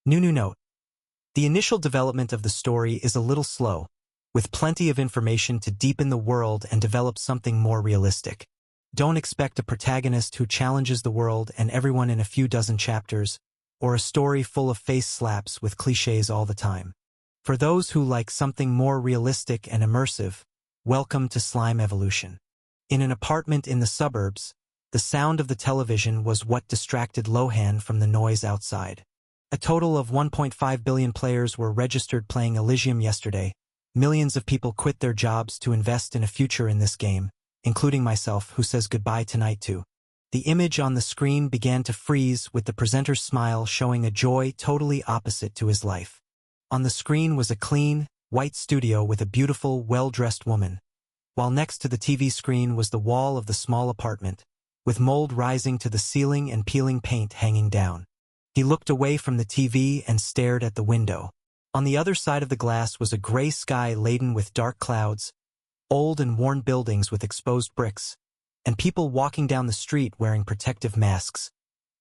New note. The initial development of the story is a little slow, with plenty of information to deepen the world and develop something more realistic. Don't expect a protagonist who challenges the world and everyone in a few dozen chapters, or a story full of face slaps with cliches all the time. For those who like something more realistic and immersive, welcome to Slime Evolution. In an apartment in the suburbs, the sound of the television was what distracted Lohan from the noise outside. A total of 1.5 billion players were registered playing Eligium yesterday. Millions of people quit their jobs to invest in a future in this game, including myself, who says goodbye tonight too. The image on the screen began to freeze with the presenter's smile showing a joy totally opposite to his life. On the screen was a clean, white studio with a beautiful, well-dressed woman, while next to the TV screen was the wall of the small apartment, with mold rising to the ceiling and peeling paint hanging down. He looked away from the TV and stared at the window. On the other side of the glass was a gray sky laden with dark clouds, old and worn buildings with exposed bricks, and people walking down the street wearing protective masks,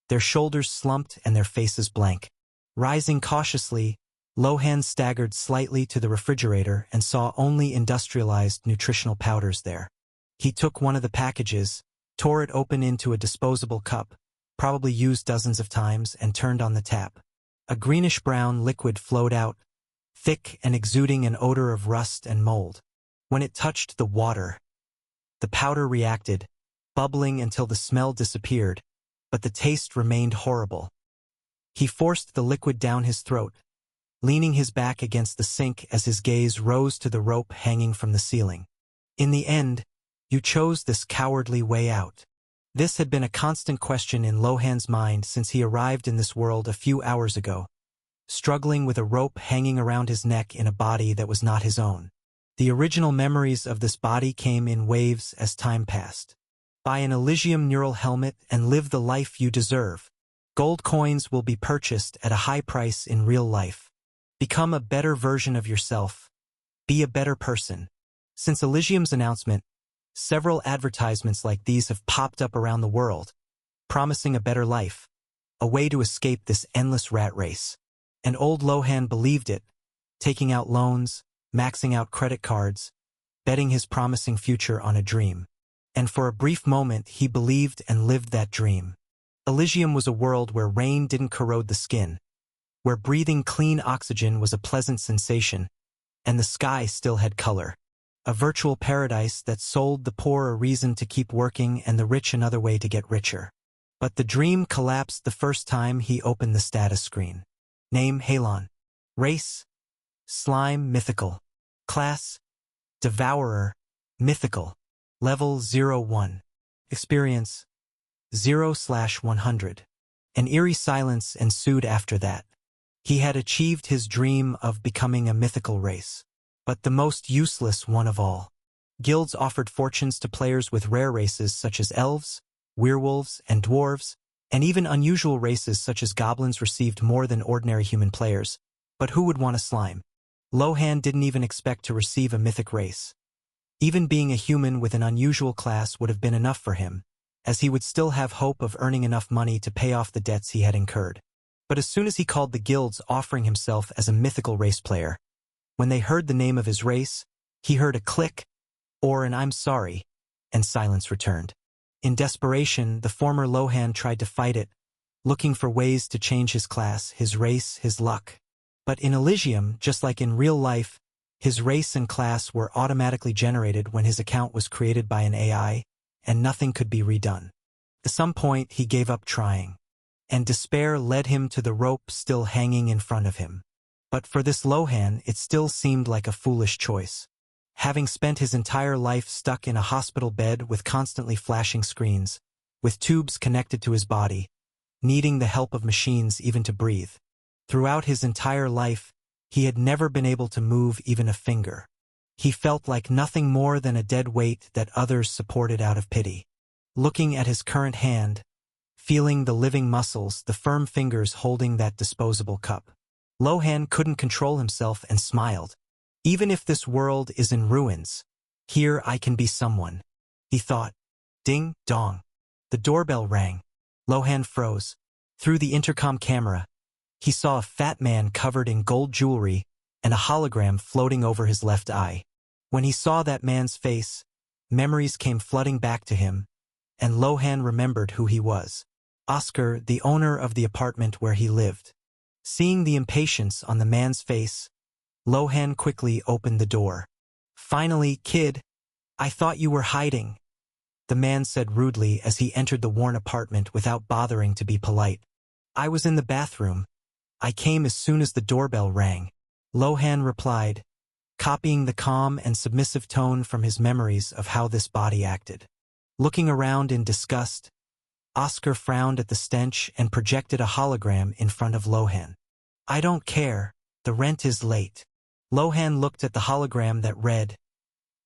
their shoulders slumped and their faces blank. Rising cautiously, Lohan staggered slightly to the refrigerator and saw only industrialized nutritional powders there. He took one of the packages, tore it open into a disposable cup, probably used dozens of times, and turned on the tap. A greenish-brown liquid flowed out, thick and exuding an odor of rust and mold. When it touched the water, the powder reacted, bubbling until the smell disappeared, but the taste remained horrible. He forced the liquid down his throat, leaning his back against the sink as his gaze rose to the rope hanging from the ceiling. In the end, you chose this cowardly way out. This had been a constant question in Lohan's mind since he arrived in this world a few hours ago, struggling with a rope hanging around his neck in a body that was not his own. The original memories of this body came in waves as time passed. Buy an Eligium neural helmet and live the life you deserve. Gold coins will be purchased at a high price in real life. Become a better version of yourself. Be a better person. Since Eligium's announcement, several advertisements like these have popped up around the world, promising a better life, a way to escape this endless rat race. And old Lohan believed it, taking out loans, maxing out credit cards, betting his promising future on a dream. And for a brief moment he believed and lived that dream. Eligium was a world where rain didn't corrode the skin, where breathing clean oxygen was a pleasant sensation, and the sky still had color. A virtual paradise that sold the poor a reason to keep working and the rich another way to get richer. But the dream collapsed the first time he opened the status screen. Name: Halon. Race: Slime, mythical. Class: Devourer, mythical. Level 01. Experience: 0/100. An eerie silence ensued after that. He had achieved his dream of becoming a mythical race. But the most useless one of all. Guilds offered fortunes to players with rare races such as elves, werewolves, and dwarves, and even unusual races such as goblins received more than ordinary human players. But who would want a slime? Lohan didn't even expect to receive a mythic race. Even being a human with an unusual class would have been enough for him, as he would still have hope of earning enough money to pay off the debts he had incurred. But as soon as he called the guilds offering himself as a mythical race player, when they heard the name of his race, he heard a click, or an "I'm sorry," and silence returned. In desperation, the former Lohan tried to fight it, looking for ways to change his class, his race, his luck. But in Eligium, just like in real life, his race and class were automatically generated when his account was created by an AI, and nothing could be redone. At some point, he gave up trying, and despair led him to the rope still hanging in front of him. But for this Lohan, it still seemed like a foolish choice. Having spent his entire life stuck in a hospital bed with constantly flashing screens, with tubes connected to his body, needing the help of machines even to breathe. Throughout his entire life, he had never been able to move even a finger. He felt like nothing more than a dead weight that others supported out of pity. Looking at his current hand, feeling the living muscles, the firm fingers holding that disposable cup, Lohan couldn't control himself and smiled. Even if this world is in ruins, here I can be someone, he thought. Ding, dong. The doorbell rang. Lohan froze. Through the intercom camera, He saw a fat man covered in gold jewelry and a hologram floating over his left eye. When he saw that man's face, memories came flooding back to him, and Lohan remembered who he was. Oscar, the owner of the apartment where he lived. Seeing the impatience on the man's face, Lohan quickly opened the door. "Finally, kid, I thought you were hiding," the man said rudely as he entered the worn apartment without bothering to be polite. "I was in the bathroom. I came as soon as the doorbell rang," Lohan replied, copying the calm and submissive tone from his memories of how this body acted. Looking around in disgust, Oscar frowned at the stench and projected a hologram in front of Lohan. "I don't care, the rent is late." Lohan looked at the hologram that read,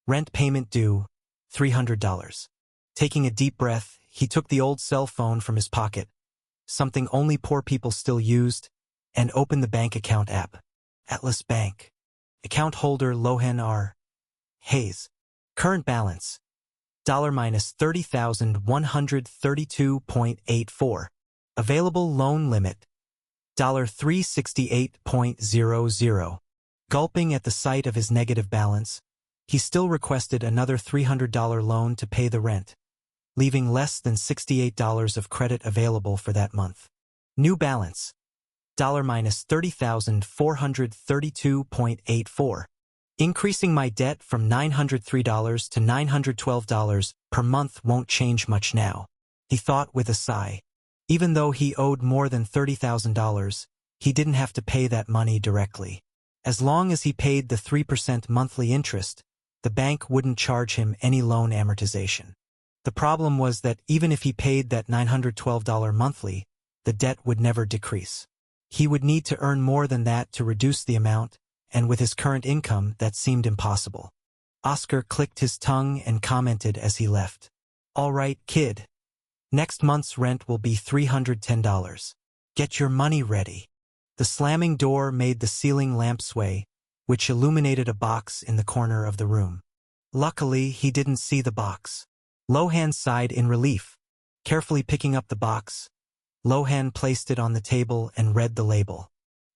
"Rent payment due, $300. Taking a deep breath, he took the old cell phone from his pocket, something only poor people still used, and opened the bank account app. Atlas Bank. Account holder Lohan R. Hayes. Current balance, $30,132.84. Available loan limit, $368.00. Gulping at the sight of his negative balance, he still requested another $300 loan to pay the rent, leaving less than $68 of credit available for that month. New balance, $-30,432.84. Increasing my debt from $903 to $912 per month won't change much now, he thought with a sigh. Even though he owed more than $30,000, he didn't have to pay that money directly. As long as he paid the 3% monthly interest, the bank wouldn't charge him any loan amortization. The problem was that even if he paid that $912 monthly, the debt would never decrease. He would need to earn more than that to reduce the amount, and with his current income, that seemed impossible. Oscar clicked his tongue and commented as he left, "All right, kid. Next month's rent will be $310. Get your money ready." The slamming door made the ceiling lamp sway, which illuminated a box in the corner of the room. Luckily, he didn't see the box. Lohan sighed in relief. Carefully picking up the box, Lohan placed it on the table and read the label.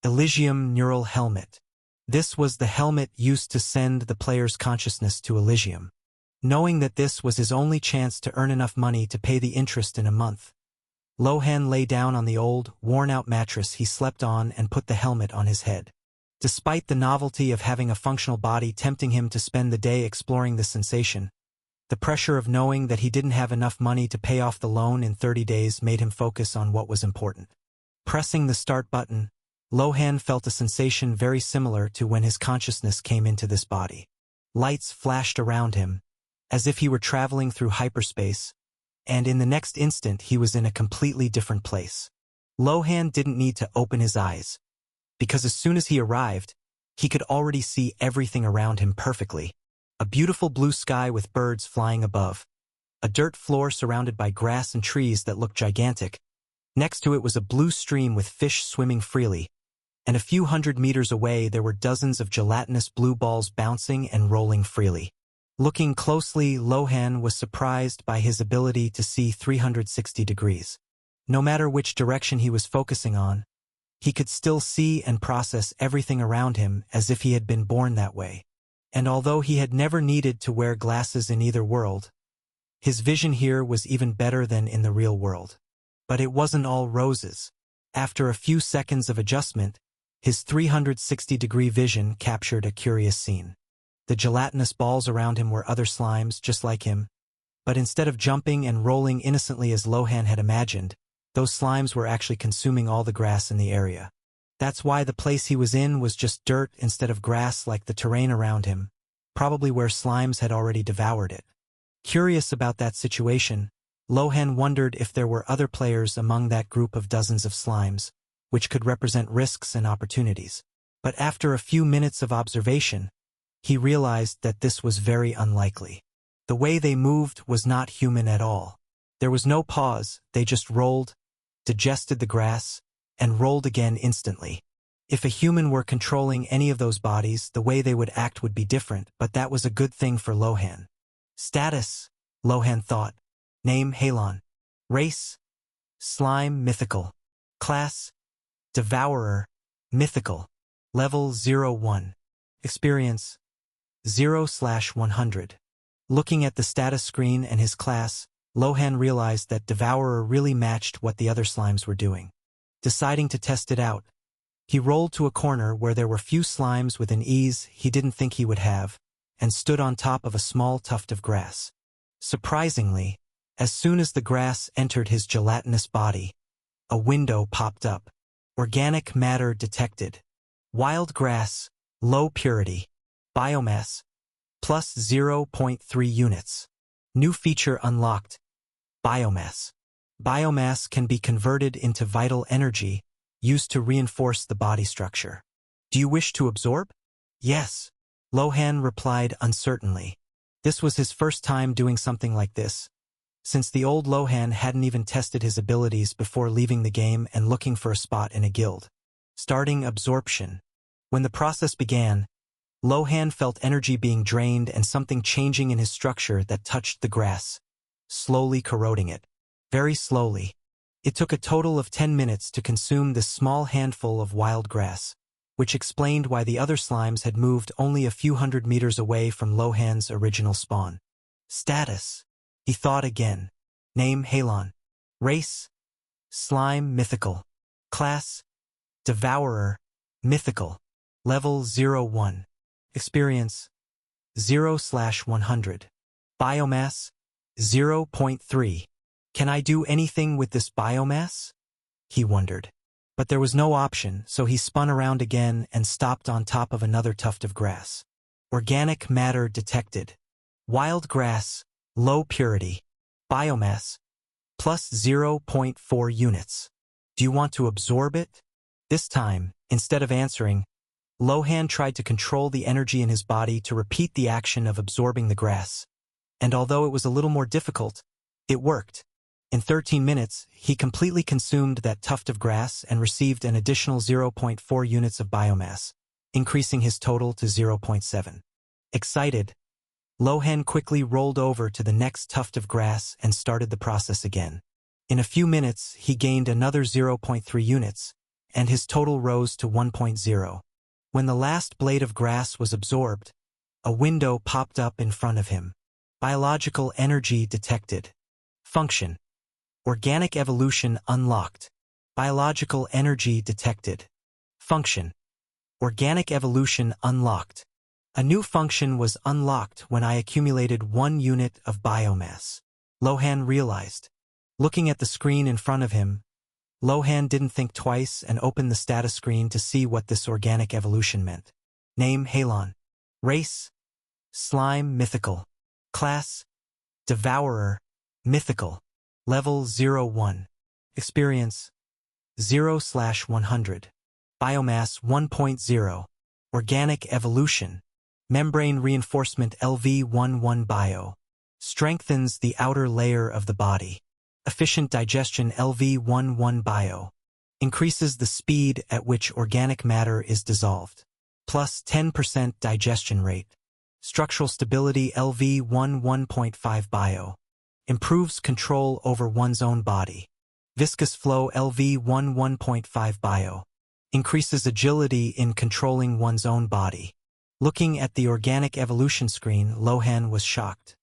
Eligium Neural Helmet. This was the helmet used to send the player's consciousness to Eligium. Knowing that this was his only chance to earn enough money to pay the interest in a month, Lohan lay down on the old, worn-out mattress he slept on and put the helmet on his head. Despite the novelty of having a functional body tempting him to spend the day exploring this sensation, the pressure of knowing that he didn't have enough money to pay off the loan in 30 days made him focus on what was important. Pressing the start button, Lohan felt a sensation very similar to when his consciousness came into this body. Lights flashed around him, as if he were traveling through hyperspace, and in the next instant he was in a completely different place. Lohan didn't need to open his eyes, because as soon as he arrived, he could already see everything around him perfectly. A beautiful blue sky with birds flying above, a dirt floor surrounded by grass and trees that looked gigantic. Next to it was a blue stream with fish swimming freely, and a few hundred meters away there were dozens of gelatinous blue balls bouncing and rolling freely. Looking closely, Lohan was surprised by his ability to see 360 degrees. No matter which direction he was focusing on, he could still see and process everything around him as if he had been born that way. And although he had never needed to wear glasses in either world, his vision here was even better than in the real world. But it wasn't all roses. After a few seconds of adjustment, his 360-degree vision captured a curious scene. The gelatinous balls around him were other slimes just like him, but instead of jumping and rolling innocently as Lohan had imagined, those slimes were actually consuming all the grass in the area. That's why the place he was in was just dirt instead of grass like the terrain around him, probably where slimes had already devoured it. Curious about that situation, Lohan wondered if there were other players among that group of dozens of slimes, which could represent risks and opportunities. But after a few minutes of observation, he realized that this was very unlikely. The way they moved was not human at all. There was no pause, they just rolled, digested the grass, and rolled again instantly. If a human were controlling any of those bodies, the way they would act would be different, but that was a good thing for Lohan. Status, Lohan thought. Name, Halon. Race, slime, mythical. Class, Devourer, Mythical, Level 01. Experience 0/100. Looking at the status screen and his class, Lohan realized that Devourer really matched what the other slimes were doing. Deciding to test it out, he rolled to a corner where there were few slimes with an ease he didn't think he would have, and stood on top of a small tuft of grass. Surprisingly, as soon as the grass entered his gelatinous body, a window popped up. Organic matter detected. Wild grass, low purity. Biomass, plus 0.3 units. New feature unlocked. Biomass. Biomass can be converted into vital energy, used to reinforce the body structure. Do you wish to absorb? Yes, Lohan replied uncertainly. This was his first time doing something like this, since the old Lohan hadn't even tested his abilities before leaving the game and looking for a spot in a guild. Starting absorption. When the process began, Lohan felt energy being drained and something changing in his structure that touched the grass, slowly corroding it. Very slowly. It took a total of 10 minutes to consume this small handful of wild grass, which explained why the other slimes had moved only a few hundred meters away from Lohan's original spawn. Status. He thought again. Name Halon. Race. Slime Mythical. Class. Devourer. Mythical. Level 01. Experience 0/100. Biomass 0.3. Can I do anything with this biomass? He wondered. But there was no option, so he spun around again and stopped on top of another tuft of grass. Organic matter detected. Wild grass, low purity. Biomass, plus 0.4 units. Do you want to absorb it? This time, instead of answering, Lohan tried to control the energy in his body to repeat the action of absorbing the grass. And although it was a little more difficult, it worked. In 13 minutes, he completely consumed that tuft of grass and received an additional 0.4 units of biomass, increasing his total to 0.7. Excited, Lohan quickly rolled over to the next tuft of grass and started the process again. In a few minutes, he gained another 0.3 units, and his total rose to 1.0. When the last blade of grass was absorbed, a window popped up in front of him. Biological energy detected. Function. Organic evolution unlocked. Biological energy detected. Function. Organic evolution unlocked. A new function was unlocked when I accumulated 1 unit of biomass. Lohan realized. Looking at the screen in front of him, Lohan didn't think twice and opened the status screen to see what this organic evolution meant. Name Halon. Race. Slime Mythical. Class. Devourer. Mythical. Level 01. Experience 0/100. Biomass 1.0. Organic evolution. Membrane reinforcement LV11 bio. Strengthens the outer layer of the body. Efficient digestion LV11 bio. Increases the speed at which organic matter is dissolved. Plus 10% digestion rate. Structural stability LV11.5 bio. Improves control over one's own body. Viscous flow LV11.5 bio. Increases agility in controlling one's own body. Looking at the organic evolution screen, Lohan was shocked.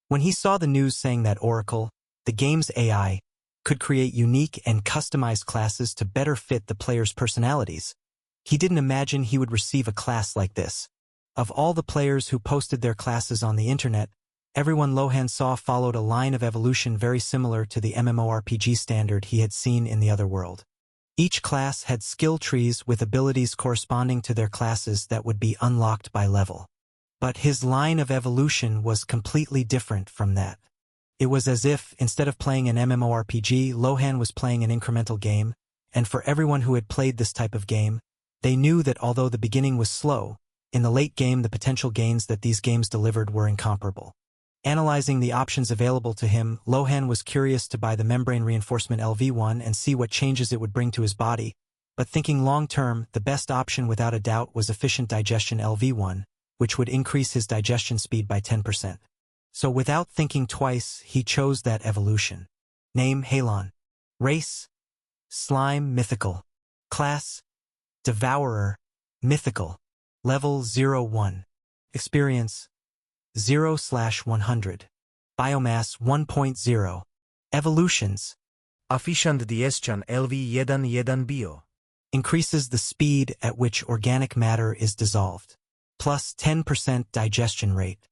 When he saw the news saying that Oracle, the game's AI, could create unique and customized classes to better fit the players' personalities, he didn't imagine he would receive a class like this. Of all the players who posted their classes on the internet, everyone Lohan saw followed a line of evolution very similar to the MMORPG standard he had seen in the other world. Each class had skill trees with abilities corresponding to their classes that would be unlocked by level. But his line of evolution was completely different from that. It was as if, instead of playing an MMORPG, Lohan was playing an incremental game, and for everyone who had played this type of game, they knew that although the beginning was slow, in the late game the potential gains that these games delivered were incomparable. Analyzing the options available to him, Lohan was curious to buy the membrane reinforcement LV1 and see what changes it would bring to his body, but thinking long-term, the best option without a doubt was efficient digestion LV1, which would increase his digestion speed by 10%. So without thinking twice, he chose that evolution. Name Halon. Race. Slime Mythical. Class: Devourer, Mythical. Level 01. Experience: 0/100. Biomass 1.0. Evolutions: Afișând dieschan LV1 bio. increases the speed at which organic matter is dissolved. Plus 10% digestion rate.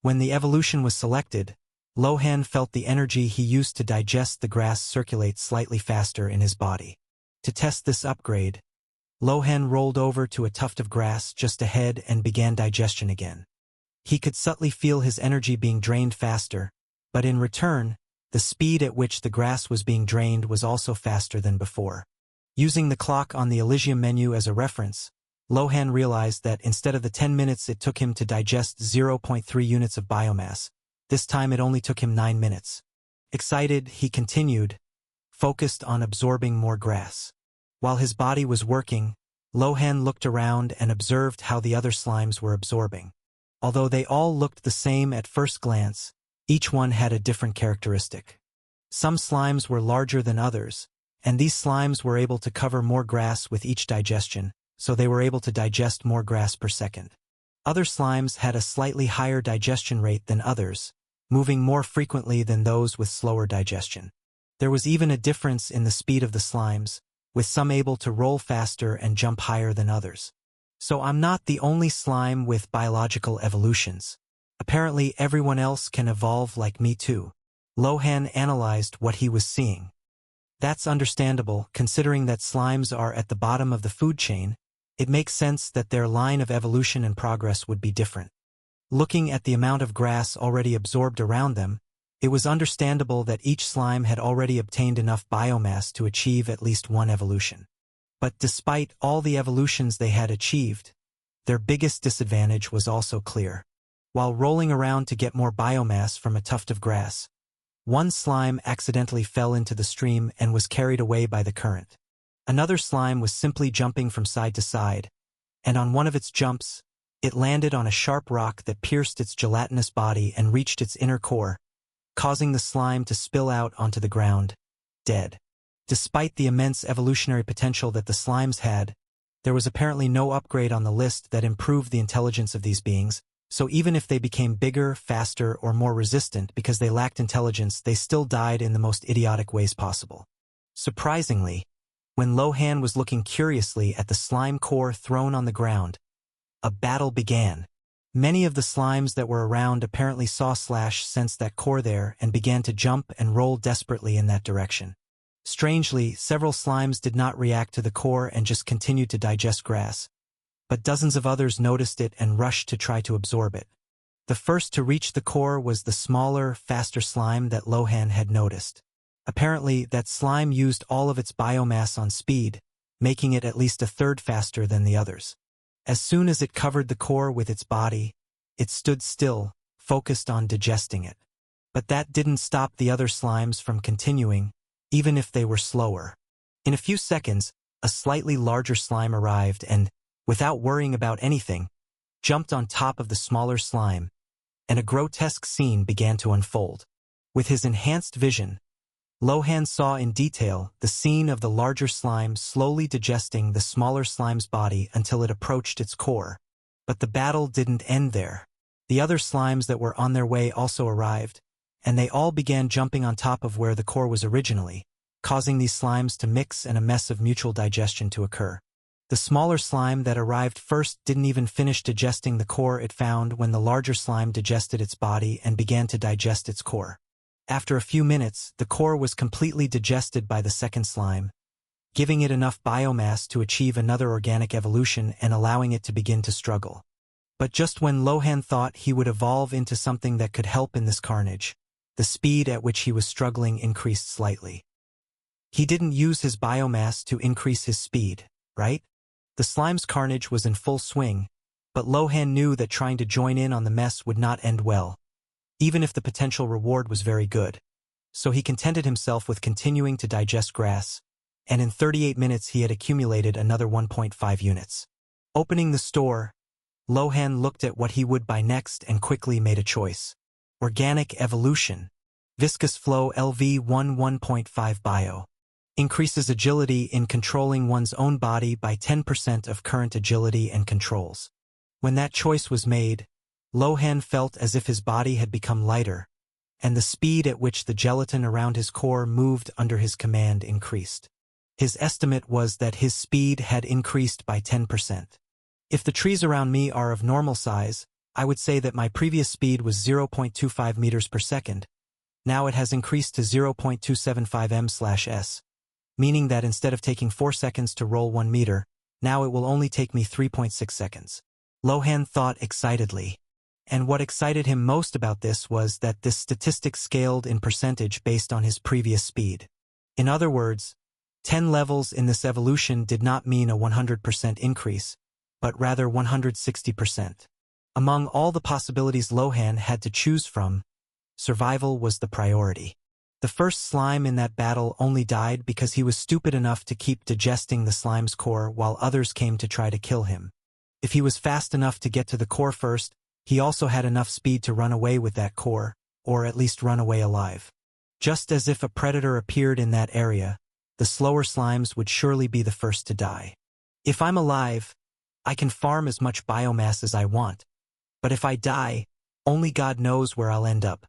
When the evolution was selected, Lohan felt the energy he used to digest the grass circulate slightly faster in his body. To test this upgrade, Lohan rolled over to a tuft of grass just ahead and began digestion again. He could subtly feel his energy being drained faster, but in return, the speed at which the grass was being drained was also faster than before. Using the clock on the Eligium menu as a reference, Lohan realized that instead of the 10 minutes it took him to digest 0.3 units of biomass, this time it only took him 9 minutes. Excited, he continued, focused on absorbing more grass. While his body was working, Lohan looked around and observed how the other slimes were absorbing. Although they all looked the same at first glance, each one had a different characteristic. Some slimes were larger than others, and these slimes were able to cover more grass with each digestion, so they were able to digest more grass per second. Other slimes had a slightly higher digestion rate than others, moving more frequently than those with slower digestion. There was even a difference in the speed of the slimes, with some able to roll faster and jump higher than others. So I'm not the only slime with biological evolutions. Apparently everyone else can evolve like me too. Lohan analyzed what he was seeing. That's understandable, considering that slimes are at the bottom of the food chain. It makes sense that their line of evolution and progress would be different. Looking at the amount of grass already absorbed around them, it was understandable that each slime had already obtained enough biomass to achieve at least one evolution. But despite all the evolutions they had achieved, their biggest disadvantage was also clear. While rolling around to get more biomass from a tuft of grass, one slime accidentally fell into the stream and was carried away by the current. Another slime was simply jumping from side to side, and on one of its jumps, it landed on a sharp rock that pierced its gelatinous body and reached its inner core, causing the slime to spill out onto the ground, dead. Despite the immense evolutionary potential that the slimes had, there was apparently no upgrade on the list that improved the intelligence of these beings, so even if they became bigger, faster, or more resistant because they lacked intelligence, they still died in the most idiotic ways possible. Surprisingly, when Lohan was looking curiously at the slime core thrown on the ground, a battle began. Many of the slimes that were around apparently saw/sensed that core there and began to jump and roll desperately in that direction. Strangely, several slimes did not react to the core and just continued to digest grass, but dozens of others noticed it and rushed to try to absorb it. The first to reach the core was the smaller, faster slime that Lohan had noticed. Apparently, that slime used all of its biomass on speed, making it at least a third faster than the others. As soon as it covered the core with its body, it stood still, focused on digesting it. But that didn't stop the other slimes from continuing, even if they were slower. In a few seconds, a slightly larger slime arrived and, without worrying about anything, jumped on top of the smaller slime, and a grotesque scene began to unfold. With his enhanced vision, Lohan saw in detail the scene of the larger slime slowly digesting the smaller slime's body until it approached its core. But the battle didn't end there. The other slimes that were on their way also arrived, and they all began jumping on top of where the core was originally, causing these slimes to mix and a mess of mutual digestion to occur. The smaller slime that arrived first didn't even finish digesting the core it found when the larger slime digested its body and began to digest its core. After a few minutes, the core was completely digested by the second slime, giving it enough biomass to achieve another organic evolution and allowing it to begin to struggle. But just when Lohan thought he would evolve into something that could help in this carnage, the speed at which he was struggling increased slightly. He didn't use his biomass to increase his speed, right? The slime's carnage was in full swing, but Lohan knew that trying to join in on the mess would not end well, even if the potential reward was very good. So he contented himself with continuing to digest grass, and in 38 minutes he had accumulated another 1.5 units. Opening the store, Lohan looked at what he would buy next and quickly made a choice. Organic Evolution. Viscous Flow LV1 1.5 Bio. Increases agility in controlling one's own body by 10% of current agility and controls. When that choice was made, Lohan felt as if his body had become lighter, and the speed at which the gelatin around his core moved under his command increased. His estimate was that his speed had increased by 10%. If the trees around me are of normal size, I would say that my previous speed was 0.25 meters per second. Now it has increased to 0.275 m/s, meaning that instead of taking 4 seconds to roll 1 meter, now it will only take me 3.6 seconds. Lohan thought excitedly. And what excited him most about this was that this statistic scaled in percentage based on his previous speed. In other words, 10 levels in this evolution did not mean a 100% increase, but rather 160%. Among all the possibilities Lohan had to choose from, survival was the priority. The first slime in that battle only died because he was stupid enough to keep digesting the slime's core while others came to try to kill him. If he was fast enough to get to the core first, he also had enough speed to run away with that core, or at least run away alive. Just as if a predator appeared in that area, the slower slimes would surely be the first to die. If I'm alive, I can farm as much biomass as I want. But if I die, only God knows where I'll end up.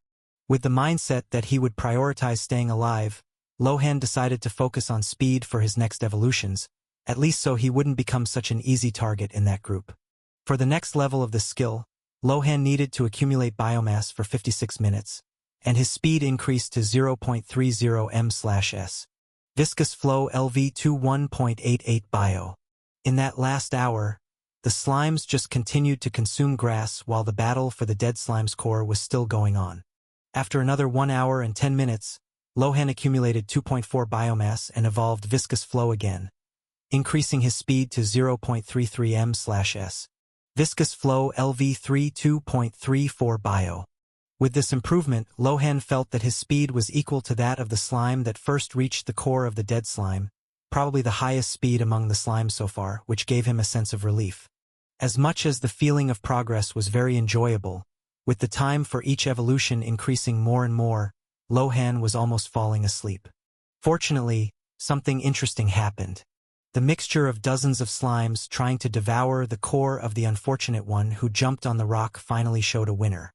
With the mindset that he would prioritize staying alive, Lohan decided to focus on speed for his next evolutions, at least so he wouldn't become such an easy target in that group. For the next level of this skill, Lohan needed to accumulate biomass for 56 minutes, and his speed increased to 0.30 m/s. Viscous flow LV21.88 bio. In that last hour, the slimes just continued to consume grass while the battle for the dead slime's core was still going on. After another 1 hour and 10 minutes, Lohan accumulated 2.4 biomass and evolved viscous flow again, increasing his speed to 0.33 m/s. Viscous flow LV32.34 bio. With this improvement, Lohan felt that his speed was equal to that of the slime that first reached the core of the dead slime, probably the highest speed among the slimes so far, which gave him a sense of relief. As much as the feeling of progress was very enjoyable, with the time for each evolution increasing more and more, Lohan was almost falling asleep. Fortunately, something interesting happened. The mixture of dozens of slimes trying to devour the core of the unfortunate one who jumped on the rock finally showed a winner.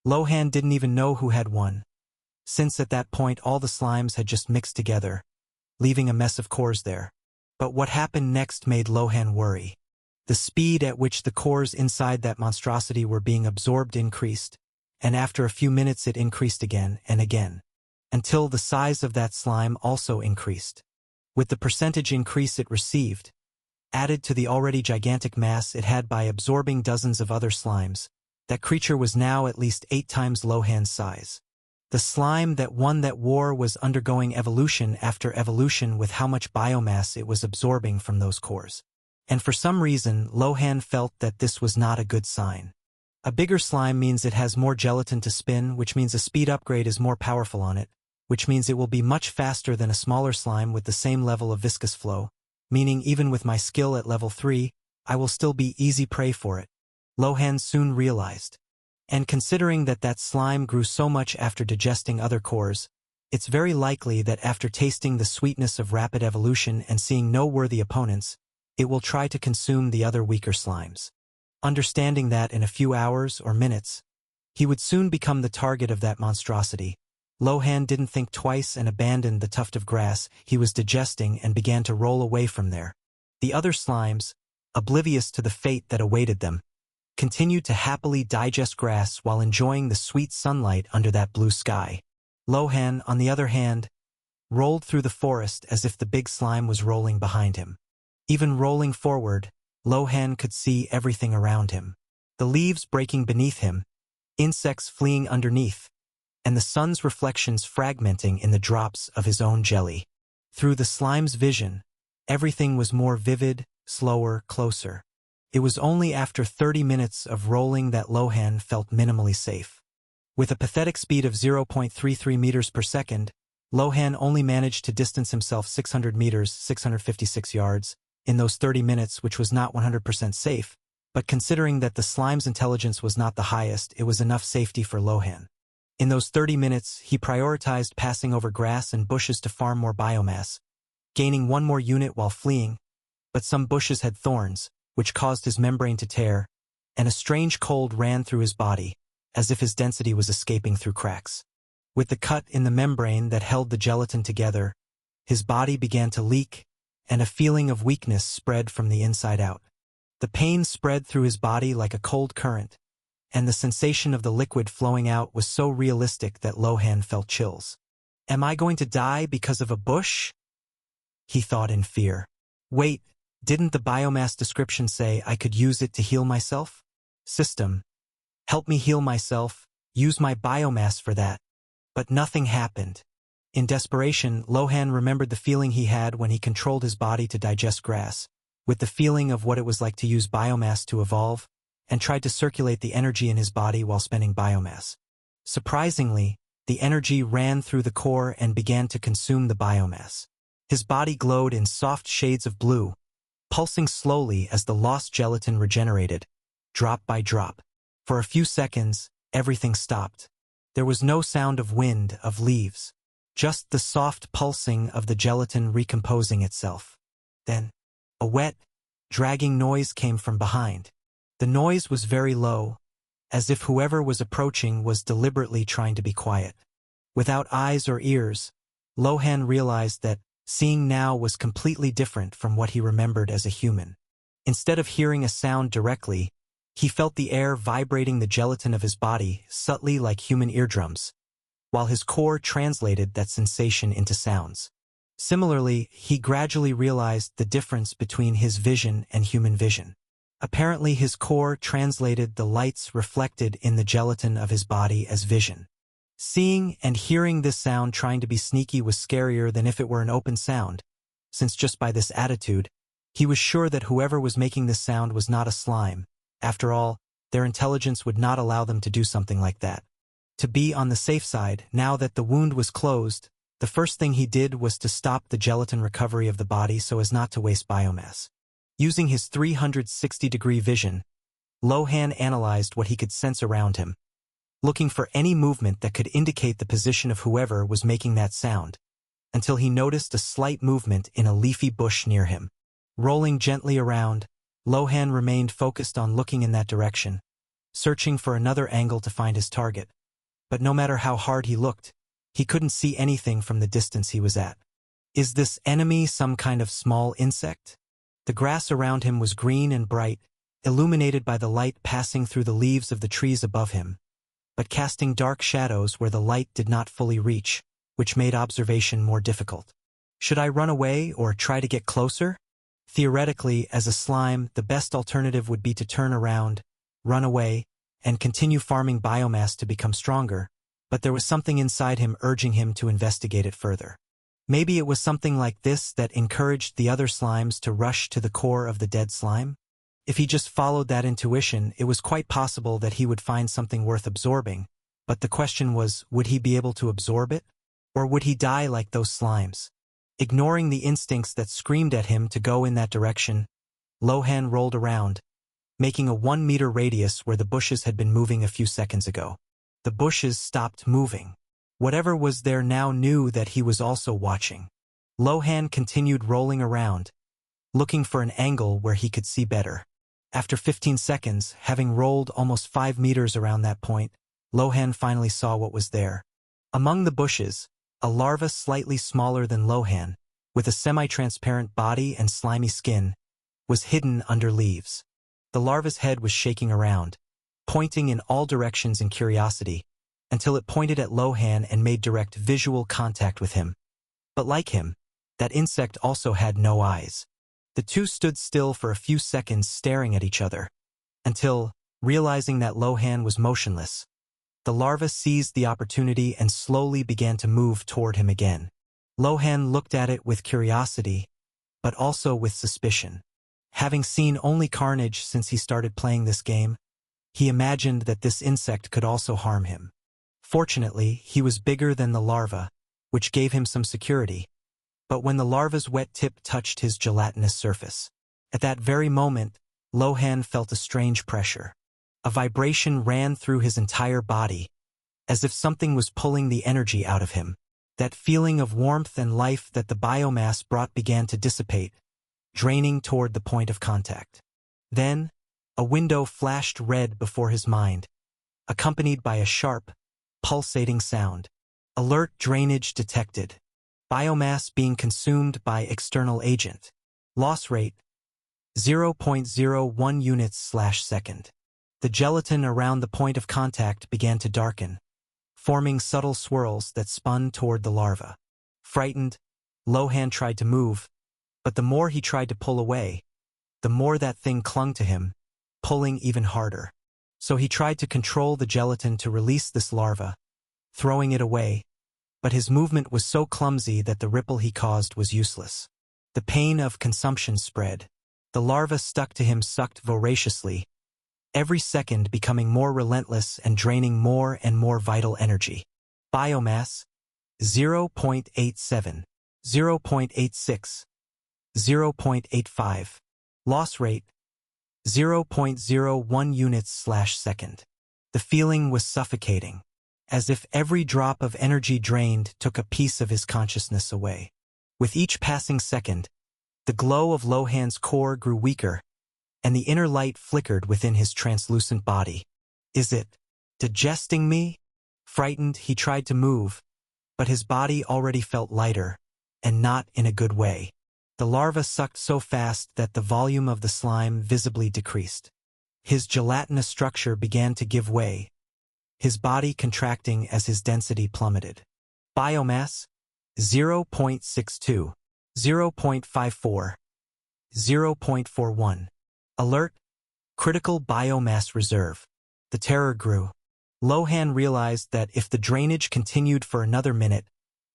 Lohan didn't even know who had won, since at that point all the slimes had just mixed together, leaving a mess of cores there. But what happened next made Lohan worry. The speed at which the cores inside that monstrosity were being absorbed increased, and after a few minutes it increased again and again, until the size of that slime also increased. With the percentage increase it received, added to the already gigantic mass it had by absorbing dozens of other slimes, that creature was now at least 8 times Lohan's size. The slime that won that war was undergoing evolution after evolution with how much biomass it was absorbing from those cores. And for some reason, Lohan felt that this was not a good sign. A bigger slime means it has more gelatin to spin, which means a speed upgrade is more powerful on it, which means it will be much faster than a smaller slime with the same level of viscous flow, meaning even with my skill at level 3, I will still be easy prey for it, Lohan soon realized. And considering that that slime grew so much after digesting other cores, it's very likely that after tasting the sweetness of rapid evolution and seeing no worthy opponents, it will try to consume the other weaker slimes. Understanding that in a few hours or minutes, he would soon become the target of that monstrosity, Lohan didn't think twice and abandoned the tuft of grass he was digesting and began to roll away from there. The other slimes, oblivious to the fate that awaited them, continued to happily digest grass while enjoying the sweet sunlight under that blue sky. Lohan, on the other hand, rolled through the forest as if the big slime was rolling behind him. Even rolling forward, Lohan could see everything around him. The leaves breaking beneath him, insects fleeing underneath, and the sun's reflections fragmenting in the drops of his own jelly. Through the slime's vision, everything was more vivid, slower, closer. It was only after 30 minutes of rolling that Lohan felt minimally safe. With a pathetic speed of 0.33 meters per second, Lohan only managed to distance himself 600 meters, 656 yards, in those 30 minutes, which was not 100% safe, but considering that the slime's intelligence was not the highest, it was enough safety for Lohan. In those 30 minutes, he prioritized passing over grass and bushes to farm more biomass, gaining one more unit while fleeing, but some bushes had thorns, which caused his membrane to tear, and a strange cold ran through his body, as if his density was escaping through cracks. With the cut in the membrane that held the gelatin together, his body began to leak, and a feeling of weakness spread from the inside out. The pain spread through his body like a cold current, and the sensation of the liquid flowing out was so realistic that Lohan felt chills. "Am I going to die because of a bush?" he thought in fear. Wait, didn't the biomass description say I could use it to heal myself? System, help me heal myself, use my biomass for that. But nothing happened. In desperation, Lohan remembered the feeling he had when he controlled his body to digest grass, with the feeling of what it was like to use biomass to evolve, and tried to circulate the energy in his body while spending biomass. Surprisingly, the energy ran through the core and began to consume the biomass. His body glowed in soft shades of blue, pulsing slowly as the lost gelatin regenerated, drop by drop. For a few seconds, everything stopped. There was no sound of wind, of leaves, just the soft pulsing of the gelatin recomposing itself. Then, a wet, dragging noise came from behind. The noise was very low, as if whoever was approaching was deliberately trying to be quiet. Without eyes or ears, Lohan realized that seeing now was completely different from what he remembered as a human. Instead of hearing a sound directly, he felt the air vibrating the gelatin of his body subtly like human eardrums, while his core translated that sensation into sounds. Similarly, he gradually realized the difference between his vision and human vision. Apparently, his core translated the lights reflected in the gelatin of his body as vision. Seeing and hearing this sound trying to be sneaky was scarier than if it were an open sound, since just by this attitude, he was sure that whoever was making this sound was not a slime. After all, their intelligence would not allow them to do something like that. To be on the safe side, now that the wound was closed, the first thing he did was to stop the gelatin recovery of the body so as not to waste biomass. Using his 360-degree vision, Lohan analyzed what he could sense around him, looking for any movement that could indicate the position of whoever was making that sound, until he noticed a slight movement in a leafy bush near him. Rolling gently around, Lohan remained focused on looking in that direction, searching for another angle to find his target. But no matter how hard he looked, he couldn't see anything from the distance he was at. Is this enemy some kind of small insect? The grass around him was green and bright, illuminated by the light passing through the leaves of the trees above him, but casting dark shadows where the light did not fully reach, which made observation more difficult. Should I run away or try to get closer? Theoretically, as a slime, the best alternative would be to turn around, run away, and continue farming biomass to become stronger, but there was something inside him urging him to investigate it further. Maybe it was something like this that encouraged the other slimes to rush to the core of the dead slime? If he just followed that intuition, it was quite possible that he would find something worth absorbing, but the question was, would he be able to absorb it? Or would he die like those slimes? Ignoring the instincts that screamed at him to go in that direction, Lohan rolled around, making a 1-meter radius where the bushes had been moving a few seconds ago. The bushes stopped moving. Whatever was there now knew that he was also watching. Lohan continued rolling around, looking for an angle where he could see better. After 15 seconds, having rolled almost 5 meters around that point, Lohan finally saw what was there. Among the bushes, a larva slightly smaller than Lohan, with a semi-transparent body and slimy skin, was hidden under leaves. The larva's head was shaking around, pointing in all directions in curiosity, until it pointed at Lohan and made direct visual contact with him. But like him, that insect also had no eyes. The two stood still for a few seconds staring at each other, until, realizing that Lohan was motionless, the larva seized the opportunity and slowly began to move toward him again. Lohan looked at it with curiosity, but also with suspicion. Having seen only carnage since he started playing this game, he imagined that this insect could also harm him. Fortunately, he was bigger than the larva, which gave him some security. But when the larva's wet tip touched his gelatinous surface, at that very moment, Lohan felt a strange pressure. A vibration ran through his entire body, as if something was pulling the energy out of him. That feeling of warmth and life that the biomass brought began to dissipate, draining toward the point of contact. Then, a window flashed red before his mind, accompanied by a sharp, pulsating sound. Alert drainage detected. Biomass being consumed by external agent. Loss rate, 0.01 units/second. The gelatin around the point of contact began to darken, forming subtle swirls that spun toward the larva. Frightened, Lohan tried to move, but the more he tried to pull away, the more that thing clung to him, pulling even harder. So he tried to control the gelatin to release this larva, throwing it away, but his movement was so clumsy that the ripple he caused was useless. The pain of consumption spread. The larva stuck to him, sucked voraciously, every second becoming more relentless and draining more and more vital energy. Biomass, 0.87, 0.86, 0.85. Loss rate, 0.01 units/second. The feeling was suffocating, as if every drop of energy drained took a piece of his consciousness away. With each passing second, the glow of Lohan's core grew weaker, and the inner light flickered within his translucent body. Is it digesting me? Frightened, he tried to move, but his body already felt lighter, and not in a good way. The larva sucked so fast that the volume of the slime visibly decreased. His gelatinous structure began to give way, his body contracting as his density plummeted. Biomass, 0.62, 0.54, 0.41. Alert, critical biomass reserve. The terror grew. Lohan realized that if the drainage continued for another minute,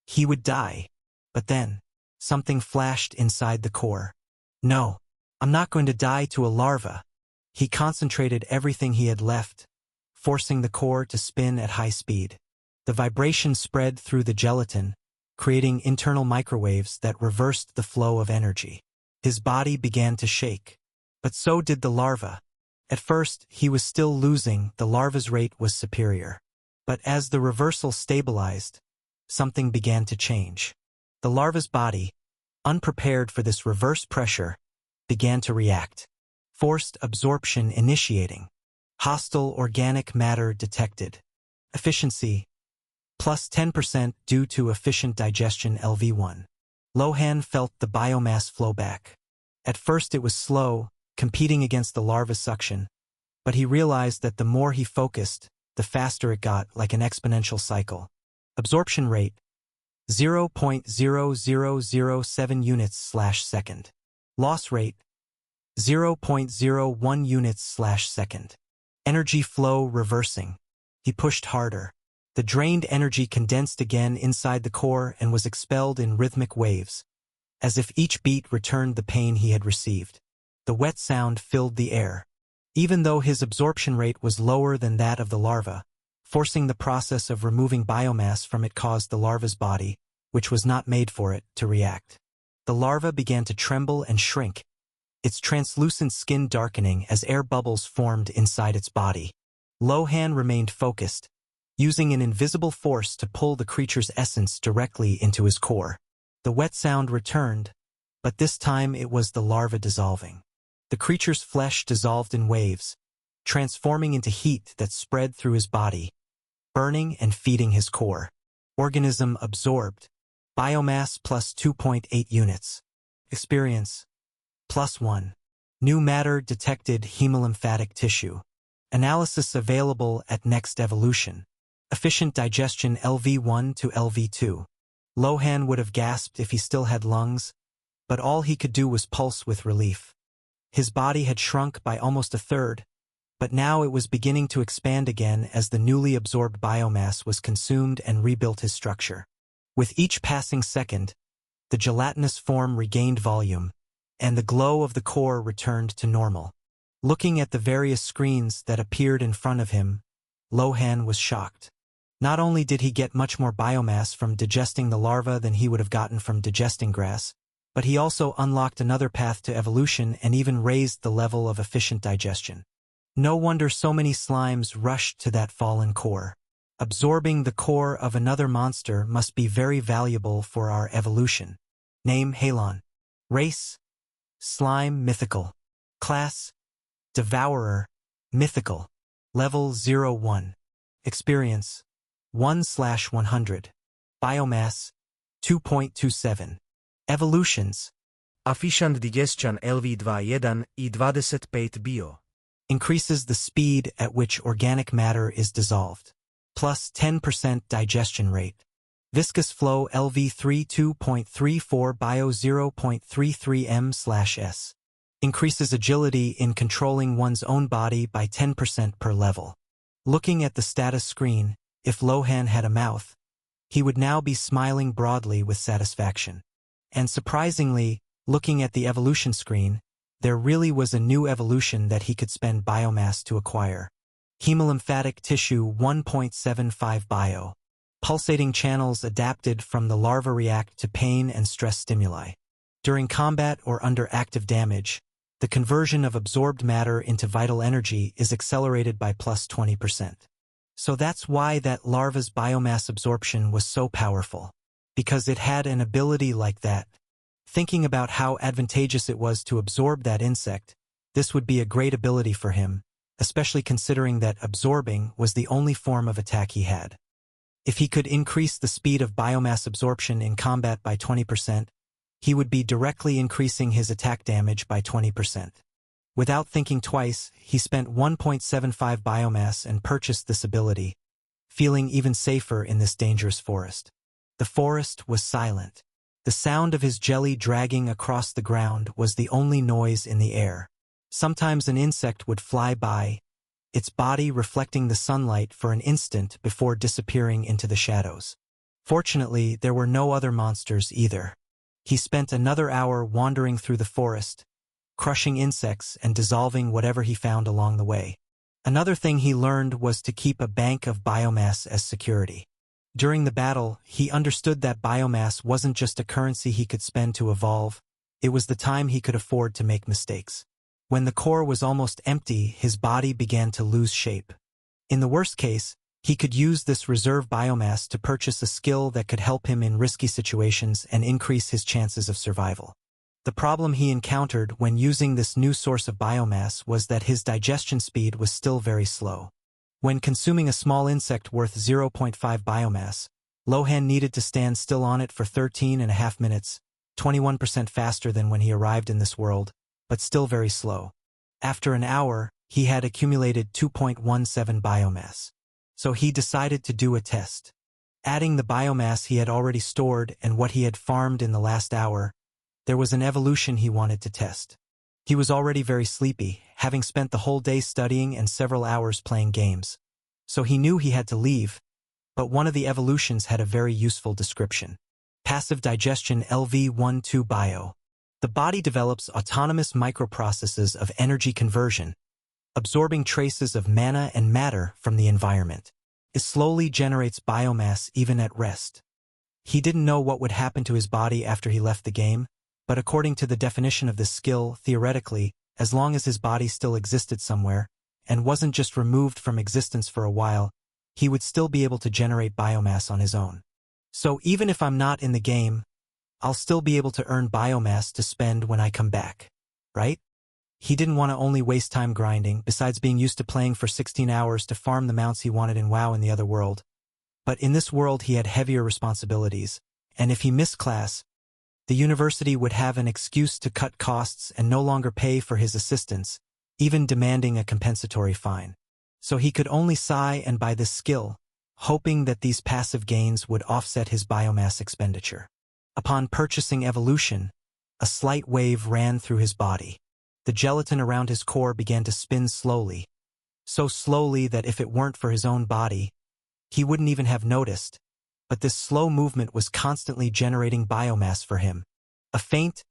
he would die. But then, something flashed inside the core. No, I'm not going to die to a larva. He concentrated everything he had left, forcing the core to spin at high speed. The vibration spread through the gelatin, creating internal microwaves that reversed the flow of energy. His body began to shake. But so did the larva. At first, he was still losing, the larva's rate was superior. But as the reversal stabilized, something began to change. The larva's body, unprepared for this reverse pressure, began to react. Forced absorption initiating. Hostile organic matter detected. Efficiency, plus 10% due to efficient digestion LV1. Lohan felt the biomass flow back. At first it was slow, competing against the larva's suction, but he realized that the more he focused, the faster it got, like an exponential cycle. Absorption rate, 0.0007 units/second. Loss rate, 0.01 units/second. Energy flow reversing. He pushed harder. The drained energy condensed again inside the core and was expelled in rhythmic waves, as if each beat returned the pain he had received. The wet sound filled the air. Even though his absorption rate was lower than that of the larva, forcing the process of removing biomass from it caused the larva's body, which was not made for it, to react. The larva began to tremble and shrink, its translucent skin darkening as air bubbles formed inside its body. Lohan remained focused, using an invisible force to pull the creature's essence directly into his core. The wet sound returned, but this time it was the larva dissolving. The creature's flesh dissolved in waves, transforming into heat that spread through his body, burning and feeding his core. Organism absorbed. Biomass plus 2.8 units. Experience, +1. New matter detected, hemolymphatic tissue. Analysis available at next evolution. Efficient digestion LV1 to LV2. Lohan would have gasped if he still had lungs, but all he could do was pulse with relief. His body had shrunk by almost a third, but now it was beginning to expand again as the newly absorbed biomass was consumed and rebuilt his structure. With each passing second, the gelatinous form regained volume, and the glow of the core returned to normal. Looking at the various screens that appeared in front of him, Lohan was shocked. Not only did he get much more biomass from digesting the larva than he would have gotten from digesting grass, but he also unlocked another path to evolution and even raised the level of efficient digestion. No wonder so many slimes rushed to that fallen core. Absorbing the core of another monster must be very valuable for our evolution. Name Halon. Race: Slime mythical. Class: Devourer mythical. Level 01. Experience: 1/100. Biomass: 2.27. Evolutions: Efficient digestion LV21 i 25 bio. increases the speed at which organic matter is dissolved. Plus 10% digestion rate. Viscous flow LV3 2.34 bio 0.33 m/s. Increases agility in controlling one's own body by 10% per level. Looking at the status screen, if Lohan had a mouth, he would now be smiling broadly with satisfaction. And surprisingly, looking at the evolution screen, there really was a new evolution that he could spend biomass to acquire. Hemolymphatic tissue 1.75 bio. Pulsating channels adapted from the larva react to pain and stress stimuli. During combat or under active damage, the conversion of absorbed matter into vital energy is accelerated by plus 20%. So that's why that larva's biomass absorption was so powerful. Because it had an ability like that. Thinking about how advantageous it was to absorb that insect, this would be a great ability for him, especially considering that absorbing was the only form of attack he had. If he could increase the speed of biomass absorption in combat by 20%, he would be directly increasing his attack damage by 20%. Without thinking twice, he spent 1.75 biomass and purchased this ability, feeling even safer in this dangerous forest. The forest was silent. The sound of his jelly dragging across the ground was the only noise in the air. Sometimes an insect would fly by, its body reflecting the sunlight for an instant before disappearing into the shadows. Fortunately, there were no other monsters either. He spent another hour wandering through the forest, crushing insects and dissolving whatever he found along the way. Another thing he learned was to keep a bank of biomass as security. During the battle, he understood that biomass wasn't just a currency he could spend to evolve, it was the time he could afford to make mistakes. When the core was almost empty, his body began to lose shape. In the worst case, he could use this reserve biomass to purchase a skill that could help him in risky situations and increase his chances of survival. The problem he encountered when using this new source of biomass was that his digestion speed was still very slow. When consuming a small insect worth 0.5 biomass, Lohan needed to stand still on it for 13.5 minutes, 21% faster than when he arrived in this world, but still very slow. After an hour, he had accumulated 2.17 biomass. So he decided to do a test. Adding the biomass he had already stored and what he had farmed in the last hour, there was an evolution he wanted to test. He was already very sleepy, having spent the whole day studying and several hours playing games. So he knew he had to leave, but one of the evolutions had a very useful description. Passive digestion LV12 bio. The body develops autonomous microprocesses of energy conversion, absorbing traces of mana and matter from the environment. It slowly generates biomass even at rest. He didn't know what would happen to his body after he left the game, but according to the definition of this skill, theoretically, as long as his body still existed somewhere, and wasn't just removed from existence for a while, he would still be able to generate biomass on his own. So even if I'm not in the game, I'll still be able to earn biomass to spend when I come back, right? He didn't want to only waste time grinding, besides being used to playing for 16 hours to farm the mounts he wanted in WoW in the other world. But in this world he had heavier responsibilities, and if he missed class, the university would have an excuse to cut costs and no longer pay for his assistance, even demanding a compensatory fine. So he could only sigh and buy this skill, hoping that these passive gains would offset his biomass expenditure. Upon purchasing evolution, a slight wave ran through his body. The gelatin around his core began to spin slowly, so slowly that if it weren't for his own body, he wouldn't even have noticed. But this slow movement was constantly generating biomass for him. A faint,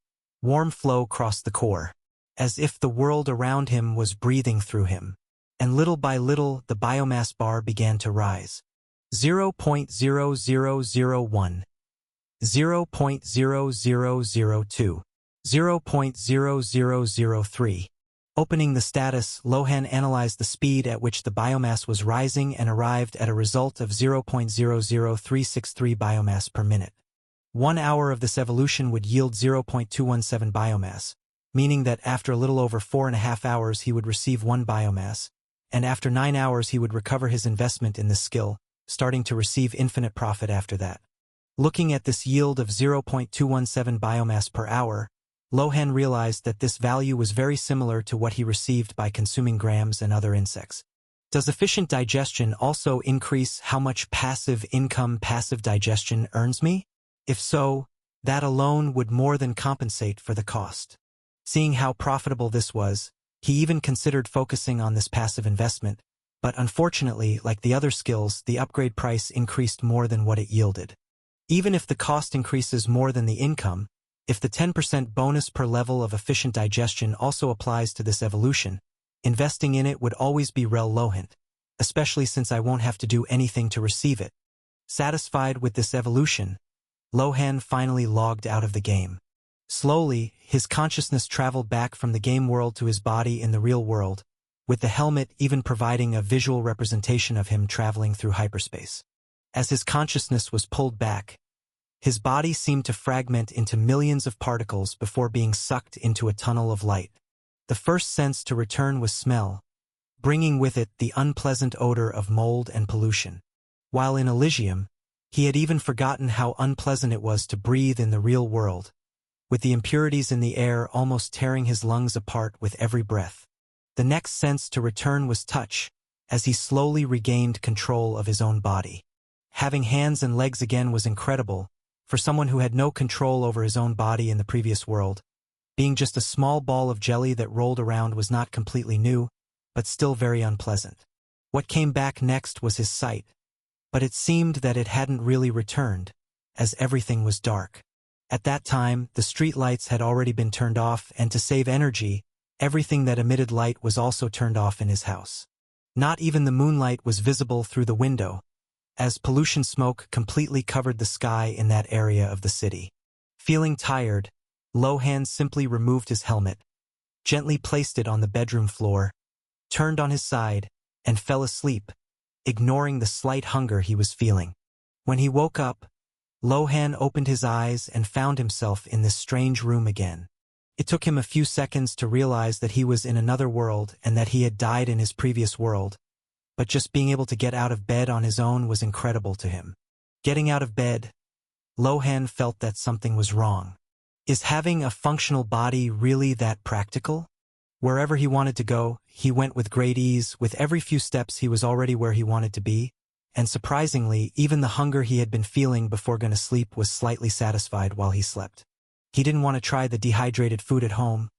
warm flow crossed the core, as if the world around him was breathing through him. And little by little, the biomass bar began to rise. 0.0001, 0.0002, 0.0003. Opening the status, Lohan analyzed the speed at which the biomass was rising and arrived at a result of 0.00363 biomass per minute. 1 hour of this evolution would yield 0.217 biomass, meaning that after a little over 4.5 hours he would receive 1 biomass, and after 9 hours he would recover his investment in this skill, starting to receive infinite profit after that. Looking at this yield of 0.217 biomass per hour, Lohan realized that this value was very similar to what he received by consuming grams and other insects. Does efficient digestion also increase how much passive income passive digestion earns me? If so, that alone would more than compensate for the cost. Seeing how profitable this was, he even considered focusing on this passive investment, but unfortunately, like the other skills, the upgrade price increased more than what it yielded. Even if the cost increases more than the income, if the 10% bonus per level of efficient digestion also applies to this evolution, investing in it would always be rel Lohant, especially since I won't have to do anything to receive it. Satisfied with this evolution, Lohan finally logged out of the game. Slowly, his consciousness traveled back from the game world to his body in the real world, with the helmet even providing a visual representation of him traveling through hyperspace. As his consciousness was pulled back, his body seemed to fragment into millions of particles before being sucked into a tunnel of light. The first sense to return was smell, bringing with it the unpleasant odor of mold and pollution. While in Eligium, he had even forgotten how unpleasant it was to breathe in the real world, with the impurities in the air almost tearing his lungs apart with every breath. The next sense to return was touch, as he slowly regained control of his own body. Having hands and legs again was incredible, for someone who had no control over his own body in the previous world. Being just a small ball of jelly that rolled around was not completely new, but still very unpleasant. What came back next was his sight, but it seemed that it hadn't really returned, as everything was dark. At that time, the street lights had already been turned off, and to save energy, everything that emitted light was also turned off in his house. Not even the moonlight was visible through the window, as pollution smoke completely covered the sky in that area of the city. Feeling tired, Lohan simply removed his helmet, gently placed it on the bedroom floor, turned on his side, and fell asleep, ignoring the slight hunger he was feeling. When he woke up, Lohan opened his eyes and found himself in this strange room again. It took him a few seconds to realize that he was in another world and that he had died in his previous world, but just being able to get out of bed on his own was incredible to him. Getting out of bed, Lohan felt that something was wrong. Is having a functional body really that practical? Wherever he wanted to go, he went with great ease. With every few steps he was already where he wanted to be, and surprisingly, even the hunger he had been feeling before going to sleep was slightly satisfied while he slept. He didn't want to try the dehydrated food at home,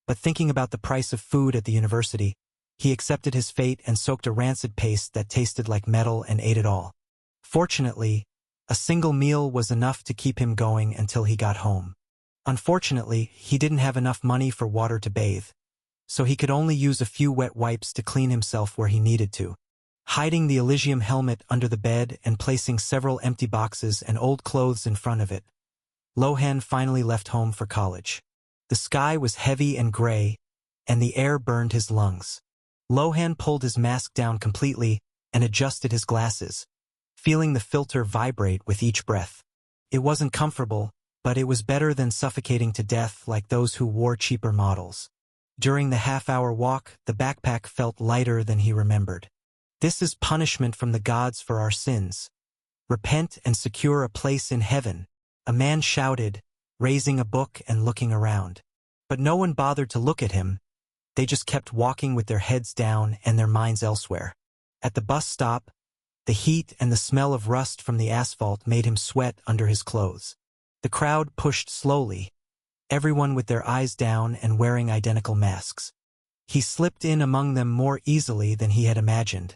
but thinking about the price of food at the university, he accepted his fate and soaked a rancid paste that tasted like metal and ate it all. Fortunately, a single meal was enough to keep him going until he got home. Unfortunately, he didn't have enough money for water to bathe, so he could only use a few wet wipes to clean himself where he needed to. Hiding the Eligium helmet under the bed and placing several empty boxes and old clothes in front of it, Lohan finally left home for college. The sky was heavy and gray, and the air burned his lungs. Lohan pulled his mask down completely and adjusted his glasses, feeling the filter vibrate with each breath. It wasn't comfortable, but it was better than suffocating to death like those who wore cheaper models. During the half-hour walk, the backpack felt lighter than he remembered. This is punishment from the gods for our sins. Repent and secure a place in heaven, a man shouted, raising a book and looking around. But no one bothered to look at him. They just kept walking with their heads down and their minds elsewhere. At the bus stop, the heat and the smell of rust from the asphalt made him sweat under his clothes. The crowd pushed slowly, everyone with their eyes down and wearing identical masks. He slipped in among them more easily than he had imagined,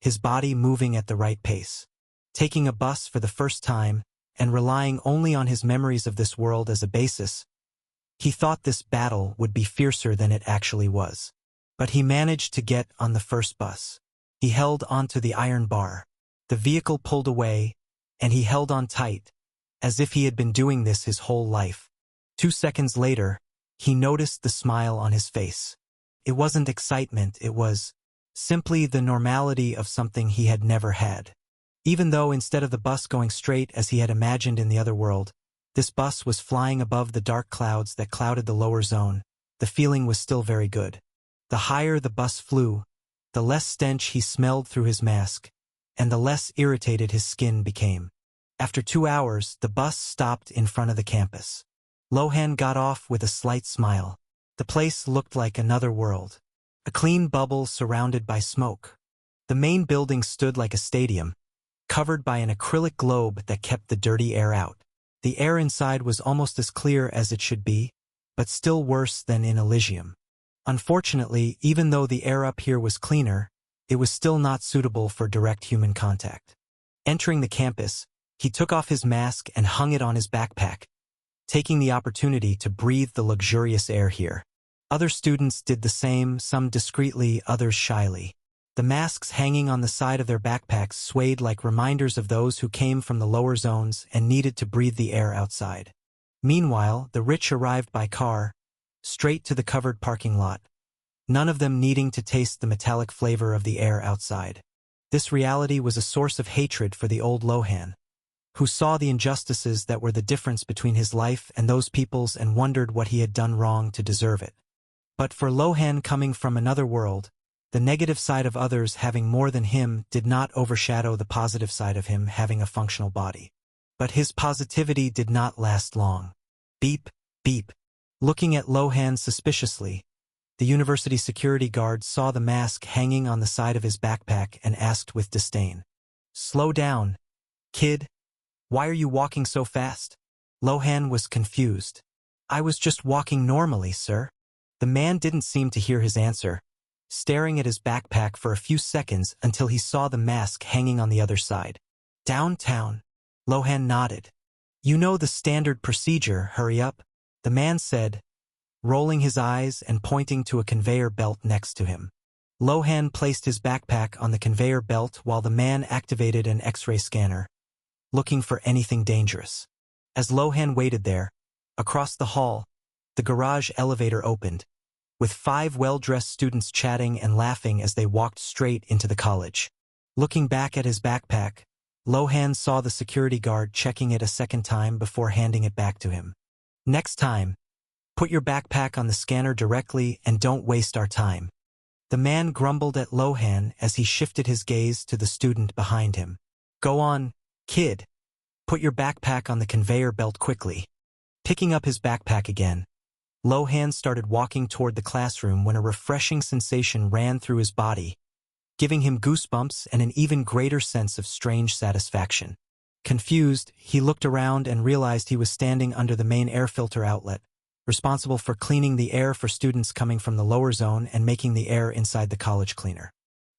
his body moving at the right pace. Taking a bus for the first time and relying only on his memories of this world as a basis, he thought this battle would be fiercer than it actually was. But he managed to get on the first bus. He held onto the iron bar. The vehicle pulled away, and he held on tight, as if he had been doing this his whole life. 2 seconds later, he noticed the smile on his face. It wasn't excitement, it was simply the normality of something he had never had. Even though instead of the bus going straight as he had imagined in the other world, this bus was flying above the dark clouds that clouded the lower zone, the feeling was still very good. The higher the bus flew, the less stench he smelled through his mask, and the less irritated his skin became. After 2 hours, the bus stopped in front of the campus. Lohan got off with a slight smile. The place looked like another world. A clean bubble surrounded by smoke. The main building stood like a stadium, covered by an acrylic globe that kept the dirty air out. The air inside was almost as clear as it should be, but still worse than in Eligium. Unfortunately, even though the air up here was cleaner, it was still not suitable for direct human contact. Entering the campus, he took off his mask and hung it on his backpack, taking the opportunity to breathe the luxurious air here. Other students did the same, some discreetly, others shyly. The masks hanging on the side of their backpacks swayed like reminders of those who came from the lower zones and needed to breathe the air outside. Meanwhile, the rich arrived by car, straight to the covered parking lot, none of them needing to taste the metallic flavor of the air outside. This reality was a source of hatred for the old Lohan, who saw the injustices that were the difference between his life and those people's and wondered what he had done wrong to deserve it. But for Lohan coming from another world, the negative side of others having more than him did not overshadow the positive side of him having a functional body. But his positivity did not last long. Beep, beep. Looking at Lohan suspiciously, the university security guard saw the mask hanging on the side of his backpack and asked with disdain, "Slow down, kid. Why are you walking so fast?" Lohan was confused. "I was just walking normally, sir." The man didn't seem to hear his answer, staring at his backpack for a few seconds until he saw the mask hanging on the other side. "Downtown." Lohan nodded. "You know the standard procedure, hurry up," the man said, rolling his eyes and pointing to a conveyor belt next to him. Lohan placed his backpack on the conveyor belt while the man activated an X-ray scanner, looking for anything dangerous. As Lohan waited there, across the hall, the garage elevator opened, with 5 well-dressed students chatting and laughing as they walked straight into the college. Looking back at his backpack, Lohan saw the security guard checking it a second time before handing it back to him. "Next time, put your backpack on the scanner directly and don't waste our time." The man grumbled at Lohan as he shifted his gaze to the student behind him. "Go on, kid. Put your backpack on the conveyor belt quickly." Picking up his backpack again, Lohan started walking toward the classroom when a refreshing sensation ran through his body, giving him goosebumps and an even greater sense of strange satisfaction. Confused, he looked around and realized he was standing under the main air filter outlet, responsible for cleaning the air for students coming from the lower zone and making the air inside the college cleaner.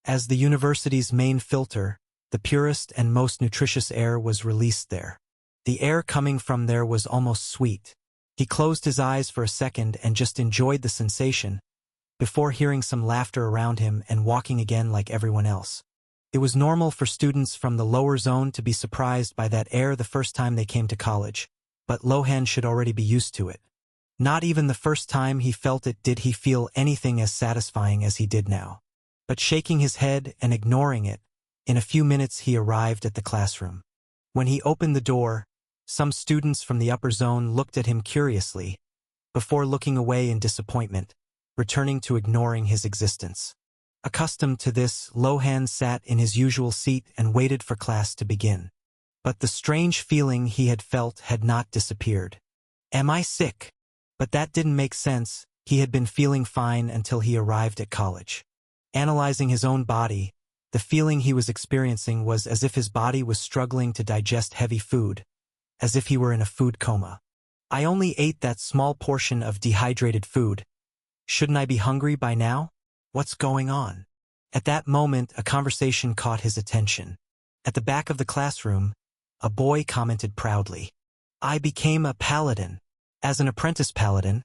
As the university's main filter, the purest and most nutritious air was released there. The air coming from there was almost sweet. He closed his eyes for a second and just enjoyed the sensation, before hearing some laughter around him and walking again like everyone else. It was normal for students from the lower zone to be surprised by that air the first time they came to college, but Lohan should already be used to it. Not even the first time he felt it did he feel anything as satisfying as he did now. But shaking his head and ignoring it, in a few minutes he arrived at the classroom. When he opened the door, some students from the upper zone looked at him curiously, before looking away in disappointment, returning to ignoring his existence. Accustomed to this, Lohan sat in his usual seat and waited for class to begin. But the strange feeling he had felt had not disappeared. "Am I sick?" But that didn't make sense. He had been feeling fine until he arrived at college. Analyzing his own body, the feeling he was experiencing was as if his body was struggling to digest heavy food, as if he were in a food coma. "I only ate that small portion of dehydrated food. Shouldn't I be hungry by now? What's going on?" At that moment, a conversation caught his attention. At the back of the classroom, a boy commented proudly, "I became a paladin. As an apprentice paladin,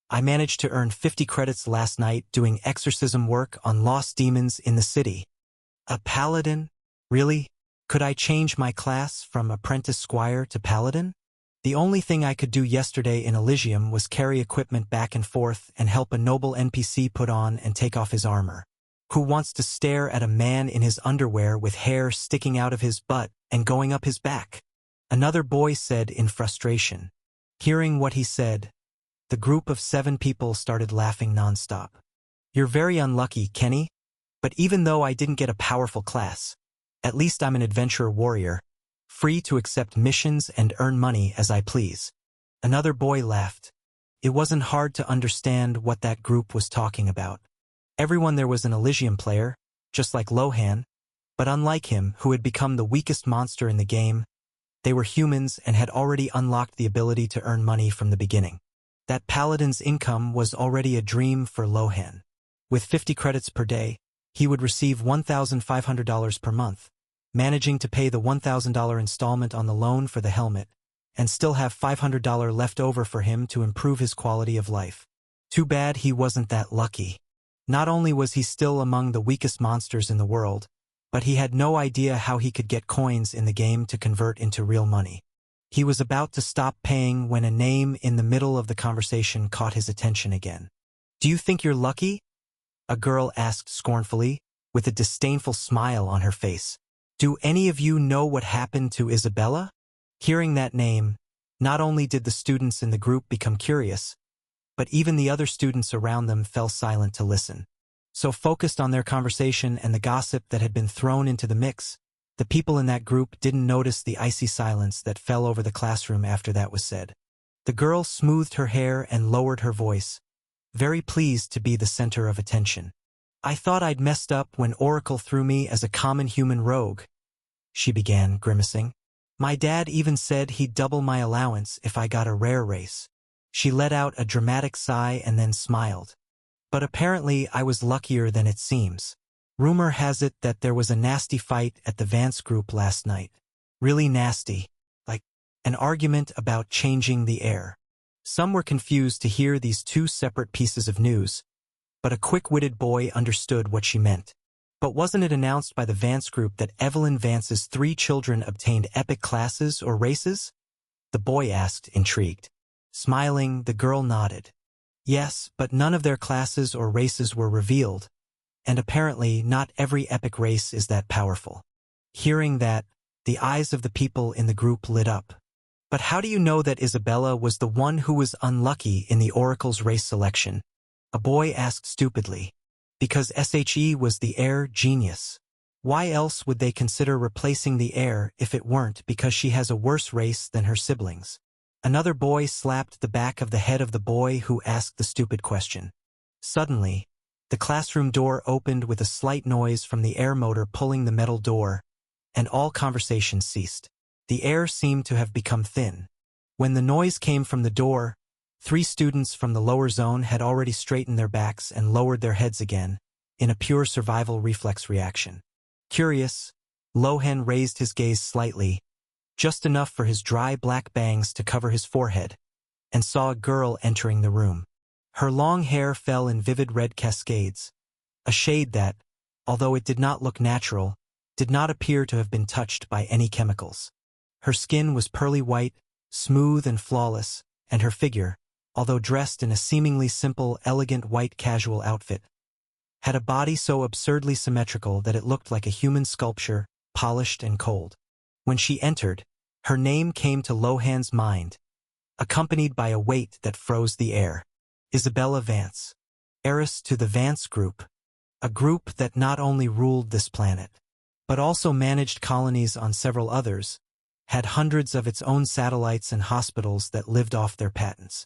I managed to earn 50 credits last night doing exorcism work on lost demons in the city." "A paladin? Really? Could I change my class from apprentice squire to paladin?" The only thing I could do yesterday in Eligium was carry equipment back and forth and help a noble NPC put on and take off his armor. Who wants to stare at a man in his underwear with hair sticking out of his butt and going up his back? Another boy said in frustration. Hearing what he said, the group of 7 people started laughing nonstop. You're very unlucky, Kenny. But even though I didn't get a powerful class, at least I'm an adventurer warrior, free to accept missions and earn money as I please. Another boy laughed. It wasn't hard to understand what that group was talking about. Everyone there was an Eligium player, just like Lohan, but unlike him, who had become the weakest monster in the game, they were humans and had already unlocked the ability to earn money from the beginning. That paladin's income was already a dream for Lohan. With 50 credits per day, he would receive $1,500 per month, managing to pay the $1,000 installment on the loan for the helmet, and still have $500 left over for him to improve his quality of life. Too bad he wasn't that lucky. Not only was he still among the weakest monsters in the world, but he had no idea how he could get coins in the game to convert into real money. He was about to stop paying when a name in the middle of the conversation caught his attention again. "Do you think you're lucky?" a girl asked scornfully, with a disdainful smile on her face. "Do any of you know what happened to Isabella?" Hearing that name, not only did the students in the group become curious, but even the other students around them fell silent to listen. So focused on their conversation and the gossip that had been thrown into the mix, the people in that group didn't notice the icy silence that fell over the classroom after that was said. The girl smoothed her hair and lowered her voice, very pleased to be the center of attention. "I thought I'd messed up when Oracle threw me as a common human rogue," she began, grimacing. "My dad even said he'd double my allowance if I got a rare race." She let out a dramatic sigh and then smiled. "But apparently I was luckier than it seems. Rumor has it that there was a nasty fight at the Vance group last night. Really nasty. Like an argument about changing the air." Some were confused to hear these 2 separate pieces of news, but a quick-witted boy understood what she meant. "But wasn't it announced by the Vance group that Evelyn Vance's 3 children obtained epic classes or races?" the boy asked, intrigued. Smiling, the girl nodded. "Yes, but none of their classes or races were revealed, and apparently not every epic race is that powerful." Hearing that, the eyes of the people in the group lit up. "But how do you know that Isabella was the one who was unlucky in the Oracle's race selection?" a boy asked stupidly. "Because SHE was the heir genius. Why else would they consider replacing the heir if it weren't because she has a worse race than her siblings?" Another boy slapped the back of the head of the boy who asked the stupid question. Suddenly, the classroom door opened with a slight noise from the air motor pulling the metal door, and all conversation ceased. The air seemed to have become thin. When the noise came from the door, 3 students from the lower zone had already straightened their backs and lowered their heads again, in a pure survival reflex reaction. Curious, Lohan raised his gaze slightly, just enough for his dry black bangs to cover his forehead, and saw a girl entering the room. Her long hair fell in vivid red cascades, a shade that, although it did not look natural, did not appear to have been touched by any chemicals. Her skin was pearly white, smooth and flawless, and her figure, although dressed in a seemingly simple, elegant white casual outfit, had a body so absurdly symmetrical that it looked like a human sculpture, polished and cold. When she entered, her name came to Lohan's mind, accompanied by a weight that froze the air. Isabella Vance, heiress to the Vance group, a group that not only ruled this planet, but also managed colonies on several others, had hundreds of its own satellites and hospitals that lived off their patents.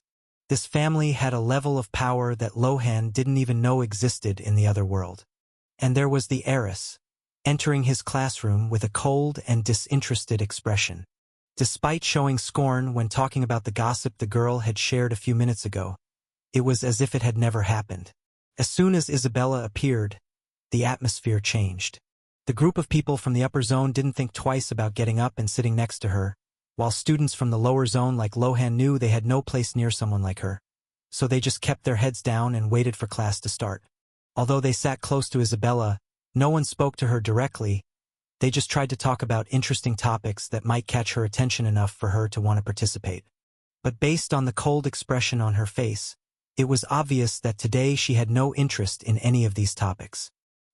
This family had a level of power that Lohan didn't even know existed in the other world. And there was the heiress, entering his classroom with a cold and disinterested expression. Despite showing scorn when talking about the gossip the girl had shared a few minutes ago, it was as if it had never happened. As soon as Isabella appeared, the atmosphere changed. The group of people from the upper zone didn't think twice about getting up and sitting next to her, while students from the lower zone like Lohan knew they had no place near someone like her. So they just kept their heads down and waited for class to start. Although they sat close to Isabella, no one spoke to her directly. They just tried to talk about interesting topics that might catch her attention enough for her to want to participate. But based on the cold expression on her face, it was obvious that today she had no interest in any of these topics.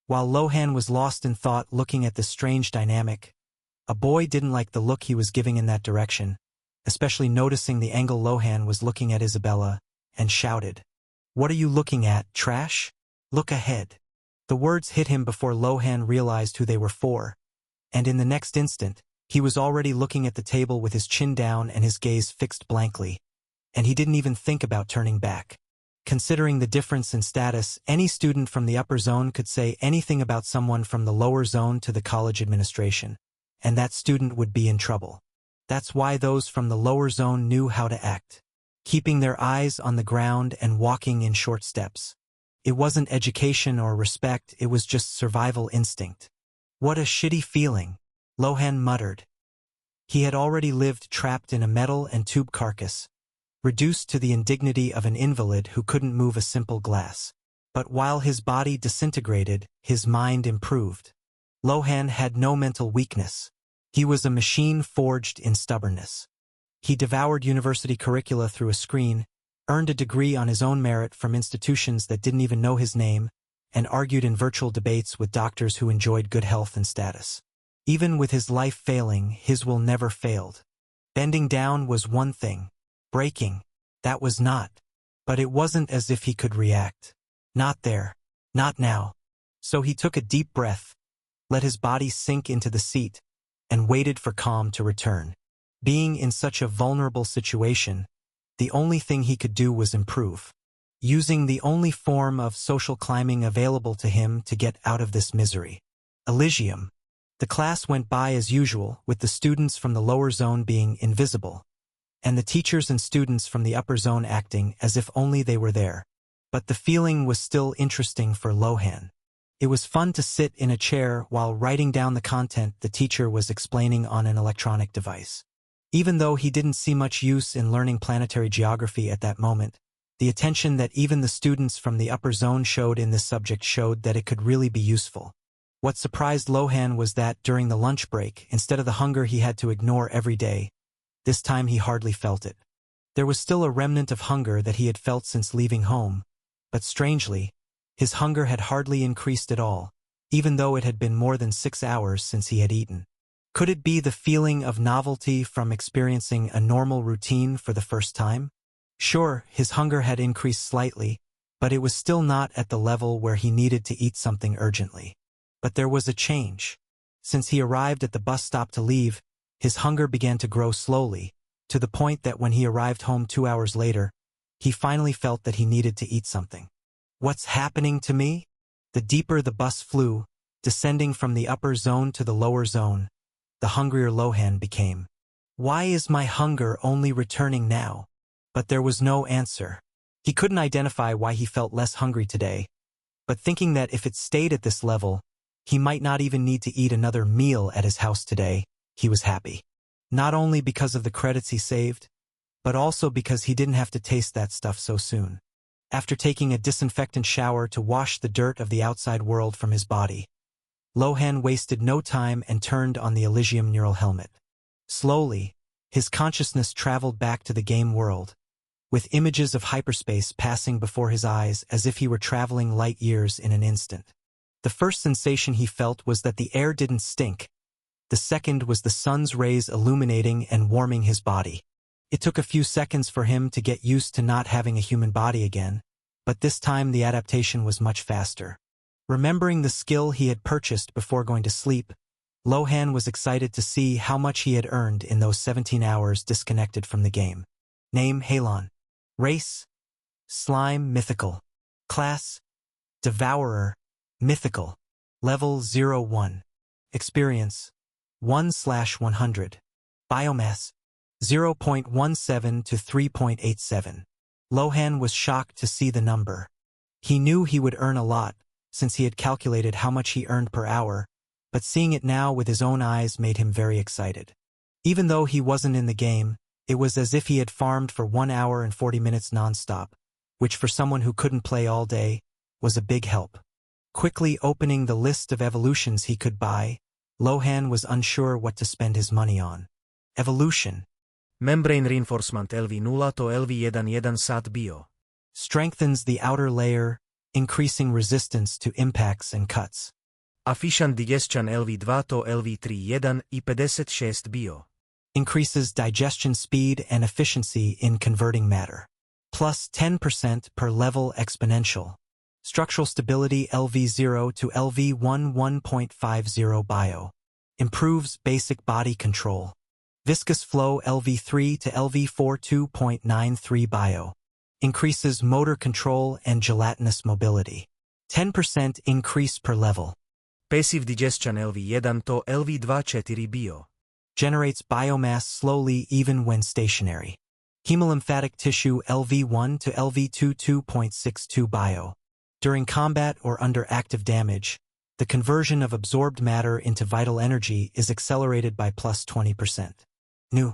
While Lohan was lost in thought looking at this strange dynamic, a boy didn't like the look he was giving in that direction, especially noticing the angle Lohan was looking at Isabella, and shouted, "What are you looking at, trash? Look ahead." The words hit him before Lohan realized who they were for, and in the next instant, he was already looking at the table with his chin down and his gaze fixed blankly, and he didn't even think about turning back. Considering the difference in status, any student from the upper zone could say anything about someone from the lower zone to the college administration, and that student would be in trouble. That's why those from the lower zone knew how to act, keeping their eyes on the ground and walking in short steps. It wasn't education or respect, it was just survival instinct. "What a shitty feeling," Lohan muttered. He had already lived trapped in a metal and tube carcass, reduced to the indignity of an invalid who couldn't move a simple glass. But while his body disintegrated, his mind improved. Lohan had no mental weakness. He was a machine forged in stubbornness. He devoured university curricula through a screen, earned a degree on his own merit from institutions that didn't even know his name, and argued in virtual debates with doctors who enjoyed good health and status. Even with his life failing, his will never failed. Bending down was one thing. Breaking, that was not. But it wasn't as if he could react. Not there. Not now. So he took a deep breath, let his body sink into the seat, and waited for calm to return. Being in such a vulnerable situation, the only thing he could do was improve, using the only form of social climbing available to him to get out of this misery. Eligium. The class went by as usual, with the students from the lower zone being invisible, and the teachers and students from the upper zone acting as if only they were there. But the feeling was still interesting for Lohan. It was fun to sit in a chair while writing down the content the teacher was explaining on an electronic device. Even though he didn't see much use in learning planetary geography at that moment, the attention that even the students from the upper zone showed in this subject showed that it could really be useful. What surprised Lohan was that, during the lunch break, instead of the hunger he had to ignore every day, this time he hardly felt it. There was still a remnant of hunger that he had felt since leaving home, but strangely, his hunger had hardly increased at all, even though it had been more than 6 hours since he had eaten. Could it be the feeling of novelty from experiencing a normal routine for the first time? Sure, his hunger had increased slightly, but it was still not at the level where he needed to eat something urgently. But there was a change. Since he arrived at the bus stop to leave, his hunger began to grow slowly, to the point that when he arrived home 2 hours later, he finally felt that he needed to eat something. What's happening to me? The deeper the bus flew, descending from the upper zone to the lower zone, the hungrier Lohan became. Why is my hunger only returning now? But there was no answer. He couldn't identify why he felt less hungry today, but thinking that if it stayed at this level, he might not even need to eat another meal at his house today, he was happy. Not only because of the credits he saved, but also because he didn't have to taste that stuff so soon. After taking a disinfectant shower to wash the dirt of the outside world from his body, Lohan wasted no time and turned on the Eligium neural helmet. Slowly, his consciousness traveled back to the game world, with images of hyperspace passing before his eyes as if he were traveling light years in an instant. The first sensation he felt was that the air didn't stink. The second was the sun's rays illuminating and warming his body. It took a few seconds for him to get used to not having a human body again, but this time the adaptation was much faster. Remembering the skill he had purchased before going to sleep, Lohan was excited to see how much he had earned in those 17 hours disconnected from the game. Name: Halon. Race: Slime, mythical. Class: Devourer, mythical. Level 01. Experience: 1/100. Biomass: 0.17 to 3.87. Lohan was shocked to see the number. He knew he would earn a lot, since he had calculated how much he earned per hour, but seeing it now with his own eyes made him very excited. Even though he wasn't in the game, it was as if he had farmed for 1 hour and 40 minutes non-stop, which for someone who couldn't play all day, was a big help. Quickly opening the list of evolutions he could buy, Lohan was unsure what to spend his money on. Evolution. Membrane reinforcement LV0 to LV11 SAT bio. Strengthens the outer layer, increasing resistance to impacts and cuts. Efficient digestion LV2 to LV31 I 56 bio. Increases digestion speed and efficiency in converting matter. Plus 10% per level exponential. Structural stability LV0 to LV1 1.50 bio. Improves basic body control. Viscous flow LV3 to LV4 2.93 bio. Increases motor control and gelatinous mobility. 10% increase per level. Passive digestion LV1 to LV2 4 bio. Generates biomass slowly even when stationary. Hemolymphatic tissue LV1 to LV2 2.62 bio. During combat or under active damage, the conversion of absorbed matter into vital energy is accelerated by plus 20%. New.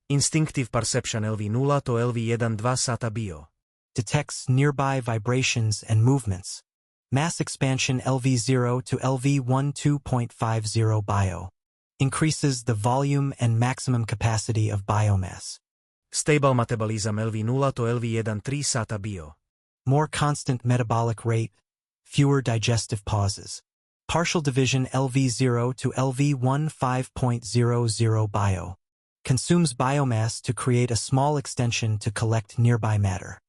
Instinctive perception LV0 to LV12 SATA bio. Detects nearby vibrations and movements. Mass expansion LV0 to LV1 2.50 bio. Increases the volume and maximum capacity of biomass. Stable metabolism LV0 to LV13 SATA bio. More constant metabolic rate, fewer digestive pauses. Partial division LV0 to LV1 5.00 bio. Consumes biomass to create a small extension to collect nearby matter.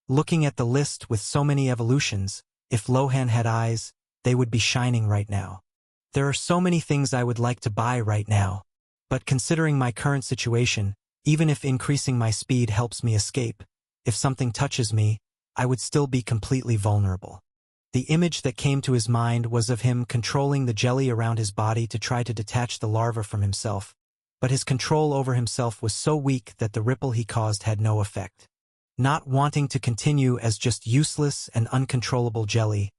Looking at the list with so many evolutions, if Lohan had eyes, they would be shining right now. There are so many things I would like to buy right now. But considering my current situation, even if increasing my speed helps me escape, if something touches me, I would still be completely vulnerable. The image that came to his mind was of him controlling the jelly around his body to try to detach the larva from himself, but his control over himself was so weak that the ripple he caused had no effect. Not wanting to continue as just useless and uncontrollable jelly,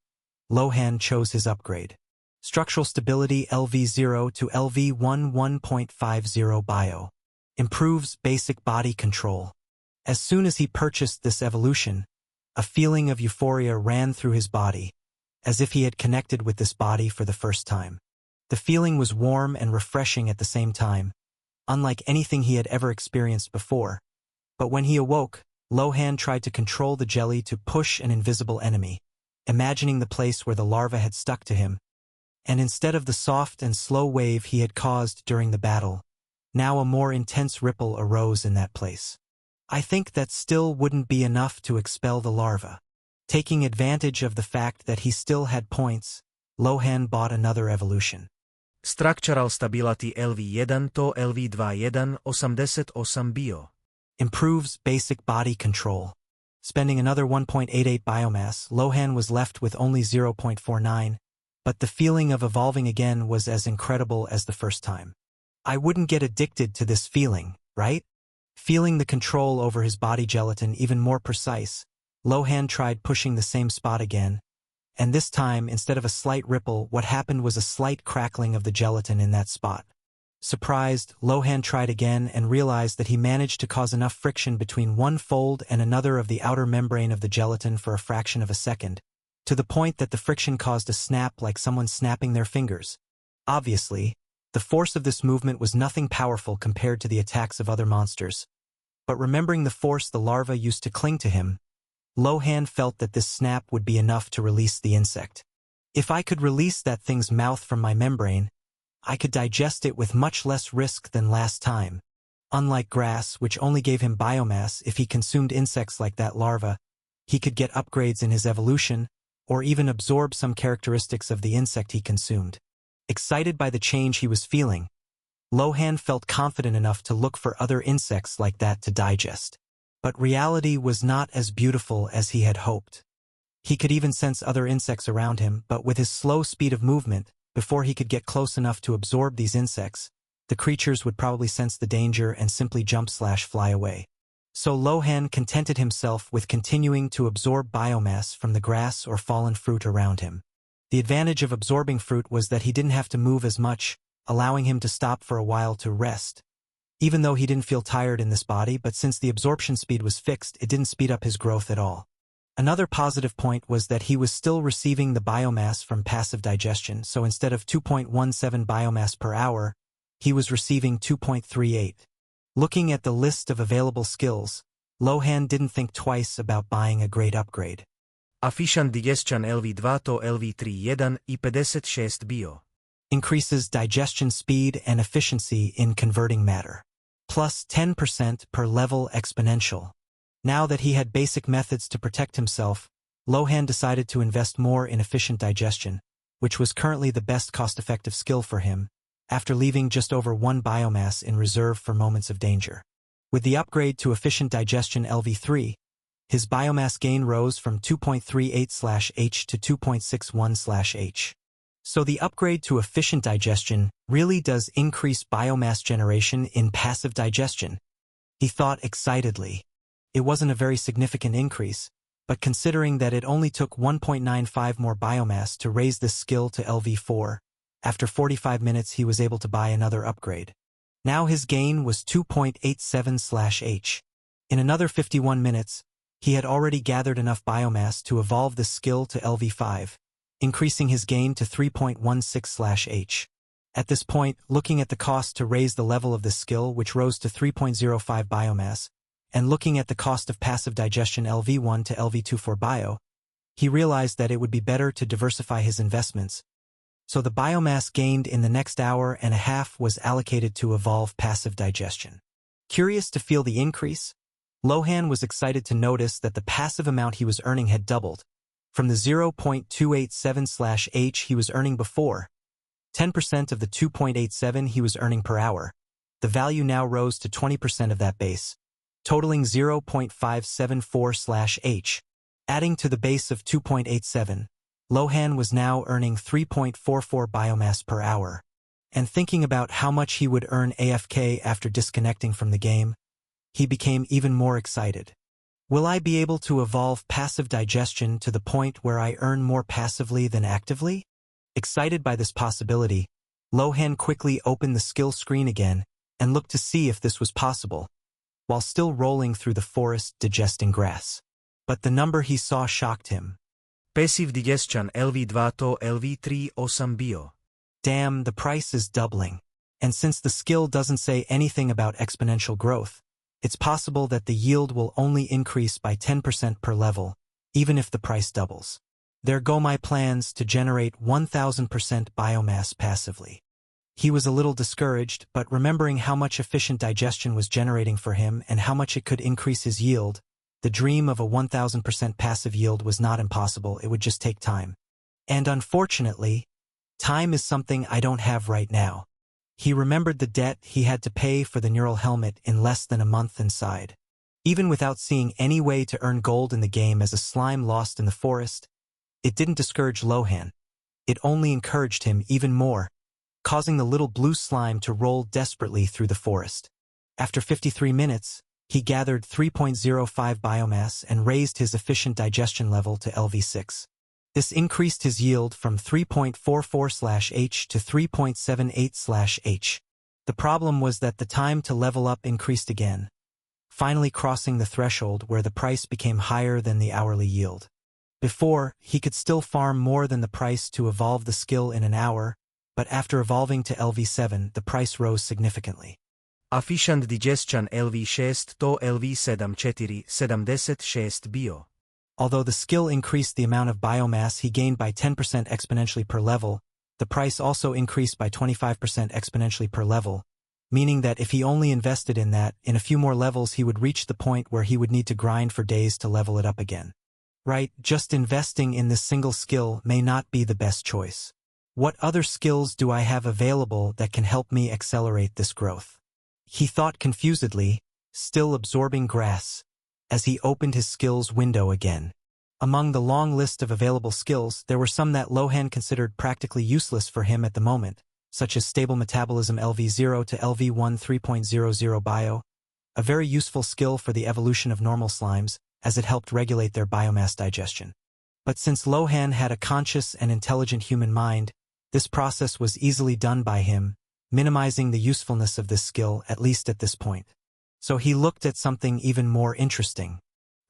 Lohan chose his upgrade. Structural stability LV0 to LV1 1.50 bio. Improves basic body control. As soon as he purchased this evolution, a feeling of euphoria ran through his body, as if he had connected with this body for the first time. The feeling was warm and refreshing at the same time, unlike anything he had ever experienced before. But when he awoke, Lohan tried to control the jelly to push an invisible enemy, imagining the place where the larva had stuck to him, and instead of the soft and slow wave he had caused during the battle, now a more intense ripple arose in that place. I think that still wouldn't be enough to expel the larva. Taking advantage of the fact that he still had points, Lohan bought another evolution. Structural stability LV1 to LV21 88 bio. Improves basic body control. Spending another 1.88 biomass, Lohan was left with only 0.49, but the feeling of evolving again was as incredible as the first time. I wouldn't get addicted to this feeling, right? Feeling the control over his body gelatin even more precise, Lohan tried pushing the same spot again, and this time, instead of a slight ripple, what happened was a slight crackling of the gelatin in that spot. Surprised, Lohan tried again and realized that he managed to cause enough friction between one fold and another of the outer membrane of the gelatin for a fraction of a second, to the point that the friction caused a snap like someone snapping their fingers. Obviously, the force of this movement was nothing powerful compared to the attacks of other monsters. But remembering the force the larva used to cling to him, Lohan felt that this snap would be enough to release the insect. If I could release that thing's mouth from my membrane, I could digest it with much less risk than last time. Unlike grass, which only gave him biomass, if he consumed insects like that larva, he could get upgrades in his evolution, or even absorb some characteristics of the insect he consumed. Excited by the change he was feeling, Lohan felt confident enough to look for other insects like that to digest. But reality was not as beautiful as he had hoped. He could even sense other insects around him, but with his slow speed of movement, before he could get close enough to absorb these insects, the creatures would probably sense the danger and simply jump/fly away. So Lohan contented himself with continuing to absorb biomass from the grass or fallen fruit around him. The advantage of absorbing fruit was that he didn't have to move as much, allowing him to stop for a while to rest. Even though he didn't feel tired in this body, but since the absorption speed was fixed, it didn't speed up his growth at all. Another positive point was that he was still receiving the biomass from passive digestion, so instead of 2.17 biomass per hour, he was receiving 2.38. Looking at the list of available skills, Lohan didn't think twice about buying a great upgrade. Efficient Digestion LV2 to LV31 I 56 bio. Increases digestion speed and efficiency in converting matter. Plus 10% per level exponential. Now that he had basic methods to protect himself, Lohan decided to invest more in efficient digestion, which was currently the best cost-effective skill for him, after leaving just over 1 biomass in reserve for moments of danger. With the upgrade to efficient digestion LV3, his biomass gain rose from 2.38/H to 2.61/H. So the upgrade to efficient digestion really does increase biomass generation in passive digestion. He thought excitedly. It wasn't a very significant increase, but considering that it only took 1.95 more biomass to raise this skill to LV4, after 45 minutes he was able to buy another upgrade. Now his gain was 2.87/H. In another 51 minutes, he had already gathered enough biomass to evolve this skill to LV5, increasing his gain to 3.16/H. At this point, looking at the cost to raise the level of this skill, which rose to 3.05 biomass, and looking at the cost of passive digestion LV1 to LV2 for bio, he realized that it would be better to diversify his investments. So the biomass gained in the next hour and a half was allocated to evolve passive digestion. Curious to feel the increase? Lohan was excited to notice that the passive amount he was earning had doubled. From the 0.287/H he was earning before, 10% of the 2.87 he was earning per hour, the value now rose to 20% of that base, totaling 0.574/H. Adding to the base of 2.87, Lohan was now earning 3.44 biomass per hour. And thinking about how much he would earn AFK after disconnecting from the game, he became even more excited. Will I be able to evolve passive digestion to the point where I earn more passively than actively? Excited by this possibility, Lohan quickly opened the skill screen again and looked to see if this was possible, while still rolling through the forest digesting grass. But the number he saw shocked him. Passive Digestion LV2 to LV38 bio. Damn, the price is doubling. And since the skill doesn't say anything about exponential growth, it's possible that the yield will only increase by 10% per level, even if the price doubles. There go my plans to generate 1000% biomass passively. He was a little discouraged, but remembering how much efficient digestion was generating for him and how much it could increase his yield, the dream of a 1000% passive yield was not impossible, it would just take time. And unfortunately, time is something I don't have right now. He remembered the debt he had to pay for the neural helmet in less than a month and sighed. Even without seeing any way to earn gold in the game as a slime lost in the forest, it didn't discourage Lohan. It only encouraged him even more, causing the little blue slime to roll desperately through the forest. After 53 minutes, he gathered 3.05 biomass and raised his efficient digestion level to LV6. This increased his yield from 3.44/H to 3.78/H. The problem was that the time to level up increased again, finally crossing the threshold where the price became higher than the hourly yield. Before, he could still farm more than the price to evolve the skill in an hour, but after evolving to LV7, the price rose significantly. Efficient Digestion LV6 to LV74 bio. Although the skill increased the amount of biomass he gained by 10% exponentially per level, the price also increased by 25% exponentially per level, meaning that if he only invested in that, in a few more levels he would reach the point where he would need to grind for days to level it up again. Right, just investing in this single skill may not be the best choice. What other skills do I have available that can help me accelerate this growth? He thought confusedly, still absorbing grass, as he opened his skills window again. Among the long list of available skills, there were some that Lohan considered practically useless for him at the moment, such as stable metabolism LV0 to LV1 3.00 bio, a very useful skill for the evolution of normal slimes, as it helped regulate their biomass digestion. But since Lohan had a conscious and intelligent human mind, this process was easily done by him, minimizing the usefulness of this skill, at least at this point. So he looked at something even more interesting.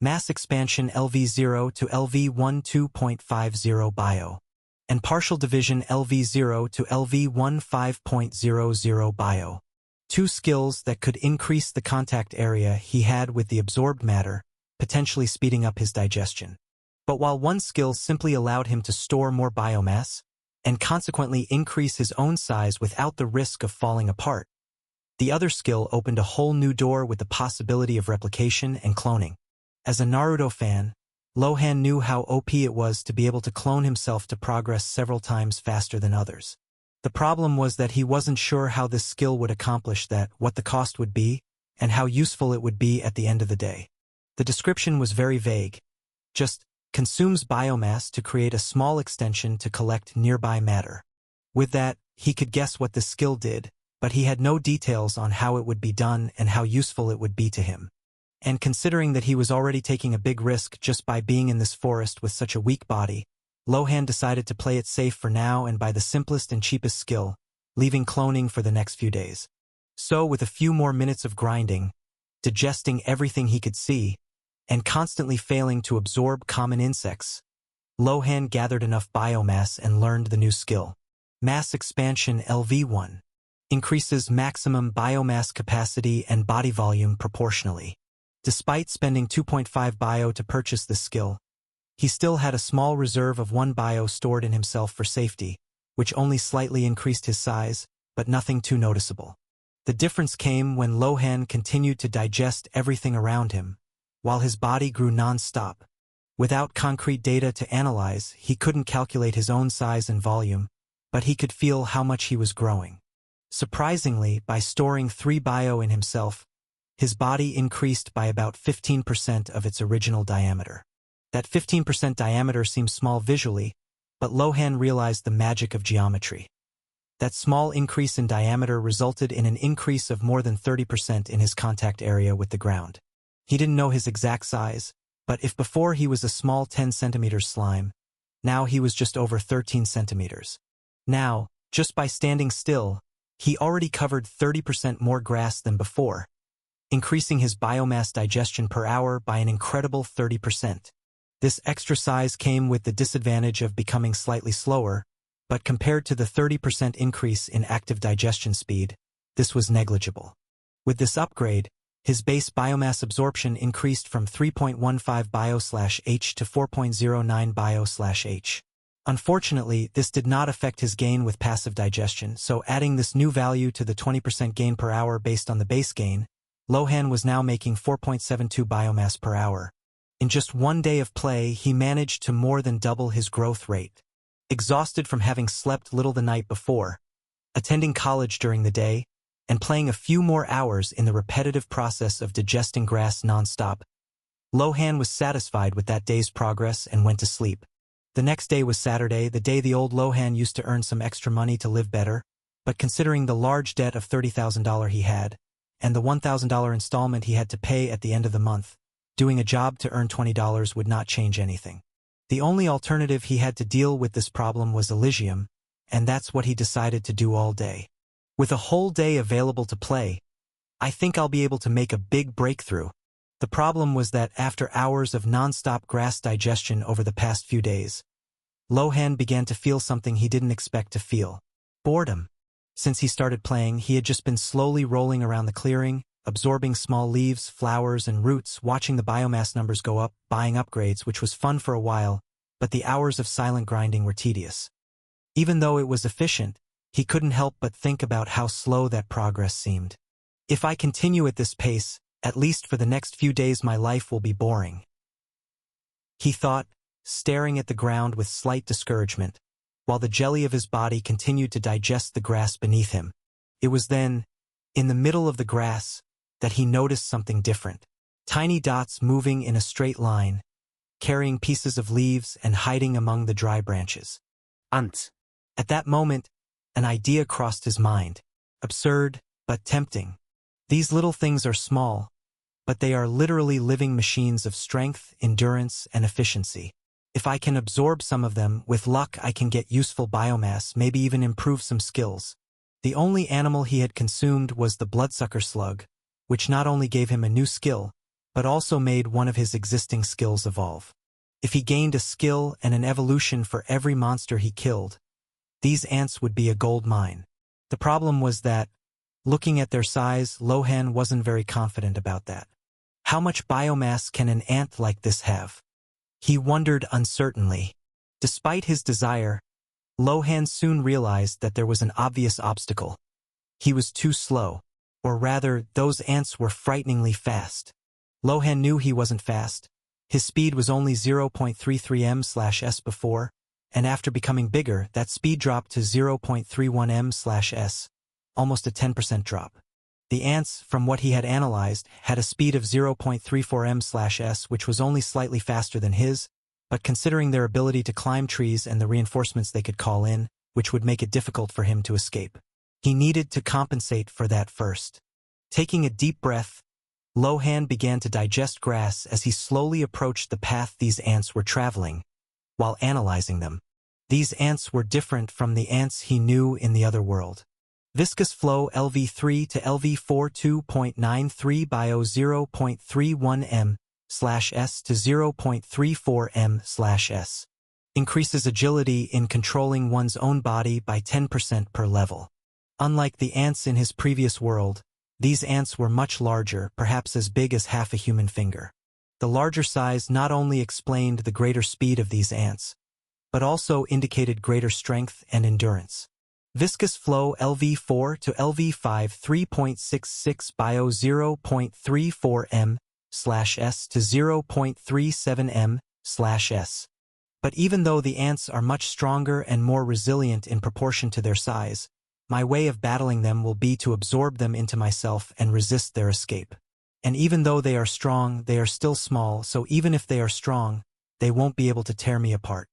mass expansion LV0 to LV12.50 bio, and partial division LV0 to LV15.00 bio. Two skills that could increase the contact area he had with the absorbed matter, potentially speeding up his digestion. But while one skill simply allowed him to store more biomass, and consequently increase his own size without the risk of falling apart, the other skill opened a whole new door with the possibility of replication and cloning. As a Naruto fan, Lohan knew how OP it was to be able to clone himself to progress several times faster than others. The problem was that he wasn't sure how this skill would accomplish that, what the cost would be, and how useful it would be at the end of the day. The description was very vague. Just, consumes biomass to create a small extension to collect nearby matter. With that, he could guess what this skill did, but he had no details on how it would be done and how useful it would be to him. And considering that he was already taking a big risk just by being in this forest with such a weak body, Lohan decided to play it safe for now and buy the simplest and cheapest skill, leaving cloning for the next few days. So with a few more minutes of grinding, digesting everything he could see, and constantly failing to absorb common insects, Lohan gathered enough biomass and learned the new skill. Mass expansion LV1 increases maximum biomass capacity and body volume proportionally. Despite spending 2.5 bio to purchase this skill, he still had a small reserve of 1 bio stored in himself for safety, which only slightly increased his size, but nothing too noticeable. The difference came when Lohan continued to digest everything around him, while his body grew non-stop. Without concrete data to analyze, he couldn't calculate his own size and volume, but he could feel how much he was growing. Surprisingly, by storing 3 bio in himself, his body increased by about 15% of its original diameter. That 15% diameter seems small visually, but Lohan realized the magic of geometry. That small increase in diameter resulted in an increase of more than 30% in his contact area with the ground. He didn't know his exact size, but if before he was a small 10 centimeters slime, now he was just over 13 centimeters. Now, just by standing still, he already covered 30% more grass than before, increasing his biomass digestion per hour by an incredible 30%. This extra size came with the disadvantage of becoming slightly slower, but compared to the 30% increase in active digestion speed, this was negligible. With this upgrade, his base biomass absorption increased from 3.15 bio/H to 4.09 bio/H. Unfortunately, this did not affect his gain with passive digestion, so adding this new value to the 20% gain per hour based on the base gain, Lohan was now making 4.72 biomass per hour. In just 1 day of play, he managed to more than double his growth rate. Exhausted from having slept little the night before, attending college during the day, and playing a few more hours in the repetitive process of digesting grass non-stop, Lohan was satisfied with that day's progress and went to sleep. The next day was Saturday, the day the old Lohan used to earn some extra money to live better, but considering the large debt of $30,000 he had, and the $1,000 installment he had to pay at the end of the month, doing a job to earn $20 would not change anything. The only alternative he had to deal with this problem was Eligium, and that's what he decided to do all day. With a whole day available to play, I think I'll be able to make a big breakthrough. The problem was that after hours of non-stop grass digestion over the past few days, Lohan began to feel something he didn't expect to feel: boredom. Since he started playing, he had just been slowly rolling around the clearing, absorbing small leaves, flowers, and roots, watching the biomass numbers go up, buying upgrades, which was fun for a while, but the hours of silent grinding were tedious. Even though it was efficient, he couldn't help but think about how slow that progress seemed. If I continue at this pace, at least for the next few days my life will be boring, he thought, staring at the ground with slight discouragement, while the jelly of his body continued to digest the grass beneath him. It was then, in the middle of the grass, that he noticed something different. Tiny dots moving in a straight line, carrying pieces of leaves and hiding among the dry branches. Ants. At that moment, an idea crossed his mind. Absurd, but tempting. These little things are small, but they are literally living machines of strength, endurance, and efficiency. If I can absorb some of them, with luck I can get useful biomass, maybe even improve some skills. The only animal he had consumed was the bloodsucker slug, which not only gave him a new skill, but also made one of his existing skills evolve. If he gained a skill and an evolution for every monster he killed, these ants would be a gold mine. The problem was that, looking at their size, Lohan wasn't very confident about that. How much biomass can an ant like this have? He wondered uncertainly. Despite his desire, Lohan soon realized that there was an obvious obstacle. He was too slow, or rather, those ants were frighteningly fast. Lohan knew he wasn't fast. His speed was only 0.33 m/s before, and after becoming bigger, that speed dropped to 0.31 m/s, almost a 10% drop. The ants, from what he had analyzed, had a speed of 0.34 m/s, which was only slightly faster than his, but considering their ability to climb trees and the reinforcements they could call in, which would make it difficult for him to escape. He needed to compensate for that first. Taking a deep breath, Lohan began to digest grass as he slowly approached the path these ants were traveling, while analyzing them. These ants were different from the ants he knew in the other world. Viscous flow LV3 to LV4 2.93 bio 0.31 m/s to 0.34 m/s. Increases agility in controlling one's own body by 10% per level. Unlike the ants in his previous world, these ants were much larger, perhaps as big as half a human finger. The larger size not only explained the greater speed of these ants, but also indicated greater strength and endurance. Viscous flow LV4 to LV5 3.66 bio 0.34 m/s to 0.37 m/s. But even though the ants are much stronger and more resilient in proportion to their size, my way of battling them will be to absorb them into myself and resist their escape. And even though they are strong, they are still small, so even if they are strong, they won't be able to tear me apart.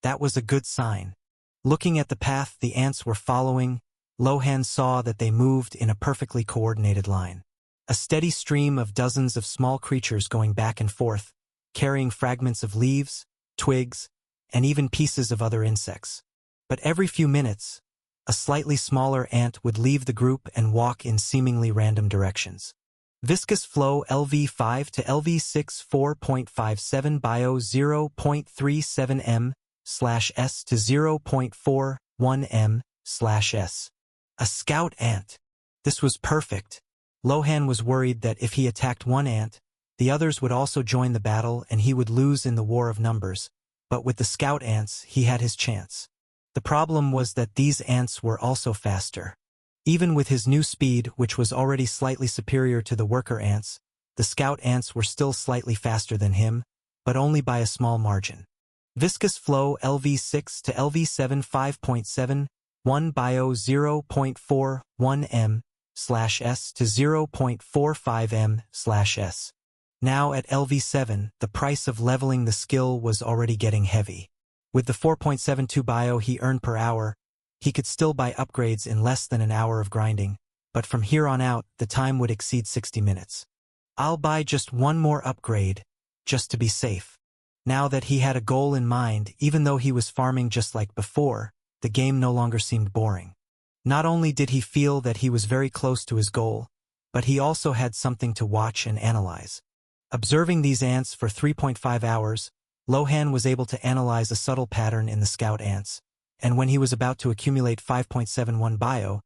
That was a good sign. Looking at the path the ants were following, Lohan saw that they moved in a perfectly coordinated line. A steady stream of dozens of small creatures going back and forth, carrying fragments of leaves, twigs, and even pieces of other insects. But every few minutes, a slightly smaller ant would leave the group and walk in seemingly random directions. Viscous flow LV5 to LV6 4.57 bio 0.37 m/s to 0.41 m/s. A scout ant. This was perfect. Lohan was worried that if he attacked one ant, the others would also join the battle and he would lose in the war of numbers, but with the scout ants he had his chance. The problem was that these ants were also faster. Even with his new speed, which was already slightly superior to the worker ants, the scout ants were still slightly faster than him, but only by a small margin. Viscous flow LV6 to LV7 5.71 bio 0.41 m/s to 0.45 m/s. Now at LV7, the price of leveling the skill was already getting heavy. With the 4.72 bio he earned per hour, he could still buy upgrades in less than an hour of grinding, but from here on out, the time would exceed 60 minutes. I'll buy just one more upgrade, just to be safe. Now that he had a goal in mind, even though he was farming just like before, the game no longer seemed boring. Not only did he feel that he was very close to his goal, but he also had something to watch and analyze. Observing these ants for 3.5 hours, Lohan was able to analyze a subtle pattern in the scout ants, and when he was about to accumulate 5.71 bio,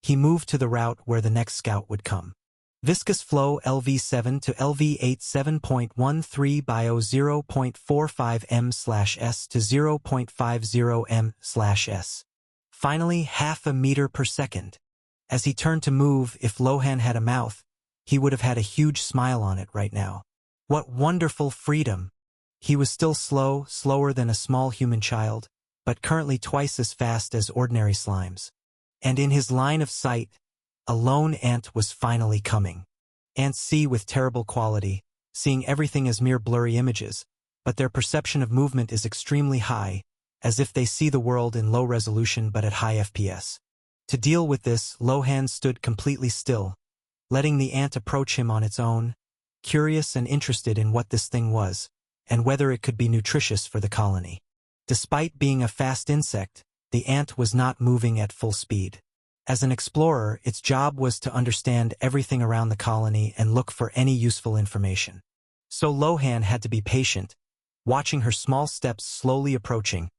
he moved to the route where the next scout would come. Viscous flow LV7 to LV8 7.13 bio 0.45 m/s to 0.50 m/s. Finally, half a meter per second. As he turned to move, if Lohan had a mouth, he would have had a huge smile on it right now. What wonderful freedom! He was still slower than a small human child, but currently twice as fast as ordinary slimes. And in his line of sight, a lone ant was finally coming. Ants see with terrible quality, seeing everything as mere blurry images, but their perception of movement is extremely high, as if they see the world in low resolution but at high FPS. To deal with this, Lohan stood completely still, letting the ant approach him on its own, curious and interested in what this thing was, and whether it could be nutritious for the colony. Despite being a fast insect, the ant was not moving at full speed. As an explorer, its job was to understand everything around the colony and look for any useful information. So Lohan had to be patient, watching her small steps slowly approaching,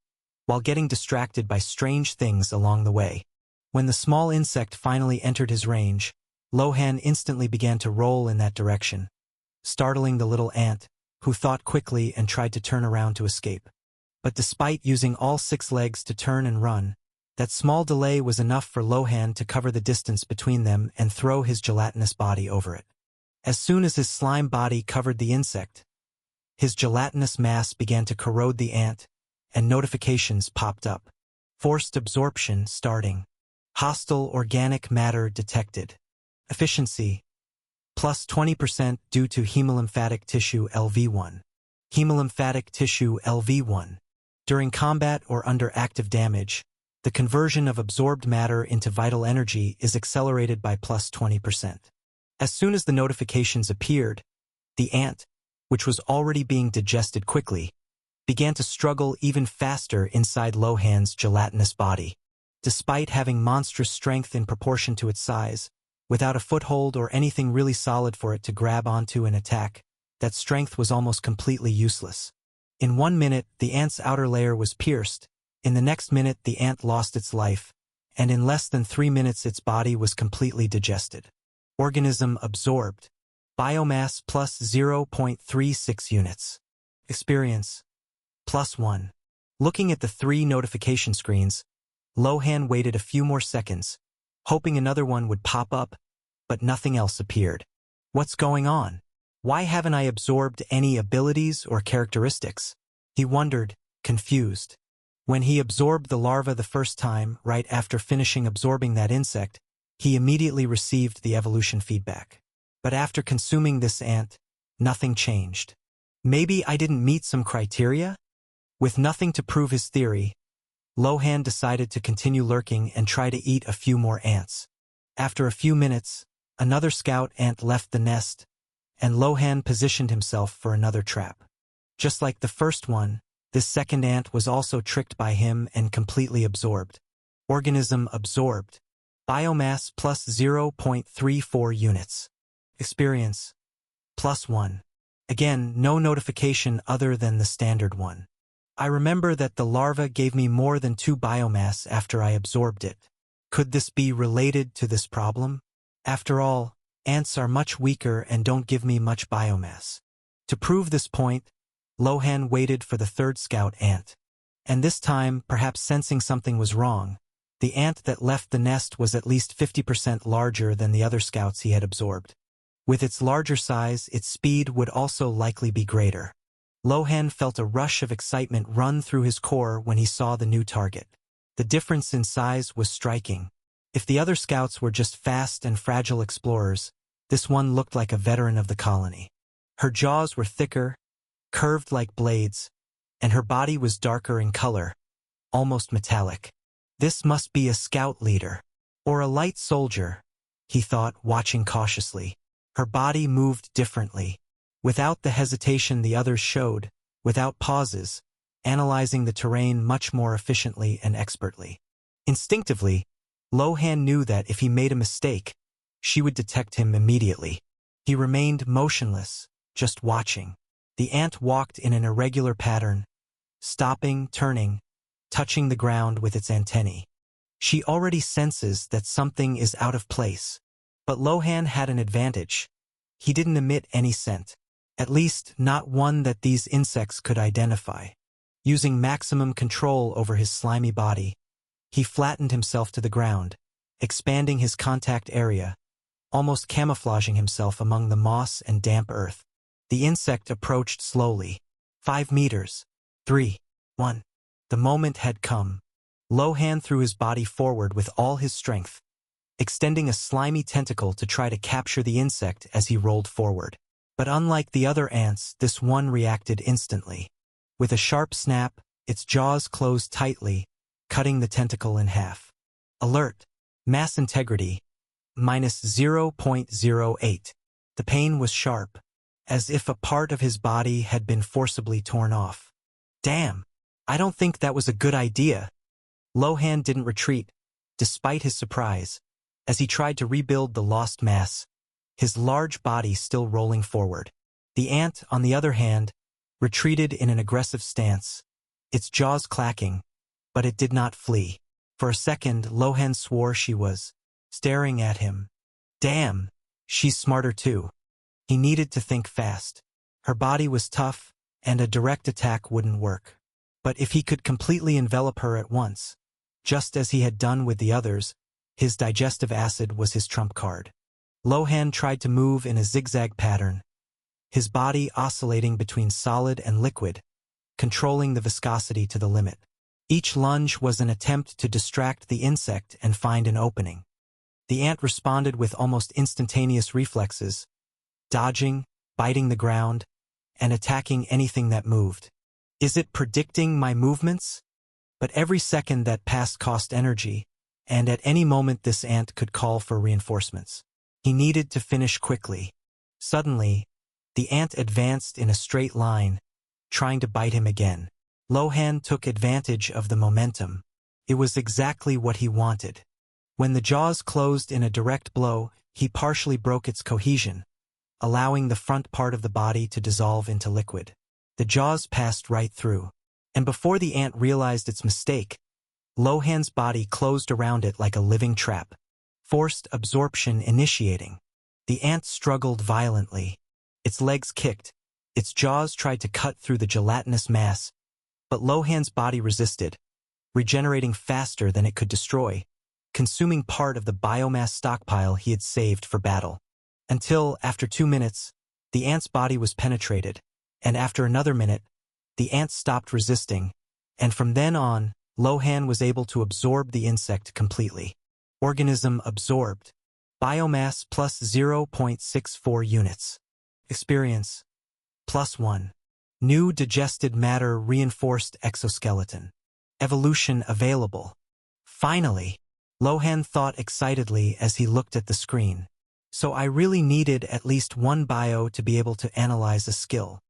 while getting distracted by strange things along the way. When the small insect finally entered his range, Lohan instantly began to roll in that direction, startling the little ant, who thought quickly and tried to turn around to escape. But despite using all 6 legs to turn and run, that small delay was enough for Lohan to cover the distance between them and throw his gelatinous body over it. As soon as his slime body covered the insect, his gelatinous mass began to corrode the ant, and notifications popped up. Forced absorption starting. Hostile organic matter detected. Efficiency plus 20% due to hemolymphatic tissue LV1. Hemolymphatic tissue LV1. During combat or under active damage, the conversion of absorbed matter into vital energy is accelerated by plus 20%. As soon as the notifications appeared, the ant, which was already being digested quickly, began to struggle even faster inside Lohan's gelatinous body. Despite having monstrous strength in proportion to its size, without a foothold or anything really solid for it to grab onto and attack, that strength was almost completely useless. In 1 minute, the ant's outer layer was pierced. In the next minute, the ant lost its life, and in less than 3 minutes its body was completely digested. Organism absorbed. Biomass plus 0.36 units. Experience plus 1. Looking at the 3 notification screens, Lohan waited a few more seconds, hoping another one would pop up, but nothing else appeared. What's going on? Why haven't I absorbed any abilities or characteristics? He wondered, confused. When he absorbed the larva the first time, right after finishing absorbing that insect, he immediately received the evolution feedback. But after consuming this ant, nothing changed. Maybe I didn't meet some criteria? With nothing to prove his theory, Lohan decided to continue lurking and try to eat a few more ants. After a few minutes, another scout ant left the nest, and Lohan positioned himself for another trap. Just like the first one, this second ant was also tricked by him and completely absorbed. Organism absorbed. Biomass plus 0.34 units. Experience plus 1. Again, no notification other than the standard one. I remember that the larva gave me more than 2 biomass after I absorbed it. Could this be related to this problem? After all, ants are much weaker and don't give me much biomass. To prove this point, Lohan waited for the third scout ant. And this time, perhaps sensing something was wrong, the ant that left the nest was at least 50% larger than the other scouts he had absorbed. With its larger size, its speed would also likely be greater. Lohan felt a rush of excitement run through his core when he saw the new target. The difference in size was striking. If the other scouts were just fast and fragile explorers, this one looked like a veteran of the colony. Her jaws were thicker, curved like blades, and her body was darker in color, almost metallic. This must be a scout leader, or a light soldier, he thought, watching cautiously. Her body moved differently, without the hesitation the others showed, without pauses, analyzing the terrain much more efficiently and expertly. Instinctively, Lohan knew that if he made a mistake, she would detect him immediately. He remained motionless, just watching. The ant walked in an irregular pattern, stopping, turning, touching the ground with its antennae. She already senses that something is out of place. But Lohan had an advantage. He didn't emit any scent. At least, not one that these insects could identify. Using maximum control over his slimy body, he flattened himself to the ground, expanding his contact area, almost camouflaging himself among the moss and damp earth. The insect approached slowly. 5 meters. 3. 1. The moment had come. Lohan threw his body forward with all his strength, extending a slimy tentacle to try to capture the insect as he rolled forward. But unlike the other ants, this one reacted instantly. With a sharp snap, its jaws closed tightly, cutting the tentacle in half. Alert. Mass integrity. Minus 0.08. The pain was sharp, as if a part of his body had been forcibly torn off. Damn, I don't think that was a good idea. Lohan didn't retreat, despite his surprise, as he tried to rebuild the lost mass, his large body still rolling forward. The ant, on the other hand, retreated in an aggressive stance, its jaws clacking, but it did not flee. For a second, Lohan swore she was staring at him. Damn, she's smarter too. He needed to think fast. Her body was tough, and a direct attack wouldn't work. But if he could completely envelop her at once, just as he had done with the others, his digestive acid was his trump card. Lohan tried to move in a zigzag pattern, his body oscillating between solid and liquid, controlling the viscosity to the limit. Each lunge was an attempt to distract the insect and find an opening. The ant responded with almost instantaneous reflexes, dodging, biting the ground, and attacking anything that moved. Is it predicting my movements? But every second that passed cost energy, and at any moment this ant could call for reinforcements. He needed to finish quickly. Suddenly, the ant advanced in a straight line, trying to bite him again. Lohan took advantage of the momentum. It was exactly what he wanted. When the jaws closed in a direct blow, he partially broke its cohesion, allowing the front part of the body to dissolve into liquid. The jaws passed right through, and before the ant realized its mistake, Lohan's body closed around it like a living trap, forced absorption initiating. The ant struggled violently. Its legs kicked, its jaws tried to cut through the gelatinous mass, but Lohan's body resisted, regenerating faster than it could destroy, consuming part of the biomass stockpile he had saved for battle. Until, after 2 minutes, the ant's body was penetrated, and after another minute, the ant stopped resisting, and from then on, Lohan was able to absorb the insect completely. Organism absorbed. Biomass plus 0.64 units. Experience +1. New digested matter reinforced exoskeleton. Evolution available. Finally, Lohan thought excitedly as he looked at the screen. So I really needed at least one bio to be able to analyze a skill.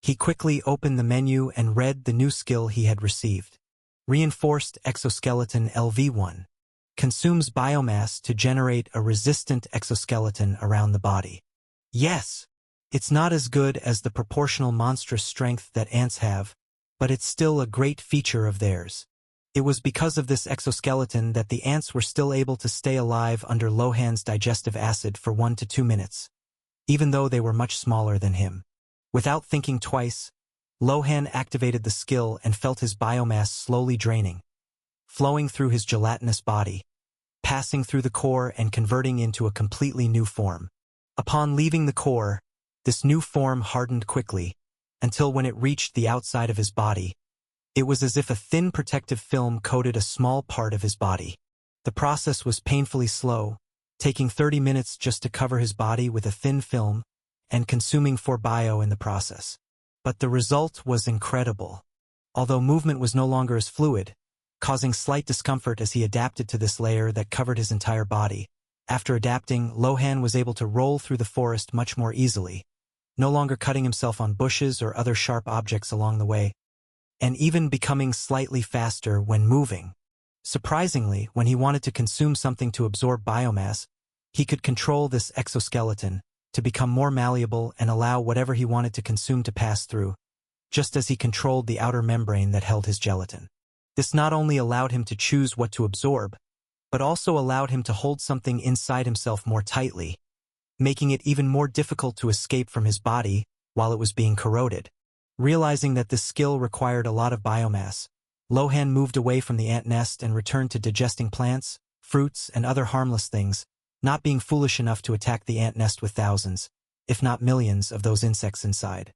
He quickly opened the menu and read the new skill he had received. Reinforced exoskeleton LV1. Consumes biomass to generate a resistant exoskeleton around the body. Yes, it's not as good as the proportional monstrous strength that ants have, but it's still a great feature of theirs. It was because of this exoskeleton that the ants were still able to stay alive under Lohan's digestive acid for 1 to 2 minutes, even though they were much smaller than him. Without thinking twice, Lohan activated the skill and felt his biomass slowly draining, flowing through his gelatinous body, passing through the core and converting into a completely new form. Upon leaving the core, this new form hardened quickly, until when it reached the outside of his body, it was as if a thin protective film coated a small part of his body. The process was painfully slow, taking 30 minutes just to cover his body with a thin film and consuming 4 bio in the process. But the result was incredible. Although movement was no longer as fluid, causing slight discomfort as he adapted to this layer that covered his entire body. After adapting, Lohan was able to roll through the forest much more easily, no longer cutting himself on bushes or other sharp objects along the way, and even becoming slightly faster when moving. Surprisingly, when he wanted to consume something to absorb biomass, he could control this exoskeleton to become more malleable and allow whatever he wanted to consume to pass through, just as he controlled the outer membrane that held his gelatin. This not only allowed him to choose what to absorb, but also allowed him to hold something inside himself more tightly, making it even more difficult to escape from his body while it was being corroded. Realizing that this skill required a lot of biomass, Lohan moved away from the ant nest and returned to digesting plants, fruits, and other harmless things, not being foolish enough to attack the ant nest with thousands, if not millions, of those insects inside.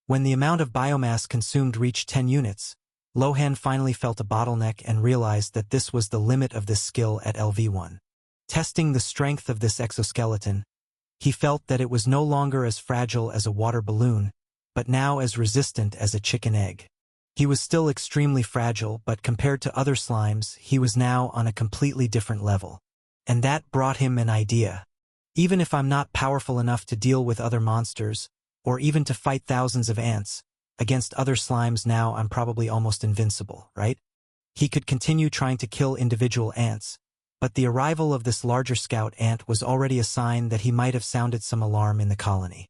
When the amount of biomass consumed reached 10 units, Lohan finally felt a bottleneck and realized that this was the limit of this skill at LV1. Testing the strength of this exoskeleton, he felt that it was no longer as fragile as a water balloon, but now as resistant as a chicken egg. He was still extremely fragile, but compared to other slimes, he was now on a completely different level. And that brought him an idea. Even if I'm not powerful enough to deal with other monsters, or even to fight thousands of ants, against other slimes now I'm probably almost invincible, right? He could continue trying to kill individual ants, but the arrival of this larger scout ant was already a sign that he might have sounded some alarm in the colony.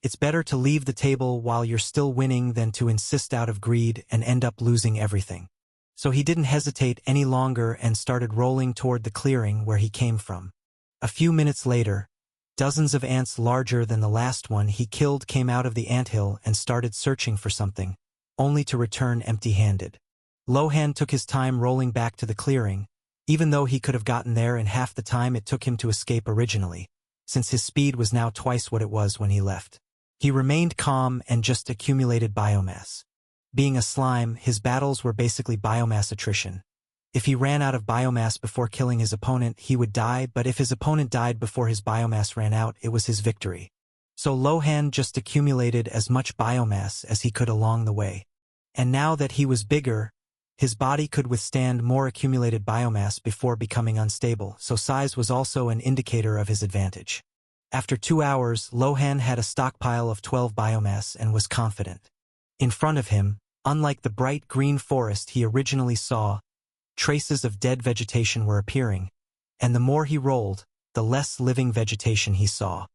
It's better to leave the table while you're still winning than to insist out of greed and end up losing everything. So he didn't hesitate any longer and started rolling toward the clearing where he came from. A few minutes later, dozens of ants larger than the last one he killed came out of the anthill and started searching for something, only to return empty-handed. Lohan took his time rolling back to the clearing, even though he could have gotten there in half the time it took him to escape originally, since his speed was now twice what it was when he left. He remained calm and just accumulated biomass. Being a slime, his battles were basically biomass attrition. If he ran out of biomass before killing his opponent, he would die, but if his opponent died before his biomass ran out, it was his victory. So Lohan just accumulated as much biomass as he could along the way. And now that he was bigger, his body could withstand more accumulated biomass before becoming unstable, so size was also an indicator of his advantage. After 2 hours, Lohan had a stockpile of 12 biomass and was confident. In front of him, unlike the bright green forest he originally saw, traces of dead vegetation were appearing, and the more he rolled, the less living vegetation he saw.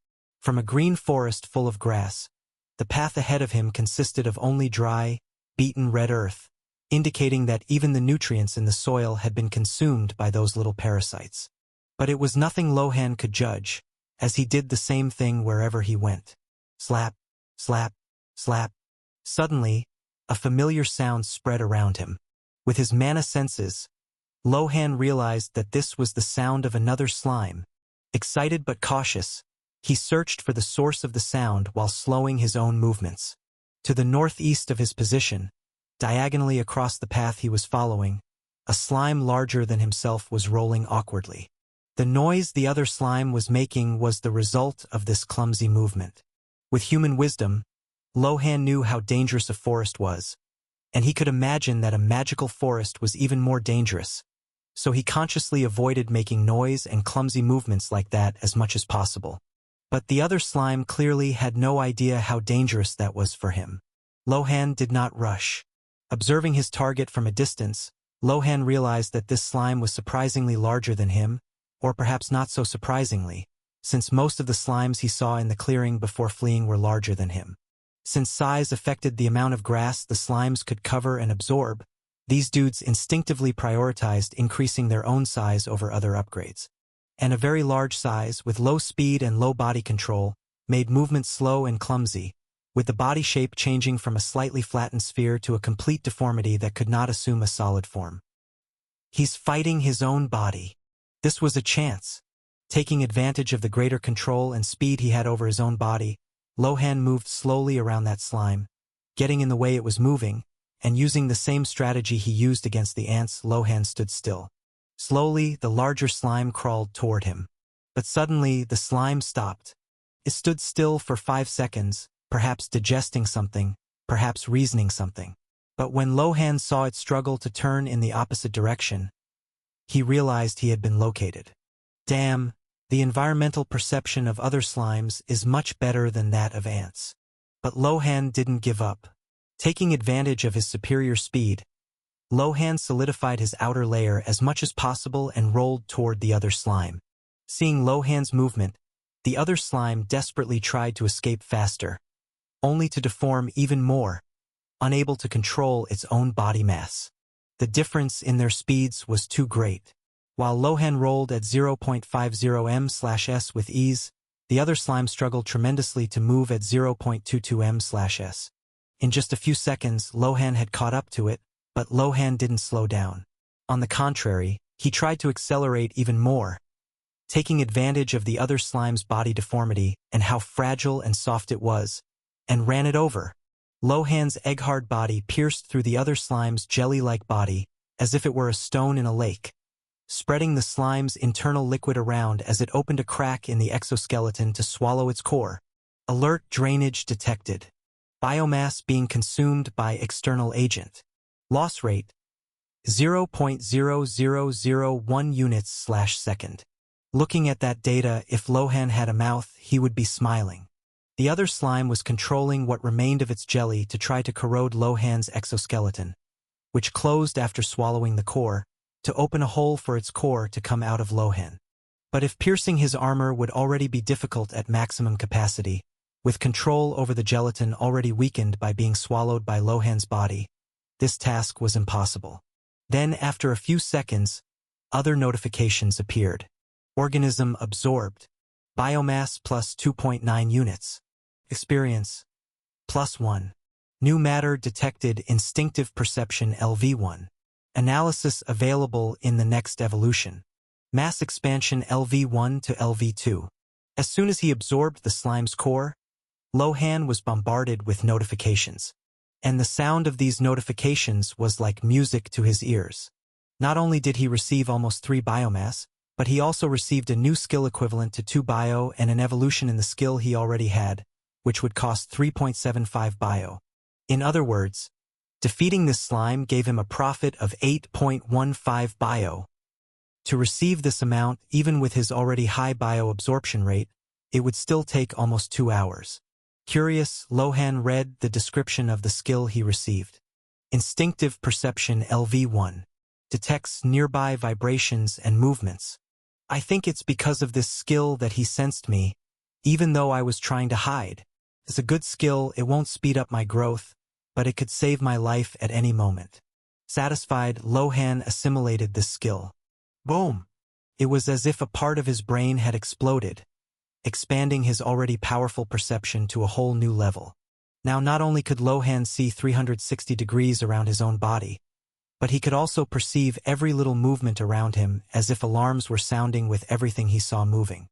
From a green forest full of grass, the path ahead of him consisted of only dry, beaten red earth, indicating that even the nutrients in the soil had been consumed by those little parasites. But it was nothing Lohan could judge, as he did the same thing wherever he went. Slap, slap, slap. Suddenly, a familiar sound spread around him. With his mana senses, Lohan realized that this was the sound of another slime. Excited but cautious, he searched for the source of the sound while slowing his own movements. To the northeast of his position, diagonally across the path he was following, a slime larger than himself was rolling awkwardly. The noise the other slime was making was the result of this clumsy movement. With human wisdom, Lohan knew how dangerous a forest was, and he could imagine that a magical forest was even more dangerous, so he consciously avoided making noise and clumsy movements like that as much as possible. But the other slime clearly had no idea how dangerous that was for him. Lohan did not rush. Observing his target from a distance, Lohan realized that this slime was surprisingly larger than him, or perhaps not so surprisingly, since most of the slimes he saw in the clearing before fleeing were larger than him. Since size affected the amount of grass the slimes could cover and absorb, these dudes instinctively prioritized increasing their own size over other upgrades. And a very large size, with low speed and low body control, made movement slow and clumsy, with the body shape changing from a slightly flattened sphere to a complete deformity that could not assume a solid form. He's fighting his own body. This was a chance. Taking advantage of the greater control and speed he had over his own body, Lohan moved slowly around that slime, getting in the way it was moving, and using the same strategy he used against the ants. Lohan stood still. Slowly, the larger slime crawled toward him. But suddenly, the slime stopped. It stood still for 5 seconds, perhaps digesting something, perhaps reasoning something. But when Lohan saw it struggle to turn in the opposite direction, he realized he had been located. Damn, the environmental perception of other slimes is much better than that of ants. But Lohan didn't give up. Taking advantage of his superior speed, Lohan solidified his outer layer as much as possible and rolled toward the other slime. Seeing Lohan's movement, the other slime desperately tried to escape faster, only to deform even more, unable to control its own body mass. The difference in their speeds was too great. While Lohan rolled at 0.50 m/s with ease, the other slime struggled tremendously to move at 0.22 m/s. In just a few seconds, Lohan had caught up to it, but Lohan didn't slow down. On the contrary, he tried to accelerate even more, taking advantage of the other slime's body deformity and how fragile and soft it was, and ran it over. Lohan's egg-hard body pierced through the other slime's jelly-like body, as if it were a stone in a lake, spreading the slime's internal liquid around as it opened a crack in the exoskeleton to swallow its core. Alert drainage detected. Biomass being consumed by external agent. Loss rate, 0.0001 units/second. Looking at that data, if Lohan had a mouth, he would be smiling. The other slime was controlling what remained of its jelly to try to corrode Lohan's exoskeleton, which closed after swallowing the core, to open a hole for its core to come out of Lohan. But if piercing his armor would already be difficult at maximum capacity, With control over the gelatin already weakened by being swallowed by Lohan's body, this task was impossible. Then, after a few seconds, other notifications appeared. Organism absorbed. Biomass plus 2.9 units. Experience +1. New matter detected. Instinctive perception LV1. Analysis available in the next evolution. Mass expansion LV1 to LV2. As soon as he absorbed the slime's core, Lohan was bombarded with notifications. And the sound of these notifications was like music to his ears. Not only did he receive almost 3 biomass, but he also received a new skill equivalent to 2 bio and an evolution in the skill he already had, which would cost 3.75 bio. In other words, defeating this slime gave him a profit of 8.15 bio. To receive this amount, even with his already high bio absorption rate, it would still take almost 2 hours. Curious, Lohan read the description of the skill he received. Instinctive perception LV1. Detects nearby vibrations and movements. I think it's because of this skill that he sensed me, even though I was trying to hide. It's a good skill. It won't speed up my growth, but it could save my life at any moment. Satisfied, Lohan assimilated this skill. Boom! It was as if a part of his brain had exploded, expanding his already powerful perception to a whole new level. Now not only could Lohan see 360 degrees around his own body, but he could also perceive every little movement around him as if alarms were sounding with everything he saw moving.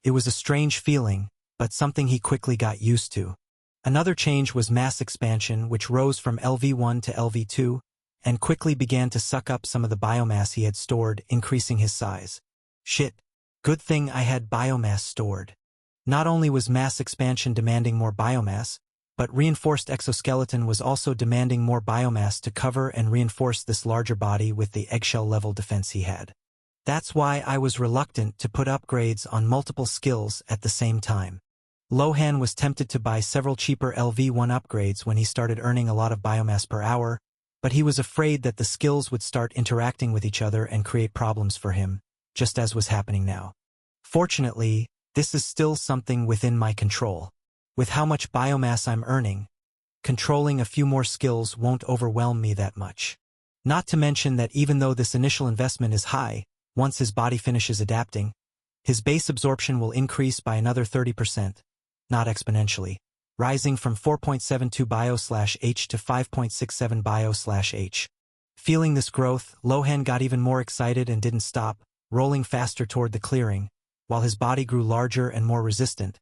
It was a strange feeling, but something he quickly got used to. Another change was mass expansion, which rose from LV1 to LV2, and quickly began to suck up some of the biomass he had stored, increasing his size. Shit. Good thing I had biomass stored. Not only was mass expansion demanding more biomass, but reinforced exoskeleton was also demanding more biomass to cover and reinforce this larger body with the eggshell-level defense he had. That's why I was reluctant to put upgrades on multiple skills at the same time. Lohan was tempted to buy several cheaper LV1 upgrades when he started earning a lot of biomass per hour, but he was afraid that the skills would start interacting with each other and create problems for him, just as was happening now. Fortunately, this is still something within my control. With how much biomass I'm earning, controlling a few more skills won't overwhelm me that much. Not to mention that even though this initial investment is high, once his body finishes adapting, his base absorption will increase by another 30%, not exponentially, rising from 4.72 bio/H to 5.67 bio/H. Feeling this growth, Lohan got even more excited and didn't stop, rolling faster toward the clearing, while his body grew larger and more resistant,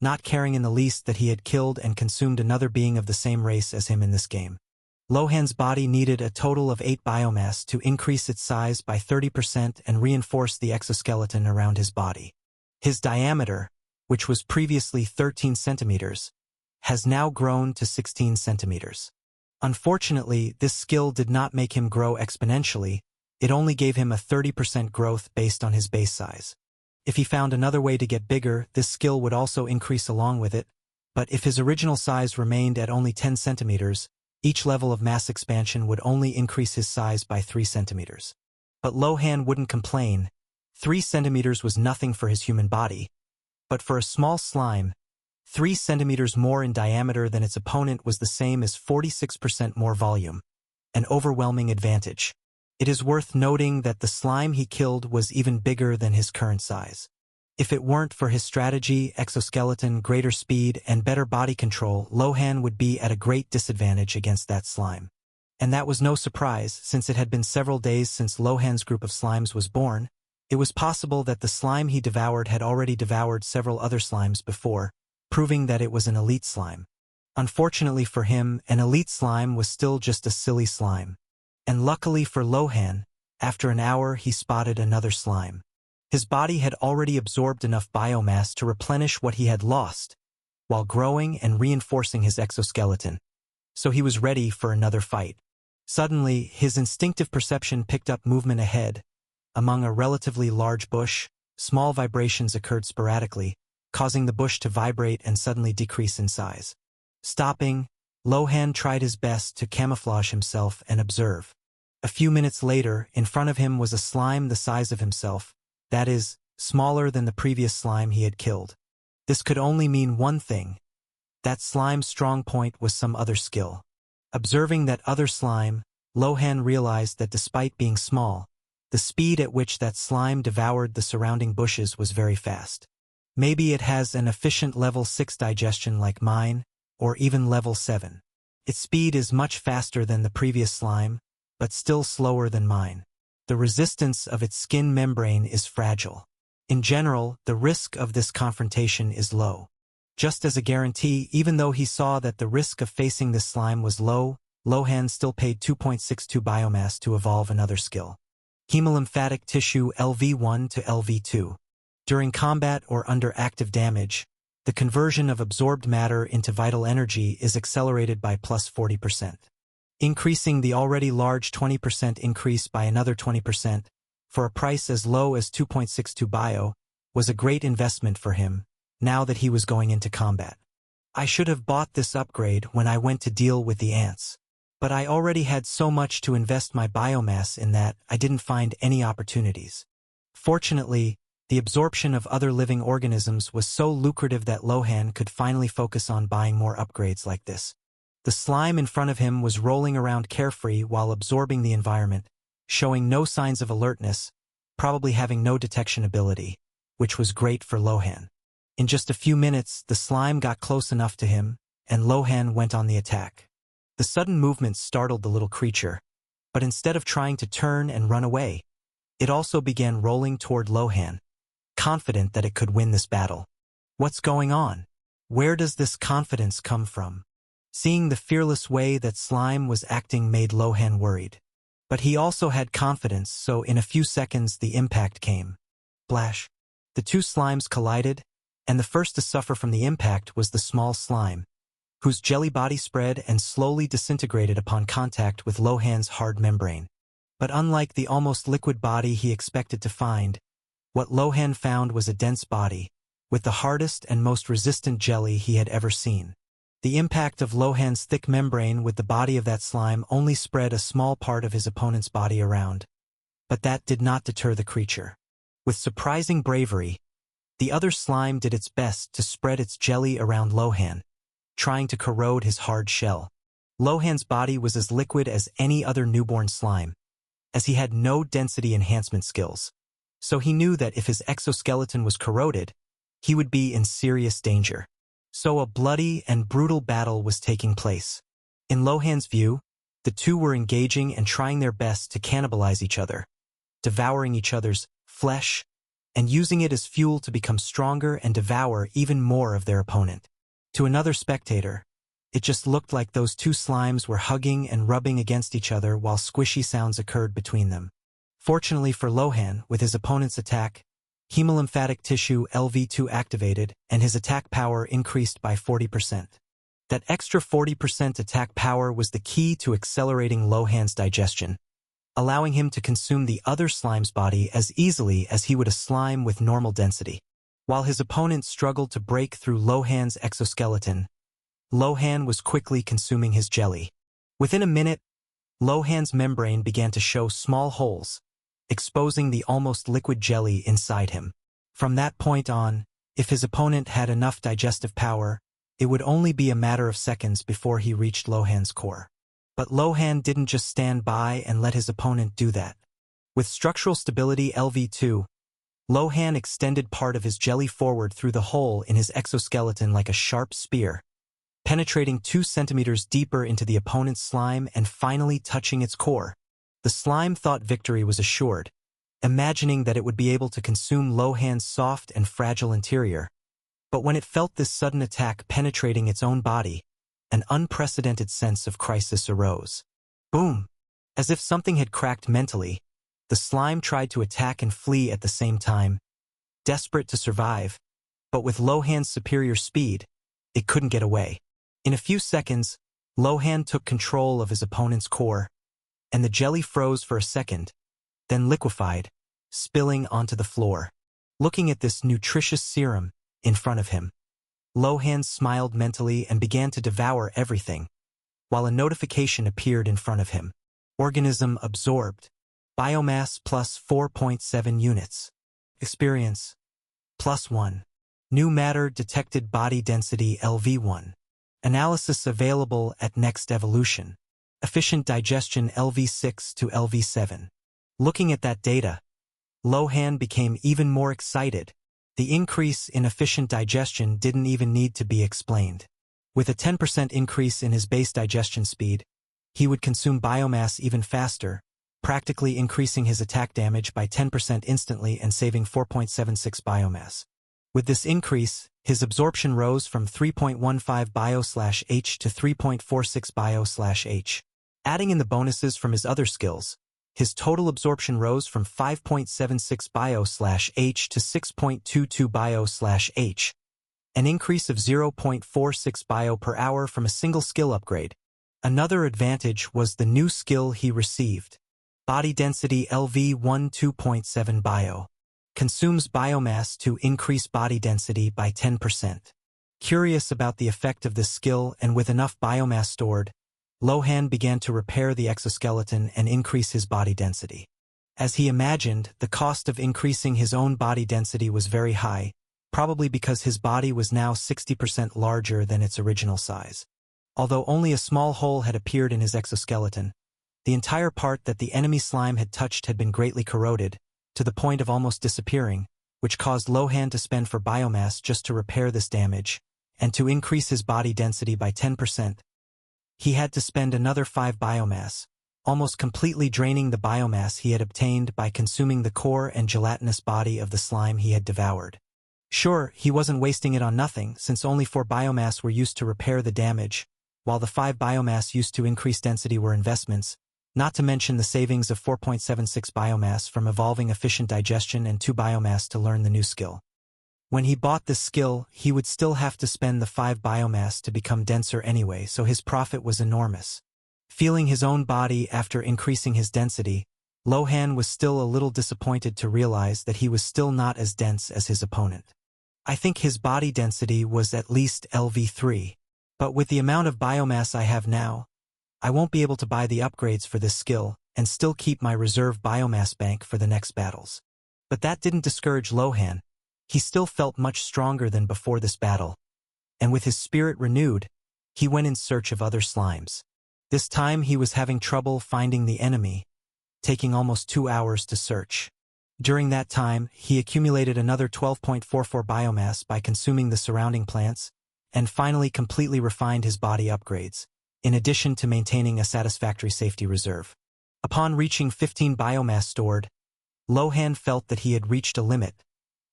not caring in the least that he had killed and consumed another being of the same race as him in this game. Lohan's body needed a total of 8 biomass to increase its size by 30% and reinforce the exoskeleton around his body. His diameter, which was previously 13 centimeters, has now grown to 16 centimeters. Unfortunately, this skill did not make him grow exponentially. It only gave him a 30% growth based on his base size. If he found another way to get bigger, this skill would also increase along with it, but if his original size remained at only 10 centimeters, each level of mass expansion would only increase his size by 3 centimeters. But Lohan wouldn't complain. 3 centimeters was nothing for his human body. But for a small slime, 3 centimeters more in diameter than its opponent was the same as 46% more volume. An overwhelming advantage. It is worth noting that the slime he killed was even bigger than his current size. If it weren't for his strategy, exoskeleton, greater speed, and better body control, Lohan would be at a great disadvantage against that slime. And that was no surprise, since it had been several days since Lohan's group of slimes was born. It was possible that the slime he devoured had already devoured several other slimes before, proving that it was an elite slime. Unfortunately for him, an elite slime was still just a silly slime. And luckily for Lohan, after an hour he spotted another slime. His body had already absorbed enough biomass to replenish what he had lost, while growing and reinforcing his exoskeleton. So he was ready for another fight. Suddenly, his instinctive perception picked up movement ahead. Among a relatively large bush, small vibrations occurred sporadically, causing the bush to vibrate and suddenly decrease in size. Stopping, Lohan tried his best to camouflage himself and observe. A few minutes later, in front of him was a slime the size of himself, that is, smaller than the previous slime he had killed. This could only mean one thing. That slime's strong point was some other skill. Observing that other slime, Lohan realized that despite being small, the speed at which that slime devoured the surrounding bushes was very fast. Maybe it has an efficient level 6 digestion like mine, or even level 7. Its speed is much faster than the previous slime, but still slower than mine. The resistance of its skin membrane is fragile. In general, the risk of this confrontation is low. Just as a guarantee, even though he saw that the risk of facing this slime was low, Lohan still paid 2.62 biomass to evolve another skill. Hemolymphatic tissue LV1 to LV2. During combat or under active damage, the conversion of absorbed matter into vital energy is accelerated by plus 40%. Increasing the already large 20% increase by another 20%, for a price as low as 2.62 bio, was a great investment for him, now that he was going into combat. I should have bought this upgrade when I went to deal with the ants. But I already had so much to invest my biomass in that I didn't find any opportunities. Fortunately, the absorption of other living organisms was so lucrative that Lohan could finally focus on buying more upgrades like this. The slime in front of him was rolling around carefree while absorbing the environment, showing no signs of alertness, probably having no detection ability, which was great for Lohan. In just a few minutes, the slime got close enough to him, and Lohan went on the attack. The sudden movement startled the little creature, but instead of trying to turn and run away, it also began rolling toward Lohan, confident that it could win this battle. What's going on? Where does this confidence come from? Seeing the fearless way that slime was acting made Lohan worried. But he also had confidence, so in a few seconds the impact came. Splash. The two slimes collided, and the first to suffer from the impact was the small slime, whose jelly body spread and slowly disintegrated upon contact with Lohan's hard membrane. But unlike the almost liquid body he expected to find, what Lohan found was a dense body, with the hardest and most resistant jelly he had ever seen. The impact of Lohan's thick membrane with the body of that slime only spread a small part of his opponent's body around. But that did not deter the creature. With surprising bravery, the other slime did its best to spread its jelly around Lohan, trying to corrode his hard shell. Lohan's body was as liquid as any other newborn slime, as he had no density enhancement skills. So he knew that if his exoskeleton was corroded, he would be in serious danger. So a bloody and brutal battle was taking place. In Lohan's view, the two were engaging and trying their best to cannibalize each other, devouring each other's flesh, and using it as fuel to become stronger and devour even more of their opponent. To another spectator, it just looked like those two slimes were hugging and rubbing against each other while squishy sounds occurred between them. Fortunately for Lohan, with his opponent's attack, hemolymphatic tissue LV2 activated and his attack power increased by 40%. That extra 40% attack power was the key to accelerating Lohan's digestion, allowing him to consume the other slime's body as easily as he would a slime with normal density. While his opponent struggled to break through Lohan's exoskeleton, Lohan was quickly consuming his jelly. Within a minute, Lohan's membrane began to show small holes, exposing the almost liquid jelly inside him. From that point on, if his opponent had enough digestive power, it would only be a matter of seconds before he reached Lohan's core. But Lohan didn't just stand by and let his opponent do that. With structural stability LV2, Lohan extended part of his jelly forward through the hole in his exoskeleton like a sharp spear, penetrating 2 centimeters deeper into the opponent's slime and finally touching its core. The slime thought victory was assured, imagining that it would be able to consume Lohan's soft and fragile interior. But when it felt this sudden attack penetrating its own body, an unprecedented sense of crisis arose. Boom! As if something had cracked mentally, the slime tried to attack and flee at the same time, desperate to survive, but with Lohan's superior speed, it couldn't get away. In a few seconds, Lohan took control of his opponent's core, and the jelly froze for a second, then liquefied, spilling onto the floor. Looking at this nutritious serum in front of him, Lohan smiled mentally and began to devour everything, while a notification appeared in front of him. Organism absorbed. Biomass plus 4.7 units. Experience plus 1. New matter detected body density LV1. Analysis available at Next Evolution. Efficient digestion LV6 to LV7. Looking at that data, Lohan became even more excited. The increase in efficient digestion didn't even need to be explained. With a 10% increase in his base digestion speed, he would consume biomass even faster, practically increasing his attack damage by 10% instantly and saving 4.76 biomass. With this increase, his absorption rose from 3.15 bio/H to 3.46 bio/H. Adding in the bonuses from his other skills, his total absorption rose from 5.76 bio/H to 6.22 bio/H, an increase of 0.46 bio per hour from a single skill upgrade. Another advantage was the new skill he received. Body density LV1 2.7 bio. Consumes biomass to increase body density by 10%. Curious about the effect of this skill and with enough biomass stored, Lohan began to repair the exoskeleton and increase his body density. As he imagined, the cost of increasing his own body density was very high, probably because his body was now 60% larger than its original size. Although only a small hole had appeared in his exoskeleton, the entire part that the enemy slime had touched had been greatly corroded, to the point of almost disappearing, which caused Lohan to spend for biomass just to repair this damage, and to increase his body density by 10%. He had to spend another 5 biomass, almost completely draining the biomass he had obtained by consuming the core and gelatinous body of the slime he had devoured. Sure, he wasn't wasting it on nothing, since only 4 biomass were used to repair the damage, while the 5 biomass used to increase density were investments, not to mention the savings of 4.76 biomass from evolving efficient digestion and 2 biomass to learn the new skill. When he bought this skill, he would still have to spend the 5 biomass to become denser anyway, so his profit was enormous. Feeling his own body after increasing his density, Lohan was still a little disappointed to realize that he was still not as dense as his opponent. I think his body density was at least LV3, but with the amount of biomass I have now, I won't be able to buy the upgrades for this skill and still keep my reserve biomass bank for the next battles. But that didn't discourage Lohan. He still felt much stronger than before this battle, and with his spirit renewed, he went in search of other slimes. This time he was having trouble finding the enemy, taking almost 2 hours to search. During that time, he accumulated another 12.44 biomass by consuming the surrounding plants, and finally completely refined his body upgrades, in addition to maintaining a satisfactory safety reserve. Upon reaching 15 biomass stored, Lohan felt that he had reached a limit,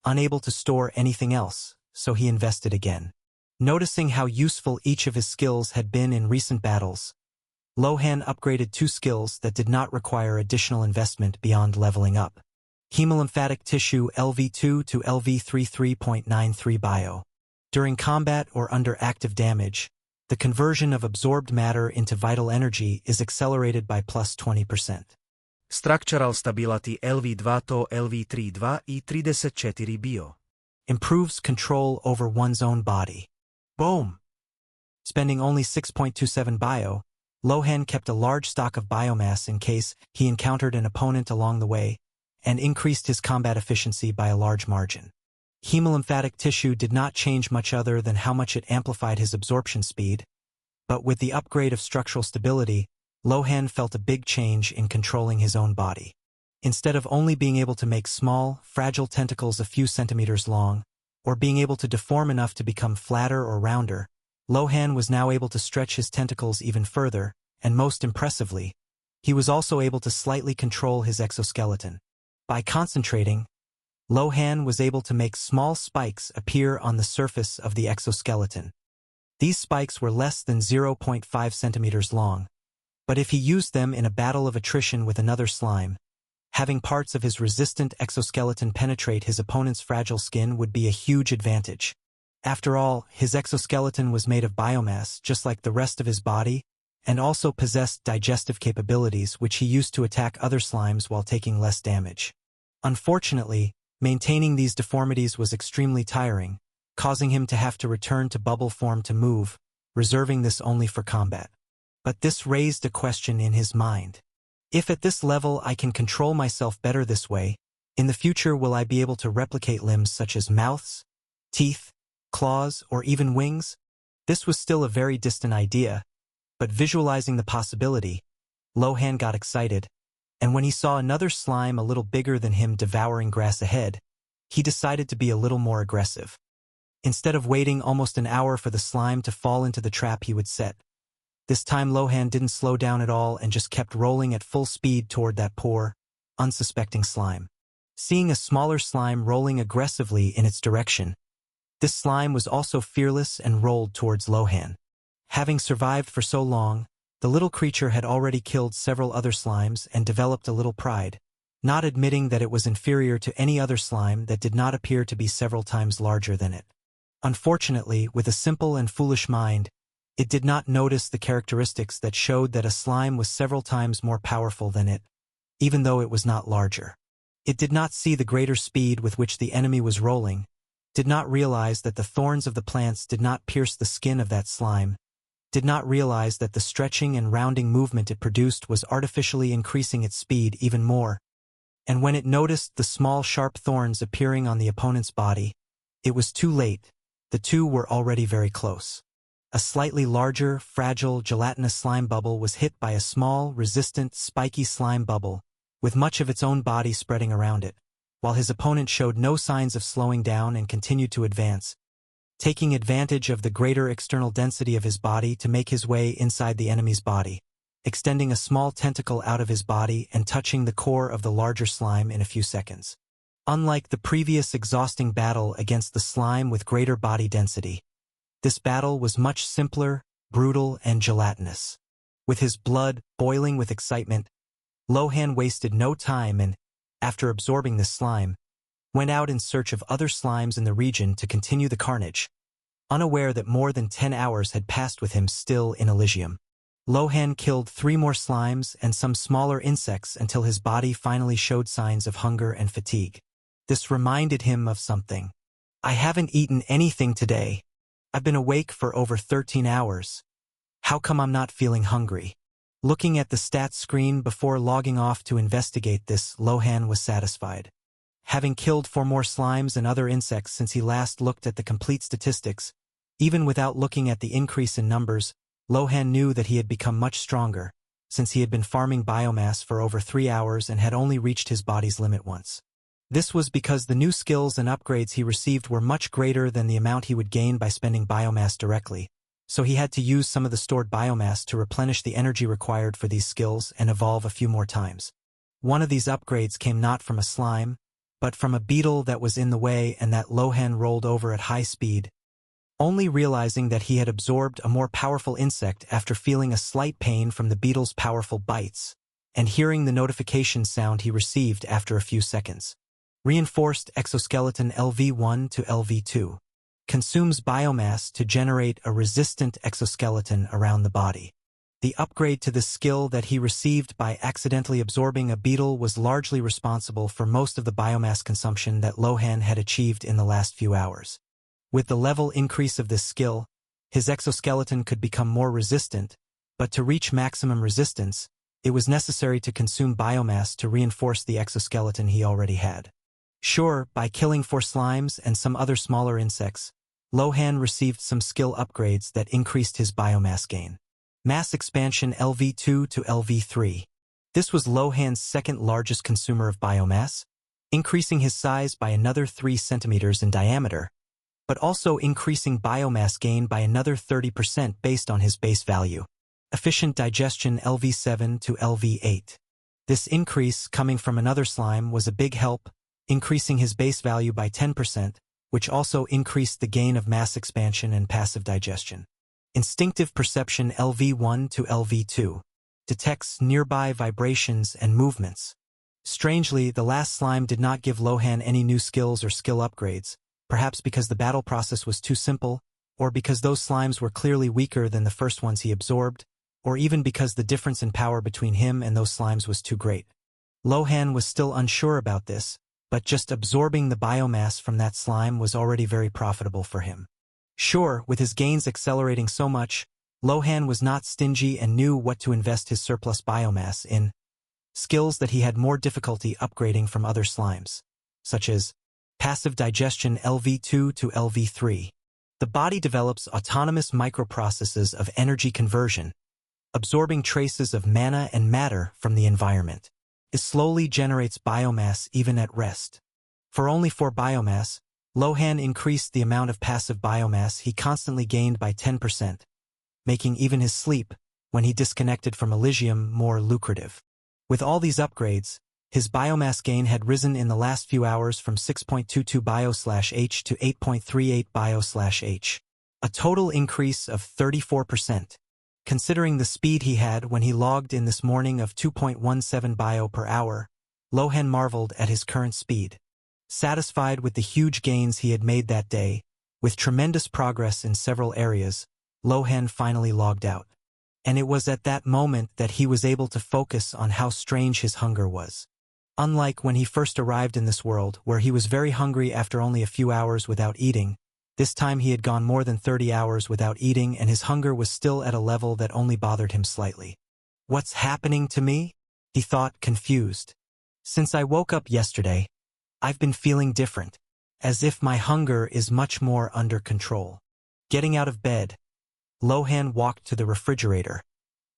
unable to store anything else, so he invested again. Noticing how useful each of his skills had been in recent battles, Lohan upgraded 2 skills that did not require additional investment beyond leveling up. Hemolymphatic tissue LV2 to LV3 3.93 bio. During combat or under active damage, the conversion of absorbed matter into vital energy is accelerated by plus 20%. Structural stability LV2 to LV3 2 I 34 bio. Improves control over one's own body. Boom! Spending only 6.27 bio, Lohan kept a large stock of biomass in case he encountered an opponent along the way, and increased his combat efficiency by a large margin. Hemolymphatic tissue did not change much other than how much it amplified his absorption speed, but with the upgrade of structural stability, Lohan felt a big change in controlling his own body. Instead of only being able to make small, fragile tentacles a few centimeters long, or being able to deform enough to become flatter or rounder, Lohan was now able to stretch his tentacles even further, and most impressively, he was also able to slightly control his exoskeleton. By concentrating, Lohan was able to make small spikes appear on the surface of the exoskeleton. These spikes were less than 0.5 centimeters long, but if he used them in a battle of attrition with another slime, having parts of his resistant exoskeleton penetrate his opponent's fragile skin would be a huge advantage. After all, his exoskeleton was made of biomass just like the rest of his body, and also possessed digestive capabilities which he used to attack other slimes while taking less damage. Unfortunately, maintaining these deformities was extremely tiring, causing him to have to return to bubble form to move, reserving this only for combat. But this raised a question in his mind. If at this level I can control myself better this way, in the future will I be able to replicate limbs such as mouths, teeth, claws, or even wings? This was still a very distant idea, but visualizing the possibility, Lohan got excited, and when he saw another slime a little bigger than him devouring grass ahead, he decided to be a little more aggressive. Instead of waiting almost an hour for the slime to fall into the trap he would set, this time Lohan didn't slow down at all and just kept rolling at full speed toward that poor, unsuspecting slime. Seeing a smaller slime rolling aggressively in its direction, this slime was also fearless and rolled towards Lohan. Having survived for so long, the little creature had already killed several other slimes and developed a little pride, not admitting that it was inferior to any other slime that did not appear to be several times larger than it. Unfortunately, with a simple and foolish mind, it did not notice the characteristics that showed that a slime was several times more powerful than it, even though it was not larger. It did not see the greater speed with which the enemy was rolling, did not realize that the thorns of the plants did not pierce the skin of that slime, did not realize that the stretching and rounding movement it produced was artificially increasing its speed even more, and when it noticed the small sharp thorns appearing on the opponent's body, it was too late. The two were already very close. A slightly larger, fragile, gelatinous slime bubble was hit by a small, resistant, spiky slime bubble, with much of its own body spreading around it, while his opponent showed no signs of slowing down and continued to advance, taking advantage of the greater external density of his body to make his way inside the enemy's body, extending a small tentacle out of his body and touching the core of the larger slime in a few seconds. Unlike the previous exhausting battle against the slime with greater body density, this battle was much simpler, brutal, and gelatinous. With his blood boiling with excitement, Lohan wasted no time and, after absorbing this slime, went out in search of other slimes in the region to continue the carnage, unaware that more than 10 hours had passed with him still in Eligium. Lohan killed 3 more slimes and some smaller insects until his body finally showed signs of hunger and fatigue. This reminded him of something. I haven't eaten anything today. I've been awake for over 13 hours. How come I'm not feeling hungry? Looking at the stats screen before logging off to investigate this, Lohan was satisfied. Having killed 4 more slimes and other insects since he last looked at the complete statistics, even without looking at the increase in numbers, Lohan knew that he had become much stronger, since he had been farming biomass for over 3 hours and had only reached his body's limit once. This was because the new skills and upgrades he received were much greater than the amount he would gain by spending biomass directly, so he had to use some of the stored biomass to replenish the energy required for these skills and evolve a few more times. One of these upgrades came not from a slime, but from a beetle that was in the way and that Lohan rolled over at high speed, only realizing that he had absorbed a more powerful insect after feeling a slight pain from the beetle's powerful bites, and hearing the notification sound he received after a few seconds. Reinforced exoskeleton LV1 to LV2 consumes biomass to generate a resistant exoskeleton around the body. The upgrade to the skill that he received by accidentally absorbing a beetle was largely responsible for most of the biomass consumption that Lohan had achieved in the last few hours. With the level increase of this skill, his exoskeleton could become more resistant, but to reach maximum resistance, it was necessary to consume biomass to reinforce the exoskeleton he already had. Sure, by killing 4 slimes and some other smaller insects, Lohan received some skill upgrades that increased his biomass gain. Mass expansion LV2 to LV3. This was Lohan's second largest consumer of biomass, increasing his size by another 3 centimeters in diameter, but also increasing biomass gain by another 30% based on his base value. Efficient digestion LV7 to LV8. This increase coming from another slime was a big help, increasing his base value by 10%, which also increased the gain of mass expansion and passive digestion. Instinctive perception LV1 to LV2. Detects nearby vibrations and movements. Strangely, the last slime did not give Lohan any new skills or skill upgrades, perhaps because the battle process was too simple, or because those slimes were clearly weaker than the first ones he absorbed, or even because the difference in power between him and those slimes was too great. Lohan was still unsure about this, but just absorbing the biomass from that slime was already very profitable for him. Sure, with his gains accelerating so much, Lohan was not stingy and knew what to invest his surplus biomass in, skills that he had more difficulty upgrading from other slimes, such as passive digestion LV2 to LV3. The body develops autonomous microprocesses of energy conversion, absorbing traces of mana and matter from the environment. It slowly generates biomass even at rest. For only 4 biomass, Lohan increased the amount of passive biomass he constantly gained by 10%, making even his sleep, when he disconnected from Eligium, more lucrative. With all these upgrades, his biomass gain had risen in the last few hours from 6.22 bio/H to 8.38 bio/H, a total increase of 34%. Considering the speed he had when he logged in this morning of 2.17 bio per hour, Lohan marveled at his current speed. Satisfied with the huge gains he had made that day, with tremendous progress in several areas, Lohan finally logged out. And it was at that moment that he was able to focus on how strange his hunger was. Unlike when he first arrived in this world, where he was very hungry after only a few hours without eating, this time he had gone more than 30 hours without eating and his hunger was still at a level that only bothered him slightly. What's happening to me? He thought, confused. Since I woke up yesterday, I've been feeling different, as if my hunger is much more under control. Getting out of bed, Lohan walked to the refrigerator,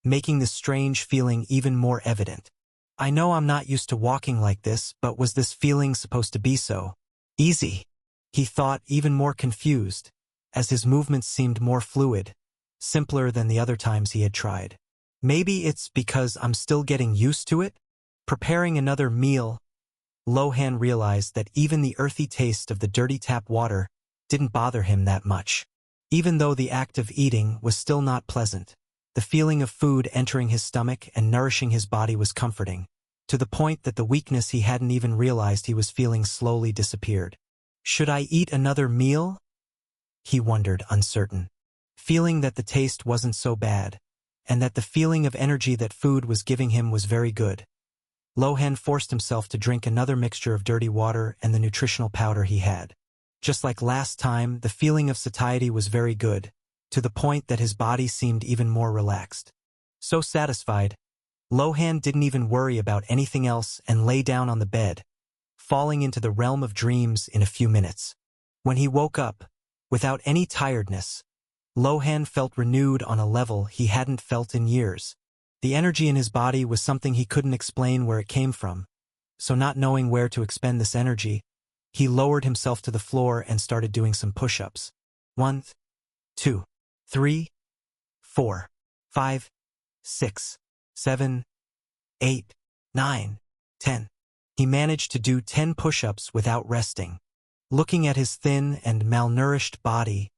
making this strange feeling even more evident. I know I'm not used to walking like this, but was this feeling supposed to be so easy? He thought, even more confused, as his movements seemed more fluid, simpler than the other times he had tried. Maybe it's because I'm still getting used to it? Preparing another meal, Lohan realized that even the earthy taste of the dirty tap water didn't bother him that much. Even though the act of eating was still not pleasant, the feeling of food entering his stomach and nourishing his body was comforting, to the point that the weakness he hadn't even realized he was feeling slowly disappeared. Should I eat another meal? He wondered, uncertain, feeling that the taste wasn't so bad, and that the feeling of energy that food was giving him was very good. Lohan forced himself to drink another mixture of dirty water and the nutritional powder he had. Just like last time, the feeling of satiety was very good, to the point that his body seemed even more relaxed. So satisfied, Lohan didn't even worry about anything else and lay down on the bed, falling into the realm of dreams in a few minutes. When he woke up, without any tiredness, Lohan felt renewed on a level he hadn't felt in years. The energy in his body was something he couldn't explain where it came from, so not knowing where to expend this energy, he lowered himself to the floor and started doing some push-ups. 1, 2, 3, 4, 5, 6, 7, 8, 9, 10. He managed to do 10 push-ups without resting. Looking at his thin and malnourished body,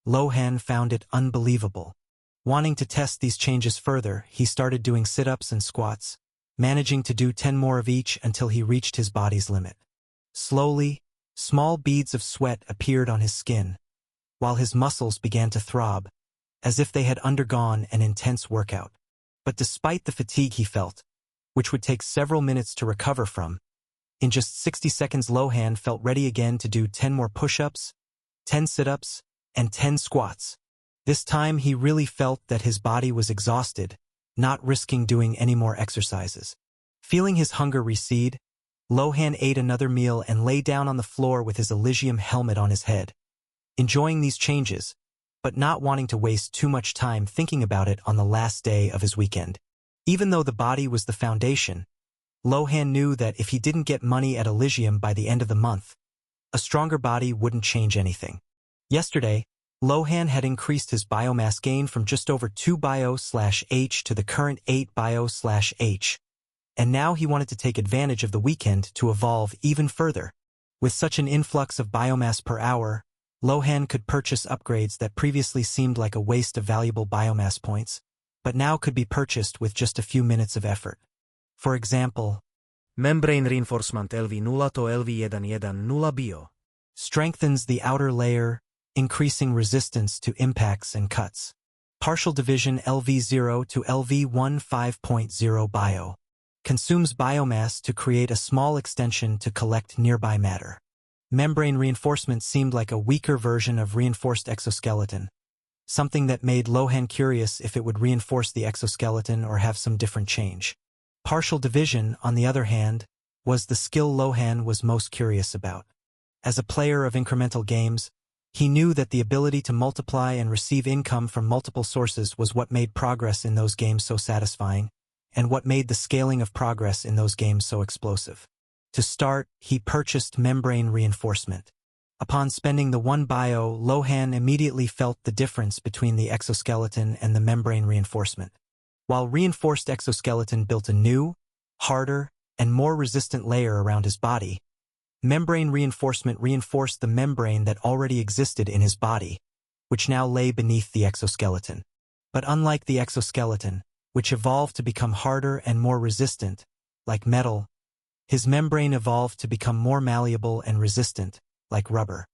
Lohan found it unbelievable. Wanting to test these changes further, he started doing sit-ups and squats, managing to do 10 more of each until he reached his body's limit. Slowly, small beads of sweat appeared on his skin, while his muscles began to throb, as if they had undergone an intense workout. But despite the fatigue he felt, which would take several minutes to recover from, in just 60 seconds Lohan felt ready again to do 10 more push-ups, 10 sit-ups, and 10 squats. This time he really felt that his body was exhausted, not risking doing any more exercises. Feeling his hunger recede, Lohan ate another meal and lay down on the floor with his Eligium helmet on his head, enjoying these changes, but not wanting to waste too much time thinking about it on the last day of his weekend. Even though the body was the foundation, Lohan knew that if he didn't get money at Eligium by the end of the month, a stronger body wouldn't change anything. Yesterday, Lohan had increased his biomass gain from just over 2 bio/H to the current 8 bio/H, and now he wanted to take advantage of the weekend to evolve even further. With such an influx of biomass per hour, Lohan could purchase upgrades that previously seemed like a waste of valuable biomass points, but now could be purchased with just a few minutes of effort. For example, Membrane Reinforcement LV0 to LV1110 bio. Strengthens the outer layer, increasing resistance to impacts and cuts. Partial Division LV0 to LV15.0 bio. Consumes biomass to create a small extension to collect nearby matter. Membrane Reinforcement seemed like a weaker version of Reinforced Exoskeleton, something that made Lohan curious if it would reinforce the exoskeleton or have some different change. Partial Division, on the other hand, was the skill Lohan was most curious about. As a player of incremental games, He knew that the ability to multiply and receive income from multiple sources was what made progress in those games so satisfying, and what made the scaling of progress in those games so explosive. To start, he purchased membrane reinforcement. Upon spending the 1 bio, Lohan immediately felt the difference between the exoskeleton and the membrane reinforcement. While reinforced exoskeleton built a new, harder, and more resistant layer around his body, membrane reinforcement reinforced the membrane that already existed in his body, which now lay beneath the exoskeleton. But unlike the exoskeleton, which evolved to become harder and more resistant, like metal, his membrane evolved to become more malleable and resistant, like rubber.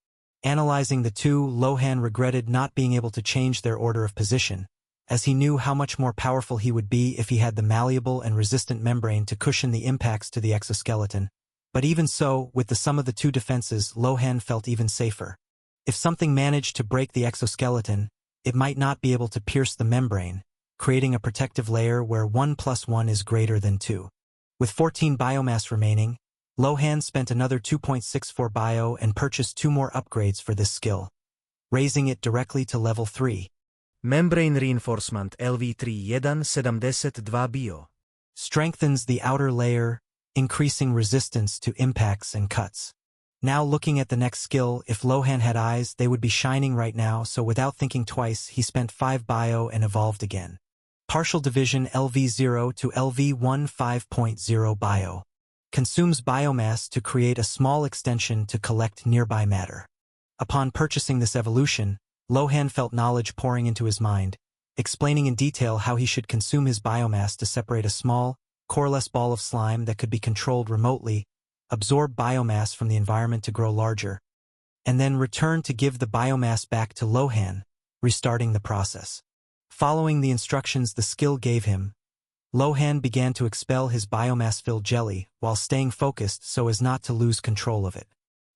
Analyzing the two, Lohan regretted not being able to change their order of position, as he knew how much more powerful he would be if he had the malleable and resistant membrane to cushion the impacts to the exoskeleton. But even so, with the sum of the two defenses, Lohan felt even safer. If something managed to break the exoskeleton, it might not be able to pierce the membrane, creating a protective layer where 1 + 1 is greater than 2. With 14 biomass remaining, Lohan spent another 2.64 bio and purchased 2 more upgrades for this skill, raising it directly to level 3. Membrane Reinforcement LV3 bio. Strengthens the outer layer, increasing resistance to impacts and cuts. Now looking at the next skill, if Lohan had eyes, they would be shining right now, so without thinking twice, he spent 5 bio and evolved again. Partial Division LV0 to LV1 5.0 bio. Consumes biomass to create a small extension to collect nearby matter. Upon purchasing this evolution, Lohan felt knowledge pouring into his mind, explaining in detail how he should consume his biomass to separate a small, coreless ball of slime that could be controlled remotely, absorb biomass from the environment to grow larger, and then return to give the biomass back to Lohan, restarting the process. Following the instructions the skill gave him, Lohan began to expel his biomass-filled jelly while staying focused so as not to lose control of it.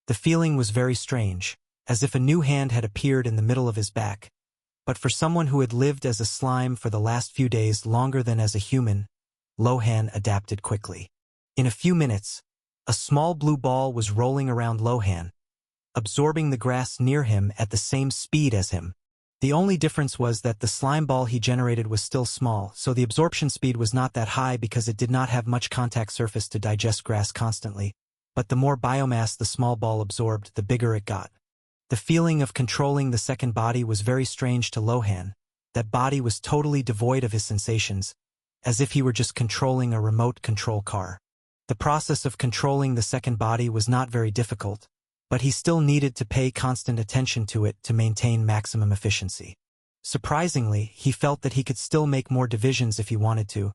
The feeling was very strange, as if a new hand had appeared in the middle of his back, but for someone who had lived as a slime for the last few days longer than as a human, Lohan adapted quickly. In a few minutes, a small blue ball was rolling around Lohan, absorbing the grass near him at the same speed as him. The only difference was that the slime ball he generated was still small, so the absorption speed was not that high because it did not have much contact surface to digest grass constantly, but the more biomass the small ball absorbed, the bigger it got. The feeling of controlling the second body was very strange to Lohan. That body was totally devoid of his sensations, as if he were just controlling a remote control car. The process of controlling the second body was not very difficult, but he still needed to pay constant attention to it to maintain maximum efficiency. Surprisingly, he felt that he could still make more divisions if he wanted to,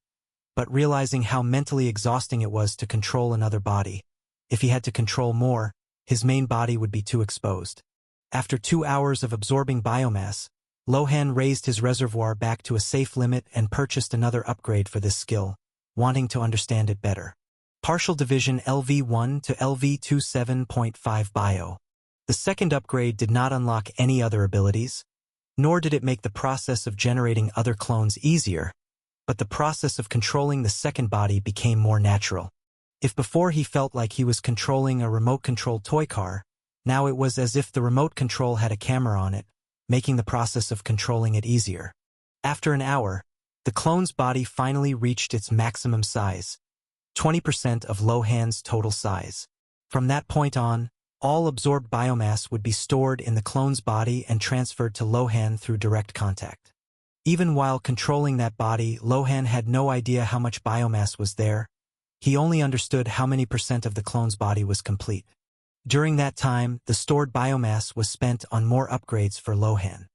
but realizing how mentally exhausting it was to control another body, if he had to control more, his main body would be too exposed. After 2 hours of absorbing biomass, Lohan raised his reservoir back to a safe limit and purchased another upgrade for this skill, wanting to understand it better. Partial Division LV1 to LV2 7.5 bio. The second upgrade did not unlock any other abilities, nor did it make the process of generating other clones easier, but the process of controlling the second body became more natural. If before he felt like he was controlling a remote-controlled toy car, now it was as if the remote control had a camera on it, making the process of controlling it easier. After an hour, the clone's body finally reached its maximum size, 20% of Lohan's total size. From that point on, all absorbed biomass would be stored in the clone's body and transferred to Lohan through direct contact. Even while controlling that body, Lohan had no idea how much biomass was there. He only understood how many percent of the clone's body was complete. During that time, the stored biomass was spent on more upgrades for Lohan.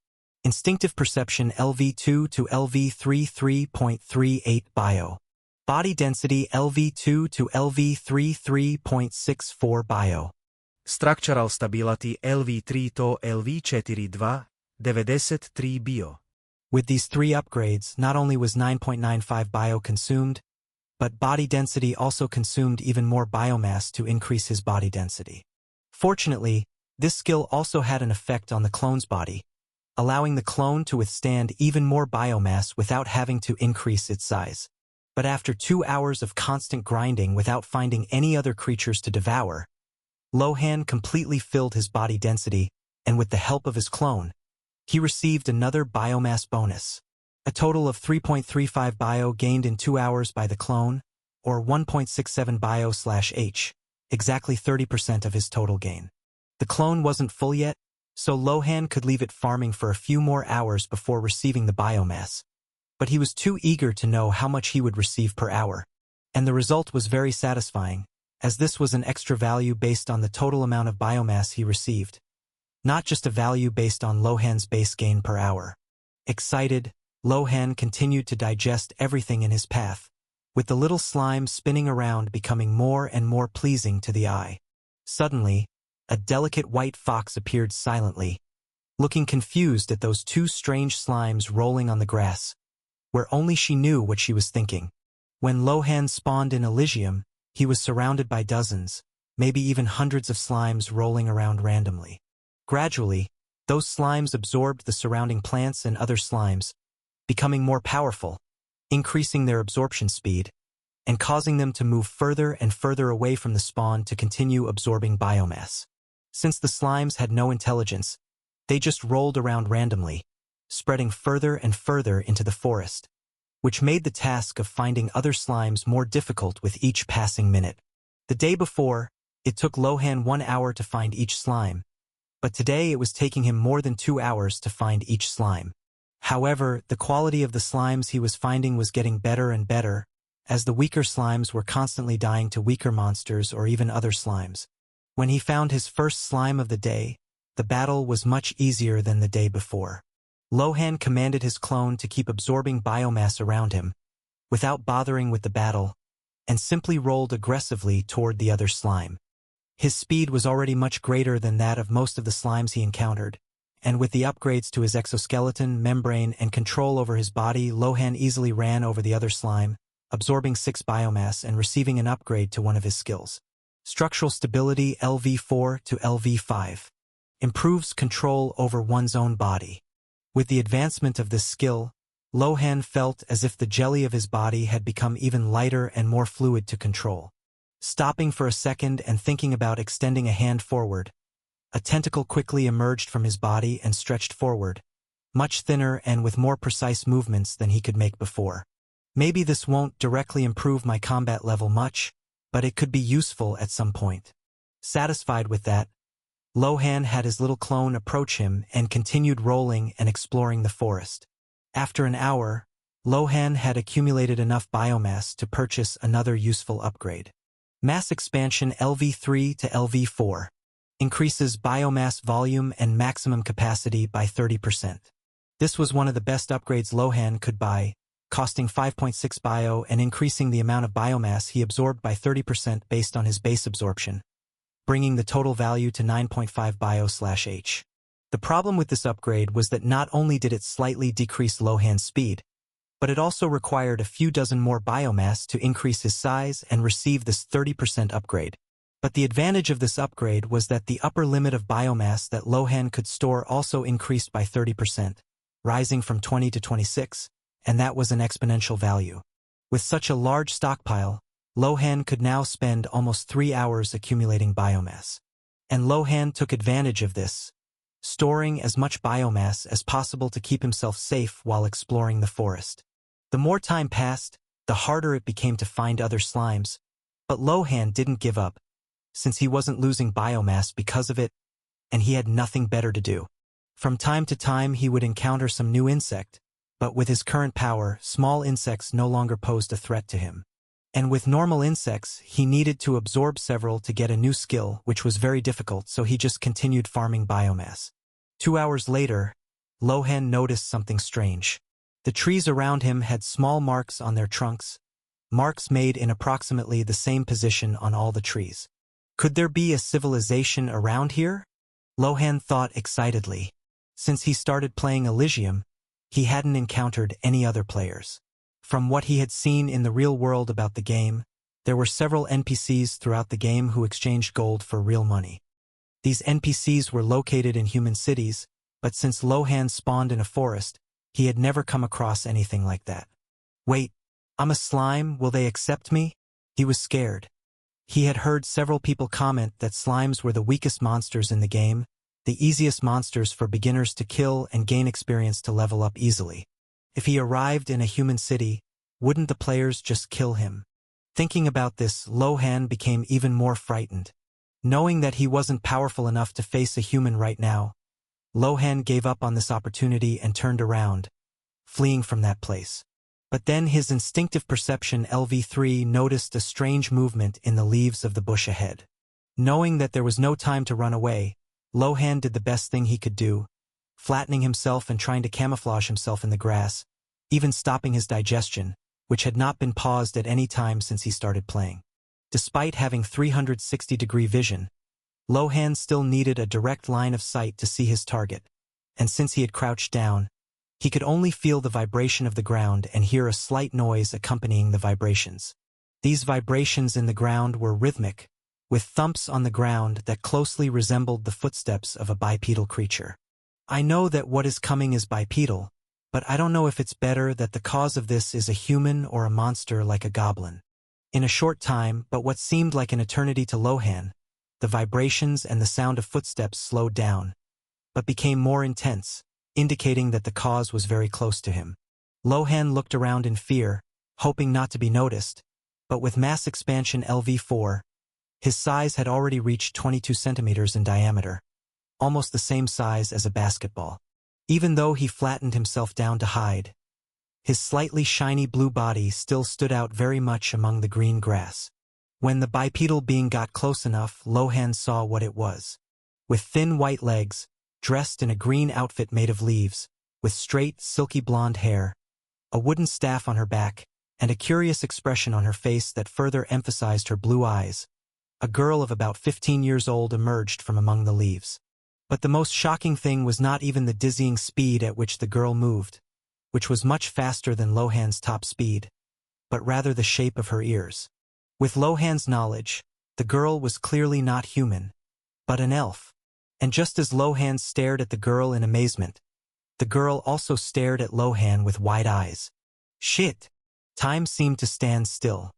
Instinctive Perception LV2 to LV3 3.38 bio. Body Density LV2 to LV3 3.64 bio. Structural Stability LV3 to LV4 2.93 bio. With these 3 upgrades, not only was 9.95 bio consumed, but body density also consumed even more biomass to increase his body density. Fortunately, this skill also had an effect on the clone's body, allowing the clone to withstand even more biomass without having to increase its size. But after 2 hours of constant grinding without finding any other creatures to devour, Lohan completely filled his body density, and with the help of his clone, he received another biomass bonus. A total of 3.35 bio gained in 2 hours by the clone, or 1.67 bio/H, exactly 30% of his total gain. The clone wasn't full yet, so Lohan could leave it farming for a few more hours before receiving the biomass. But he was too eager to know how much he would receive per hour. And the result was very satisfying, as this was an extra value based on the total amount of biomass he received, not just a value based on Lohan's base gain per hour. Excited, Lohan continued to digest everything in his path, with the little slime spinning around becoming more and more pleasing to the eye. Suddenly, a delicate white fox appeared silently, looking confused at those two strange slimes rolling on the grass, where only she knew what she was thinking. When Lohan spawned in Eligium, he was surrounded by dozens, maybe even hundreds of slimes rolling around randomly. Gradually, those slimes absorbed the surrounding plants and other slimes, becoming more powerful, increasing their absorption speed, and causing them to move further and further away from the spawn to continue absorbing biomass. Since the slimes had no intelligence, they just rolled around randomly, spreading further and further into the forest, which made the task of finding other slimes more difficult with each passing minute. The day before, it took Lohan 1 hour to find each slime, but today it was taking him more than 2 hours to find each slime. However, the quality of the slimes he was finding was getting better and better, as the weaker slimes were constantly dying to weaker monsters or even other slimes. When he found his first slime of the day, the battle was much easier than the day before. Lohan commanded his clone to keep absorbing biomass around him, without bothering with the battle, and simply rolled aggressively toward the other slime. His speed was already much greater than that of most of the slimes he encountered, and with the upgrades to his exoskeleton, membrane, and control over his body, Lohan easily ran over the other slime, absorbing 6 biomass and receiving an upgrade to one of his skills. Structural stability LV4 to LV5. Improves control over one's own body. With the advancement of this skill, Lohan felt as if the jelly of his body had become even lighter and more fluid to control. Stopping for a second and thinking about extending a hand forward, a tentacle quickly emerged from his body and stretched forward, much thinner and with more precise movements than he could make before. Maybe this won't directly improve my combat level much, but it could be useful at some point. Satisfied with that, Lohan had his little clone approach him and continued rolling and exploring the forest. After an hour, Lohan had accumulated enough biomass to purchase another useful upgrade. Mass expansion LV3 to LV4. Increases biomass volume and maximum capacity by 30%. This was one of the best upgrades Lohan could buy, costing 5.6 bio and increasing the amount of biomass he absorbed by 30% based on his base absorption, bringing the total value to 9.5 bio/H. The problem with this upgrade was that not only did it slightly decrease Lohan's speed, but it also required a few dozen more biomass to increase his size and receive this 30% upgrade. But the advantage of this upgrade was that the upper limit of biomass that Lohan could store also increased by 30%, rising from 20 to 26, and that was an exponential value. With such a large stockpile, Lohan could now spend almost 3 hours accumulating biomass. And Lohan took advantage of this, storing as much biomass as possible to keep himself safe while exploring the forest. The more time passed, the harder it became to find other slimes, but Lohan didn't give up, since he wasn't losing biomass because of it, and he had nothing better to do. From time to time he would encounter some new insect, but with his current power, small insects no longer posed a threat to him. And with normal insects, he needed to absorb several to get a new skill, which was very difficult, so he just continued farming biomass. 2 hours later, Lohan noticed something strange. The trees around him had small marks on their trunks, marks made in approximately the same position on all the trees. Could there be a civilization around here? Lohan thought excitedly. Since he started playing Eligium, he hadn't encountered any other players. From what he had seen in the real world about the game, there were several NPCs throughout the game who exchanged gold for real money. These NPCs were located in human cities, but since Lohan spawned in a forest, he had never come across anything like that. Wait, I'm a slime, will they accept me? He was scared. He had heard several people comment that slimes were the weakest monsters in the game, the easiest monsters for beginners to kill and gain experience to level up easily. If he arrived in a human city, wouldn't the players just kill him? Thinking about this, Lohan became even more frightened. Knowing that he wasn't powerful enough to face a human right now, Lohan gave up on this opportunity and turned around, fleeing from that place. But then his instinctive perception LV3 noticed a strange movement in the leaves of the bush ahead. Knowing that there was no time to run away, Lohan did the best thing he could do, flattening himself and trying to camouflage himself in the grass, even stopping his digestion, which had not been paused at any time since he started playing. Despite having 360-degree vision, Lohan still needed a direct line of sight to see his target, and since he had crouched down, he could only feel the vibration of the ground and hear a slight noise accompanying the vibrations. These vibrations in the ground were rhythmic, with thumps on the ground that closely resembled the footsteps of a bipedal creature. I know that what is coming is bipedal, but I don't know if it's better that the cause of this is a human or a monster like a goblin. In a short time, but what seemed like an eternity to Lohan, the vibrations and the sound of footsteps slowed down, but became more intense, indicating that the cause was very close to him. Lohan looked around in fear, hoping not to be noticed, but with mass expansion LV4, his size had already reached 22 centimeters in diameter, almost the same size as a basketball. Even though he flattened himself down to hide, his slightly shiny blue body still stood out very much among the green grass. When the bipedal being got close enough, Lohan saw what it was. With thin white legs, dressed in a green outfit made of leaves, with straight, silky blonde hair, a wooden staff on her back, and a curious expression on her face that further emphasized her blue eyes, a girl of about 15 years old emerged from among the leaves. But the most shocking thing was not even the dizzying speed at which the girl moved, which was much faster than Lohan's top speed, but rather the shape of her ears. With Lohan's knowledge, the girl was clearly not human, but an elf. And just as Lohan stared at the girl in amazement, the girl also stared at Lohan with wide eyes. Shit! Time seemed to stand still.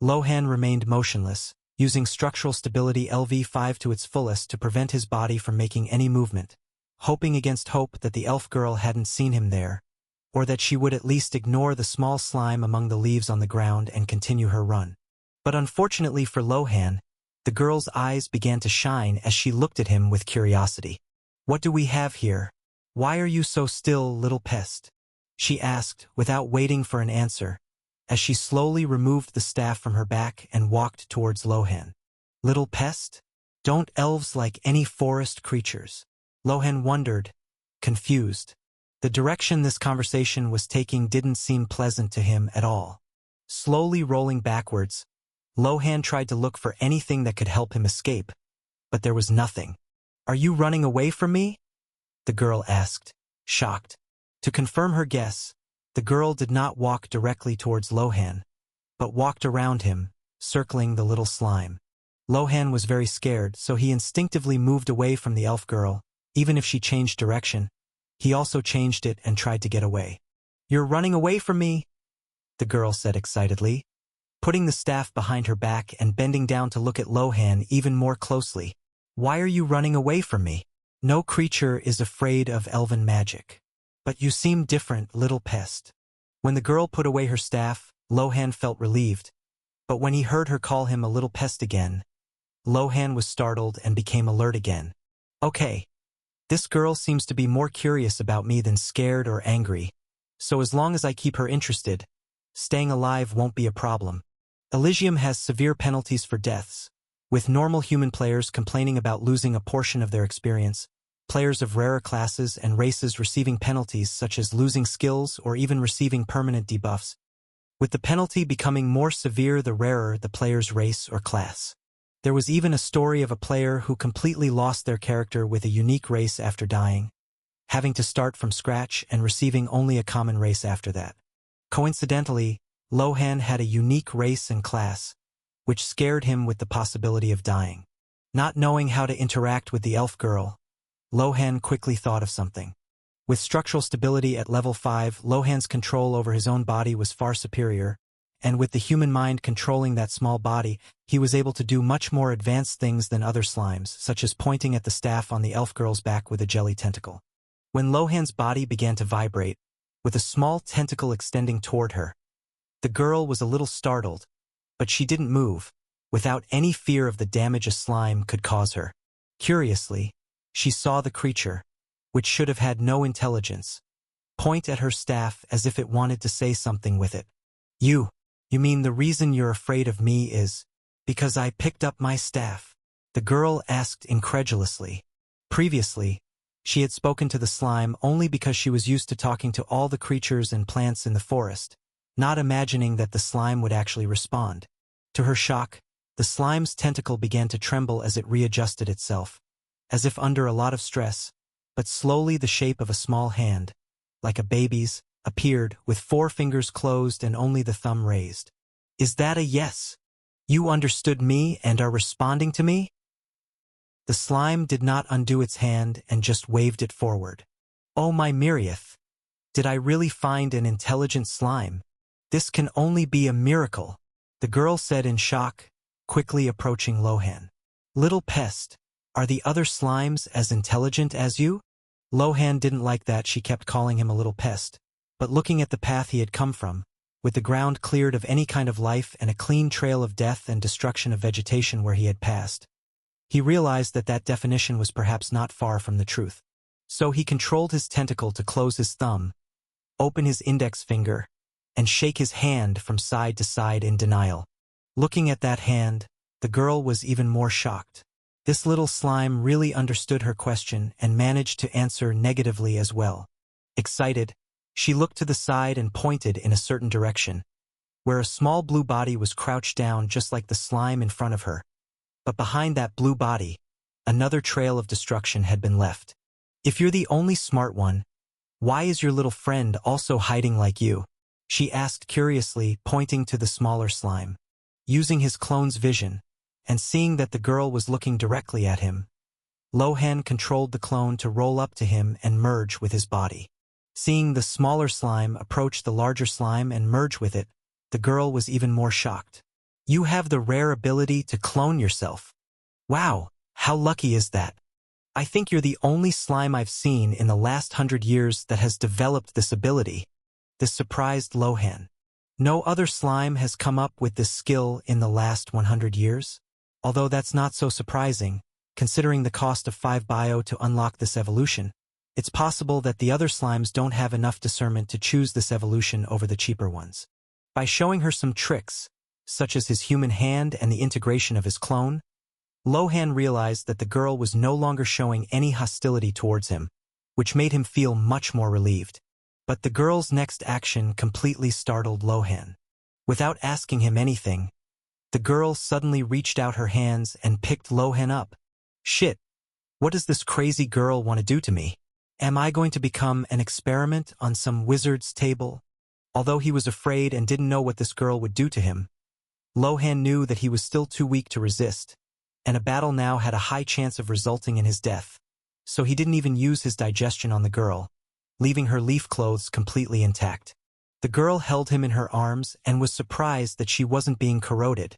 Lohan remained motionless, using structural stability LV5 to its fullest to prevent his body from making any movement, hoping against hope that the elf girl hadn't seen him there, or that she would at least ignore the small slime among the leaves on the ground and continue her run. But unfortunately for Lohan, the girl's eyes began to shine as she looked at him with curiosity. "What do we have here? Why are you so still, little pest?" she asked, without waiting for an answer, as she slowly removed the staff from her back and walked towards Lohan. "Little pest? Don't elves like any forest creatures?" Lohan wondered, confused. The direction this conversation was taking didn't seem pleasant to him at all. Slowly rolling backwards, Lohan tried to look for anything that could help him escape, but there was nothing. "Are you running away from me?" the girl asked, shocked. To confirm her guess, the girl did not walk directly towards Lohan, but walked around him, circling the little slime. Lohan was very scared, so he instinctively moved away from the elf girl. Even if she changed direction, he also changed it and tried to get away. "You're running away from me?" the girl said excitedly, putting the staff behind her back and bending down to look at Lohan even more closely. "Why are you running away from me? No creature is afraid of elven magic. But you seem different, little pest." When the girl put away her staff, Lohan felt relieved, but when he heard her call him a little pest again, Lohan was startled and became alert again. "Okay. This girl seems to be more curious about me than scared or angry, so as long as I keep her interested, staying alive won't be a problem." Eligium has severe penalties for deaths, with normal human players complaining about losing a portion of their experience, players of rarer classes and races receiving penalties such as losing skills or even receiving permanent debuffs, with the penalty becoming more severe the rarer the player's race or class. There was even a story of a player who completely lost their character with a unique race after dying, having to start from scratch and receiving only a common race after that. Coincidentally, Lohan had a unique race and class, which scared him with the possibility of dying. Not knowing how to interact with the elf girl, Lohan quickly thought of something. With structural stability at level 5, Lohan's control over his own body was far superior, and with the human mind controlling that small body, he was able to do much more advanced things than other slimes, such as pointing at the staff on the elf girl's back with a jelly tentacle. When Lohan's body began to vibrate, with a small tentacle extending toward her, the girl was a little startled, but she didn't move, without any fear of the damage a slime could cause her. Curiously, she saw the creature, which should have had no intelligence, point at her staff as if it wanted to say something with it. You mean the reason you're afraid of me is because I picked up my staff? The girl asked incredulously. Previously, she had spoken to the slime only because she was used to talking to all the creatures and plants in the forest, not imagining that the slime would actually respond. To her shock, the slime's tentacle began to tremble as it readjusted itself, as if under a lot of stress, but slowly the shape of a small hand, like a baby's, appeared, with 4 fingers closed and only the thumb raised. Is that a yes? You understood me and are responding to me? The slime did not undo its hand and just waved it forward. Oh my myriath! Did I really find an intelligent slime? This can only be a miracle, the girl said in shock, quickly approaching Lohan. Little pest, are the other slimes as intelligent as you? Lohan didn't like that she kept calling him a little pest, but looking at the path he had come from, with the ground cleared of any kind of life and a clean trail of death and destruction of vegetation where he had passed, he realized that that definition was perhaps not far from the truth. So he controlled his tentacle to close his thumb, open his index finger, and shake his hand from side to side in denial. Looking at that hand, the girl was even more shocked. This little slime really understood her question and managed to answer negatively as well. Excited, she looked to the side and pointed in a certain direction, where a small blue body was crouched down just like the slime in front of her. But behind that blue body, another trail of destruction had been left. If you're the only smart one, why is your little friend also hiding like you? She asked curiously, pointing to the smaller slime. Using his clone's vision, and seeing that the girl was looking directly at him, Lohan controlled the clone to roll up to him and merge with his body. Seeing the smaller slime approach the larger slime and merge with it, the girl was even more shocked. You have the rare ability to clone yourself. Wow, how lucky is that? I think you're the only slime I've seen in the last 100 years that has developed this ability. This surprised Lohan. No other slime has come up with this skill in the last 100 years? Although that's not so surprising, considering the cost of 5 bio to unlock this evolution. It's possible that the other slimes don't have enough discernment to choose this evolution over the cheaper ones. By showing her some tricks, such as his human hand and the integration of his clone, Lohan realized that the girl was no longer showing any hostility towards him, which made him feel much more relieved. But the girl's next action completely startled Lohan. Without asking him anything, the girl suddenly reached out her hands and picked Lohan up. Shit, what does this crazy girl want to do to me? Am I going to become an experiment on some wizard's table? Although he was afraid and didn't know what this girl would do to him, Lohan knew that he was still too weak to resist, and a battle now had a high chance of resulting in his death, so he didn't even use his digestion on the girl, leaving her leaf clothes completely intact. The girl held him in her arms and was surprised that she wasn't being corroded,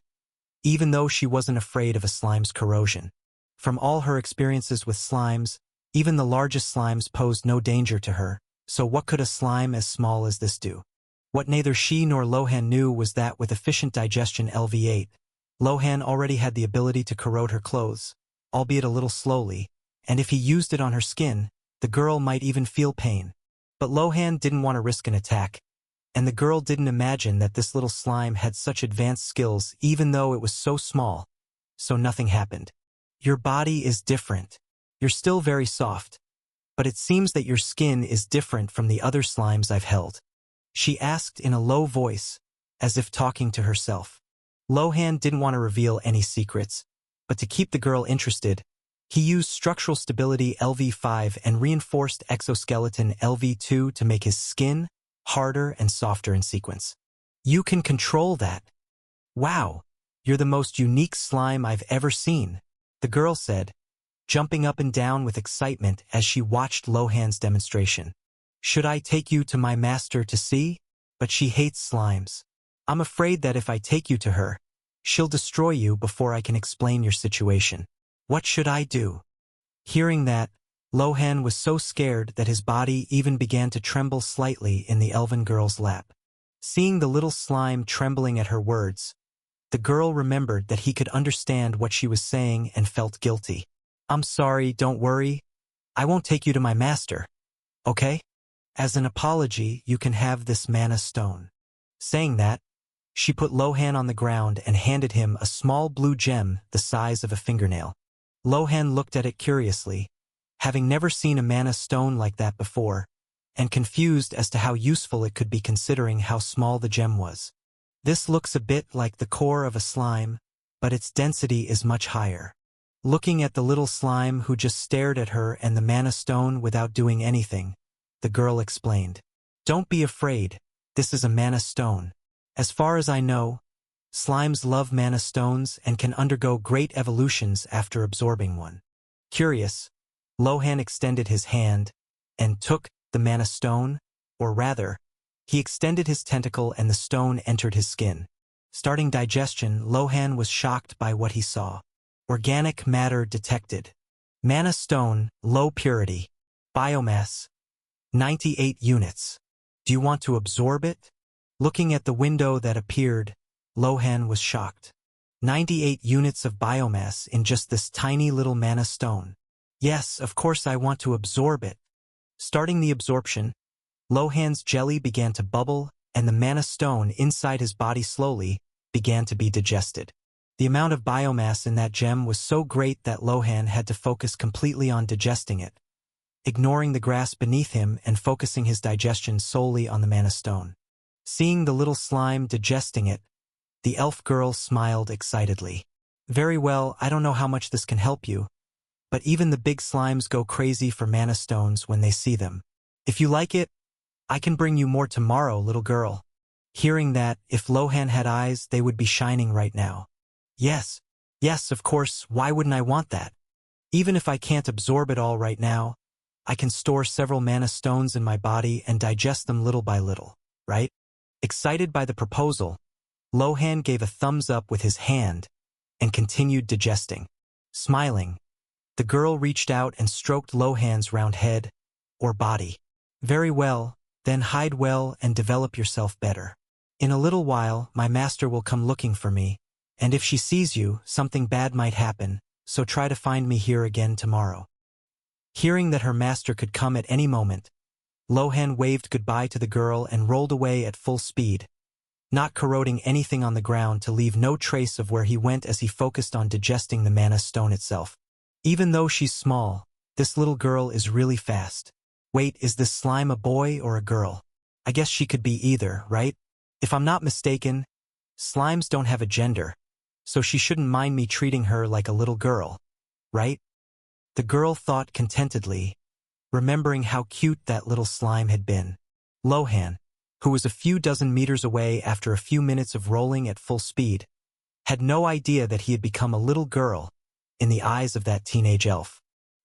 even though she wasn't afraid of a slime's corrosion. From all her experiences with slimes, even the largest slimes posed no danger to her, so what could a slime as small as this do? What neither she nor Lohan knew was that with efficient digestion LV8, Lohan already had the ability to corrode her clothes, albeit a little slowly, and if he used it on her skin, the girl might even feel pain. But Lohan didn't want to risk an attack, and the girl didn't imagine that this little slime had such advanced skills even though it was so small, so nothing happened. Your body is different. You're still very soft, but it seems that your skin is different from the other slimes I've held. She asked in a low voice, as if talking to herself. Lohan didn't want to reveal any secrets, but to keep the girl interested, he used structural stability LV5 and reinforced exoskeleton LV2 to make his skin harder and softer in sequence. You can control that. Wow, you're the most unique slime I've ever seen, the girl said, jumping up and down with excitement as she watched Lohan's demonstration. Should I take you to my master to see? But she hates slimes. I'm afraid that if I take you to her, she'll destroy you before I can explain your situation. What should I do?" Hearing that, Lohan was so scared that his body even began to tremble slightly in the elven girl's lap. Seeing the little slime trembling at her words, the girl remembered that he could understand what she was saying and felt guilty. "I'm sorry, don't worry. I won't take you to my master. Okay? As an apology, you can have this mana stone." Saying that, she put Lohan on the ground and handed him a small blue gem the size of a fingernail. Lohan looked at it curiously, having never seen a mana stone like that before, and confused as to how useful it could be considering how small the gem was. "This looks a bit like the core of a slime, but its density is much higher." Looking at the little slime who just stared at her and the mana stone without doing anything, the girl explained, "Don't be afraid, this is a mana stone. As far as I know, slimes love mana stones and can undergo great evolutions after absorbing one." Curious, Lohan extended his hand and took the mana stone, or rather, he extended his tentacle and the stone entered his skin. Starting digestion, Lohan was shocked by what he saw. Organic matter detected. Mana stone, low purity. Biomass, 98 units. Do you want to absorb it? Looking at the window that appeared, Lohan was shocked. 98 units of biomass in just this tiny little mana stone. Yes, of course I want to absorb it. Starting the absorption, Lohan's jelly began to bubble and the mana stone inside his body slowly began to be digested. The amount of biomass in that gem was so great that Lohan had to focus completely on digesting it, ignoring the grass beneath him and focusing his digestion solely on the mana stone. Seeing the little slime digesting it, the elf girl smiled excitedly. "Very well, I don't know how much this can help you, but even the big slimes go crazy for mana stones when they see them. If you like it, I can bring you more tomorrow, little girl." Hearing that, if Lohan had eyes, they would be shining right now. Yes, of course, why wouldn't I want that? Even if I can't absorb it all right now, I can store several mana stones in my body and digest them little by little, right? Excited by the proposal, Lohan gave a thumbs up with his hand and continued digesting. Smiling, the girl reached out and stroked Lohan's round head, or body. "Very well, then hide well and develop yourself better. In a little while, my master will come looking for me, and if she sees you, something bad might happen, so try to find me here again tomorrow." Hearing that her master could come at any moment, Lohan waved goodbye to the girl and rolled away at full speed, not corroding anything on the ground to leave no trace of where he went as he focused on digesting the mana stone itself. Even though she's small, this little girl is really fast. Wait, is this slime a boy or a girl? I guess she could be either, right? If I'm not mistaken, slimes don't have a gender, so she shouldn't mind me treating her like a little girl, right? The girl thought contentedly, remembering how cute that little slime had been. Lohan, who was a few dozen meters away after a few minutes of rolling at full speed, had no idea that he had become a little girl in the eyes of that teenage elf.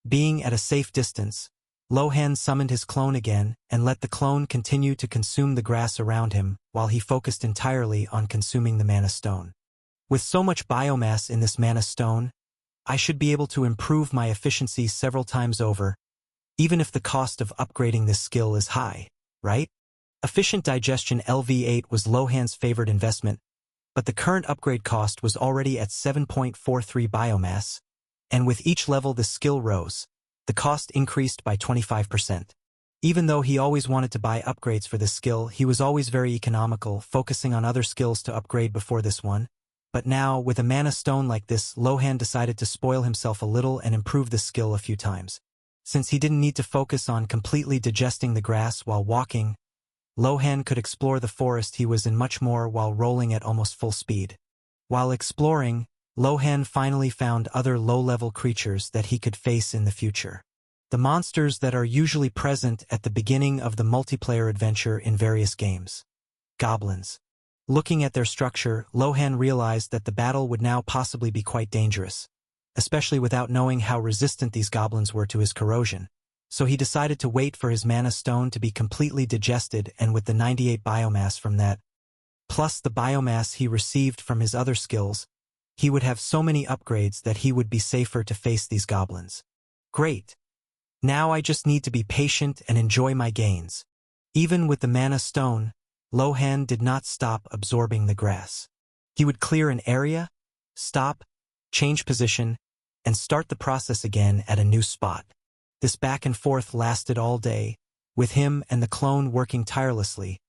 Being at a safe distance, Lohan summoned his clone again and let the clone continue to consume the grass around him while he focused entirely on consuming the mana stone. With so much biomass in this mana stone, I should be able to improve my efficiency several times over, even if the cost of upgrading this skill is high, right? Efficient digestion LV8 was Lohan's favorite investment, but the current upgrade cost was already at 7.43 biomass, and with each level the skill rose, the cost increased by 25%. Even though he always wanted to buy upgrades for this skill, he was always very economical, focusing on other skills to upgrade before this one. But now, with a mana stone like this, Lohan decided to spoil himself a little and improve the skill a few times. Since he didn't need to focus on completely digesting the grass while walking, Lohan could explore the forest he was in much more while rolling at almost full speed. While exploring, Lohan finally found other low-level creatures that he could face in the future. The monsters that are usually present at the beginning of the multiplayer adventure in various games. Goblins. Looking at their structure, Lohan realized that the battle would now possibly be quite dangerous, especially without knowing how resistant these goblins were to his corrosion. So he decided to wait for his mana stone to be completely digested, and with the 98 biomass from that, plus the biomass he received from his other skills, he would have so many upgrades that he would be safer to face these goblins. Great. Now I just need to be patient and enjoy my gains. Even with the mana stone, Lohan did not stop absorbing the grass. He would clear an area, stop, change position, and start the process again at a new spot. This back and forth lasted all day, with him and the clone working tirelessly,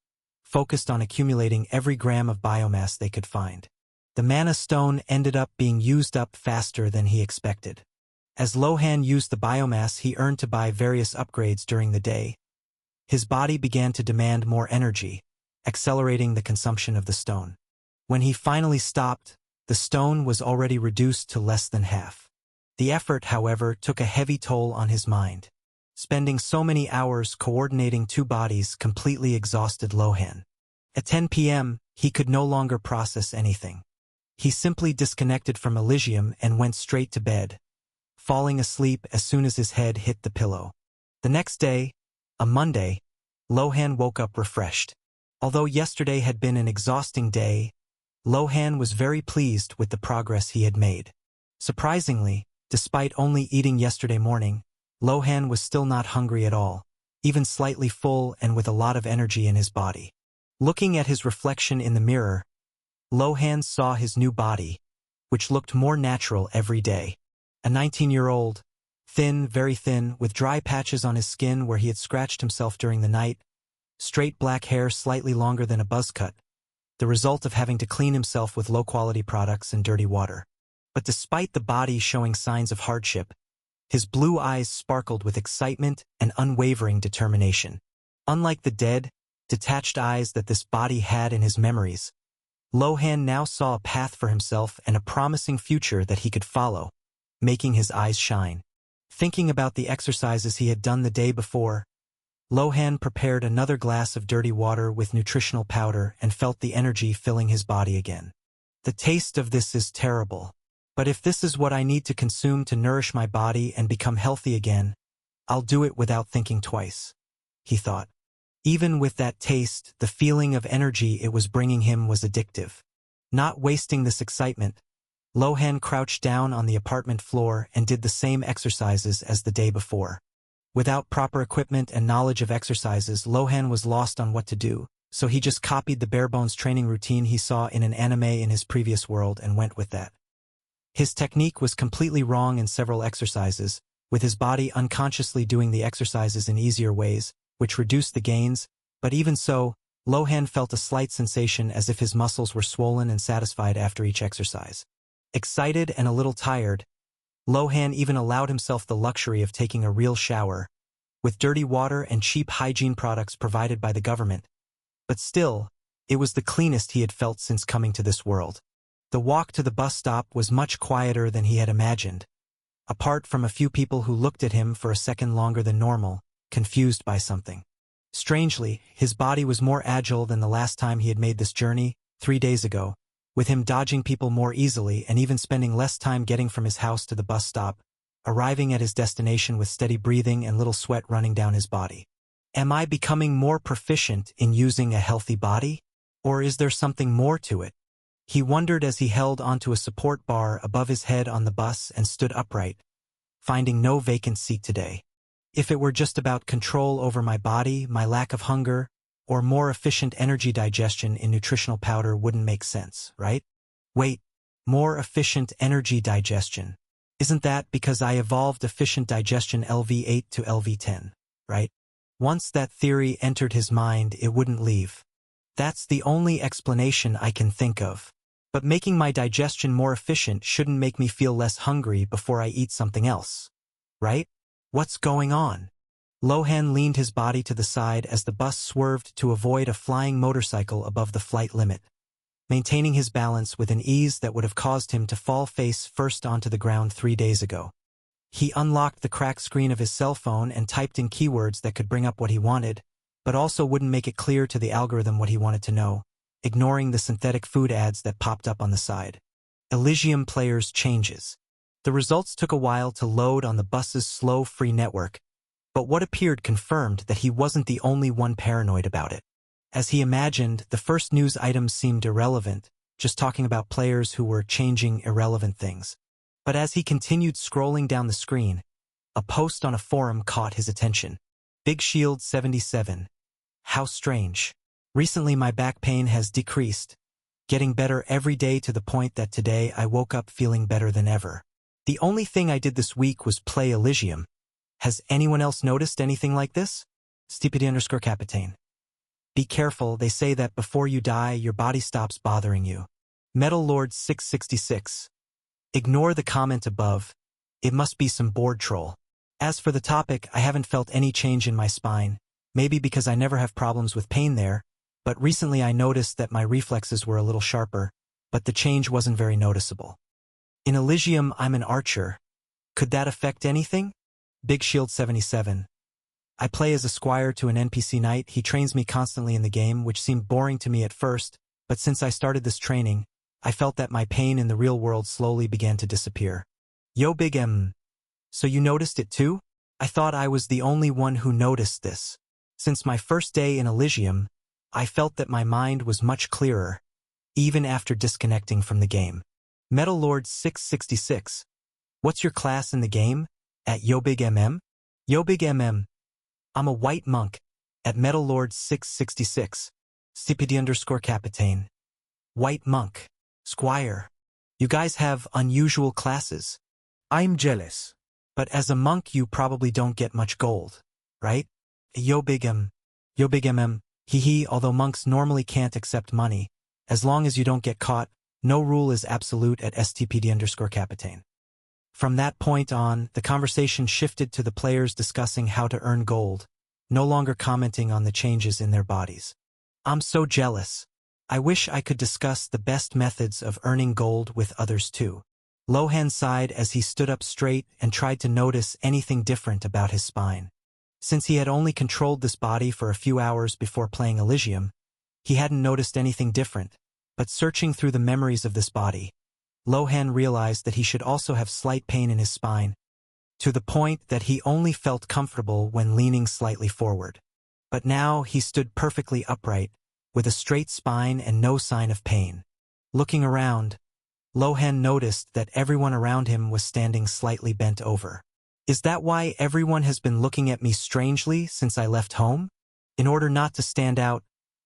focused on accumulating every gram of biomass they could find. The mana stone ended up being used up faster than he expected. As Lohan used the biomass he earned to buy various upgrades during the day, his body began to demand more energy, accelerating the consumption of the stone. When he finally stopped, the stone was already reduced to less than half. The effort, however, took a heavy toll on his mind. Spending so many hours coordinating two bodies completely exhausted Lohan. At 10 p.m., he could no longer process anything. He simply disconnected from Eligium and went straight to bed, falling asleep as soon as his head hit the pillow. The next day, a Monday, Lohan woke up refreshed. Although yesterday had been an exhausting day, Lohan was very pleased with the progress he had made. Surprisingly, despite only eating yesterday morning, Lohan was still not hungry at all, even slightly full and with a lot of energy in his body. Looking at his reflection in the mirror, Lohan saw his new body, which looked more natural every day. A 19-year-old, thin, very thin, with dry patches on his skin where he had scratched himself during the night, straight black hair slightly longer than a buzz cut, the result of having to clean himself with low-quality products and dirty water. But despite the body showing signs of hardship, his blue eyes sparkled with excitement and unwavering determination. Unlike the dead, detached eyes that this body had in his memories, Lohan now saw a path for himself and a promising future that he could follow, making his eyes shine. Thinking about the exercises he had done the day before, Lohan prepared another glass of dirty water with nutritional powder and felt the energy filling his body again. The taste of this is terrible, but if this is what I need to consume to nourish my body and become healthy again, I'll do it without thinking twice, he thought. Even with that taste, the feeling of energy it was bringing him was addictive. Not wasting this excitement, Lohan crouched down on the apartment floor and did the same exercises as the day before. Without proper equipment and knowledge of exercises, Lohan was lost on what to do, so he just copied the bare-bones training routine he saw in an anime in his previous world and went with that. His technique was completely wrong in several exercises, with his body unconsciously doing the exercises in easier ways, which reduced the gains, but even so, Lohan felt a slight sensation as if his muscles were swollen and satisfied after each exercise. Excited and a little tired, Lohan even allowed himself the luxury of taking a real shower, with dirty water and cheap hygiene products provided by the government. But still, it was the cleanest he had felt since coming to this world. The walk to the bus stop was much quieter than he had imagined, apart from a few people who looked at him for a second longer than normal, confused by something. Strangely, his body was more agile than the last time he had made this journey, 3 days ago, with him dodging people more easily and even spending less time getting from his house to the bus stop, arriving at his destination with steady breathing and little sweat running down his body. Am I becoming more proficient in using a healthy body? Or is there something more to it? He wondered as he held onto a support bar above his head on the bus and stood upright, finding no vacant seat today. If it were just about control over my body, my lack of hunger, or more efficient energy digestion in nutritional powder wouldn't make sense, right? Wait, more efficient energy digestion. Isn't that because I evolved efficient digestion LV8 to LV10, right? Once that theory entered his mind, it wouldn't leave. That's the only explanation I can think of. But making my digestion more efficient shouldn't make me feel less hungry before I eat something else, right? What's going on? Lohan leaned his body to the side as the bus swerved to avoid a flying motorcycle above the flight limit, maintaining his balance with an ease that would have caused him to fall face first onto the ground 3 days ago. He unlocked the cracked screen of his cell phone and typed in keywords that could bring up what he wanted, but also wouldn't make it clear to the algorithm what he wanted to know, ignoring the synthetic food ads that popped up on the side. Eligium players changes. The results took a while to load on the bus's slow free network, but what appeared confirmed that he wasn't the only one paranoid about it. As he imagined, the first news items seemed irrelevant, just talking about players who were changing irrelevant things. But as he continued scrolling down the screen, a post on a forum caught his attention. Big Shield 77. How strange. Recently my back pain has decreased, getting better every day to the point that today I woke up feeling better than ever. The only thing I did this week was play Eligium. Has anyone else noticed anything like this? Stupid_Captain. Be careful, they say that before you die, your body stops bothering you. Metal Lord 666. Ignore the comment above. It must be some board troll. As for the topic, I haven't felt any change in my spine, maybe because I never have problems with pain there, but recently I noticed that my reflexes were a little sharper, but the change wasn't very noticeable. In Eligium, I'm an archer. Could that affect anything? Big Shield 77. I play as a squire to an NPC knight. He trains me constantly in the game, which seemed boring to me at first, but since I started this training, I felt that my pain in the real world slowly began to disappear. Yo Big M. So you noticed it too? I thought I was the only one who noticed this. Since my first day in Eligium, I felt that my mind was much clearer, even after disconnecting from the game. Metal Lord 666. What's your class in the game? At YoBigMM? YoBigMM. I'm a white monk. At Metal Lord 666. Stupid_Captain. White monk. Squire. You guys have unusual classes. I'm jealous. But as a monk you probably don't get much gold, right? YoBigM. YoBigMM. Hee, although monks normally can't accept money, as long as you don't get caught, no rule is absolute at stpd_Captain. From that point on, the conversation shifted to the players discussing how to earn gold, no longer commenting on the changes in their bodies. I'm so jealous. I wish I could discuss the best methods of earning gold with others too. Lohan sighed as he stood up straight and tried to notice anything different about his spine. Since he had only controlled this body for a few hours before playing Eligium, he hadn't noticed anything different, but searching through the memories of this body, Lohan realized that he should also have slight pain in his spine, to the point that he only felt comfortable when leaning slightly forward. But now he stood perfectly upright, with a straight spine and no sign of pain. Looking around, Lohan noticed that everyone around him was standing slightly bent over. Is that why everyone has been looking at me strangely since I left home? In order not to stand out,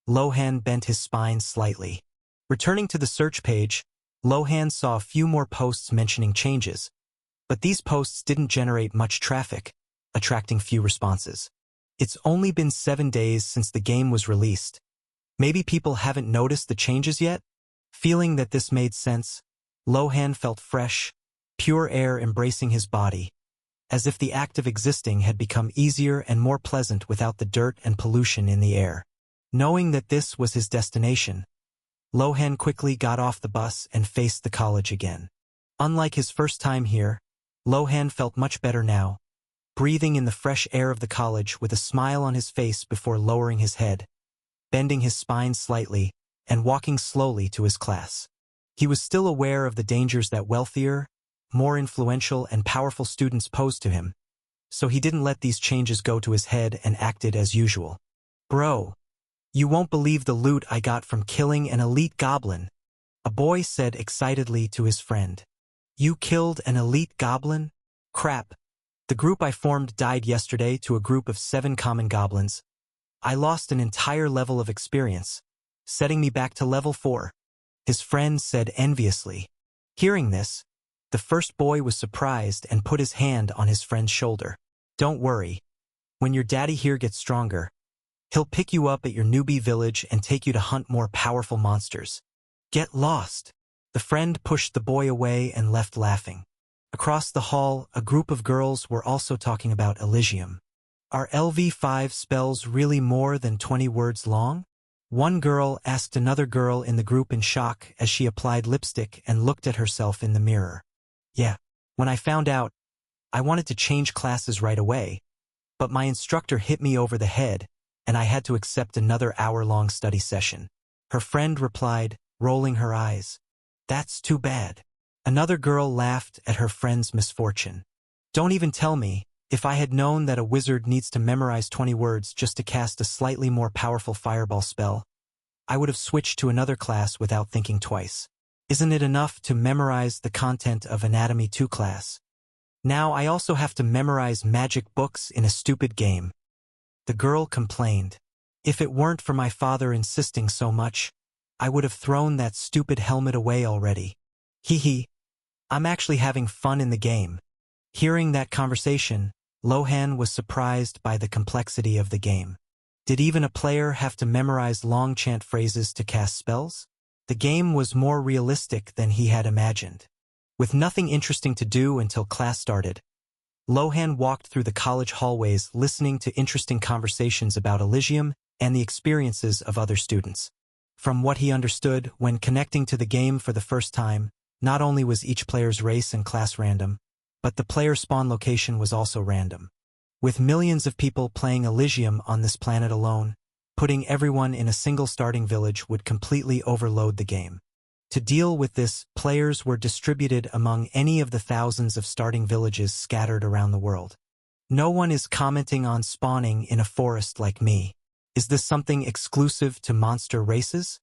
Lohan bent his spine slightly. Returning to the search page, Lohan saw a few more posts mentioning changes, but these posts didn't generate much traffic, attracting few responses. It's only been 7 days since the game was released. Maybe people haven't noticed the changes yet? Feeling that this made sense, Lohan felt fresh, pure air embracing his body, as if the act of existing had become easier and more pleasant without the dirt and pollution in the air. Knowing that this was his destination, Lohan quickly got off the bus and faced the college again. Unlike his first time here, Lohan felt much better now, breathing in the fresh air of the college with a smile on his face before lowering his head, bending his spine slightly, and walking slowly to his class. He was still aware of the dangers that wealthier, more influential and powerful students posed to him, so he didn't let these changes go to his head and acted as usual. Bro, you won't believe the loot I got from killing an elite goblin, a boy said excitedly to his friend. You killed an elite goblin? Crap. The group I formed died yesterday to a group of 7 common goblins. I lost an entire level of experience, setting me back to level 4. His friend said enviously. Hearing this, the first boy was surprised and put his hand on his friend's shoulder. Don't worry. When your daddy here gets stronger, he'll pick you up at your newbie village and take you to hunt more powerful monsters. Get lost. The friend pushed the boy away and left laughing. Across the hall, a group of girls were also talking about Eligium. Are LV5 spells really more than 20 words long? One girl asked another girl in the group in shock as she applied lipstick and looked at herself in the mirror. Yeah, when I found out, I wanted to change classes right away, but my instructor hit me over the head, and I had to accept another hour-long study session. Her friend replied, rolling her eyes. That's too bad. Another girl laughed at her friend's misfortune. Don't even tell me, If I had known that a wizard needs to memorize 20 words just to cast a slightly more powerful fireball spell, I would have switched to another class without thinking twice. Isn't it enough to memorize the content of Anatomy 2 class? Now I also have to memorize magic books in a stupid game. The girl complained. If it weren't for my father insisting so much, I would have thrown that stupid helmet away already. Hee hee. I'm actually having fun in the game. Hearing that conversation, Lohan was surprised by the complexity of the game. Did even a player have to memorize long chant phrases to cast spells? The game was more realistic than he had imagined. With nothing interesting to do until class started, Lohan walked through the college hallways listening to interesting conversations about Eligium and the experiences of other students. From what he understood, when connecting to the game for the first time, not only was each player's race and class random, but the player spawn location was also random. With millions of people playing Eligium on this planet alone, putting everyone in a single starting village would completely overload the game. To deal with this, players were distributed among any of the thousands of starting villages scattered around the world. No one is commenting on spawning in a forest like me. Is this something exclusive to monster races?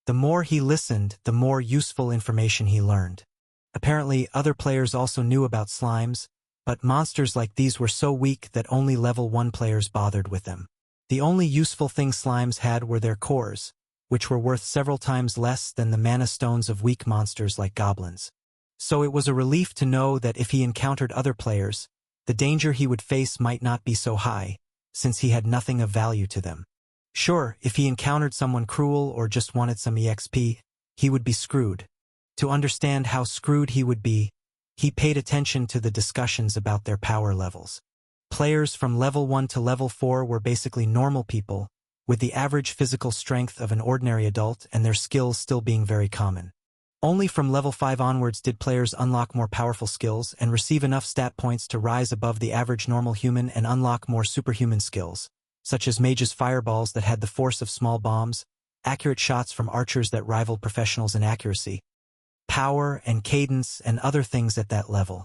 The more he listened, the more useful information he learned. Apparently, other players also knew about slimes, but monsters like these were so weak that only level 1 players bothered with them. The only useful thing slimes had were their cores, which were worth several times less than the mana stones of weak monsters like goblins. So it was a relief to know that if he encountered other players, the danger he would face might not be so high, since he had nothing of value to them. Sure, if he encountered someone cruel or just wanted some EXP, he would be screwed. To understand how screwed he would be, he paid attention to the discussions about their power levels. Players from level 1 to level 4 were basically normal people, with the average physical strength of an ordinary adult and their skills still being very common. Only from level 5 onwards did players unlock more powerful skills and receive enough stat points to rise above the average normal human and unlock more superhuman skills, such as mages' fireballs that had the force of small bombs, accurate shots from archers that rivaled professionals in accuracy, power and cadence and other things at that level.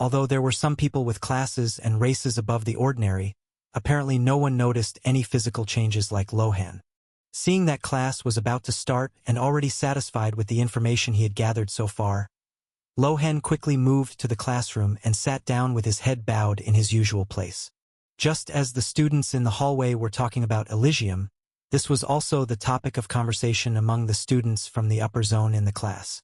Although there were some people with classes and races above the ordinary, apparently no one noticed any physical changes like Lohan. Seeing that class was about to start and already satisfied with the information he had gathered so far, Lohan quickly moved to the classroom and sat down with his head bowed in his usual place. Just as the students in the hallway were talking about Eligium, this was also the topic of conversation among the students from the upper zone in the class.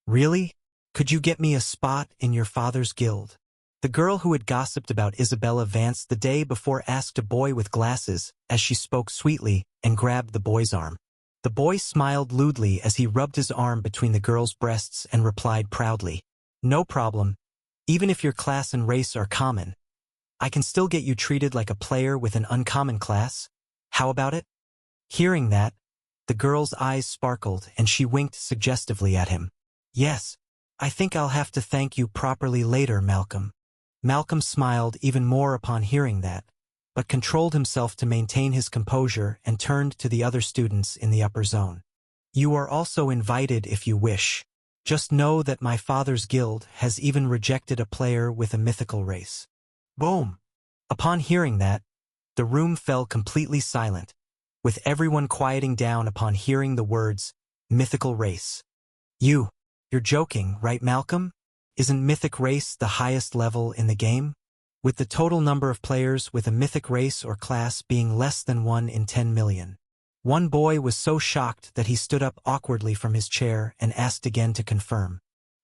Really? Could you get me a spot in your father's guild? The girl who had gossiped about Isabella Vance the day before asked a boy with glasses as she spoke sweetly and grabbed the boy's arm. The boy smiled lewdly as he rubbed his arm between the girl's breasts and replied proudly, "No problem. Even if your class and race are common, I can still get you treated like a player with an uncommon class. How about it?" Hearing that, the girl's eyes sparkled and she winked suggestively at him. "Yes, I think I'll have to thank you properly later, Malcolm." Malcolm smiled even more upon hearing that, but controlled himself to maintain his composure and turned to the other students in the upper zone. "You are also invited if you wish. Just know that my father's guild has even rejected a player with a mythical race." Boom! Upon hearing that, the room fell completely silent, with everyone quieting down upon hearing the words, mythical race. You're joking, right, Malcolm? Isn't mythic race the highest level in the game? With the total number of players with a mythic race or class being less than 1 in 10 million. One boy was so shocked that he stood up awkwardly from his chair and asked again to confirm.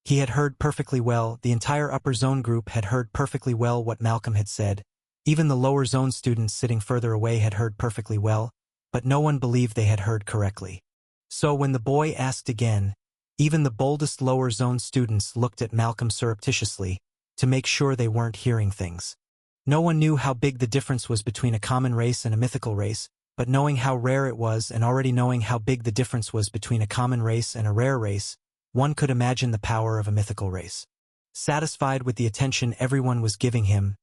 He had heard perfectly well, the entire upper zone group had heard perfectly well what Malcolm had said. Even the lower zone students sitting further away had heard perfectly well, but no one believed they had heard correctly. So when the boy asked again, even the boldest lower zone students looked at Malcolm surreptitiously to make sure they weren't hearing things. No one knew how big the difference was between a common race and a mythical race, but knowing how rare it was and already knowing how big the difference was between a common race and a rare race, one could imagine the power of a mythical race. Satisfied with the attention everyone was giving him,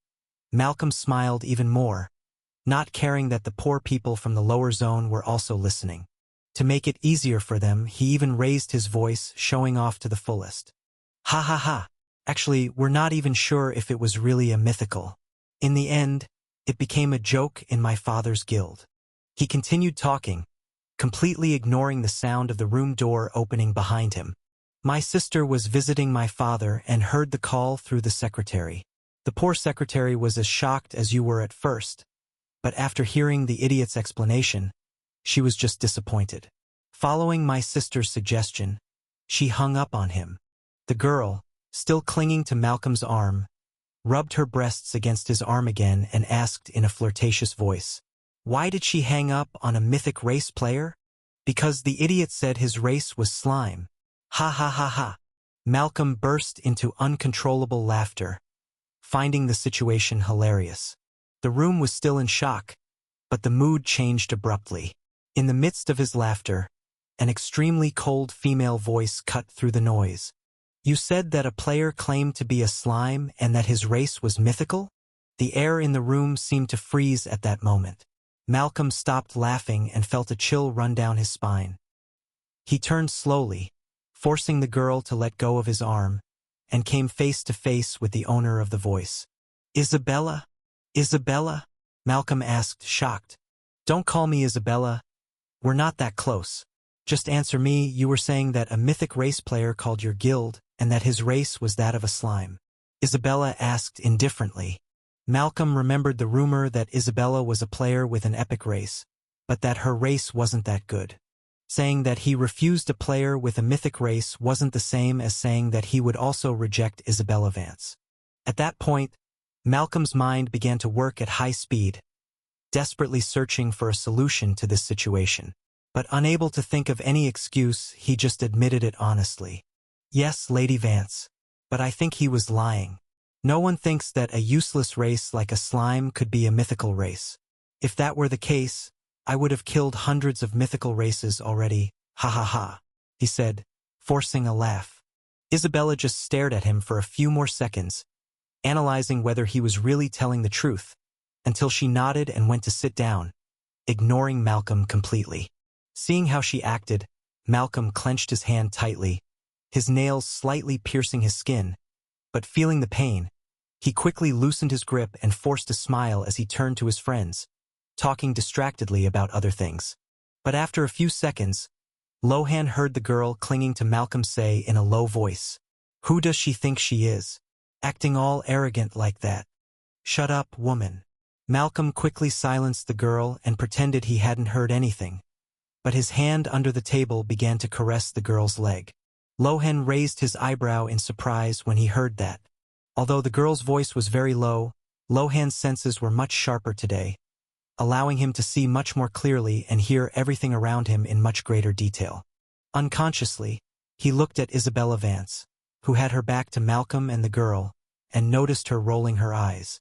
Malcolm smiled even more, not caring that the poor people from the lower zone were also listening. To make it easier for them, he even raised his voice, showing off to the fullest. "Ha ha ha. Actually, we're not even sure if it was really a mythical. In the end, it became a joke in my father's guild. He continued talking, completely ignoring the sound of the room door opening behind him. My sister was visiting my father and heard the call through the secretary. The poor secretary was as shocked as you were at first, but after hearing the idiot's explanation, she was just disappointed. Following my sister's suggestion, she hung up on him. The girl, still clinging to Malcolm's arm, rubbed her breasts against his arm again and asked in a flirtatious voice, "Why did she hang up on a mythic race player?" "Because the idiot said his race was slime." Ha ha ha ha. Malcolm burst into uncontrollable laughter, finding the situation hilarious. The room was still in shock, but the mood changed abruptly. In the midst of his laughter, an extremely cold female voice cut through the noise. "You said that a player claimed to be a slime and that his race was mythical?" The air in the room seemed to freeze at that moment. Malcolm stopped laughing and felt a chill run down his spine. He turned slowly, forcing the girl to let go of his arm, and came face to face with the owner of the voice. "Isabella? Isabella?" Malcolm asked, shocked. "Don't call me Isabella. We're not that close. Just answer me. You were saying that a mythic race player called your guild and that his race was that of a slime." Isabella asked indifferently. Malcolm remembered the rumor that Isabella was a player with an epic race, but that her race wasn't that good. Saying that he refused a player with a mythic race wasn't the same as saying that he would also reject Isabella Vance. At that point, Malcolm's mind began to work at high speed, desperately searching for a solution to this situation. But unable to think of any excuse, he just admitted it honestly. "Yes, Lady Vance, but I think he was lying. No one thinks that a useless race like a slime could be a mythical race. If that were the case, I would have killed hundreds of mythical races already. Ha ha ha," he said, forcing a laugh. Isabella just stared at him for a few more seconds, analyzing whether he was really telling the truth, until she nodded and went to sit down, ignoring Malcolm completely. Seeing how she acted, Malcolm clenched his hand tightly, his nails slightly piercing his skin, but feeling the pain, he quickly loosened his grip and forced a smile as he turned to his friends, talking distractedly about other things. But after a few seconds, Lohan heard the girl clinging to Malcolm say in a low voice, "Who does she think she is? Acting all arrogant like that. Shut up, woman." Malcolm quickly silenced the girl and pretended he hadn't heard anything, but his hand under the table began to caress the girl's leg. Lohan raised his eyebrow in surprise when he heard that. Although the girl's voice was very low, Lohan's senses were much sharper today, allowing him to see much more clearly and hear everything around him in much greater detail. Unconsciously, he looked at Isabella Vance, who had her back to Malcolm and the girl, and noticed her rolling her eyes.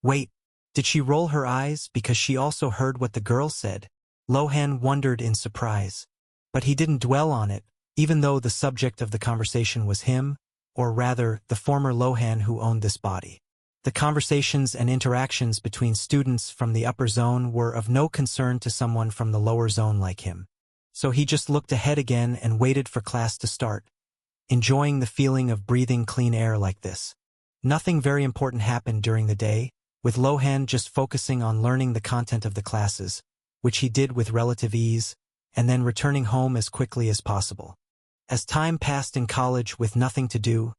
Wait, did she roll her eyes because she also heard what the girl said? Lohan wondered in surprise. But he didn't dwell on it, even though the subject of the conversation was him, or rather, the former Lohan who owned this body. The conversations and interactions between students from the upper zone were of no concern to someone from the lower zone like him. So he just looked ahead again and waited for class to start, enjoying the feeling of breathing clean air like this. Nothing very important happened during the day, with Lohan just focusing on learning the content of the classes, which he did with relative ease, and then returning home as quickly as possible. As time passed in college with nothing to do,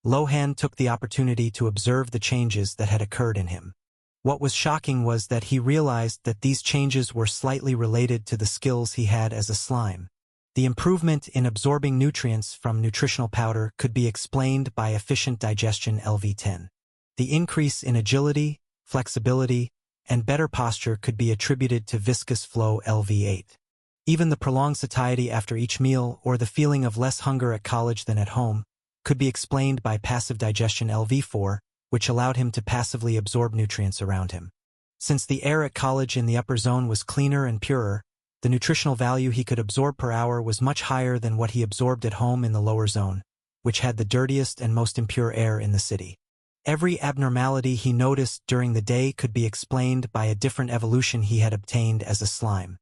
Lohan took the opportunity to observe the changes that had occurred in him. What was shocking was that he realized that these changes were slightly related to the skills he had as a slime. The improvement in absorbing nutrients from nutritional powder could be explained by efficient digestion LV10. The increase in agility, flexibility, and better posture could be attributed to viscous flow LV8. Even the prolonged satiety after each meal or the feeling of less hunger at college than at home could be explained by passive digestion LV4, which allowed him to passively absorb nutrients around him. Since the air at college in the upper zone was cleaner and purer, the nutritional value he could absorb per hour was much higher than what he absorbed at home in the lower zone, which had the dirtiest and most impure air in the city. Every abnormality he noticed during the day could be explained by a different evolution he had obtained as a slime.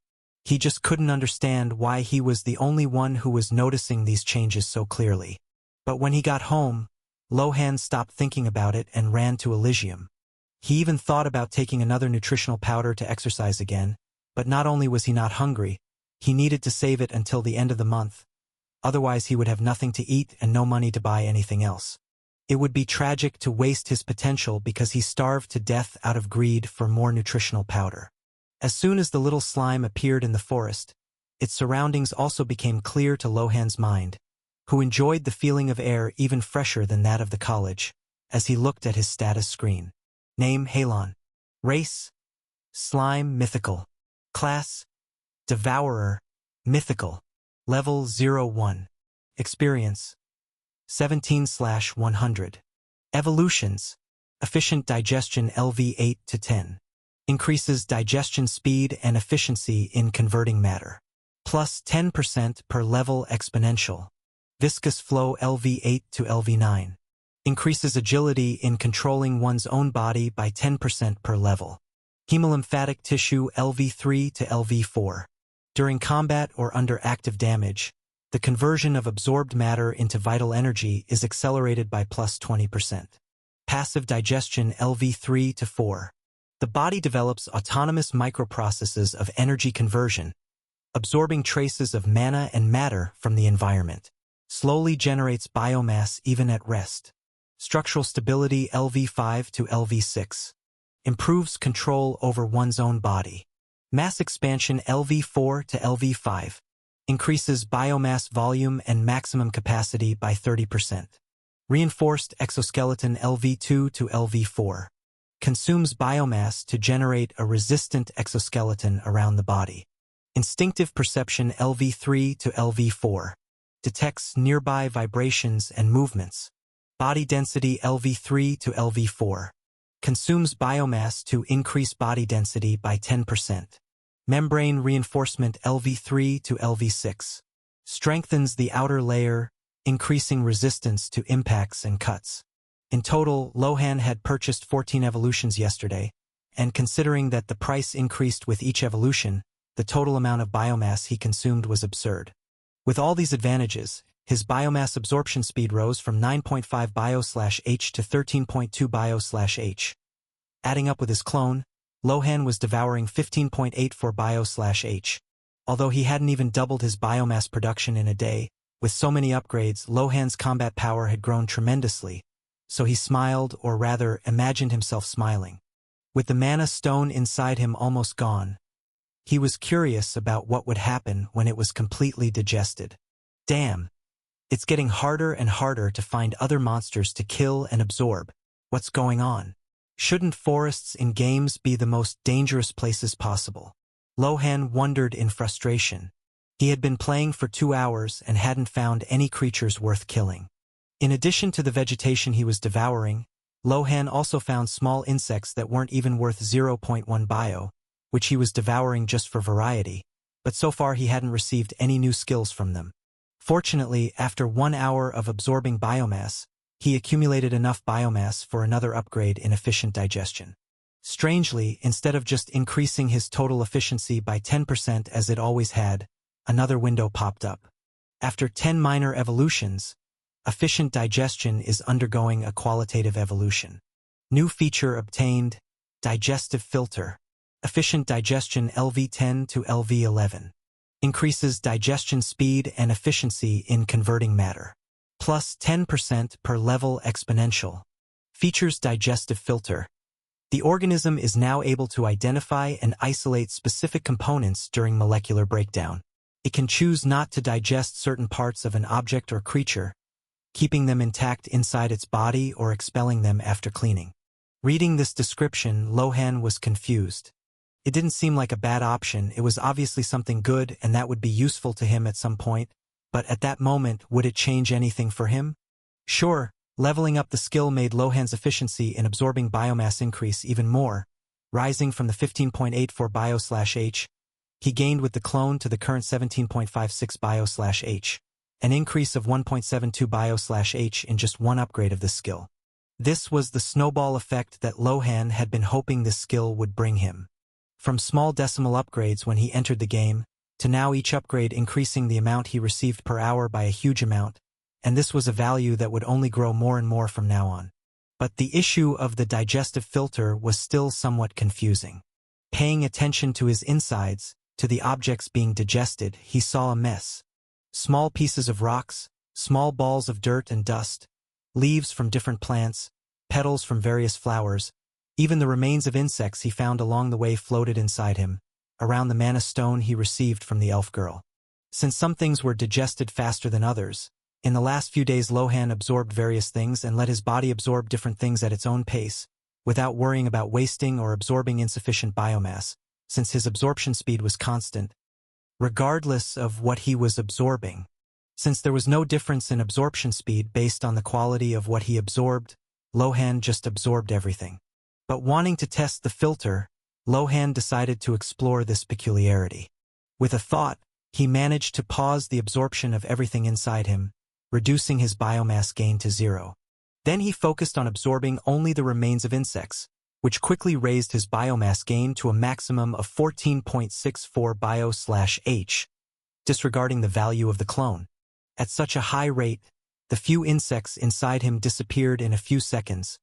He just couldn't understand why he was the only one who was noticing these changes so clearly. But when he got home, Lohan stopped thinking about it and ran to Eligium. He even thought about taking another nutritional powder to exercise again, but not only was he not hungry, he needed to save it until the end of the month. Otherwise he would have nothing to eat and no money to buy anything else. It would be tragic to waste his potential because he starved to death out of greed for more nutritional powder. As soon as the little slime appeared in the forest, its surroundings also became clear to Lohan's mind, who enjoyed the feeling of air even fresher than that of the college, as he looked at his status screen. Name: Halon. Race: Slime, mythical. Class: Devourer, mythical. Level 01. Experience: 17/100. Evolutions: Efficient digestion LV 8 to 10. Increases digestion speed and efficiency in converting matter. Plus 10% per level exponential. Viscous flow LV 8 to LV 9. Increases agility in controlling one's own body by 10% per level. Hemolymphatic tissue LV 3 to LV 4. During combat or under active damage, the conversion of absorbed matter into vital energy is accelerated by plus 20%. Passive digestion LV 3 to 4. The body develops autonomous microprocesses of energy conversion, absorbing traces of mana and matter from the environment. Slowly generates biomass even at rest. Structural stability LV 5 to LV 6. Improves control over one's own body. Mass expansion LV 4 to LV 5. Increases biomass volume and maximum capacity by 30%. Reinforced exoskeleton LV 2 to LV 4. Consumes biomass to generate a resistant exoskeleton around the body. Instinctive perception LV 3 to LV 4. Detects nearby vibrations and movements. Body density LV 3 to LV 4. Consumes biomass to increase body density by 10%. Membrane reinforcement LV 3 to LV 6. Strengthens the outer layer, increasing resistance to impacts and cuts. In total, Lohan had purchased 14 evolutions yesterday, and considering that the price increased with each evolution, the total amount of biomass he consumed was absurd. With all these advantages, his biomass absorption speed rose from 9.5 bio/H to 13.2 bio/H. Adding up with his clone, Lohan was devouring 15.84 bio/H. Although he hadn't even doubled his biomass production in a day, with so many upgrades, Lohan's combat power had grown tremendously, so he smiled, or rather, imagined himself smiling. With the mana stone inside him almost gone, he was curious about what would happen when it was completely digested. Damn! It's getting harder and harder to find other monsters to kill and absorb. What's going on? Shouldn't forests in games be the most dangerous places possible? Lohan wondered in frustration. He had been playing for 2 hours and hadn't found any creatures worth killing. In addition to the vegetation he was devouring, Lohan also found small insects that weren't even worth 0.1 bio, which he was devouring just for variety, but so far he hadn't received any new skills from them. Fortunately, after 1 hour of absorbing biomass, he accumulated enough biomass for another upgrade in efficient digestion. Strangely, instead of just increasing his total efficiency by 10% as it always had, another window popped up. After 10 minor evolutions, efficient digestion is undergoing a qualitative evolution. New feature obtained: digestive filter. Efficient digestion LV 10 to LV 11. Increases digestion speed and efficiency in converting matter. Plus 10% per level exponential. Features digestive filter. The organism is now able to identify and isolate specific components during molecular breakdown. It can choose not to digest certain parts of an object or creature, keeping them intact inside its body or expelling them after cleaning. Reading this description, Lohan was confused. It didn't seem like a bad option. It was obviously something good and that would be useful to him at some point, but at that moment, would it change anything for him? Sure, leveling up the skill made Lohan's efficiency in absorbing biomass increase even more, rising from the 15.84 bio/H he gained with the clone to the current 17.56 bio/H, an increase of 1.72 bio/H in just one upgrade of this skill. This was the snowball effect that Lohan had been hoping this skill would bring him. From small decimal upgrades when he entered the game, to now each upgrade increasing the amount he received per hour by a huge amount, and this was a value that would only grow more and more from now on. But the issue of the digestive filter was still somewhat confusing. Paying attention to his insides, to the objects being digested, he saw a mess. Small pieces of rocks, small balls of dirt and dust, leaves from different plants, petals from various flowers, even the remains of insects he found along the way floated inside him, around the mana stone he received from the elf girl. Since some things were digested faster than others, in the last few days Lohan absorbed various things and let his body absorb different things at its own pace, without worrying about wasting or absorbing insufficient biomass, since his absorption speed was constant, regardless of what he was absorbing. Since there was no difference in absorption speed based on the quality of what he absorbed, Lohan just absorbed everything. But wanting to test the filter, Lohan decided to explore this peculiarity. With a thought, he managed to pause the absorption of everything inside him, reducing his biomass gain to 0. Then he focused on absorbing only the remains of insects, which quickly raised his biomass gain to a maximum of 14.64 bio/H, disregarding the value of the clone. At such a high rate, the few insects inside him disappeared in a few seconds,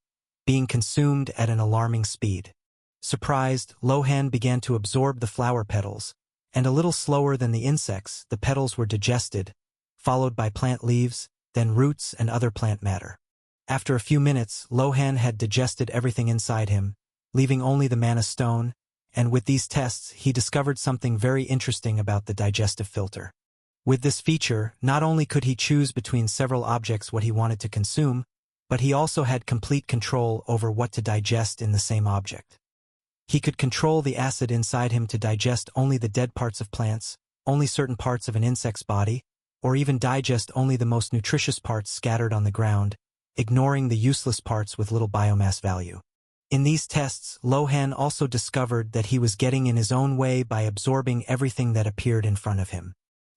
being consumed at an alarming speed. Surprised, Lohan began to absorb the flower petals, and a little slower than the insects, the petals were digested, followed by plant leaves, then roots and other plant matter. After a few minutes, Lohan had digested everything inside him, leaving only the mana stone, and with these tests he discovered something very interesting about the digestive filter. With this feature, not only could he choose between several objects what he wanted to consume, but he also had complete control over what to digest in the same object. He could control the acid inside him to digest only the dead parts of plants, only certain parts of an insect's body, or even digest only the most nutritious parts scattered on the ground, ignoring the useless parts with little biomass value. In these tests, Lohan also discovered that he was getting in his own way by absorbing everything that appeared in front of him.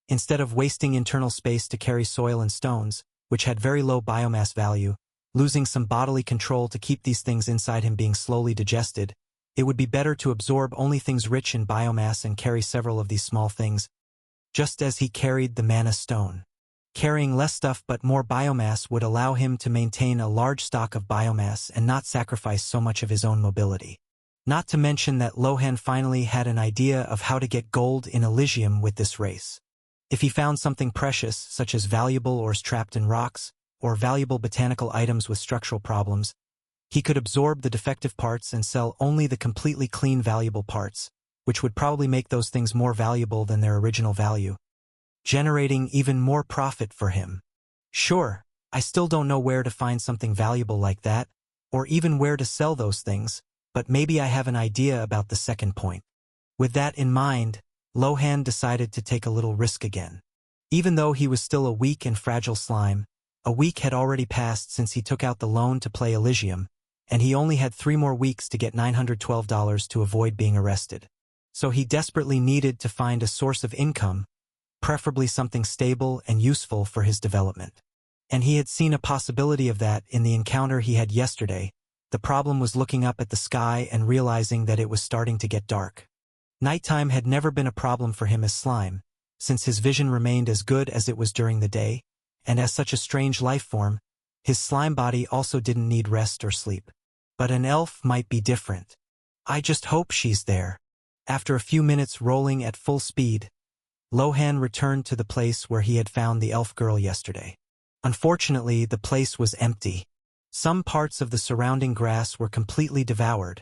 Instead of wasting internal space to carry soil and stones, which had very low biomass value, losing some bodily control to keep these things inside him being slowly digested, it would be better to absorb only things rich in biomass and carry several of these small things, just as he carried the mana stone. Carrying less stuff but more biomass would allow him to maintain a large stock of biomass and not sacrifice so much of his own mobility. Not to mention that Lohan finally had an idea of how to get gold in Eligium with this race. If he found something precious, such as valuable ores trapped in rocks, or valuable botanical items with structural problems, he could absorb the defective parts and sell only the completely clean valuable parts, which would probably make those things more valuable than their original value, generating even more profit for him. Sure, I still don't know where to find something valuable like that, or even where to sell those things, but maybe I have an idea about the second point. With that in mind, Lohan decided to take a little risk again. Even though he was still a weak and fragile slime, a week had already passed since he took out the loan to play Eligium, and he only had 3 more weeks to get $912 to avoid being arrested. So he desperately needed to find a source of income, preferably something stable and useful for his development. And he had seen a possibility of that in the encounter he had yesterday. The problem was looking up at the sky and realizing that it was starting to get dark. Nighttime had never been a problem for him as slime, since his vision remained as good as it was during the day, and as such a strange life form, his slime body also didn't need rest or sleep. But an elf might be different. I just hope she's there. After a few minutes rolling at full speed, Lohan returned to the place where he had found the elf girl yesterday. Unfortunately, the place was empty. Some parts of the surrounding grass were completely devoured,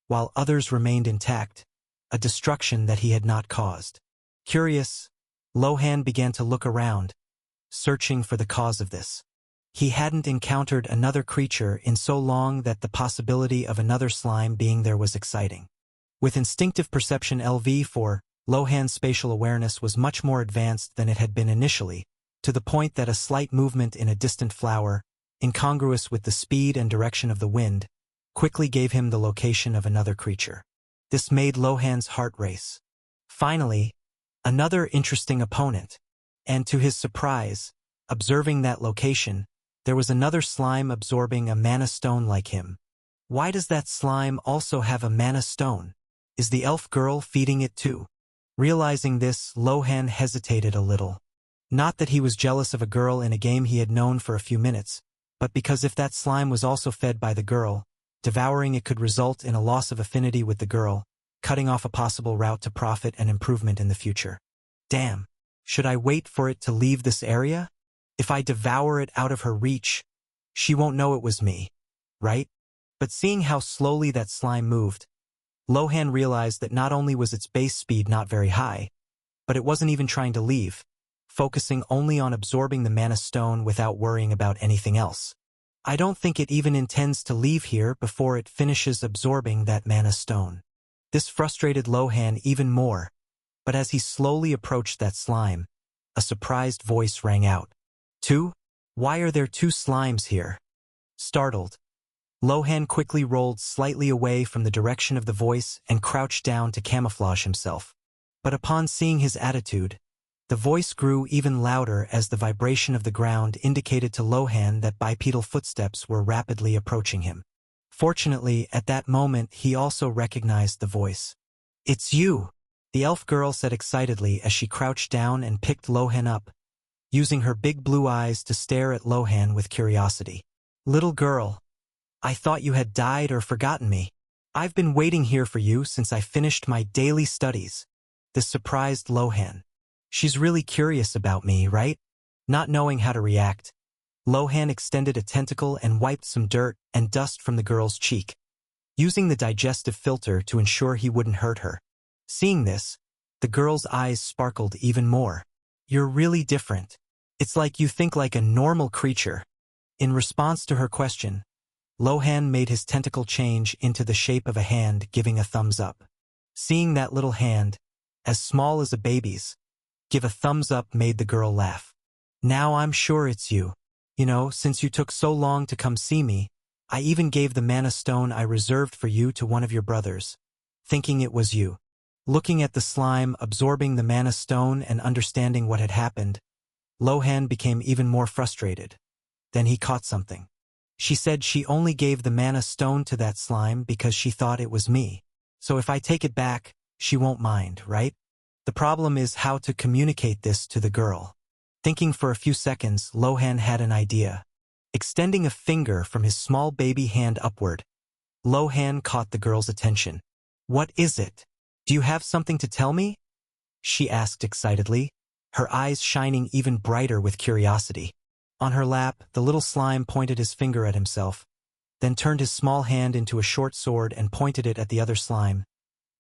while others remained intact, a destruction that he had not caused. Curious, Lohan began to look around, searching for the cause of this. He hadn't encountered another creature in so long that the possibility of another slime being there was exciting. With instinctive perception LV4, Lohan's spatial awareness was much more advanced than it had been initially, to the point that a slight movement in a distant flower, incongruous with the speed and direction of the wind, quickly gave him the location of another creature. This made Lohan's heart race. Finally, another interesting opponent. And to his surprise, observing that location, there was another slime absorbing a mana stone like him. Why does that slime also have a mana stone? Is the elf girl feeding it too? Realizing this, Lohan hesitated a little. Not that he was jealous of a girl in a game he had known for a few minutes, but because if that slime was also fed by the girl, devouring it could result in a loss of affinity with the girl, cutting off a possible route to profit and improvement in the future. Damn. Should I wait for it to leave this area? If I devour it out of her reach, she won't know it was me, right? But seeing how slowly that slime moved, Lohan realized that not only was its base speed not very high, but it wasn't even trying to leave, focusing only on absorbing the mana stone without worrying about anything else. I don't think it even intends to leave here before it finishes absorbing that mana stone. This frustrated Lohan even more, but as he slowly approached that slime, a surprised voice rang out. Two? Why are there two slimes here? Startled, Lohan quickly rolled slightly away from the direction of the voice and crouched down to camouflage himself. But upon seeing his attitude, the voice grew even louder as the vibration of the ground indicated to Lohan that bipedal footsteps were rapidly approaching him. Fortunately, at that moment he also recognized the voice. "It's you," the elf girl said excitedly as she crouched down and picked Lohan up, using her big blue eyes to stare at Lohan with curiosity. "Little girl, I thought you had died or forgotten me. I've been waiting here for you since I finished my daily studies." This surprised Lohan. She's really curious about me, right? Not knowing how to react, Lohan extended a tentacle and wiped some dirt and dust from the girl's cheek, using the digestive filter to ensure he wouldn't hurt her. Seeing this, the girl's eyes sparkled even more. "You're really different. It's like you think like a normal creature." In response to her question, Lohan made his tentacle change into the shape of a hand, giving a thumbs up. Seeing that little hand, as small as a baby's, give a thumbs up made the girl laugh. "Now I'm sure it's you. You know, since you took so long to come see me, I even gave the mana stone I reserved for you to one of your brothers, thinking it was you." Looking at the slime absorbing the mana stone and understanding what had happened, Lohan became even more frustrated. Then he caught something. She said she only gave the mana stone to that slime because she thought it was me. So if I take it back, she won't mind, right? The problem is how to communicate this to the girl. Thinking for a few seconds, Lohan had an idea. Extending a finger from his small baby hand upward, Lohan caught the girl's attention. "What is it? Do you have something to tell me?" she asked excitedly, her eyes shining even brighter with curiosity. On her lap, the little slime pointed his finger at himself, then turned his small hand into a short sword and pointed it at the other slime,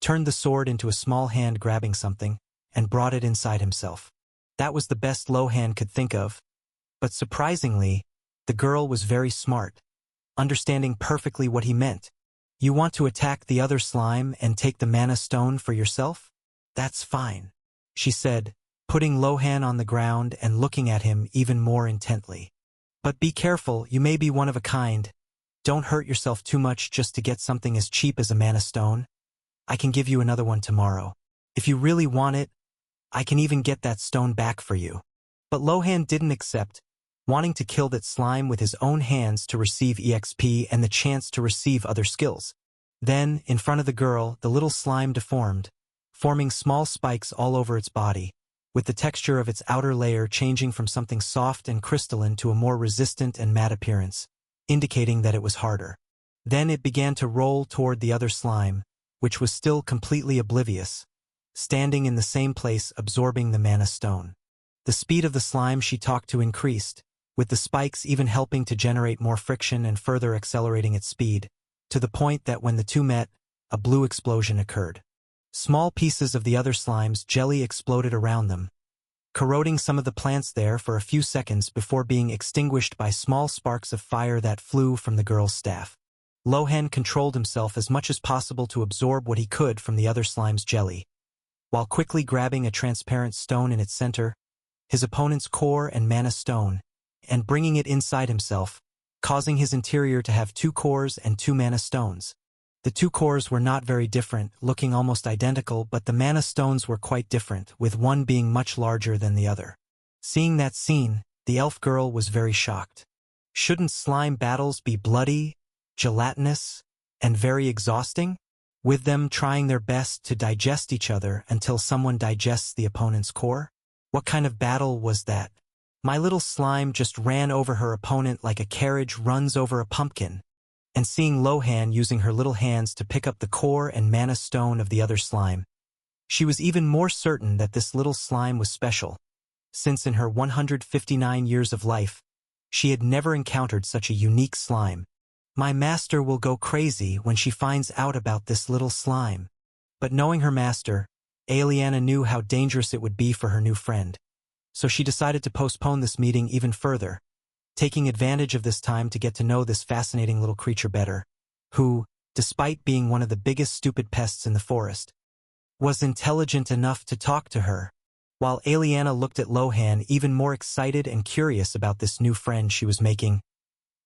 turned the sword into a small hand grabbing something, and brought it inside himself. That was the best Lohan could think of. But surprisingly, the girl was very smart, understanding perfectly what he meant. "You want to attack the other slime and take the mana stone for yourself? That's fine," she said, putting Lohan on the ground and looking at him even more intently. "But be careful, you may be one of a kind. Don't hurt yourself too much just to get something as cheap as a mana stone. I can give you another one tomorrow. If you really want it, I can even get that stone back for you." But Lohan didn't accept, wanting to kill that slime with his own hands to receive EXP and the chance to receive other skills. Then, in front of the girl, the little slime deformed, forming small spikes all over its body, with the texture of its outer layer changing from something soft and crystalline to a more resistant and matte appearance, indicating that it was harder. Then it began to roll toward the other slime, which was still completely oblivious, standing in the same place absorbing the mana stone. The speed of the slime she talked to increased, with the spikes even helping to generate more friction and further accelerating its speed, to the point that when the two met, a blue explosion occurred. Small pieces of the other slime's jelly exploded around them, corroding some of the plants there for a few seconds before being extinguished by small sparks of fire that flew from the girl's staff. Lohan controlled himself as much as possible to absorb what he could from the other slime's jelly, while quickly grabbing a transparent stone in its center, his opponent's core and mana stone, and bringing it inside himself, causing his interior to have 2 cores and 2 mana stones. The 2 cores were not very different, looking almost identical, but the mana stones were quite different, with one being much larger than the other. Seeing that scene, the elf girl was very shocked. Shouldn't slime battles be bloody, gelatinous, and very exhausting, with them trying their best to digest each other until someone digests the opponent's core? What kind of battle was that? My little slime just ran over her opponent like a carriage runs over a pumpkin. And seeing Lohan using her little hands to pick up the core and mana stone of the other slime, she was even more certain that this little slime was special, since in her 159 years of life, she had never encountered such a unique slime. My master will go crazy when she finds out about this little slime. But knowing her master, Aliana knew how dangerous it would be for her new friend. So she decided to postpone this meeting even further, taking advantage of this time to get to know this fascinating little creature better, who, despite being one of the biggest stupid pests in the forest, was intelligent enough to talk to her. While Aliana looked at Lohan even more excited and curious about this new friend she was making,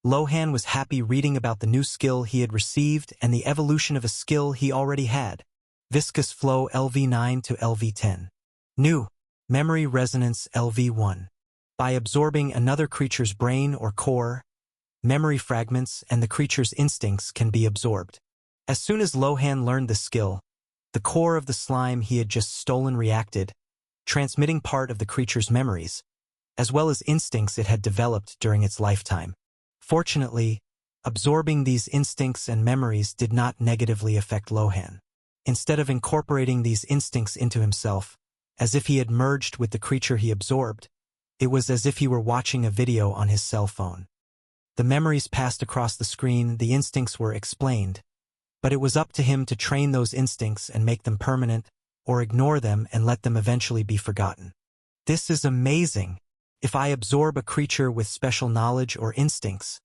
Lohan was happy reading about the new skill he had received and the evolution of a skill he already had. Viscous Flow LV9 to LV10. New. Memory Resonance LV1. By absorbing another creature's brain or core, memory fragments and the creature's instincts can be absorbed. As soon as Lohan learned the skill, the core of the slime he had just stolen reacted, transmitting part of the creature's memories, as well as instincts it had developed during its lifetime. Fortunately, absorbing these instincts and memories did not negatively affect Lohan. Instead of incorporating these instincts into himself, as if he had merged with the creature he absorbed, it was as if he were watching a video on his cell phone. The memories passed across the screen, the instincts were explained, but it was up to him to train those instincts and make them permanent, or ignore them and let them eventually be forgotten. This is amazing. If I absorb a creature with special knowledge or instincts,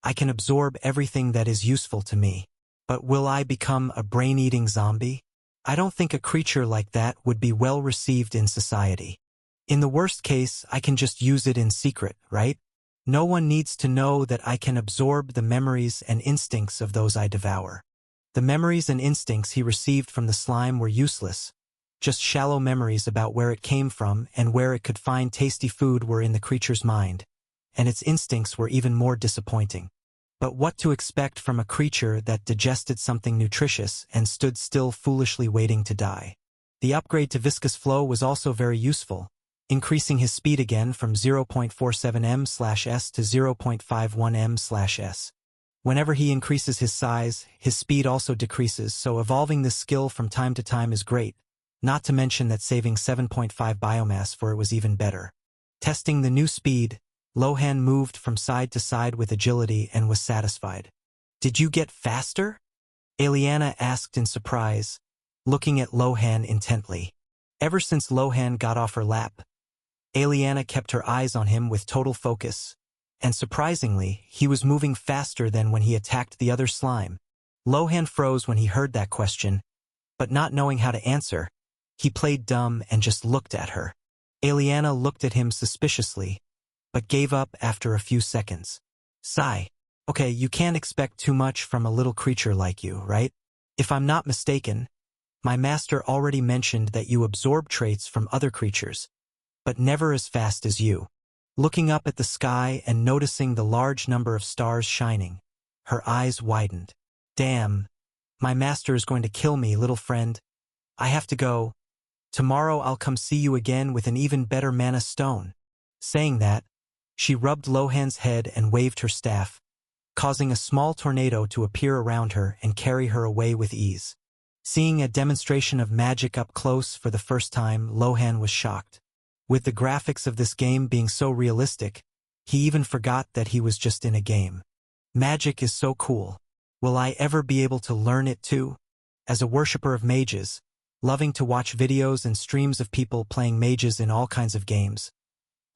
I can absorb everything that is useful to me. But will I become a brain-eating zombie? I don't think a creature like that would be well received in society. In the worst case, I can just use it in secret, right? No one needs to know that I can absorb the memories and instincts of those I devour. The memories and instincts he received from the slime were useless. Just shallow memories about where it came from and where it could find tasty food were in the creature's mind, and its instincts were even more disappointing. But what to expect from a creature that digested something nutritious and stood still foolishly waiting to die? The upgrade to Viscous Flow was also very useful, increasing his speed again from 0.47 m/s to 0.51 m/s. Whenever he increases his size, his speed also decreases, so evolving this skill from time to time is great, not to mention that saving 7.5 biomass for it was even better. Testing the new speed, Lohan moved from side to side with agility and was satisfied. "Did you get faster?" Aliana asked in surprise, looking at Lohan intently. Ever since Lohan got off her lap, Aliana kept her eyes on him with total focus, and surprisingly, he was moving faster than when he attacked the other slime. Lohan froze when he heard that question, but not knowing how to answer, he played dumb and just looked at her. Aliana looked at him suspiciously, but gave up after a few seconds. Sigh. "Okay, you can't expect too much from a little creature like you, right? If I'm not mistaken, my master already mentioned that you absorb traits from other creatures, but never as fast as you." Looking up at the sky and noticing the large number of stars shining, her eyes widened. "Damn, my master is going to kill me, little friend. I have to go. Tomorrow I'll come see you again with an even better mana stone." Saying that, she rubbed Lohan's head and waved her staff, causing a small tornado to appear around her and carry her away with ease. Seeing a demonstration of magic up close for the first time, Lohan was shocked. With the graphics of this game being so realistic, he even forgot that he was just in a game. Magic is so cool. Will I ever be able to learn it too? As a worshipper of mages, loving to watch videos and streams of people playing mages in all kinds of games,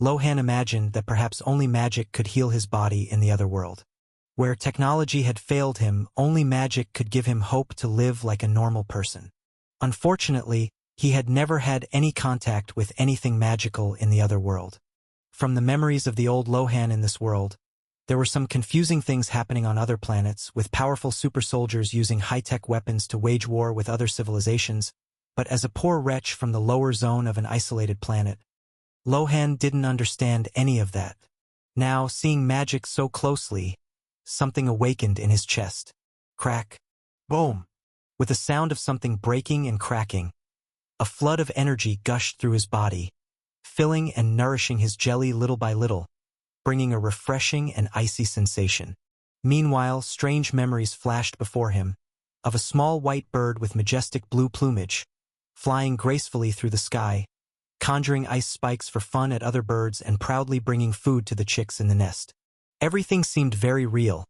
Lohan imagined that perhaps only magic could heal his body in the other world. Where technology had failed him, only magic could give him hope to live like a normal person. Unfortunately, he had never had any contact with anything magical in the other world. From the memories of the old Lohan in this world, there were some confusing things happening on other planets, with powerful super soldiers using high-tech weapons to wage war with other civilizations, but as a poor wretch from the lower zone of an isolated planet, Lohan didn't understand any of that. Now, seeing magic so closely, something awakened in his chest. Crack. Boom. With a sound of something breaking and cracking, a flood of energy gushed through his body, filling and nourishing his jelly little by little, bringing a refreshing and icy sensation. Meanwhile, strange memories flashed before him, of a small white bird with majestic blue plumage, flying gracefully through the sky, conjuring ice spikes for fun at other birds and proudly bringing food to the chicks in the nest. Everything seemed very real,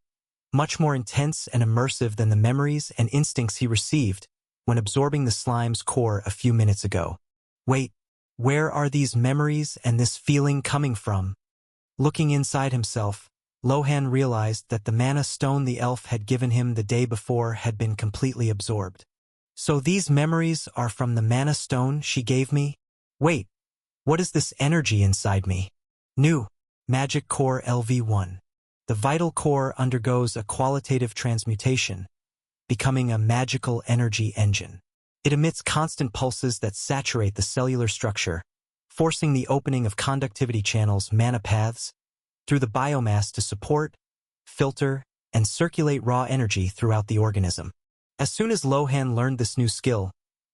much more intense and immersive than the memories and instincts he received when absorbing the slime's core a few minutes ago. Wait, where are these memories and this feeling coming from? Looking inside himself, Lohan realized that the mana stone the elf had given him the day before had been completely absorbed. So these memories are from the mana stone she gave me? Wait, what is this energy inside me? New Magic Core LV1. The vital core undergoes a qualitative transmutation, becoming a magical energy engine. It emits constant pulses that saturate the cellular structure, forcing the opening of conductivity channels, mana paths, through the biomass to support, filter, and circulate raw energy throughout the organism. As soon as Lohan learned this new skill,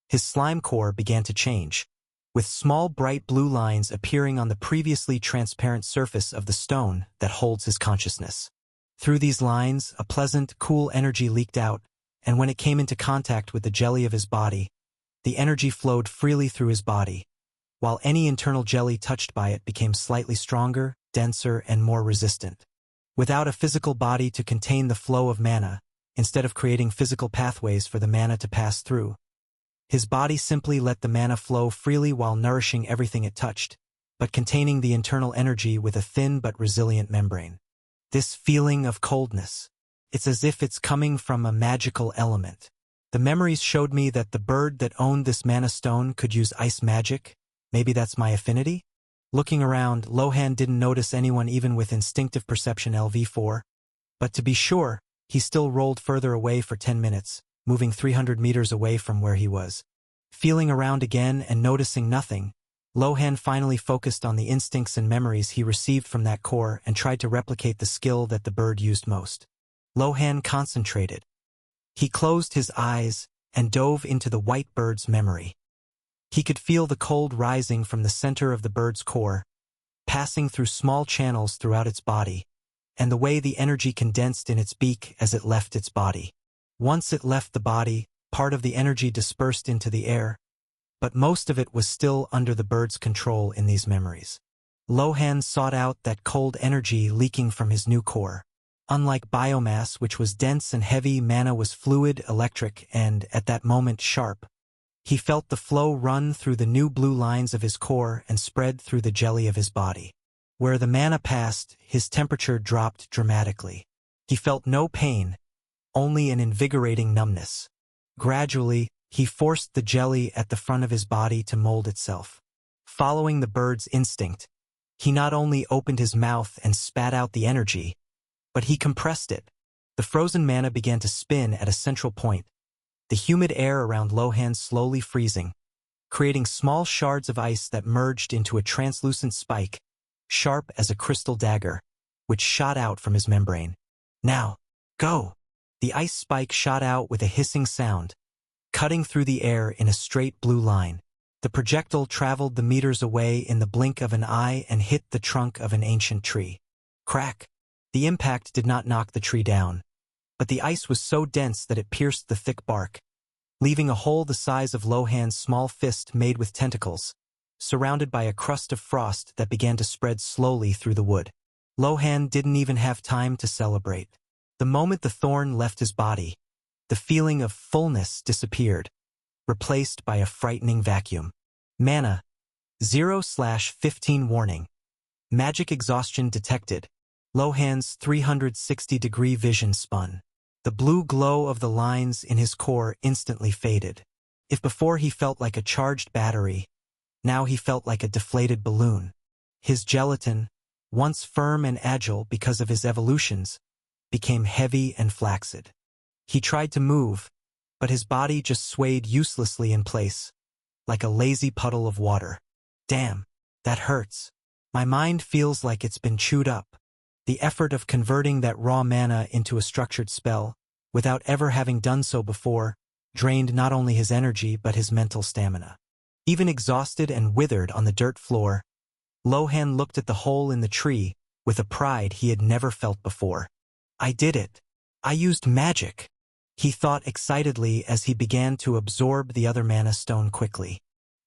his slime core began to change, with small bright blue lines appearing on the previously transparent surface of the stone that holds his consciousness. Through these lines, a pleasant, cool energy leaked out, and when it came into contact with the jelly of his body, the energy flowed freely through his body, while any internal jelly touched by it became slightly stronger, denser, and more resistant. Without a physical body to contain the flow of mana, instead of creating physical pathways for the mana to pass through, his body simply let the mana flow freely while nourishing everything it touched, but containing the internal energy with a thin but resilient membrane. This feeling of coldness, it's as if it's coming from a magical element. The memories showed me that the bird that owned this mana stone could use ice magic. Maybe that's my affinity? Looking around, Lohan didn't notice anyone even with instinctive perception LV4. But to be sure, he still rolled further away for 10 minutes, moving 300 meters away from where he was. Feeling around again and noticing nothing, Lohan finally focused on the instincts and memories he received from that core and tried to replicate the skill that the bird used most. Lohan concentrated. He closed his eyes and dove into the white bird's memory. He could feel the cold rising from the center of the bird's core, passing through small channels throughout its body, and the way the energy condensed in its beak as it left its body. Once it left the body, part of the energy dispersed into the air, but most of it was still under the bird's control in these memories. Lohan sought out that cold energy leaking from his new core. Unlike biomass, which was dense and heavy, mana was fluid, electric, and, at that moment, sharp. He felt the flow run through the new blue lines of his core and spread through the jelly of his body. Where the mana passed, his temperature dropped dramatically. He felt no pain, only an invigorating numbness. Gradually, he forced the jelly at the front of his body to mold itself. Following the bird's instinct, he not only opened his mouth and spat out the energy, but he compressed it. The frozen mana began to spin at a central point, the humid air around Lohan slowly freezing, creating small shards of ice that merged into a translucent spike, sharp as a crystal dagger, which shot out from his membrane. Now, go! The ice spike shot out with a hissing sound, cutting through the air in a straight blue line. The projectile traveled the meters away in the blink of an eye and hit the trunk of an ancient tree. Crack! The impact did not knock the tree down, but the ice was so dense that it pierced the thick bark, leaving a hole the size of Lohan's small fist made with tentacles, surrounded by a crust of frost that began to spread slowly through the wood. Lohan didn't even have time to celebrate. The moment the thorn left his body, the feeling of fullness disappeared, replaced by a frightening vacuum. Mana 0/15 warning. Magic exhaustion detected. Lohan's 360-degree vision spun. The blue glow of the lines in his core instantly faded. If before he felt like a charged battery, now he felt like a deflated balloon. His gelatin, once firm and agile because of his evolutions, became heavy and flaccid. He tried to move, but his body just swayed uselessly in place, like a lazy puddle of water. Damn, that hurts. My mind feels like it's been chewed up. The effort of converting that raw mana into a structured spell, without ever having done so before, drained not only his energy but his mental stamina. Even exhausted and withered on the dirt floor, Lohan looked at the hole in the tree with a pride he had never felt before. I did it. I used magic, he thought excitedly as he began to absorb the other mana stone quickly.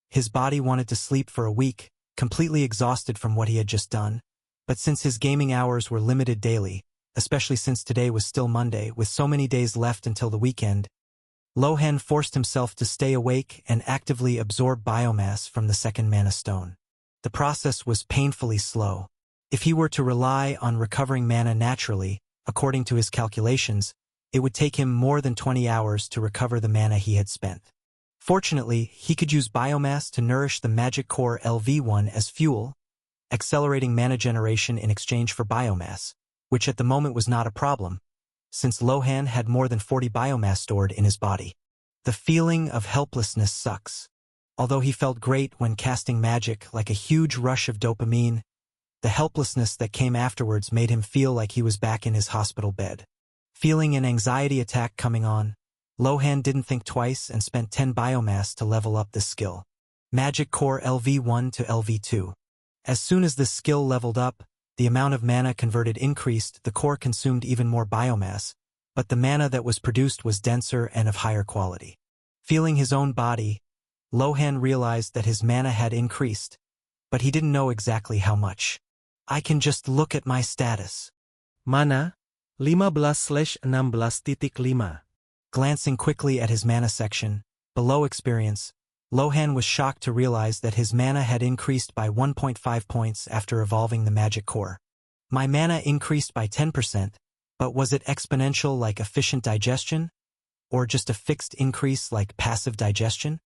His body wanted to sleep for a week, completely exhausted from what he had just done, but since his gaming hours were limited daily, especially since today was still Monday, with so many days left until the weekend, Lohan forced himself to stay awake and actively absorb biomass from the second mana stone. The process was painfully slow. If he were to rely on recovering mana naturally, according to his calculations, it would take him more than 20 hours to recover the mana he had spent. Fortunately, he could use biomass to nourish the magic core LV1 as fuel, accelerating mana generation in exchange for biomass, which at the moment was not a problem, since Lohan had more than 40 biomass stored in his body. The feeling of helplessness sucks. Although he felt great when casting magic like a huge rush of dopamine, the helplessness that came afterwards made him feel like he was back in his hospital bed. Feeling an anxiety attack coming on, Lohan didn't think twice and spent 10 biomass to level up this skill. Magic Core LV1 to LV2. As soon as this skill leveled up, the amount of mana converted increased, the core consumed even more biomass, but the mana that was produced was denser and of higher quality. Feeling his own body, Lohan realized that his mana had increased, but he didn't know exactly how much. I can just look at my status. Mana, 15/16.5. Glancing quickly at his mana section, below experience, Lohan was shocked to realize that his mana had increased by 1.5 points after evolving the magic core. My mana increased by 10%, but was it exponential like efficient digestion? Or just a fixed increase like passive digestion?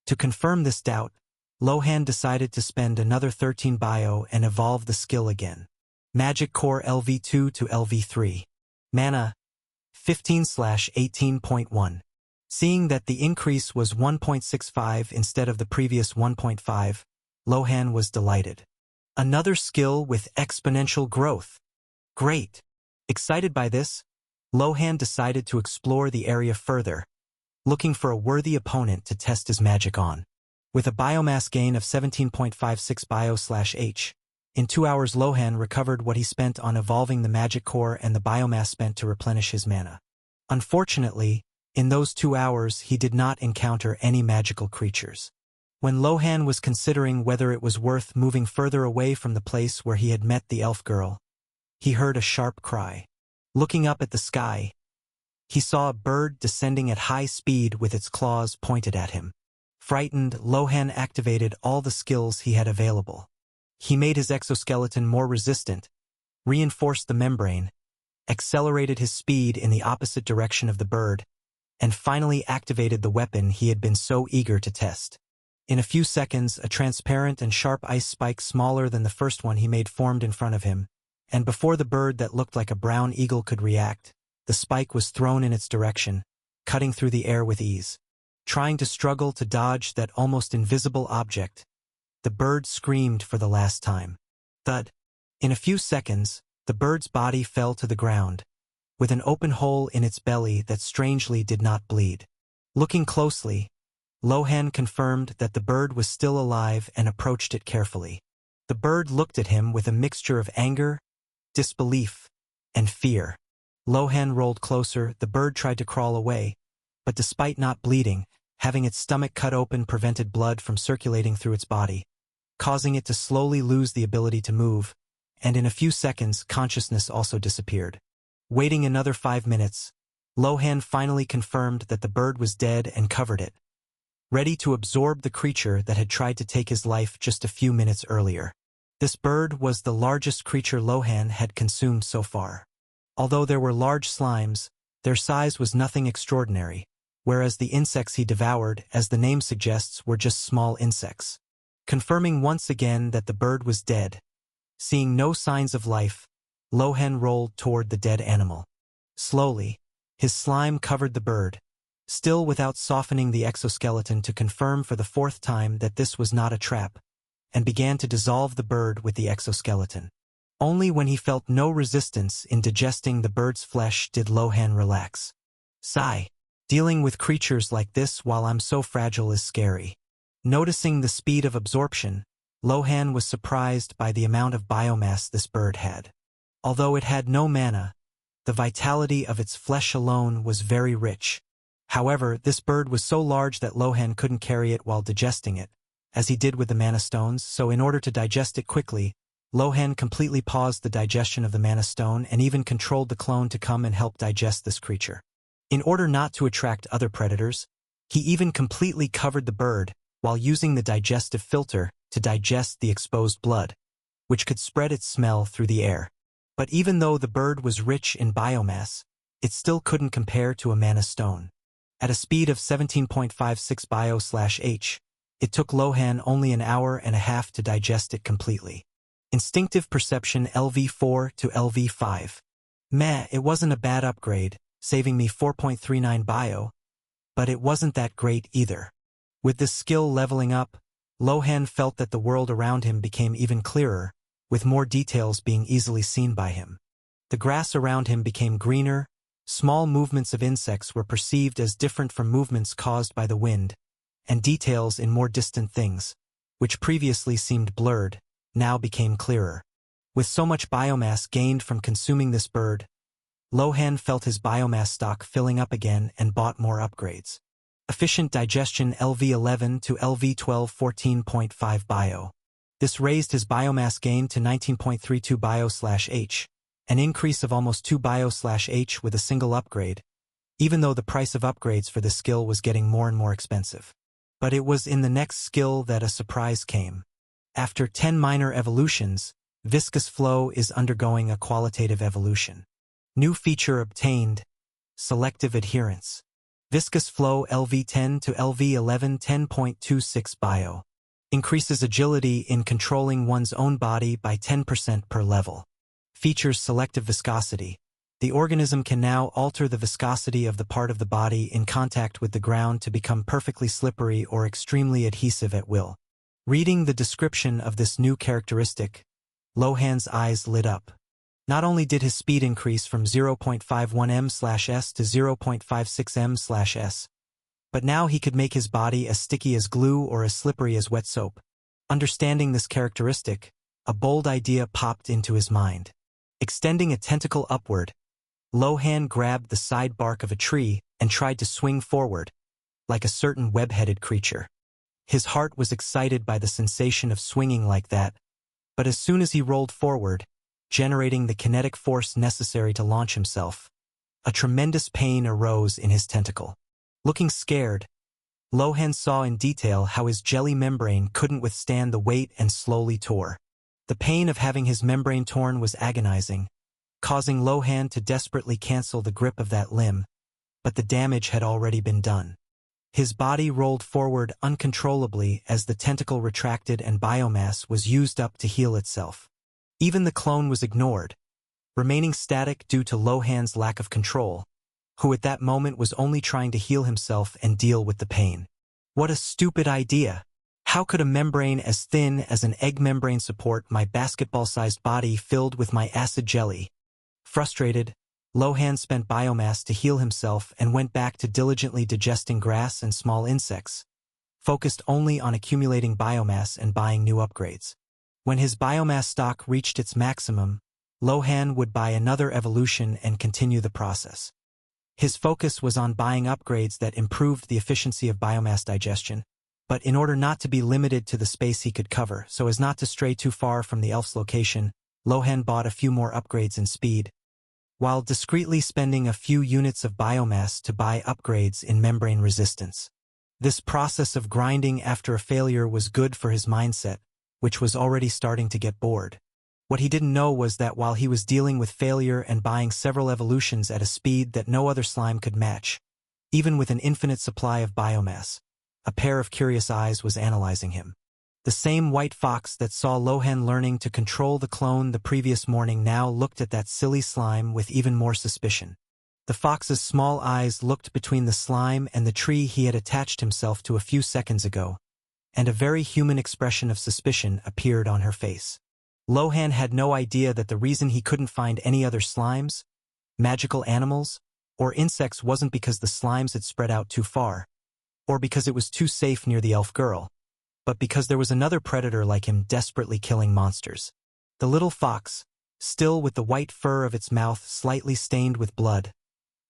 To confirm this doubt, Lohan decided to spend another 13 bio and evolve the skill again. Magic Core LV2 to LV3. Mana, 15/18.1. Seeing that the increase was 1.65 instead of the previous 1.5, Lohan was delighted. Another skill with exponential growth. Great! Excited by this, Lohan decided to explore the area further, looking for a worthy opponent to test his magic on. With a biomass gain of 17.56 bio/H, in 2 hours Lohan recovered what he spent on evolving the magic core and the biomass spent to replenish his mana. Unfortunately, in those 2 hours he did not encounter any magical creatures. When Lohan was considering whether it was worth moving further away from the place where he had met the elf girl, he heard a sharp cry. Looking up at the sky, he saw a bird descending at high speed with its claws pointed at him. Frightened, Lohan activated all the skills he had available. He made his exoskeleton more resistant, reinforced the membrane, accelerated his speed in the opposite direction of the bird, and finally activated the weapon he had been so eager to test. In a few seconds, a transparent and sharp ice spike smaller than the first one he made formed in front of him, and before the bird that looked like a brown eagle could react, the spike was thrown in its direction, cutting through the air with ease. Trying to struggle to dodge that almost invisible object, the bird screamed for the last time. Thud. In a few seconds, the bird's body fell to the ground, with an open hole in its belly that strangely did not bleed. Looking closely, Lohan confirmed that the bird was still alive and approached it carefully. The bird looked at him with a mixture of anger, disbelief, and fear. Lohan rolled closer. The bird tried to crawl away, but despite not bleeding, having its stomach cut open prevented blood from circulating through its body, causing it to slowly lose the ability to move, and in a few seconds consciousness also disappeared. Waiting another 5 minutes, Lohan finally confirmed that the bird was dead and covered it, ready to absorb the creature that had tried to take his life just a few minutes earlier. This bird was the largest creature Lohan had consumed so far. Although there were large slimes, their size was nothing extraordinary, whereas the insects he devoured, as the name suggests, were just small insects. Confirming once again that the bird was dead, seeing no signs of life, Lohan rolled toward the dead animal. Slowly, his slime covered the bird, still without softening the exoskeleton to confirm for the 4th time that this was not a trap, and began to dissolve the bird with the exoskeleton. Only when he felt no resistance in digesting the bird's flesh did Lohan relax. Sigh. Dealing with creatures like this while I'm so fragile is scary. Noticing the speed of absorption, Lohan was surprised by the amount of biomass this bird had. Although it had no mana, the vitality of its flesh alone was very rich. However, this bird was so large that Lohan couldn't carry it while digesting it, as he did with the mana stones, so in order to digest it quickly, Lohan completely paused the digestion of the mana stone and even controlled the clone to come and help digest this creature. In order not to attract other predators, he even completely covered the bird while using the digestive filter to digest the exposed blood, which could spread its smell through the air. But even though the bird was rich in biomass, it still couldn't compare to a mana stone. At a speed of 17.56 bio/h, it took Lohan only an hour and a half to digest it completely. Instinctive perception LV4 to LV5. Meh, it wasn't a bad upgrade, saving me 4.39 bio, but it wasn't that great either. With this skill leveling up, Lohan felt that the world around him became even clearer, with more details being easily seen by him. The grass around him became greener, small movements of insects were perceived as different from movements caused by the wind, and details in more distant things, which previously seemed blurred, now became clearer. With so much biomass gained from consuming this bird, Lohan felt his biomass stock filling up again and bought more upgrades. Efficient digestion LV11 to LV12 14.5 bio. This raised his biomass gain to 19.32 bio/h, an increase of almost 2 bio/h with a single upgrade, even though the price of upgrades for this skill was getting more and more expensive. But it was in the next skill that a surprise came. After 10 minor evolutions, viscous flow is undergoing a qualitative evolution. New feature obtained: selective adherence. Viscous flow LV10 to LV11 10.26 bio. Increases agility in controlling one's own body by 10% per level. Features selective viscosity. The organism can now alter the viscosity of the part of the body in contact with the ground to become perfectly slippery or extremely adhesive at will. Reading the description of this new characteristic, Lohan's eyes lit up. Not only did his speed increase from 0.51 m/s to 0.56 m/s, but now he could make his body as sticky as glue or as slippery as wet soap. Understanding this characteristic, a bold idea popped into his mind. Extending a tentacle upward, Lohan grabbed the side bark of a tree and tried to swing forward, like a certain web-headed creature. His heart was excited by the sensation of swinging like that, but as soon as he rolled forward, generating the kinetic force necessary to launch himself, a tremendous pain arose in his tentacle. Looking scared, Lohan saw in detail how his jelly membrane couldn't withstand the weight and slowly tore. The pain of having his membrane torn was agonizing, causing Lohan to desperately cancel the grip of that limb, but the damage had already been done. His body rolled forward uncontrollably as the tentacle retracted and biomass was used up to heal itself. Even the clone was ignored, remaining static due to Lohan's lack of control, who at that moment was only trying to heal himself and deal with the pain. What a stupid idea! How could a membrane as thin as an egg membrane support my basketball-sized body filled with my acid jelly? Frustrated, Lohan spent biomass to heal himself and went back to diligently digesting grass and small insects, focused only on accumulating biomass and buying new upgrades. When his biomass stock reached its maximum, Lohan would buy another evolution and continue the process. His focus was on buying upgrades that improved the efficiency of biomass digestion, but in order not to be limited to the space he could cover so as not to stray too far from the elf's location, Lohan bought a few more upgrades in speed, while discreetly spending a few units of biomass to buy upgrades in membrane resistance. This process of grinding after a failure was good for his mindset, which was already starting to get bored. What he didn't know was that while he was dealing with failure and buying several evolutions at a speed that no other slime could match, even with an infinite supply of biomass, a pair of curious eyes was analyzing him. The same white fox that saw Lohan learning to control the clone the previous morning now looked at that silly slime with even more suspicion. The fox's small eyes looked between the slime and the tree he had attached himself to a few seconds ago, and a very human expression of suspicion appeared on her face. Lohan had no idea that the reason he couldn't find any other slimes, magical animals, or insects wasn't because the slimes had spread out too far, or because it was too safe near the elf girl, but because there was another predator like him desperately killing monsters. The little fox, still with the white fur of its mouth slightly stained with blood,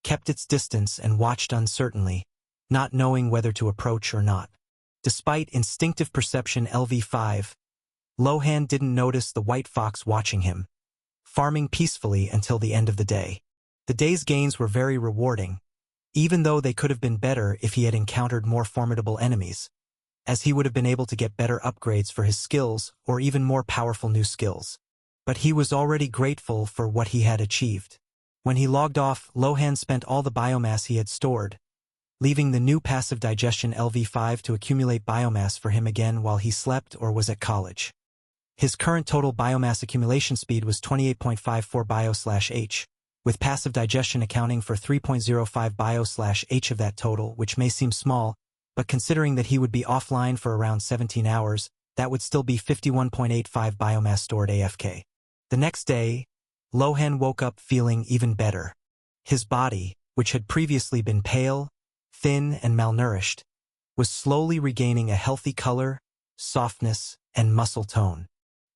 kept its distance and watched uncertainly, not knowing whether to approach or not. Despite instinctive perception LV5, Lohan didn't notice the white fox watching him, farming peacefully until the end of the day. The day's gains were very rewarding, even though they could have been better if he had encountered more formidable enemies, as he would have been able to get better upgrades for his skills or even more powerful new skills. But he was already grateful for what he had achieved. When he logged off, Lohan spent all the biomass he had stored, leaving the new passive digestion LV5 to accumulate biomass for him again while he slept or was at college. His current total biomass accumulation speed was 28.54 bio/H, with passive digestion accounting for 3.05 bio/H of that total, which may seem small, but considering that he would be offline for around 17 hours, that would still be 51.85 biomass stored AFK. The next day, Lohan woke up feeling even better. His body, which had previously been pale, thin, and malnourished, was slowly regaining a healthy color, softness, and muscle tone.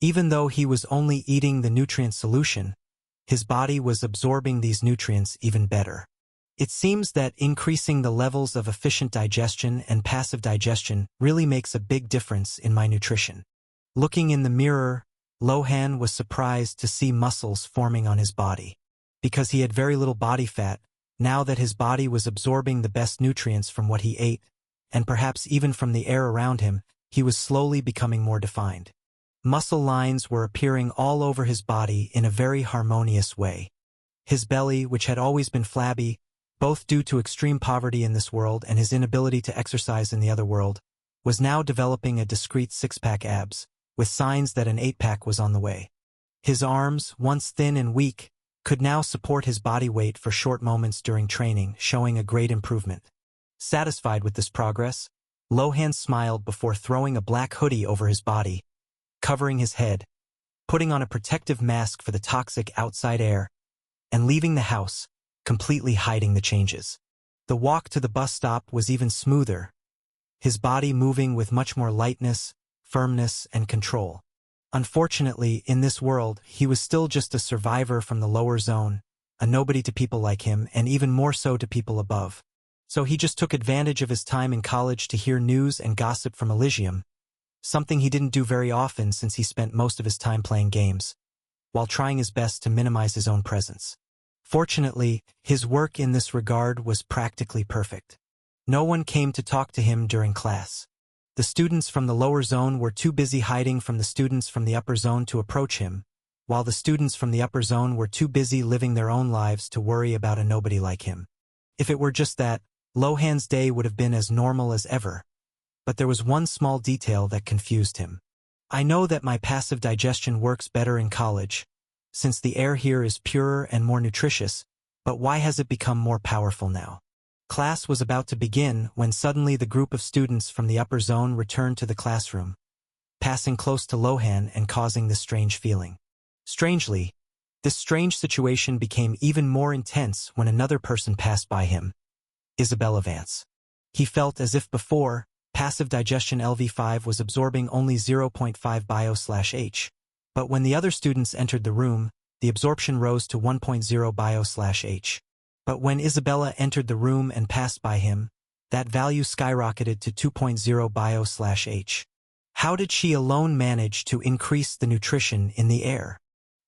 Even though he was only eating the nutrient solution, his body was absorbing these nutrients even better. It seems that increasing the levels of efficient digestion and passive digestion really makes a big difference in my nutrition. Looking in the mirror, Lohan was surprised to see muscles forming on his body. Because he had very little body fat, now that his body was absorbing the best nutrients from what he ate, and perhaps even from the air around him, he was slowly becoming more defined. Muscle lines were appearing all over his body in a very harmonious way. His belly, which had always been flabby, both due to extreme poverty in this world and his inability to exercise in the other world, was now developing a discreet six-pack abs, with signs that an eight-pack was on the way. His arms, once thin and weak, could now support his body weight for short moments during training, showing a great improvement. Satisfied with this progress, Lohan smiled before throwing a black hoodie over his body, covering his head, putting on a protective mask for the toxic outside air, and leaving the house, completely hiding the changes. The walk to the bus stop was even smoother, his body moving with much more lightness, firmness, and control. Unfortunately, in this world, he was still just a survivor from the lower zone, a nobody to people like him, and even more so to people above. So he just took advantage of his time in college to hear news and gossip from Eligium, something he didn't do very often since he spent most of his time playing games, while trying his best to minimize his own presence. Fortunately, his work in this regard was practically perfect. No one came to talk to him during class. The students from the lower zone were too busy hiding from the students from the upper zone to approach him, while the students from the upper zone were too busy living their own lives to worry about a nobody like him. If it were just that, Lohan's day would have been as normal as ever. But there was one small detail that confused him. I know that my passive digestion works better in college, since the air here is purer and more nutritious, but why has it become more powerful now? Class was about to begin when suddenly the group of students from the upper zone returned to the classroom, passing close to Lohan and causing this strange feeling. Strangely, this strange situation became even more intense when another person passed by him, Isabella Vance. He felt as if before, passive digestion LV5 was absorbing only 0.5 bio/H, but when the other students entered the room, the absorption rose to 1.0 bio/H. But when Isabella entered the room and passed by him, that value skyrocketed to 2.0 bio/H. How did she alone manage to increase the nutrition in the air?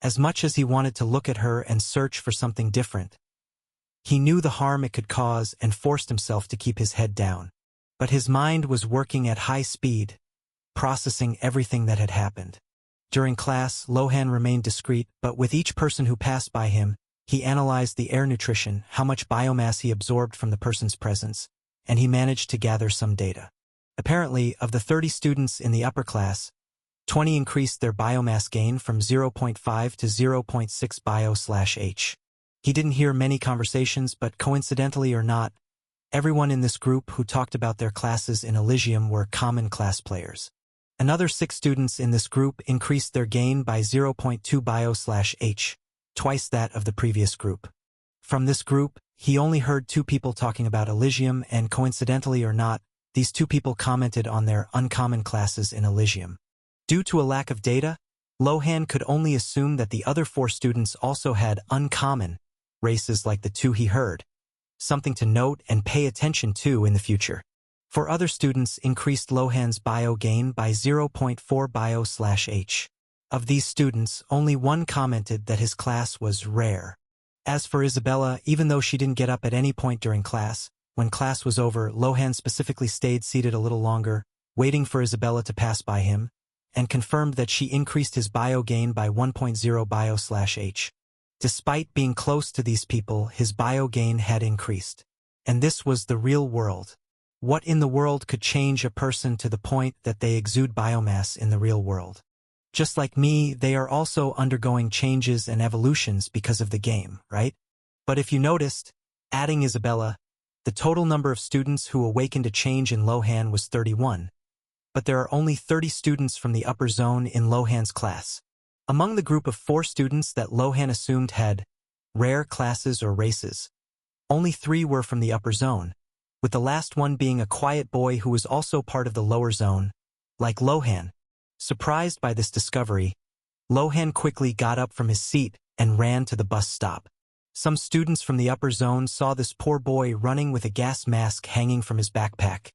As much as he wanted to look at her and search for something different, he knew the harm it could cause and forced himself to keep his head down. But his mind was working at high speed, processing everything that had happened. During class, Lohan remained discreet, but with each person who passed by him, he analyzed the air nutrition, how much biomass he absorbed from the person's presence, and he managed to gather some data. Apparently, of the 30 students in the upper class, 20 increased their biomass gain from 0.5 to 0.6 bio/H. He didn't hear many conversations, but coincidentally or not, everyone in this group who talked about their classes in Eligium were common class players. Another 6 students in this group increased their gain by 0.2 bio/H, twice that of the previous group. From this group, he only heard 2 people talking about Eligium, and coincidentally or not, these two people commented on their uncommon classes in Eligium. Due to a lack of data, Lohan could only assume that the other 4 students also had uncommon races like the 2 he heard, something to note and pay attention to in the future. For other students, increased Lohan's bio gain by 0.4 bio/H. Of these students, only 1 commented that his class was rare. As for Isabella, even though she didn't get up at any point during class, when class was over, Lohan specifically stayed seated a little longer, waiting for Isabella to pass by him, and confirmed that she increased his bio gain by 1.0 bio/H. Despite being close to these people, his bio gain had increased. And this was the real world. What in the world could change a person to the point that they exude biomass in the real world? Just like me, they are also undergoing changes and evolutions because of the game, right? But if you noticed, adding Isabella, the total number of students who awakened a change in Lohan was 31. But there are only 30 students from the upper zone in Lohan's class. Among the group of 4 students that Lohan assumed had rare classes or races, only 3 were from the upper zone, with the last one being a quiet boy who was also part of the lower zone, like Lohan. Surprised by this discovery, Lohan quickly got up from his seat and ran to the bus stop. Some students from the upper zone saw this poor boy running with a gas mask hanging from his backpack,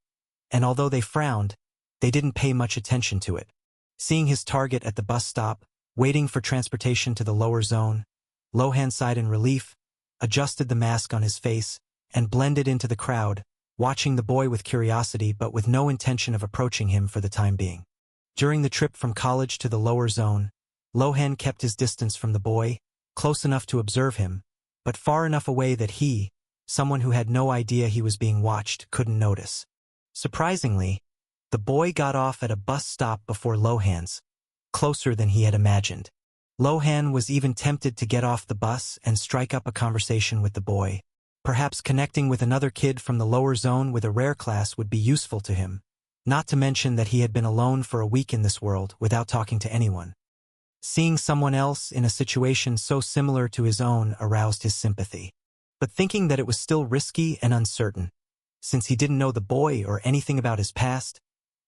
and although they frowned, they didn't pay much attention to it. Seeing his target at the bus stop, waiting for transportation to the lower zone, Lohan sighed in relief, adjusted the mask on his face, and blended into the crowd, watching the boy with curiosity but with no intention of approaching him for the time being. During the trip from college to the lower zone, Lohan kept his distance from the boy, close enough to observe him, but far enough away that he, someone who had no idea he was being watched, couldn't notice. Surprisingly, the boy got off at a bus stop before Lohan's, closer than he had imagined. Lohan was even tempted to get off the bus and strike up a conversation with the boy. Perhaps connecting with another kid from the lower zone with a rare class would be useful to him, not to mention that he had been alone for a week in this world without talking to anyone. Seeing someone else in a situation so similar to his own aroused his sympathy. But thinking that it was still risky and uncertain, since he didn't know the boy or anything about his past,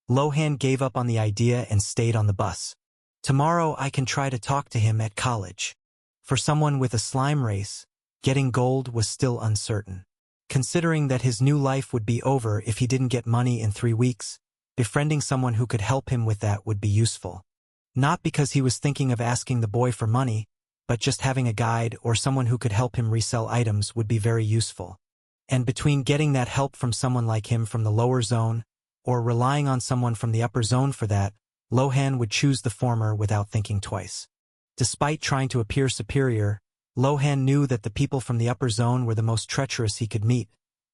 Lohan gave up on the idea and stayed on the bus. Tomorrow I can try to talk to him at college. For someone with a slime race, getting gold was still uncertain. Considering that his new life would be over if he didn't get money in 3 weeks, befriending someone who could help him with that would be useful. Not because he was thinking of asking the boy for money, but just having a guide or someone who could help him resell items would be very useful. And between getting that help from someone like him from the lower zone, or relying on someone from the upper zone for that, Lohan would choose the former without thinking twice. Despite trying to appear superior, Lohan knew that the people from the upper zone were the most treacherous he could meet,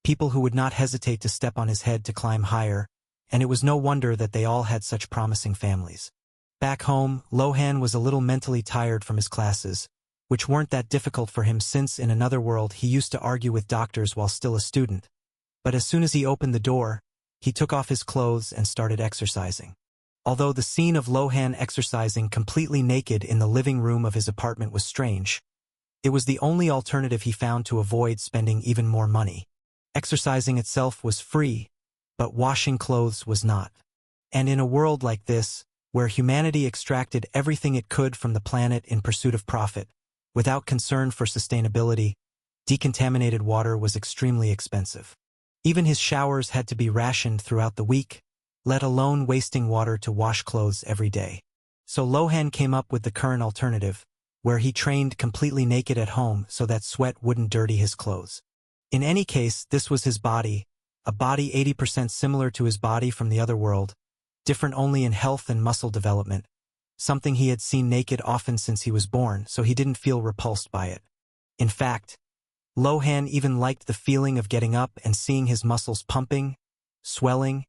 people who would not hesitate to step on his head to climb higher, and it was no wonder that they all had such promising families. Back home, Lohan was a little mentally tired from his classes, which weren't that difficult for him since in another world he used to argue with doctors while still a student. But as soon as he opened the door, he took off his clothes and started exercising. Although the scene of Lohan exercising completely naked in the living room of his apartment was strange, it was the only alternative he found to avoid spending even more money. Exercising itself was free, but washing clothes was not. And in a world like this, where humanity extracted everything it could from the planet in pursuit of profit, without concern for sustainability, decontaminated water was extremely expensive. Even his showers had to be rationed throughout the week, let alone wasting water to wash clothes every day. So Lohan came up with the current alternative, where he trained completely naked at home so that sweat wouldn't dirty his clothes. In any case, this was his body, a body 80% similar to his body from the other world, different only in health and muscle development, something he had seen naked often since he was born, so he didn't feel repulsed by it. In fact, Lohan even liked the feeling of getting up and seeing his muscles pumping, swelling,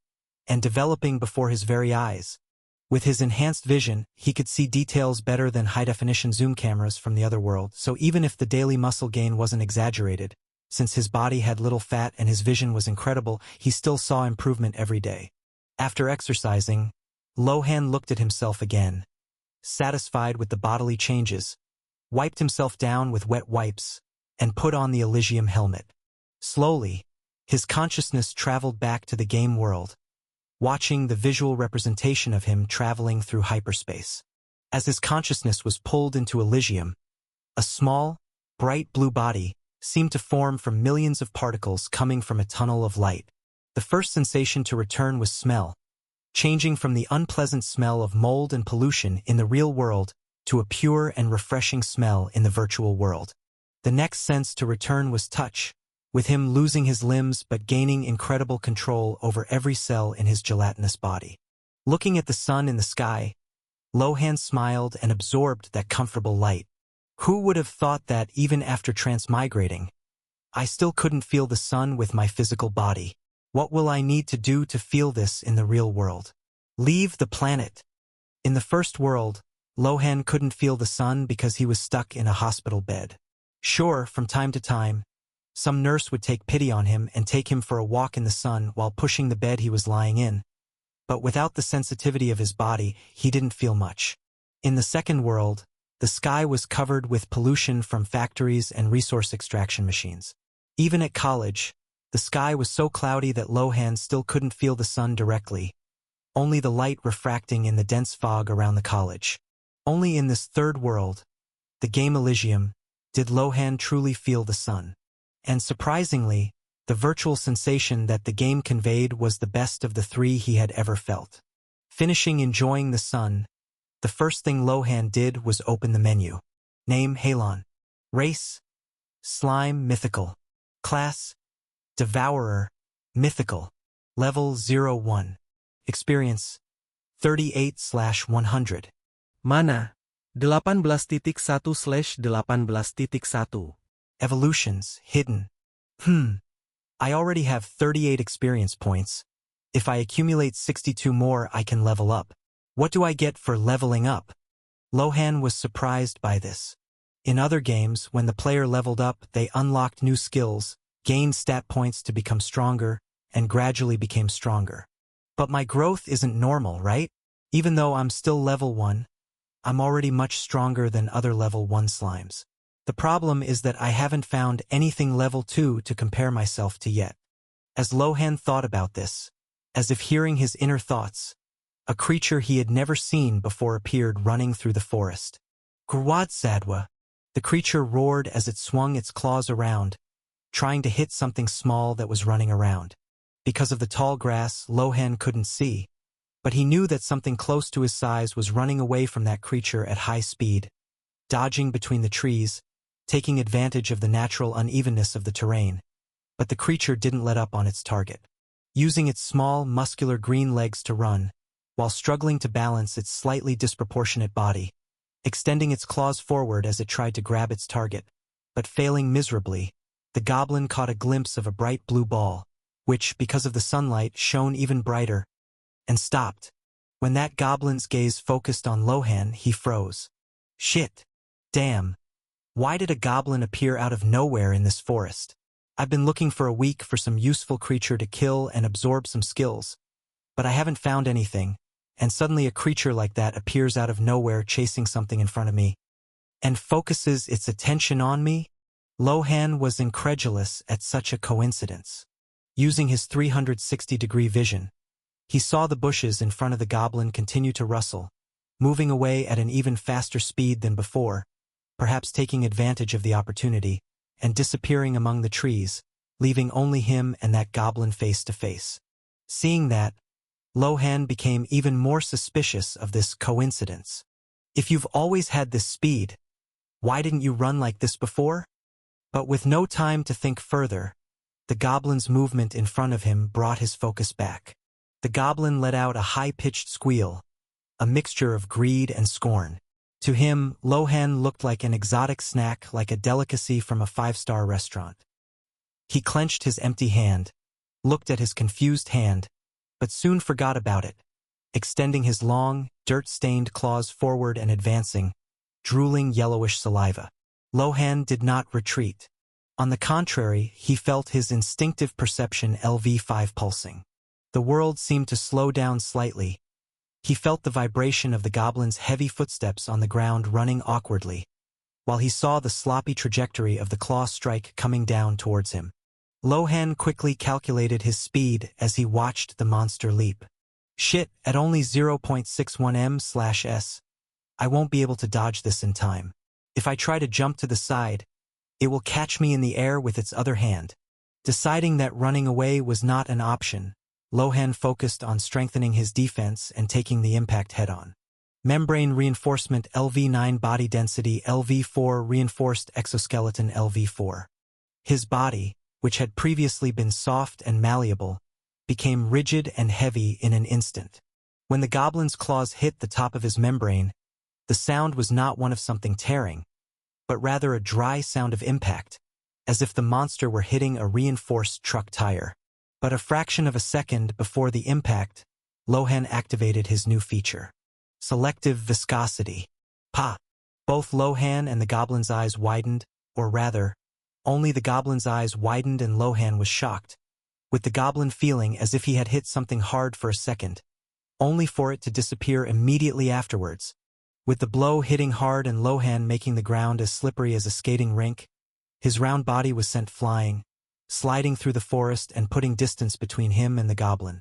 and developing before his very eyes. With his enhanced vision, he could see details better than high-definition zoom cameras from the other world, so even if the daily muscle gain wasn't exaggerated, since his body had little fat and his vision was incredible, he still saw improvement every day. After exercising, Lohan looked at himself again, satisfied with the bodily changes, wiped himself down with wet wipes, and put on the Eligium helmet. Slowly, His consciousness traveled back to the game world, watching the visual representation of him traveling through hyperspace. As his consciousness was pulled into Eligium, a small, bright blue body seemed to form from millions of particles coming from a tunnel of light. The first sensation to return was smell, changing from the unpleasant smell of mold and pollution in the real world to a pure and refreshing smell in the virtual world. The next sense to return was touch, with him losing his limbs but gaining incredible control over every cell in his gelatinous body. Looking at the sun in the sky, Lohan smiled and absorbed that comfortable light. Who would have thought that even after transmigrating, I still couldn't feel the sun with my physical body? What will I need to do to feel this in the real world? Leave the planet. In the first world, Lohan couldn't feel the sun because he was stuck in a hospital bed. Sure, from time to time, some nurse would take pity on him and take him for a walk in the sun while pushing the bed he was lying in. But without the sensitivity of his body, he didn't feel much. In the second world, the sky was covered with pollution from factories and resource extraction machines. Even at college, the sky was so cloudy that Lohan still couldn't feel the sun directly, only the light refracting in the dense fog around the college. Only in this third world, the game Eligium, did Lohan truly feel the sun. And surprisingly, the virtual sensation that the game conveyed was the best of the three he had ever felt. Finishing enjoying the sun, the first thing Lohan did was open the menu. Name Halon. Race, Slime mythical. Class, Devourer, mythical. Level 01. Experience, 38/100. Mana, 18.1/18. Evolutions, hidden. I already have 38 experience points. If I accumulate 62 more, I can level up. What do I get for leveling up? Lohan was surprised by this. In other games, when the player leveled up, they unlocked new skills, gained stat points to become stronger, and gradually became stronger. But my growth isn't normal, right? Even though I'm still level 1, I'm already much stronger than other level 1 slimes. The problem is that I haven't found anything level 2 to compare myself to yet. As Lohan thought about this, as if hearing his inner thoughts, a creature he had never seen before appeared running through the forest. Gurwadsadwa. The creature roared as it swung its claws around, trying to hit something small that was running around. Because of the tall grass, Lohan couldn't see, but he knew that something close to his size was running away from that creature at high speed, dodging between the trees, taking advantage of the natural unevenness of the terrain. But the creature didn't let up on its target. Using its small, muscular green legs to run, while struggling to balance its slightly disproportionate body, extending its claws forward as it tried to grab its target, but failing miserably, the goblin caught a glimpse of a bright blue ball, which, because of the sunlight, shone even brighter, and stopped. When that goblin's gaze focused on Lohan, he froze. Shit. Damn. Why did a goblin appear out of nowhere in this forest? I've been looking for a week for some useful creature to kill and absorb some skills, but I haven't found anything, and suddenly a creature like that appears out of nowhere chasing something in front of me, and focuses its attention on me? Lohan was incredulous at such a coincidence. Using his 360-degree vision, he saw the bushes in front of the goblin continue to rustle, moving away at an even faster speed than before, perhaps taking advantage of the opportunity, and disappearing among the trees, leaving only him and that goblin face to face. Seeing that, Lohan became even more suspicious of this coincidence. If you've always had this speed, why didn't you run like this before? But with no time to think further, the goblin's movement in front of him brought his focus back. The goblin let out a high-pitched squeal, a mixture of greed and scorn. To him, Lohan looked like an exotic snack, like a delicacy from a 5-star restaurant. He clenched his empty hand, looked at his confused hand, but soon forgot about it, extending his long, dirt-stained claws forward and advancing, drooling yellowish saliva. Lohan did not retreat. On the contrary, he felt his instinctive perception LV5 pulsing. The world seemed to slow down slightly. He felt the vibration of the goblin's heavy footsteps on the ground running awkwardly, while he saw the sloppy trajectory of the claw strike coming down towards him. Lohan quickly calculated his speed as he watched the monster leap. Shit, at only 0.61 m/s. I won't be able to dodge this in time. If I try to jump to the side, it will catch me in the air with its other hand. Deciding that running away was not an option, Lohan focused on strengthening his defense and taking the impact head-on. Membrane reinforcement LV9, body density LV4, reinforced exoskeleton LV4. His body, which had previously been soft and malleable, became rigid and heavy in an instant. When the goblin's claws hit the top of his membrane, the sound was not one of something tearing, but rather a dry sound of impact, as if the monster were hitting a reinforced truck tire. But a fraction of a second before the impact, Lohan activated his new feature. Selective viscosity. Pa! Both Lohan and the goblin's eyes widened, or rather, only the goblin's eyes widened and Lohan was shocked, with the goblin feeling as if he had hit something hard for a second, only for it to disappear immediately afterwards. With the blow hitting hard and Lohan making the ground as slippery as a skating rink, his round body was sent flying, sliding through the forest and putting distance between him and the goblin.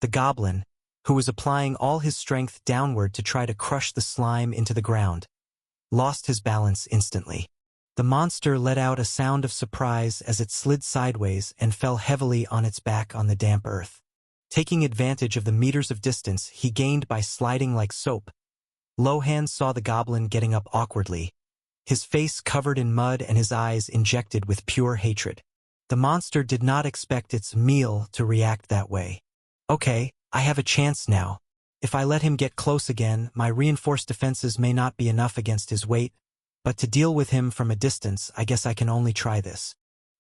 The goblin, who was applying all his strength downward to try to crush the slime into the ground, lost his balance instantly. The monster let out a sound of surprise as it slid sideways and fell heavily on its back on the damp earth. Taking advantage of the meters of distance he gained by sliding like soap, Lohan saw the goblin getting up awkwardly, his face covered in mud and his eyes injected with pure hatred. The monster did not expect its meal to react that way. Okay, I have a chance now. If I let him get close again, my reinforced defenses may not be enough against his weight, but to deal with him from a distance, I guess I can only try this.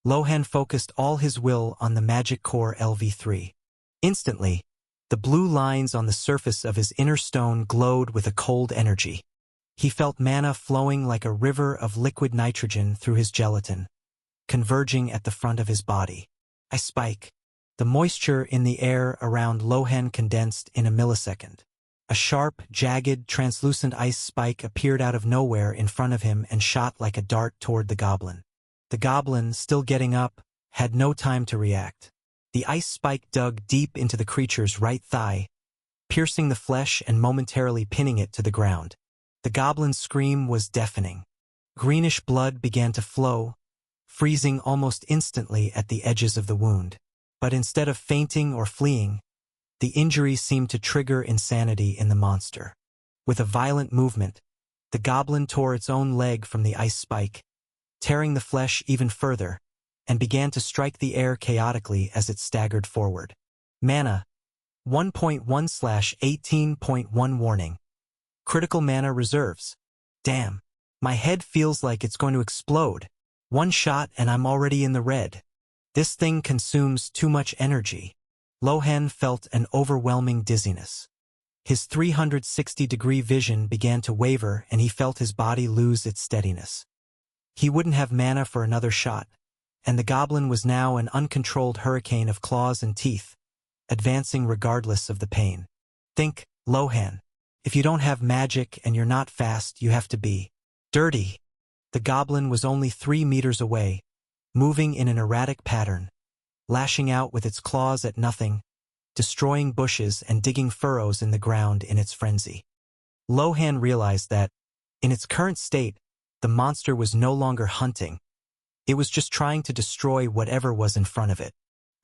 Lohan focused all his will on the magic core LV3. Instantly, the blue lines on the surface of his inner stone glowed with a cold energy. He felt mana flowing like a river of liquid nitrogen through his gelatin, converging at the front of his body. I spike. The moisture in the air around Lohan condensed in a millisecond. A sharp, jagged, translucent ice spike appeared out of nowhere in front of him and shot like a dart toward the goblin. The goblin, still getting up, had no time to react. The ice spike dug deep into the creature's right thigh, piercing the flesh and momentarily pinning it to the ground. The goblin's scream was deafening. Greenish blood began to flow, freezing almost instantly at the edges of the wound. But instead of fainting or fleeing, the injury seemed to trigger insanity in the monster. With a violent movement, the goblin tore its own leg from the ice spike, tearing the flesh even further, and began to strike the air chaotically as it staggered forward. Mana 1.1/18.1 warning. Critical mana reserves. Damn. My head feels like it's going to explode. One shot and I'm already in the red. This thing consumes too much energy. Lohan felt an overwhelming dizziness. His 360-degree vision began to waver and he felt his body lose its steadiness. He wouldn't have mana for another shot, and the goblin was now an uncontrolled hurricane of claws and teeth, advancing regardless of the pain. Think, Lohan. If you don't have magic and you're not fast, you have to be dirty. The goblin was only 3 meters away, moving in an erratic pattern, lashing out with its claws at nothing, destroying bushes and digging furrows in the ground in its frenzy. Lohan realized that, in its current state, the monster was no longer hunting. It was just trying to destroy whatever was in front of it.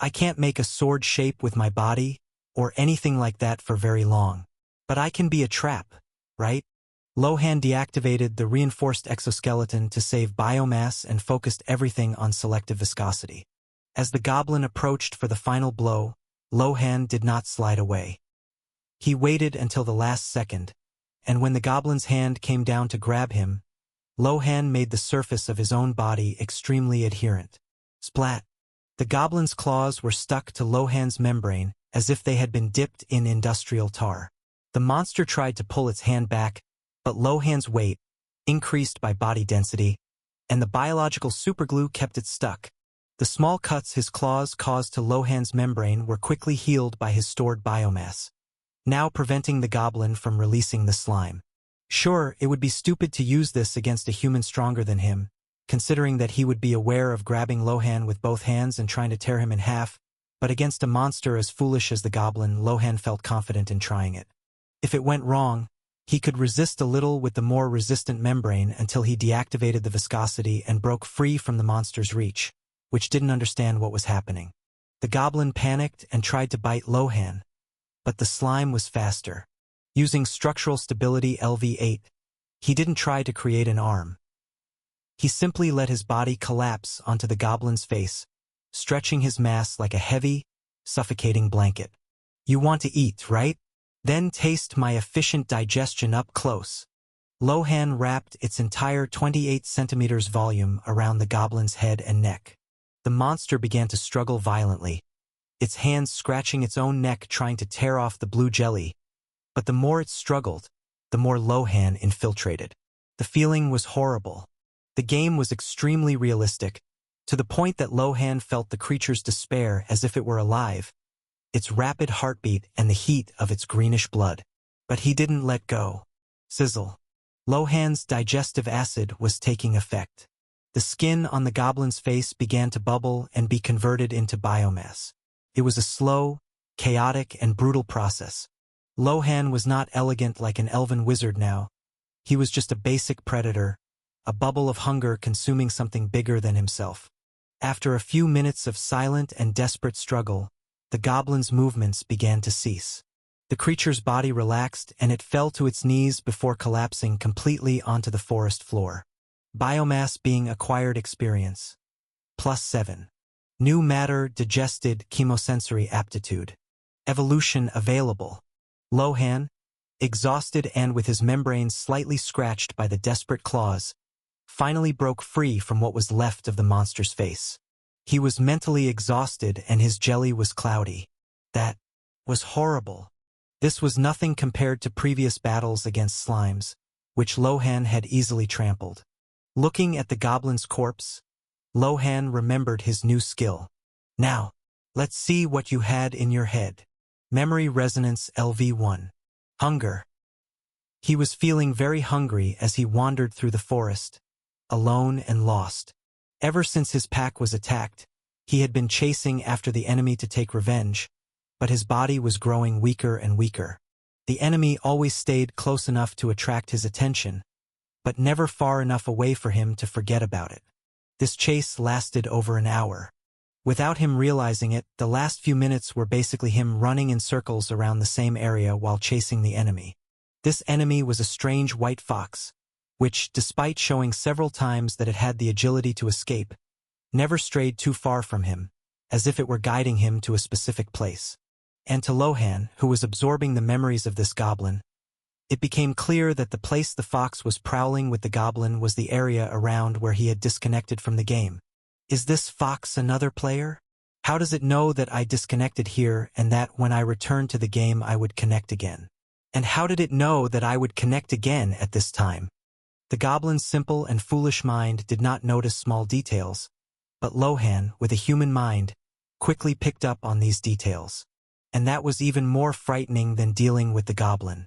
I can't make a sword shape with my body, or anything like that for very long. But I can be a trap, right? Lohan deactivated the reinforced exoskeleton to save biomass and focused everything on selective viscosity. As the goblin approached for the final blow, Lohan did not slide away. He waited until the last second, and when the goblin's hand came down to grab him, Lohan made the surface of his own body extremely adherent. Splat! The goblin's claws were stuck to Lohan's membrane as if they had been dipped in industrial tar. The monster tried to pull its hand back, but Lohan's weight, increased by body density, and the biological superglue kept it stuck. The small cuts his claws caused to Lohan's membrane were quickly healed by his stored biomass, now preventing the goblin from releasing the slime. Sure, it would be stupid to use this against a human stronger than him, considering that he would be aware of grabbing Lohan with both hands and trying to tear him in half, but against a monster as foolish as the goblin, Lohan felt confident in trying it. If it went wrong, he could resist a little with the more resistant membrane until he deactivated the viscosity and broke free from the monster's reach, which didn't understand what was happening. The goblin panicked and tried to bite Lohan, but the slime was faster. Using structural stability LV8, he didn't try to create an arm. He simply let his body collapse onto the goblin's face, stretching his mass like a heavy, suffocating blanket. You want to eat, right? Then taste my efficient digestion up close. Lohan wrapped its entire 28 centimeters volume around the goblin's head and neck. The monster began to struggle violently, its hands scratching its own neck trying to tear off the blue jelly. But the more it struggled, the more Lohan infiltrated. The feeling was horrible. The game was extremely realistic, to the point that Lohan felt the creature's despair as if it were alive, its rapid heartbeat and the heat of its greenish blood. But he didn't let go. Sizzle. Lohan's digestive acid was taking effect. The skin on the goblin's face began to bubble and be converted into biomass. It was a slow, chaotic, and brutal process. Lohan was not elegant like an elven wizard now. He was just a basic predator, a bubble of hunger consuming something bigger than himself. After a few minutes of silent and desperate struggle, the goblin's movements began to cease. The creature's body relaxed and it fell to its knees before collapsing completely onto the forest floor. Biomass being acquired experience. +7. New matter digested chemosensory aptitude. Evolution available. Lohan, exhausted and with his membranes slightly scratched by the desperate claws, finally broke free from what was left of the monster's face. He was mentally exhausted and his jelly was cloudy. That was horrible. This was nothing compared to previous battles against slimes, which Lohan had easily trampled. Looking at the goblin's corpse, Lohan remembered his new skill. Now, let's see what you had in your head. Memory resonance LV1. Hunger. He was feeling very hungry as he wandered through the forest, alone and lost. Ever since his pack was attacked, he had been chasing after the enemy to take revenge, but his body was growing weaker and weaker. The enemy always stayed close enough to attract his attention, but never far enough away for him to forget about it. This chase lasted over an hour. Without him realizing it, the last few minutes were basically him running in circles around the same area while chasing the enemy. This enemy was a strange white fox, which, despite showing several times that it had the agility to escape, never strayed too far from him, as if it were guiding him to a specific place. And to Lohan, who was absorbing the memories of this goblin, it became clear that the place the fox was prowling with the goblin was the area around where he had disconnected from the game. Is this fox another player? How does it know that I disconnected here and that when I returned to the game I would connect again? And how did it know that I would connect again at this time? The goblin's simple and foolish mind did not notice small details, but Lohan, with a human mind, quickly picked up on these details. And that was even more frightening than dealing with the goblin.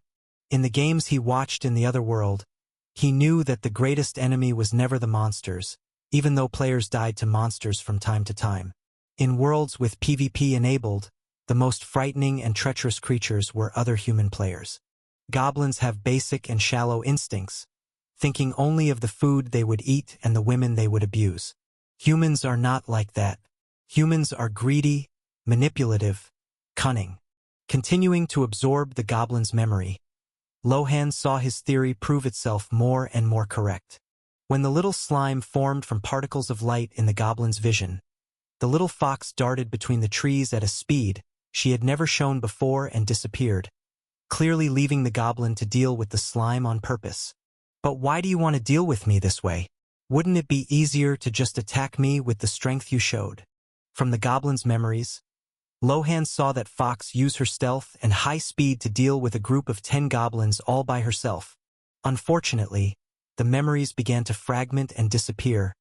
In the games he watched in the other world, he knew that the greatest enemy was never the monsters, even though players died to monsters from time to time. In worlds with PvP enabled, the most frightening and treacherous creatures were other human players. Goblins have basic and shallow instincts, thinking only of the food they would eat and the women they would abuse. Humans are not like that. Humans are greedy, manipulative, cunning. Continuing to absorb the goblin's memory, Lohan saw his theory prove itself more and more correct. When the little slime formed from particles of light in the goblin's vision, the little fox darted between the trees at a speed she had never shown before and disappeared, clearly leaving the goblin to deal with the slime on purpose. But why do you want to deal with me this way? Wouldn't it be easier to just attack me with the strength you showed? From the goblin's memories, Lohan saw that fox use her stealth and high speed to deal with a group of 10 goblins all by herself. Unfortunately, the memories began to fragment and disappear,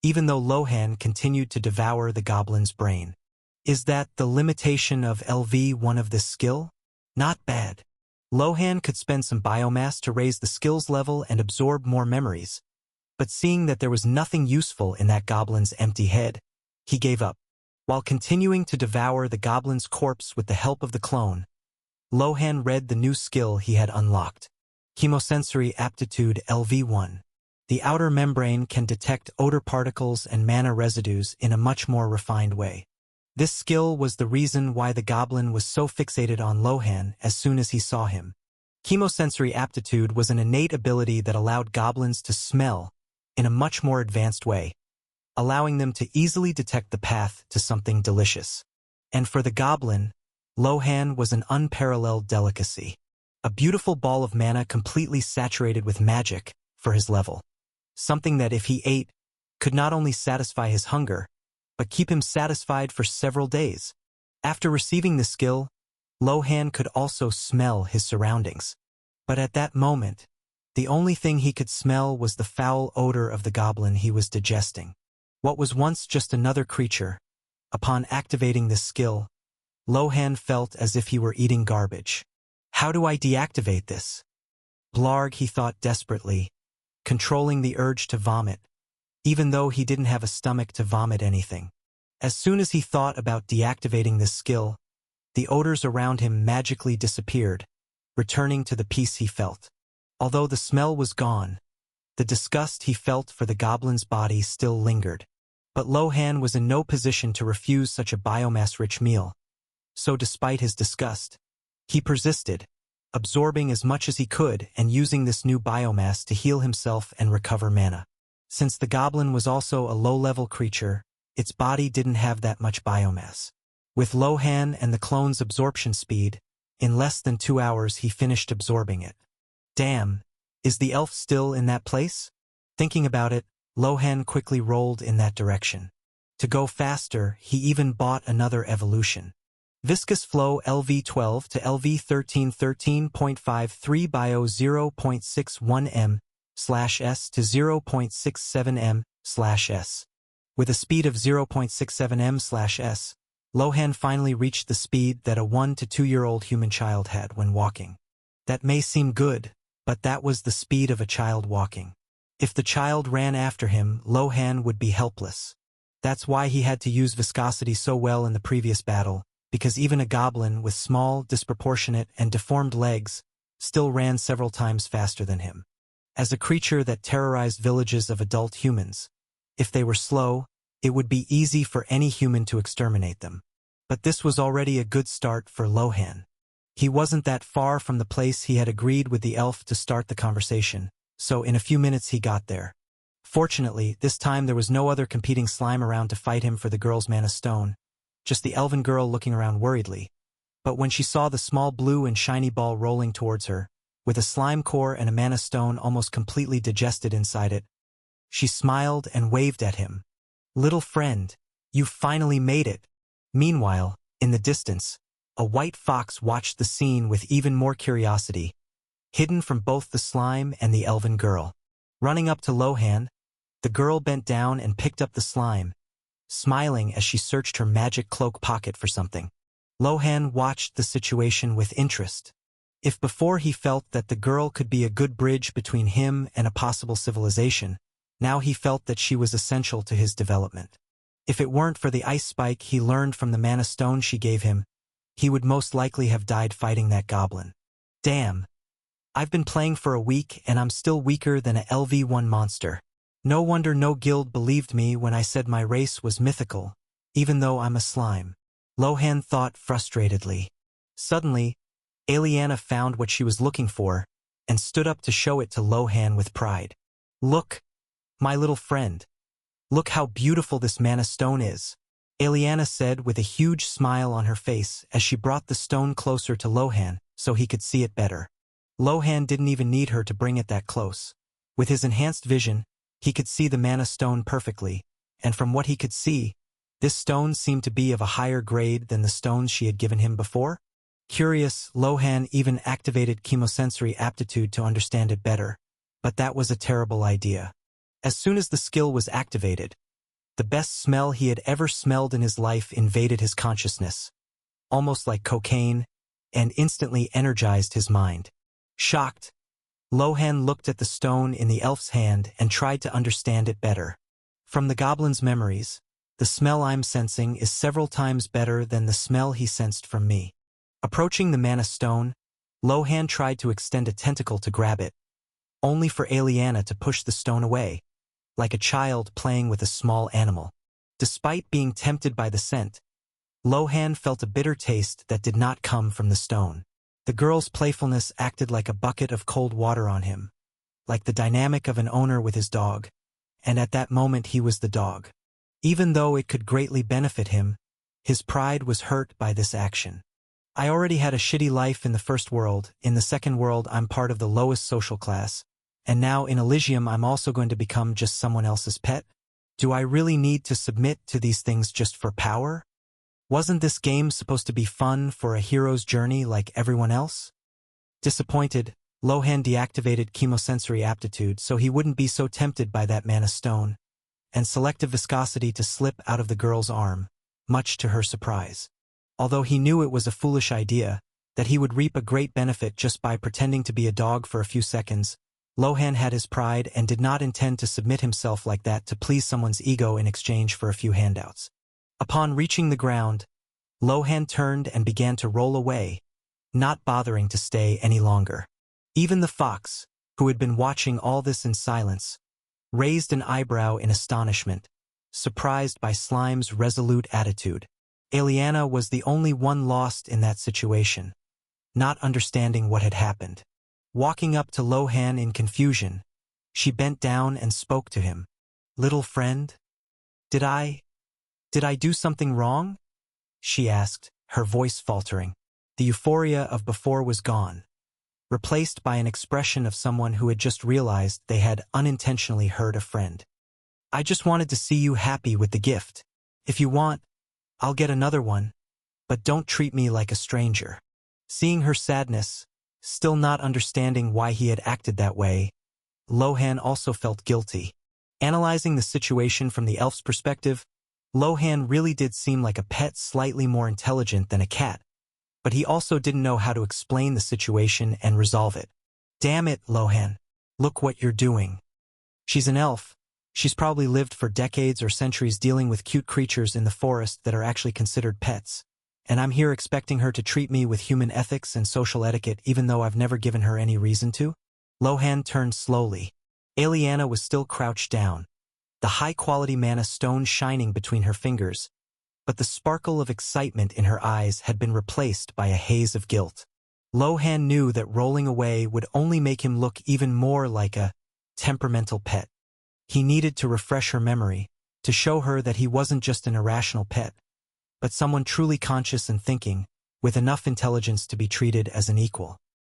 even though Lohan continued to devour the goblin's brain. Is that the limitation of LV1 of this skill? Not bad. Lohan could spend some biomass to raise the skills level and absorb more memories, But seeing that there was nothing useful in that goblin's empty head, he gave up. While continuing to devour the goblin's corpse with the help of the clone, Lohan read the new skill he had unlocked. Chemosensory Aptitude LV1. The outer membrane can detect odor particles and mana residues in a much more refined way. This skill was the reason why the goblin was so fixated on Lohan as soon as he saw him. Chemosensory Aptitude was an innate ability that allowed goblins to smell in a much more advanced way, allowing them to easily detect the path to something delicious. And for the goblin, Lohan was an unparalleled delicacy. A beautiful ball of mana completely saturated with magic for his level. Something that if he ate, could not only satisfy his hunger, but keep him satisfied for several days. After receiving the skill, Lohan could also smell his surroundings. But at that moment, the only thing he could smell was the foul odor of the goblin he was digesting. What was once just another creature, upon activating this skill, Lohan felt as if he were eating garbage. How do I deactivate this? Blarg, he thought desperately, controlling the urge to vomit, even though he didn't have a stomach to vomit anything. As soon as he thought about deactivating this skill, the odors around him magically disappeared, returning to the peace he felt. Although the smell was gone, the disgust he felt for the goblin's body still lingered. But Lohan was in no position to refuse such a biomass-rich meal. So despite his disgust, he persisted, absorbing as much as he could and using this new biomass to heal himself and recover mana. Since the goblin was also a low-level creature, its body didn't have that much biomass. With Lohan and the clone's absorption speed, in less than 2 hours he finished absorbing it. Damn, is the elf still in that place? Thinking about it, Lohan quickly rolled in that direction. To go faster, he even bought another evolution. Viscous Flow LV12 to LV13 13.53 bio 0.61 m/s to 0.67 m/s. With a speed of 0.67 m/s, Lohan finally reached the speed that a 1 to 2-year-old human child had when walking. That may seem good, but that was the speed of a child walking. If the child ran after him, Lohan would be helpless. That's why he had to use viscosity so well in the previous battle, because even a goblin with small, disproportionate, and deformed legs still ran several times faster than him. As a creature that terrorized villages of adult humans, if they were slow, it would be easy for any human to exterminate them. But this was already a good start for Lohan. He wasn't that far from the place he had agreed with the elf to start the conversation, so in a few minutes he got there. Fortunately, this time there was no other competing slime around to fight him for the girl's mana stone, just the elven girl looking around worriedly. But when she saw the small blue and shiny ball rolling towards her, with a slime core and a mana stone almost completely digested inside it, she smiled and waved at him. "Little friend, you finally made it." Meanwhile, in the distance, a white fox watched the scene with even more curiosity, hidden from both the slime and the elven girl. Running up to Lohan, the girl bent down and picked up the slime, smiling as she searched her magic cloak pocket for something. Lohan watched the situation with interest. If before he felt that the girl could be a good bridge between him and a possible civilization, now he felt that she was essential to his development. If it weren't for the ice spike he learned from the mana stone she gave him, he would most likely have died fighting that goblin. Damn. I've been playing for a week and I'm still weaker than a LV1 monster. No wonder no guild believed me when I said my race was mythical, even though I'm a slime. Lohan thought frustratedly. Suddenly, Aliana found what she was looking for and stood up to show it to Lohan with pride. "Look, my little friend. Look how beautiful this mana stone is," Aliana said with a huge smile on her face as she brought the stone closer to Lohan so he could see it better. Lohan didn't even need her to bring it that close. With his enhanced vision, he could see the mana stone perfectly, and from what he could see, this stone seemed to be of a higher grade than the stones she had given him before. Curious, Lohan even activated chemosensory aptitude to understand it better, but that was a terrible idea. As soon as the skill was activated, the best smell he had ever smelled in his life invaded his consciousness, almost like cocaine, and instantly energized his mind. Shocked, Lohan looked at the stone in the elf's hand and tried to understand it better. From the goblin's memories, the smell I'm sensing is several times better than the smell he sensed from me. Approaching the mana stone, Lohan tried to extend a tentacle to grab it, only for Aliana to push the stone away, like a child playing with a small animal. Despite being tempted by the scent, Lohan felt a bitter taste that did not come from the stone. The girl's playfulness acted like a bucket of cold water on him, like the dynamic of an owner with his dog, and at that moment he was the dog. Even though it could greatly benefit him, his pride was hurt by this action. I already had a shitty life in the first world. In the second world I'm part of the lowest social class, and now in Eligium I'm also going to become just someone else's pet? Do I really need to submit to these things just for power? Wasn't this game supposed to be fun for a hero's journey like everyone else? Disappointed, Lohan deactivated chemosensory aptitude so he wouldn't be so tempted by that mana stone, and selective viscosity to slip out of the girl's arm, much to her surprise. Although he knew it was a foolish idea, that he would reap a great benefit just by pretending to be a dog for a few seconds, Lohan had his pride and did not intend to submit himself like that to please someone's ego in exchange for a few handouts. Upon reaching the ground, Lohan turned and began to roll away, not bothering to stay any longer. Even the fox, who had been watching all this in silence, raised an eyebrow in astonishment, surprised by Slime's resolute attitude. Aliana was the only one lost in that situation, not understanding what had happened. Walking up to Lohan in confusion, she bent down and spoke to him. "Little friend? Did I do something wrong?" she asked, her voice faltering. The euphoria of before was gone, replaced by an expression of someone who had just realized they had unintentionally hurt a friend. "I just wanted to see you happy with the gift. If you want, I'll get another one, but don't treat me like a stranger." Seeing her sadness, still not understanding why he had acted that way, Lohan also felt guilty. Analyzing the situation from the elf's perspective, Lohan really did seem like a pet slightly more intelligent than a cat, but he also didn't know how to explain the situation and resolve it. "Damn it, Lohan. Look what you're doing. She's an elf. She's probably lived for decades or centuries dealing with cute creatures in the forest that are actually considered pets. And I'm here expecting her to treat me with human ethics and social etiquette even though I've never given her any reason to?" Lohan turned slowly. Aliana was still crouched down, the high-quality mana stone shining between her fingers, but the sparkle of excitement in her eyes had been replaced by a haze of guilt. Lohan knew that rolling away would only make him look even more like a temperamental pet. He needed to refresh her memory, to show her that he wasn't just an irrational pet, but someone truly conscious and thinking, with enough intelligence to be treated as an equal.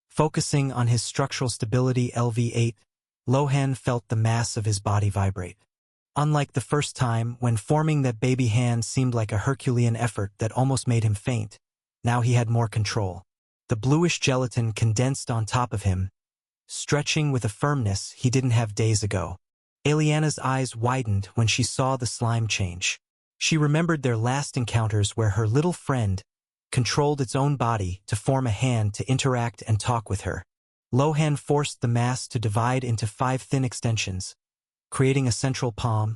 Focusing on his structural stability LV8, Lohan felt the mass of his body vibrate. Unlike the first time, when forming that baby hand seemed like a Herculean effort that almost made him faint, now he had more control. The bluish gelatin condensed on top of him, stretching with a firmness he didn't have days ago. Aliana's eyes widened when she saw the slime change. She remembered their last encounters where her little friend controlled its own body to form a hand to interact and talk with her. Lohan forced the mass to divide into 5 thin extensions, creating a central palm,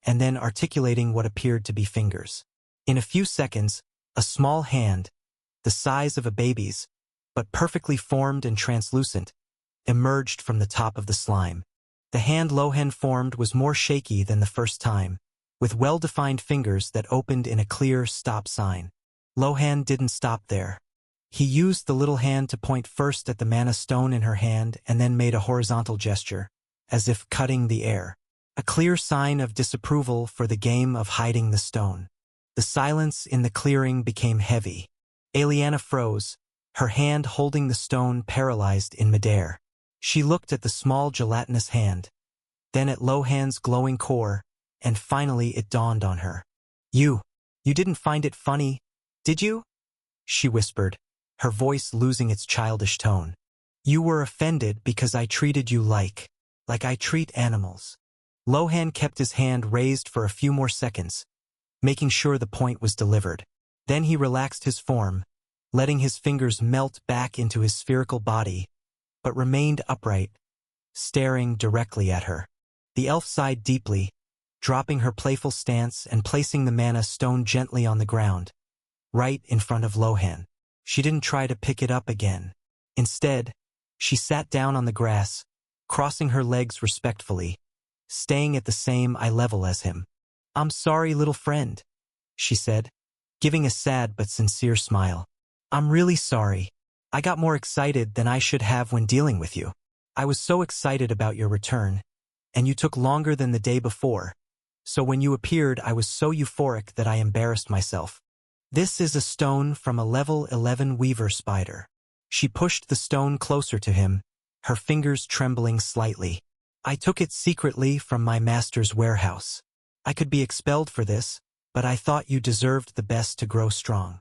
and then articulating what appeared to be fingers. In a few seconds, a small hand, the size of a baby's, but perfectly formed and translucent, emerged from the top of the slime. The hand Lohan formed was more shaky than the first time, with well-defined fingers that opened in a clear stop sign. Lohan didn't stop there. He used the little hand to point first at the mana stone in her hand and then made a horizontal gesture, as if cutting the air. A clear sign of disapproval for the game of hiding the stone. The silence in the clearing became heavy. Aliana froze, her hand holding the stone paralyzed in midair. She looked at the small gelatinous hand, then at Lohan's glowing core, and finally it dawned on her. You didn't find it funny, did you?" she whispered, her voice losing its childish tone. "You were offended because I treated you like I treat animals." Lohan kept his hand raised for a few more seconds, making sure the point was delivered. Then he relaxed his form, letting his fingers melt back into his spherical body, but remained upright, staring directly at her. The elf sighed deeply, dropping her playful stance and placing the mana stone gently on the ground, right in front of Lohan. She didn't try to pick it up again. Instead, she sat down on the grass, crossing her legs respectfully, staying at the same eye level as him. "I'm sorry, little friend," she said, giving a sad but sincere smile. "I'm really sorry. I got more excited than I should have when dealing with you. I was so excited about your return, and you took longer than the day before, so when you appeared I was so euphoric that I embarrassed myself. This is a stone from a level 11 weaver spider." She pushed the stone closer to him, her fingers trembling slightly. "I took it secretly from my master's warehouse. I could be expelled for this, but I thought you deserved the best to grow strong."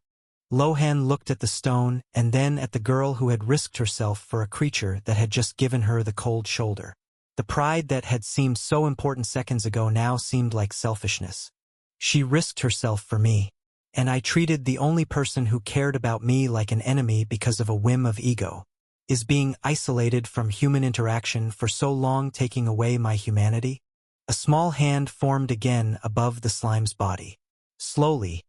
Lohan looked at the stone and then at the girl who had risked herself for a creature that had just given her the cold shoulder. The pride that had seemed so important seconds ago now seemed like selfishness. "She risked herself for me, and I treated the only person who cared about me like an enemy because of a whim of ego. Is being isolated from human interaction for so long taking away my humanity?" A small hand formed again above the slime's body. Slowly,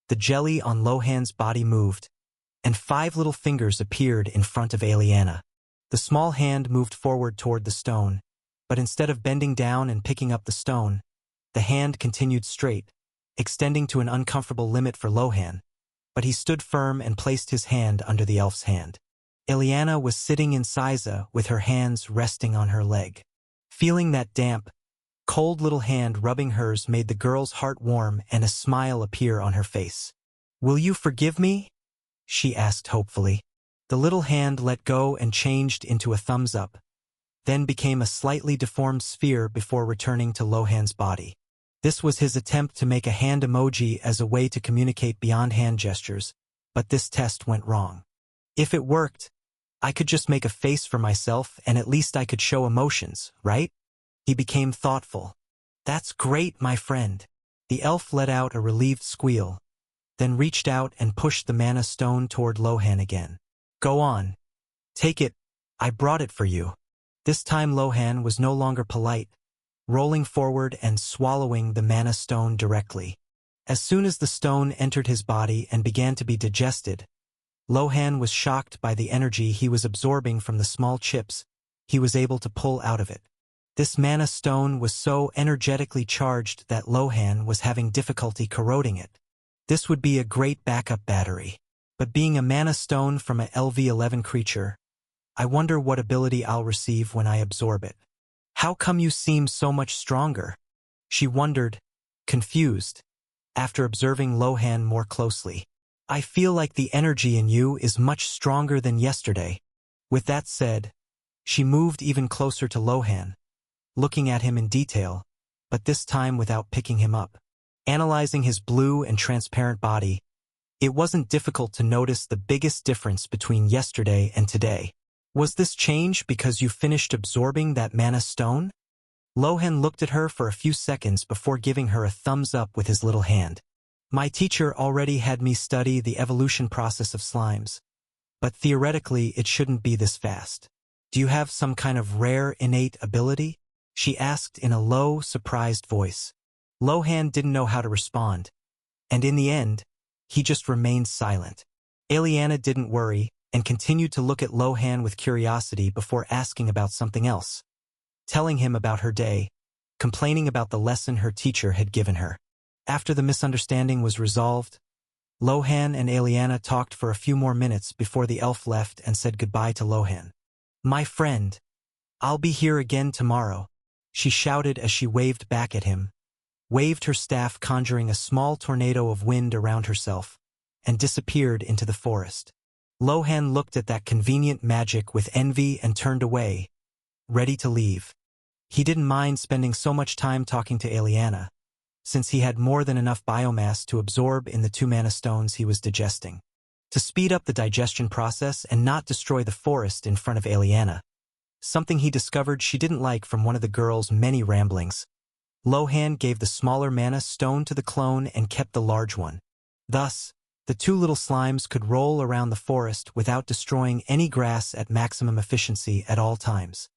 the jelly on Lohan's body moved, and 5 little fingers appeared in front of Aliana. The small hand moved forward toward the stone, but instead of bending down and picking up the stone, the hand continued straight, extending to an uncomfortable limit for Lohan, but he stood firm and placed his hand under the elf's hand. Aliana was sitting in Siza with her hands resting on her leg. Feeling that damp, cold little hand rubbing hers made the girl's heart warm and a smile appear on her face. "Will you forgive me?" she asked hopefully. The little hand let go and changed into a thumbs up, then became a slightly deformed sphere before returning to Lohan's body. This was his attempt to make a hand emoji as a way to communicate beyond hand gestures, but this test went wrong. If it worked, I could just make a face for myself and at least I could show emotions, right? He became thoughtful. "That's great, my friend." The elf let out a relieved squeal, then reached out and pushed the mana stone toward Lohan again. "Go on. Take it. I brought it for you." This time Lohan was no longer polite, rolling forward and swallowing the mana stone directly. As soon as the stone entered his body and began to be digested, Lohan was shocked by the energy he was absorbing from the small chips he was able to pull out of it. This mana stone was so energetically charged that Lohan was having difficulty corroding it. This would be a great backup battery. But being a mana stone from a LV11 creature, I wonder what ability I'll receive when I absorb it. "How come you seem so much stronger?" she wondered, confused, after observing Lohan more closely. "I feel like the energy in you is much stronger than yesterday." With that said, she moved even closer to Lohan, looking at him in detail, but this time without picking him up. Analyzing his blue and transparent body, it wasn't difficult to notice the biggest difference between yesterday and today. "Was this change because you finished absorbing that mana stone?" Lohan looked at her for a few seconds before giving her a thumbs up with his little hand. "My teacher already had me study the evolution process of slimes, but theoretically it shouldn't be this fast. Do you have some kind of rare innate ability?" she asked in a low, surprised voice. Lohan didn't know how to respond, and in the end, he just remained silent. Aliana didn't worry and continued to look at Lohan with curiosity before asking about something else, telling him about her day, complaining about the lesson her teacher had given her. After the misunderstanding was resolved, Lohan and Aliana talked for a few more minutes before the elf left and said goodbye to Lohan. "My friend, I'll be here again tomorrow," she shouted as she waved back at him, waved her staff conjuring a small tornado of wind around herself, and disappeared into the forest. Lohan looked at that convenient magic with envy and turned away, ready to leave. He didn't mind spending so much time talking to Aliana, since he had more than enough biomass to absorb in the 2 mana stones he was digesting. To speed up the digestion process and not destroy the forest in front of Aliana, something he discovered she didn't like from one of the girl's many ramblings, Lohan gave the smaller mana stone to the clone and kept the large one. Thus, The two little slimes could roll around the forest without destroying any grass at maximum efficiency at all times.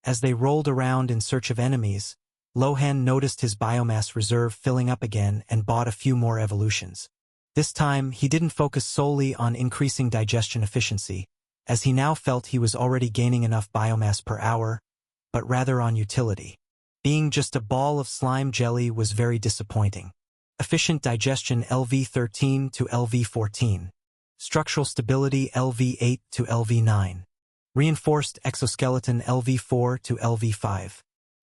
As they rolled around in search of enemies, Lohan noticed his biomass reserve filling up again and bought a few more evolutions. This time, he didn't focus solely on increasing digestion efficiency, as he now felt he was already gaining enough biomass per hour, but rather on utility. Being just a ball of slime jelly was very disappointing. Efficient digestion LV13 to LV14. Structural stability LV8 to LV9. Reinforced exoskeleton LV4 to LV5.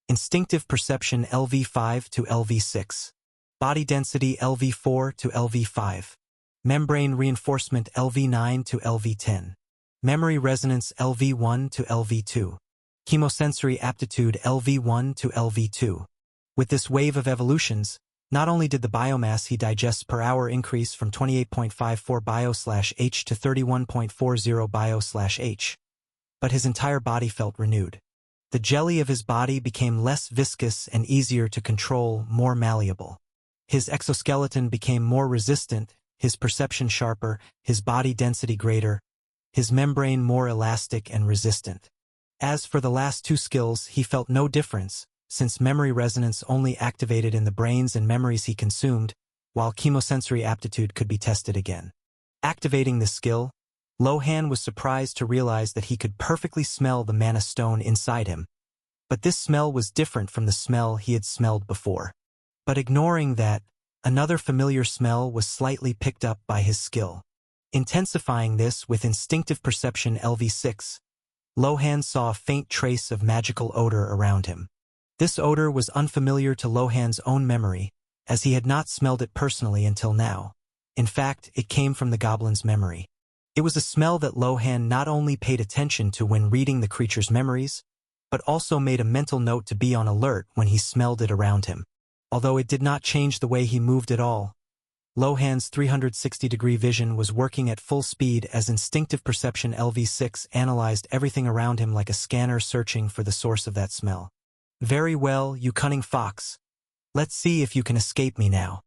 Instinctive perception LV5 to LV6. Body density LV4 to LV5. Membrane reinforcement LV9 to LV10. Memory resonance LV1 to LV2. Chemosensory aptitude LV1 to LV2. With this wave of evolutions, not only did the biomass he digests per hour increase from 28.54 bio/H to 31.40 bio/H, but his entire body felt renewed. The jelly of his body became less viscous and easier to control, more malleable. His exoskeleton became more resistant, his perception sharper, his body density greater, his membrane more elastic and resistant. As for the last two skills, he felt no difference, since memory resonance only activated in the brains and memories he consumed, while chemosensory aptitude could be tested again. Activating this skill, Lohan was surprised to realize that he could perfectly smell the mana stone inside him. But this smell was different from the smell he had smelled before. But ignoring that, another familiar smell was slightly picked up by his skill. Intensifying this with instinctive perception LV6, Lohan saw a faint trace of magical odor around him. This odor was unfamiliar to Lohan's own memory, as he had not smelled it personally until now. In fact, it came from the goblin's memory. It was a smell that Lohan not only paid attention to when reading the creature's memories, but also made a mental note to be on alert when he smelled it around him. Although it did not change the way he moved at all, Lohan's 360-degree vision was working at full speed as instinctive perception LV6 analyzed everything around him like a scanner searching for the source of that smell. "Very well, you cunning fox. Let's see if you can escape me now,"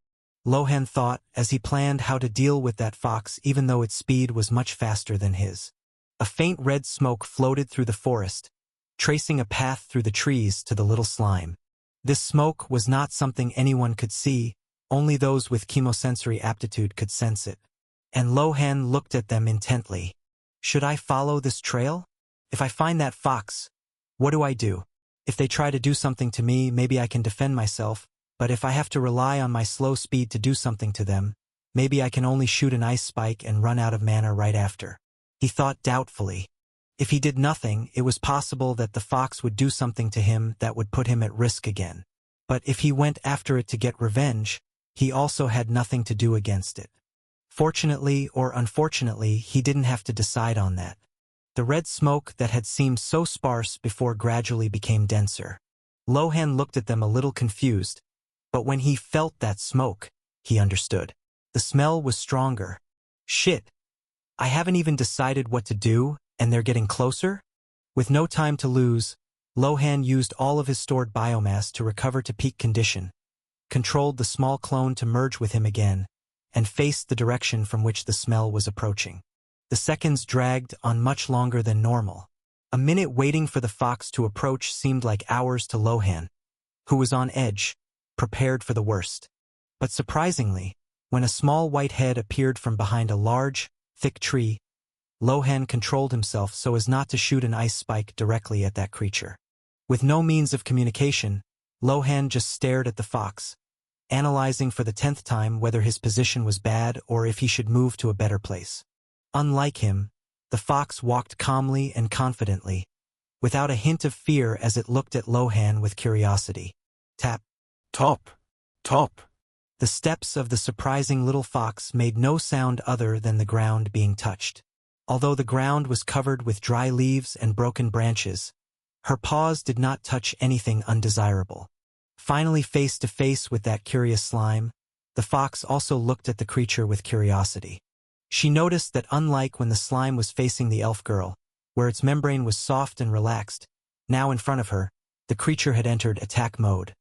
Lohan thought as he planned how to deal with that fox even though its speed was much faster than his. A faint red smoke floated through the forest, tracing a path through the trees to the little slime. This smoke was not something anyone could see, only those with chemosensory aptitude could sense it. And Lohan looked at them intently. "Should I follow this trail? If I find that fox, what do I do? If they try to do something to me, maybe I can defend myself, but if I have to rely on my slow speed to do something to them, maybe I can only shoot an ice spike and run out of mana right after." He thought doubtfully. If he did nothing, it was possible that the fox would do something to him that would put him at risk again. But if he went after it to get revenge, he also had nothing to do against it. Fortunately or unfortunately, he didn't have to decide on that. The red smoke that had seemed so sparse before gradually became denser. Lohan looked at them a little confused, but when he felt that smoke, he understood. The smell was stronger. "Shit! I haven't even decided what to do, and they're getting closer?" With no time to lose, Lohan used all of his stored biomass to recover to peak condition, controlled the small clone to merge with him again, and faced the direction from which the smell was approaching. The seconds dragged on much longer than normal. A minute waiting for the fox to approach seemed like hours to Lohan, who was on edge, prepared for the worst. But surprisingly, when a small white head appeared from behind a large, thick tree, Lohan controlled himself so as not to shoot an ice spike directly at that creature. With no means of communication, Lohan just stared at the fox, analyzing for the 10th time whether his position was bad or if he should move to a better place. Unlike him, the fox walked calmly and confidently, without a hint of fear as it looked at Lohan with curiosity. Tap. Top. Top. The steps of the surprising little fox made no sound other than the ground being touched. Although the ground was covered with dry leaves and broken branches, her paws did not touch anything undesirable. Finally face to face with that curious slime, the fox also looked at the creature with curiosity. She noticed that unlike when the slime was facing the elf girl, where its membrane was soft and relaxed, now in front of her, the creature had entered attack mode.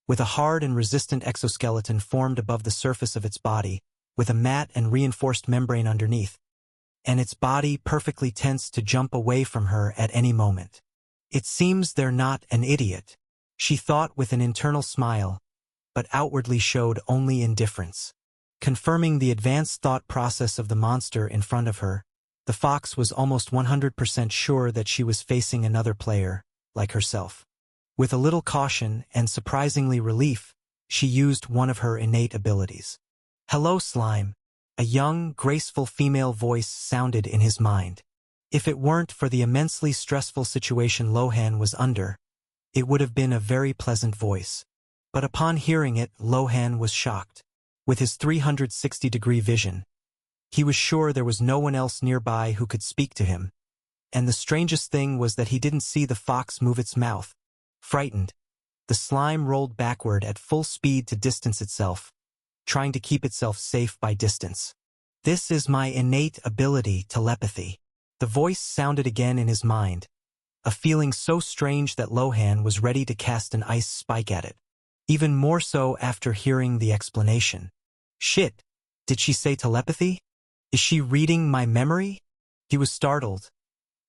With a hard and resistant exoskeleton formed above the surface of its body, with a matte and reinforced membrane underneath, and its body perfectly tense to jump away from her at any moment. It seems they're not an idiot, she thought with an internal smile, but outwardly showed only indifference. Confirming the advanced thought process of the monster in front of her, the fox was almost 100% sure that she was facing another player, like herself. With a little caution and surprisingly relief, she used one of her innate abilities. "Hello, slime," a young, graceful female voice sounded in his mind. If it weren't for the immensely stressful situation Lohan was under, it would have been a very pleasant voice. But upon hearing it, Lohan was shocked. With his 360-degree vision, he was sure there was no one else nearby who could speak to him. And the strangest thing was that he didn't see the fox move its mouth. Frightened, the slime rolled backward at full speed to distance itself, trying to keep itself safe by distance. "This is my innate ability, telepathy." The voice sounded again in his mind, a feeling so strange that Lohan was ready to cast an ice spike at it. Even more so after hearing the explanation. Shit, did she say telepathy? Is she reading my memory? He was startled,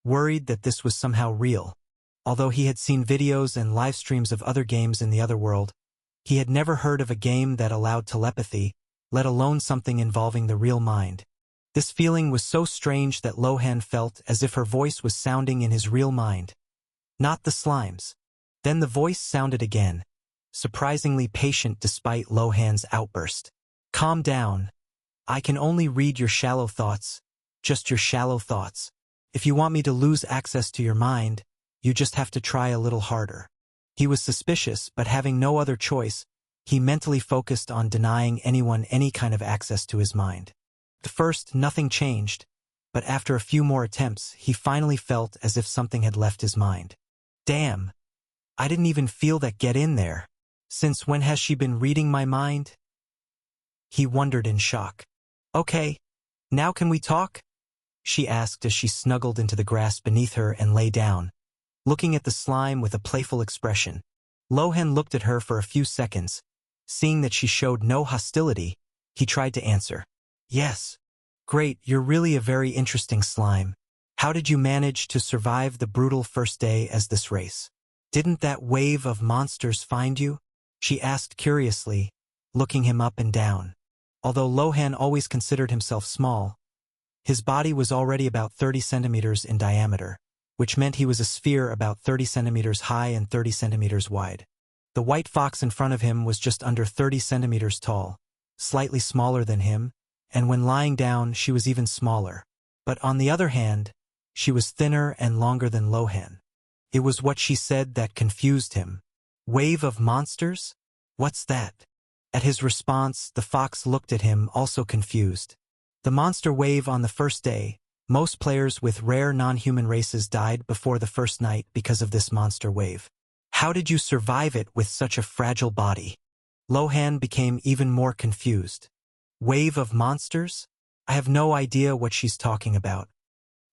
worried that this was somehow real. Although he had seen videos and live streams of other games in the other world, he had never heard of a game that allowed telepathy, let alone something involving the real mind. This feeling was so strange that Lohan felt as if her voice was sounding in his real mind. Not the slime's. Then the voice sounded again, surprisingly patient despite Lohan's outburst. "Calm down. I can only read your shallow thoughts, just your shallow thoughts. If you want me to lose access to your mind, you just have to try a little harder." He was suspicious, but having no other choice, he mentally focused on denying anyone any kind of access to his mind. At first, nothing changed, but after a few more attempts, he finally felt as if something had left his mind. Damn, I didn't even feel that get in there. Since when has she been reading my mind? He wondered in shock. "Okay, now can we talk?" she asked as she snuggled into the grass beneath her and lay down, looking at the slime with a playful expression. Lohan looked at her for a few seconds. Seeing that she showed no hostility, he tried to answer. "Yes. Great, you're really a very interesting slime. How did you manage to survive the brutal first day as this race? Didn't that wave of monsters find you?" she asked curiously, looking him up and down. Although Lohan always considered himself small, his body was already about 30 centimeters in diameter, which meant he was a sphere about 30 centimeters high and 30 centimeters wide. The white fox in front of him was just under 30 centimeters tall, slightly smaller than him, and when lying down she was even smaller. But on the other hand, she was thinner and longer than Lohan. It was what she said that confused him. "Wave of monsters? What's that?" At his response, the fox looked at him, also confused. The monster wave on the first day. Most players with rare non-human races died before the first night because of this monster wave. How did you survive it with such a fragile body? Lohan became even more confused. Wave of monsters? I have no idea what she's talking about.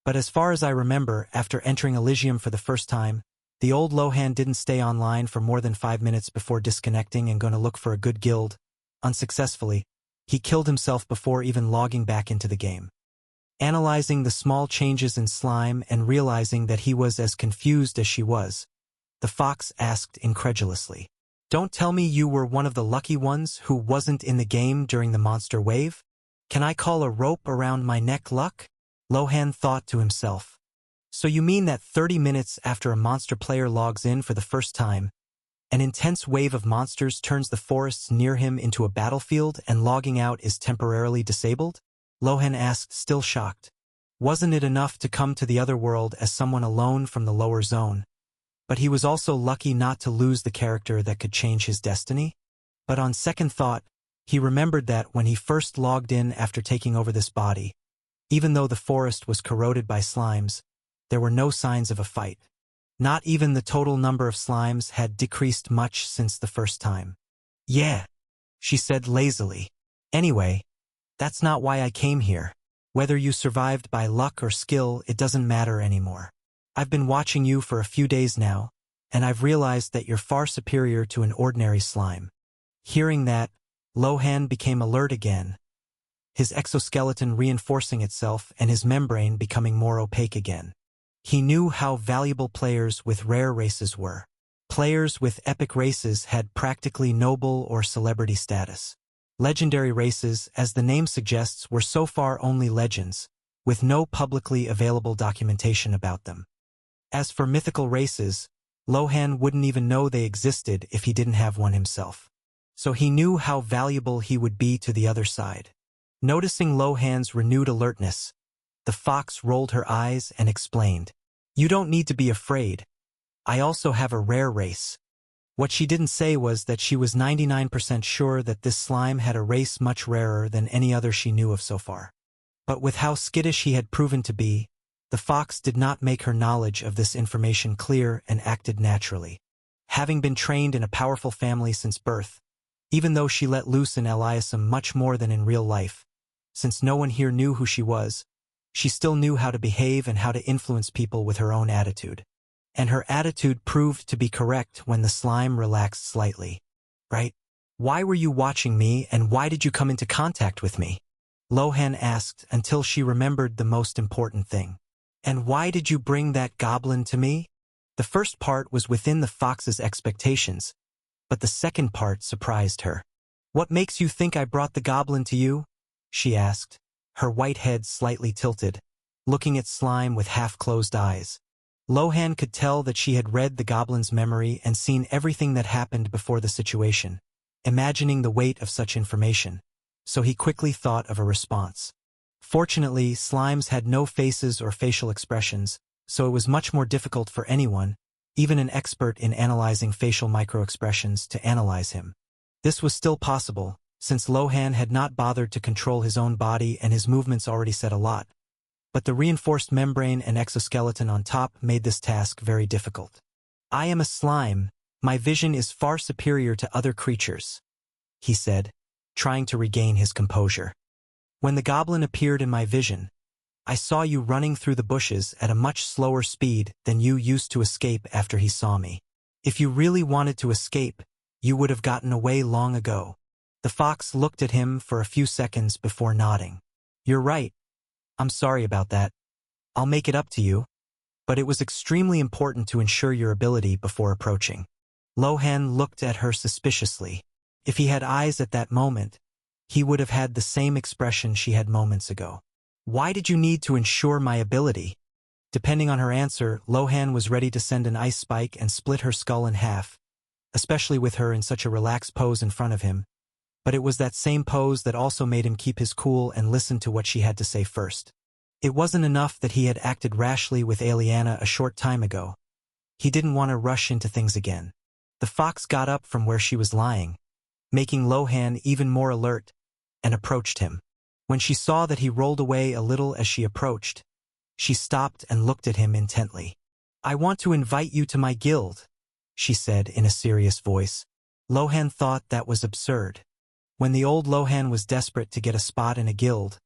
But as far as I remember, after entering Eligium for the first time, the old Lohan didn't stay online for more than 5 minutes before disconnecting and going to look for a good guild. Unsuccessfully, he killed himself before even logging back into the game. Analyzing the small changes in slime and realizing that he was as confused as she was, the fox asked incredulously, "Don't tell me you were one of the lucky ones who wasn't in the game during the monster wave? Can I call a rope around my neck luck?" Lohan thought to himself. So you mean that 30 minutes after a monster player logs in for the first time, an intense wave of monsters turns the forests near him into a battlefield and logging out is temporarily disabled? Lohan asked, still shocked. Wasn't it enough to come to the other world as someone alone from the lower zone? But he was also lucky not to lose the character that could change his destiny? But on second thought, he remembered that when he first logged in after taking over this body, even though the forest was corroded by slimes, there were no signs of a fight. Not even the total number of slimes had decreased much since the first time. "Yeah," she said lazily. "Anyway, that's not why I came here. Whether you survived by luck or skill, it doesn't matter anymore. I've been watching you for a few days now, and I've realized that you're far superior to an ordinary slime." Hearing that, Lohan became alert again, his exoskeleton reinforcing itself and his membrane becoming more opaque again. He knew how valuable players with rare races were. Players with epic races had practically noble or celebrity status. Legendary races, as the name suggests, were so far only legends, with no publicly available documentation about them. As for mythical races, Lohan wouldn't even know they existed if he didn't have one himself. So he knew how valuable he would be to the other side. Noticing Lohan's renewed alertness, the fox rolled her eyes and explained, "You don't need to be afraid. I also have a rare race." What she didn't say was that she was 99% sure that this slime had a race much rarer than any other she knew of so far. But with how skittish he had proven to be, the fox did not make her knowledge of this information clear and acted naturally. Having been trained in a powerful family since birth, even though she let loose in Eligium much more than in real life, since no one here knew who she was, she still knew how to behave and how to influence people with her own attitude. And her attitude proved to be correct when the slime relaxed slightly. "Right? Why were you watching me and why did you come into contact with me?" Lohan asked until she remembered the most important thing. "And why did you bring that goblin to me?" The first part was within the fox's expectations, but the second part surprised her. "What makes you think I brought the goblin to you?" she asked, her white head slightly tilted, looking at slime with half-closed eyes. Lohan could tell that she had read the goblin's memory and seen everything that happened before the situation, imagining the weight of such information, so he quickly thought of a response. Fortunately, slimes had no faces or facial expressions, so it was much more difficult for anyone, even an expert in analyzing facial microexpressions, to analyze him. This was still possible, since Lohan had not bothered to control his own body and his movements already said a lot. But the reinforced membrane and exoskeleton on top made this task very difficult. "I am a slime. My vision is far superior to other creatures," he said, trying to regain his composure. "When the goblin appeared in my vision, I saw you running through the bushes at a much slower speed than you used to escape after he saw me. If you really wanted to escape, you would have gotten away long ago." The fox looked at him for a few seconds before nodding. "You're right. I'm sorry about that. I'll make it up to you. But it was extremely important to ensure your ability before approaching." Lohan looked at her suspiciously. If he had eyes at that moment, he would have had the same expression she had moments ago. "Why did you need to ensure my ability?" Depending on her answer, Lohan was ready to send an ice spike and split her skull in half, especially with her in such a relaxed pose in front of him. But it was that same pose that also made him keep his cool and listen to what she had to say first. It wasn't enough that he had acted rashly with Aliana a short time ago. He didn't want to rush into things again. The fox got up from where she was lying, making Lohan even more alert, and approached him. When she saw that he rolled away a little as she approached, she stopped and looked at him intently. "I want to invite you to my guild," she said in a serious voice. Lohan thought that was absurd. When the old Lohan was desperate to get a spot in a guild,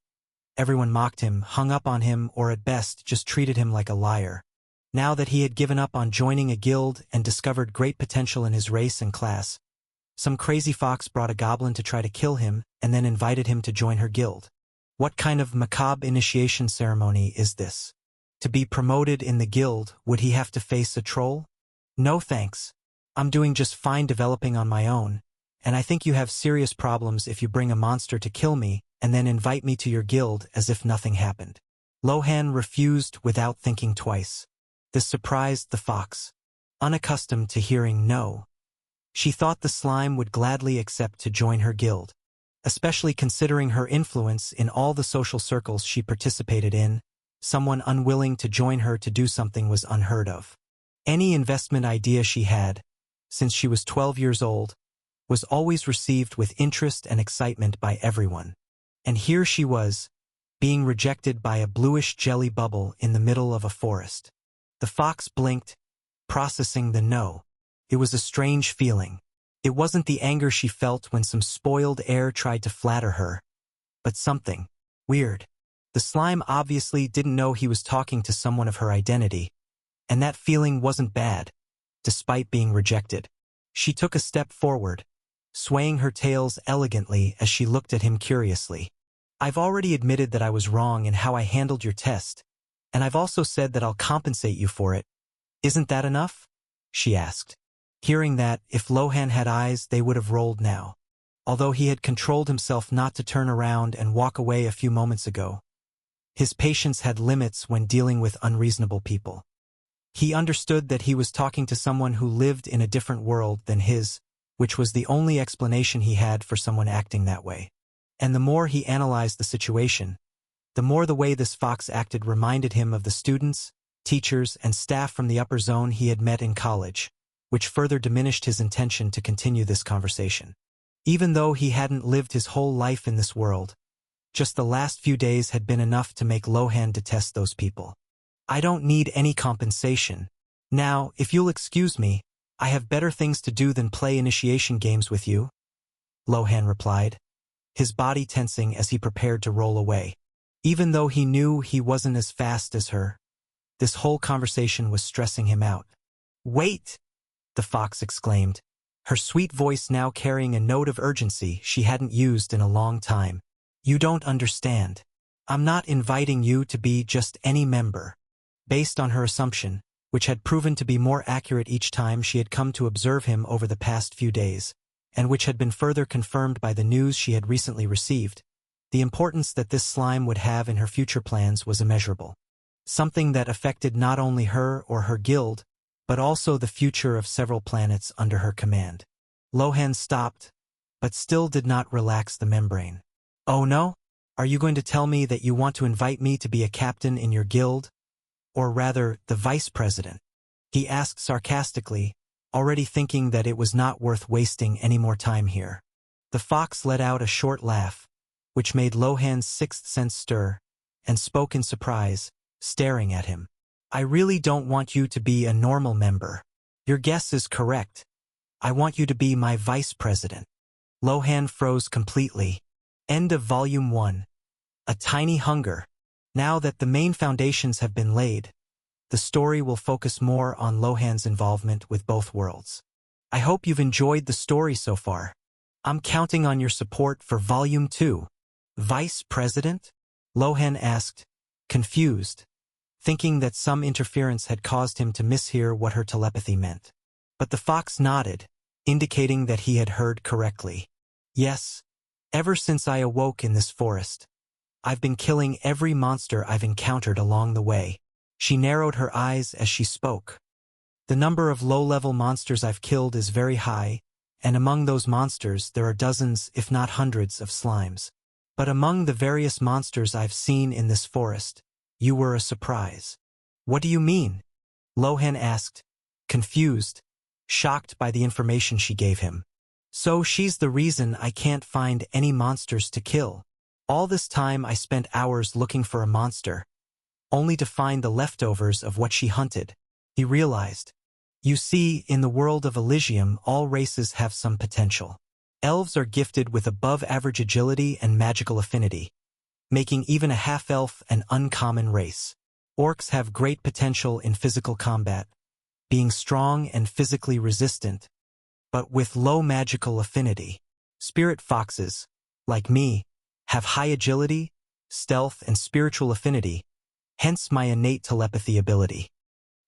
everyone mocked him, hung up on him, or at best just treated him like a liar. Now that he had given up on joining a guild and discovered great potential in his race and class, some crazy fox brought a goblin to try to kill him and then invited him to join her guild. What kind of macabre initiation ceremony is this? To be promoted in the guild, would he have to face a troll? "No thanks. I'm doing just fine developing on my own, and I think you have serious problems if you bring a monster to kill me and then invite me to your guild as if nothing happened." Lohan refused without thinking twice. This surprised the fox. Unaccustomed to hearing no, she thought the slime would gladly accept to join her guild, especially considering her influence in all the social circles she participated in. Someone unwilling to join her to do something was unheard of. Any investment idea she had, since she was 12 years old, was always received with interest and excitement by everyone. And here she was, being rejected by a bluish jelly bubble in the middle of a forest. The fox blinked, processing the no. It was a strange feeling. It wasn't the anger she felt when some spoiled heir tried to flatter her, but something weird. The slime obviously didn't know he was talking to someone of her identity, and that feeling wasn't bad, despite being rejected. She took a step forward, swaying her tails elegantly as she looked at him curiously. I've already admitted that I was wrong in how I handled your test, and I've also said that I'll compensate you for it. Isn't that enough? She asked. Hearing that, if Lohan had eyes, they would have rolled now. Although he had controlled himself not to turn around and walk away a few moments ago, his patience had limits when dealing with unreasonable people. He understood that he was talking to someone who lived in a different world than his, which was the only explanation he had for someone acting that way. And the more he analyzed the situation, the more the way this fox acted reminded him of the students, teachers, and staff from the upper zone he had met in college, which further diminished his intention to continue this conversation. Even though he hadn't lived his whole life in this world, just the last few days had been enough to make Lohan detest those people. I don't need any compensation. Now, if you'll excuse me, I have better things to do than play initiation games with you, Lohan replied, his body tensing as he prepared to roll away. Even though he knew he wasn't as fast as her, this whole conversation was stressing him out. Wait! The fox exclaimed, her sweet voice now carrying a note of urgency she hadn't used in a long time. You don't understand. I'm not inviting you to be just any member. Based on her assumption, which had proven to be more accurate each time she had come to observe him over the past few days, and which had been further confirmed by the news she had recently received, the importance that this slime would have in her future plans was immeasurable. Something that affected not only her or her guild, but also the future of several planets under her command. Lohan stopped, but still did not relax the membrane. Oh no? Are you going to tell me that you want to invite me to be a captain in your guild? Or rather, the vice president? He asked sarcastically, already thinking that it was not worth wasting any more time here. The fox let out a short laugh, which made Lohan's sixth sense stir, and spoke in surprise, staring at him. I really don't want you to be a normal member. Your guess is correct. I want you to be my vice president. Lohan froze completely. End of Volume 1. A Tiny Hunger. Now that the main foundations have been laid, the story will focus more on Lohan's involvement with both worlds. I hope you've enjoyed the story so far. I'm counting on your support for Volume 2. Vice President? Lohan asked, confused, thinking that some interference had caused him to mishear what her telepathy meant. But the fox nodded, indicating that he had heard correctly. Yes, ever since I awoke in this forest, I've been killing every monster I've encountered along the way. She narrowed her eyes as she spoke. The number of low-level monsters I've killed is very high, and among those monsters there are dozens, if not hundreds, of slimes. But among the various monsters I've seen in this forest, you were a surprise. What do you mean? Lohan asked, confused, shocked by the information she gave him. So she's the reason I can't find any monsters to kill. All this time I spent hours looking for a monster, only to find the leftovers of what she hunted. He realized. You see, in the world of Eligium, all races have some potential. Elves are gifted with above-average agility and magical affinity, making even a half-elf an uncommon race. Orcs have great potential in physical combat, being strong and physically resistant, but with low magical affinity. Spirit foxes, like me, have high agility, stealth, and spiritual affinity, hence my innate telepathy ability.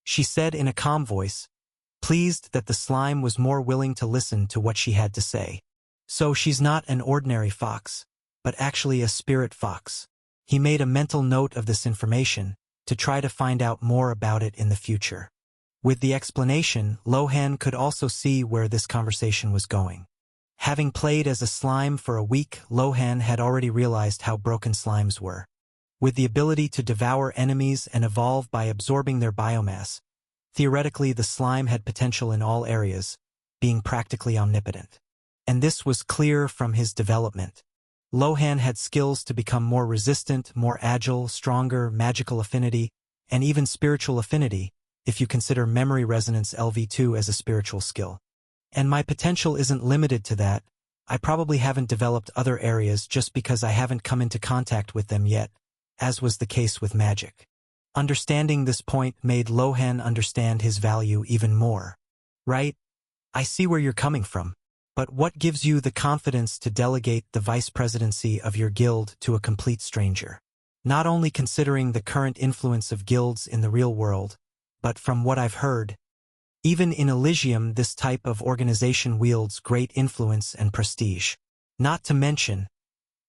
She said in a calm voice, pleased that the slime was more willing to listen to what she had to say. So she's not an ordinary fox, but actually a spirit fox. He made a mental note of this information to try to find out more about it in the future. With the explanation, Lohan could also see where this conversation was going. Having played as a slime for a week, Lohan had already realized how broken slimes were. With the ability to devour enemies and evolve by absorbing their biomass, theoretically the slime had potential in all areas, being practically omnipotent. And this was clear from his development. Lohan had skills to become more resistant, more agile, stronger, magical affinity, and even spiritual affinity, if you consider memory resonance LV2 as a spiritual skill. And my potential isn't limited to that. I probably haven't developed other areas just because I haven't come into contact with them yet, as was the case with magic. Understanding this point made Lohan understand his value even more. Right? I see where you're coming from. But what gives you the confidence to delegate the vice presidency of your guild to a complete stranger? Not only considering the current influence of guilds in the real world, but from what I've heard, even in Eligium this type of organization wields great influence and prestige. Not to mention,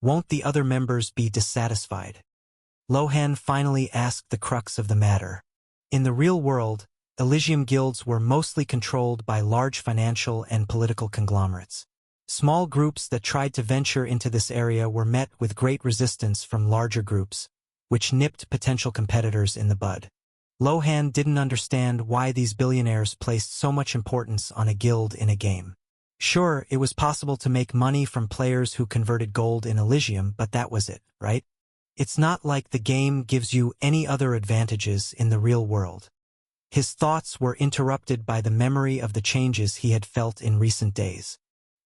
won't the other members be dissatisfied? Lohan finally asked the crux of the matter. In the real world, Eligium guilds were mostly controlled by large financial and political conglomerates. Small groups that tried to venture into this area were met with great resistance from larger groups, which nipped potential competitors in the bud. Lohan didn't understand why these billionaires placed so much importance on a guild in a game. Sure, it was possible to make money from players who converted gold in Eligium, but that was it, right? It's not like the game gives you any other advantages in the real world. His thoughts were interrupted by the memory of the changes he had felt in recent days.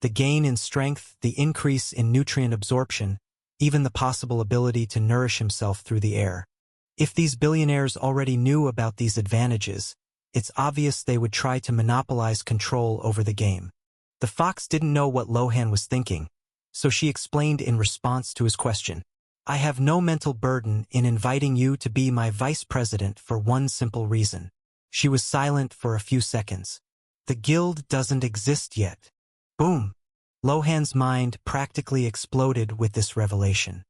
The gain in strength, the increase in nutrient absorption, even the possible ability to nourish himself through the air. If these billionaires already knew about these advantages, it's obvious they would try to monopolize control over the game. The fox didn't know what Lohan was thinking, so she explained in response to his question. I have no mental burden in inviting you to be my vice president for one simple reason. She was silent for a few seconds. The guild doesn't exist yet. Boom! Lohan's mind practically exploded with this revelation.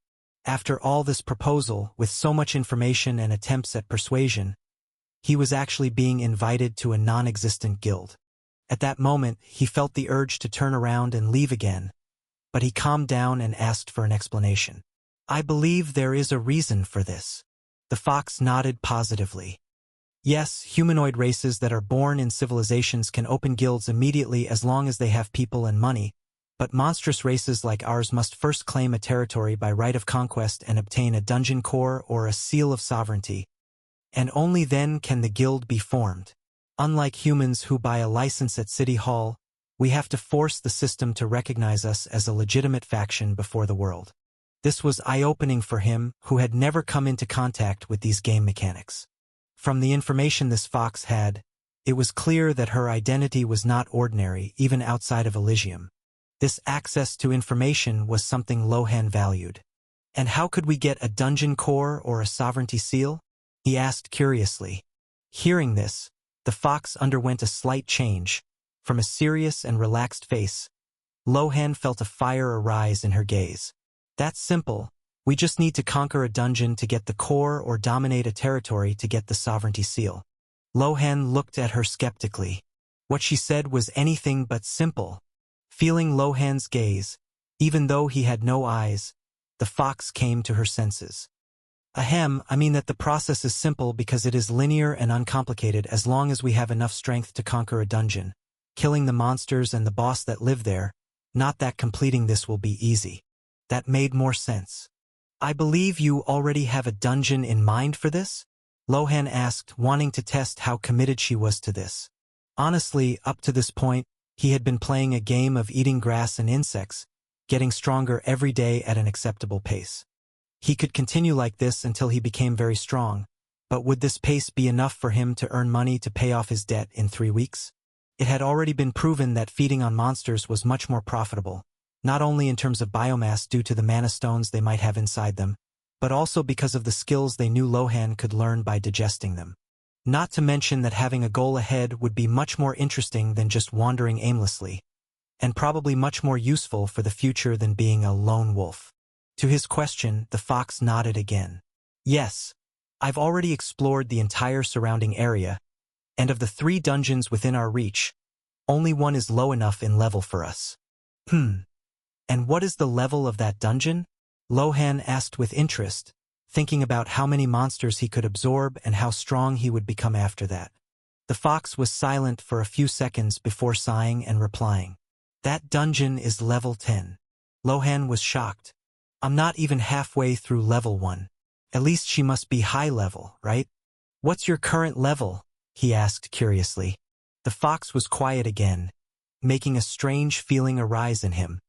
After all this proposal, with so much information and attempts at persuasion, he was actually being invited to a non-existent guild. At that moment, he felt the urge to turn around and leave again, but he calmed down and asked for an explanation. I believe there is a reason for this. The fox nodded positively. Yes, humanoid races that are born in civilizations can open guilds immediately as long as they have people and money, but monstrous races like ours must first claim a territory by right of conquest and obtain a dungeon core or a seal of sovereignty, and only then can the guild be formed. Unlike humans who buy a license at City Hall, we have to force the system to recognize us as a legitimate faction before the world. This was eye-opening for him, who had never come into contact with these game mechanics. From the information this fox had, it was clear that her identity was not ordinary, even outside of Eligium. This access to information was something Lohan valued. And how could we get a dungeon core or a sovereignty seal? He asked curiously. Hearing this, the fox underwent a slight change. From a serious and relaxed face, Lohan felt a fire arise in her gaze. That's simple. We just need to conquer a dungeon to get the core or dominate a territory to get the sovereignty seal. Lohan looked at her skeptically. What she said was anything but simple. Feeling Lohan's gaze, even though he had no eyes, the fox came to her senses. Ahem, I mean that the process is simple because it is linear and uncomplicated as long as we have enough strength to conquer a dungeon, killing the monsters and the boss that live there, not that completing this will be easy. That made more sense. I believe you already have a dungeon in mind for this? Lohan asked, wanting to test how committed she was to this. Honestly, up to this point, he had been playing a game of eating grass and insects, getting stronger every day at an acceptable pace. He could continue like this until he became very strong, but would this pace be enough for him to earn money to pay off his debt in 3 weeks? It had already been proven that feeding on monsters was much more profitable, not only in terms of biomass due to the mana stones they might have inside them, but also because of the skills they knew Lohan could learn by digesting them. Not to mention that having a goal ahead would be much more interesting than just wandering aimlessly, and probably much more useful for the future than being a lone wolf. To his question, the fox nodded again. Yes, I've already explored the entire surrounding area, and of the 3 dungeons within our reach, only one is low enough in level for us. And what is the level of that dungeon? Lohan asked with interest, thinking about how many monsters he could absorb and how strong he would become after that. The fox was silent for a few seconds before sighing and replying. That dungeon is level 10. Lohan was shocked. I'm not even halfway through level 1. At least she must be high level, right? What's your current level? He asked curiously. The fox was quiet again, making a strange feeling arise in him.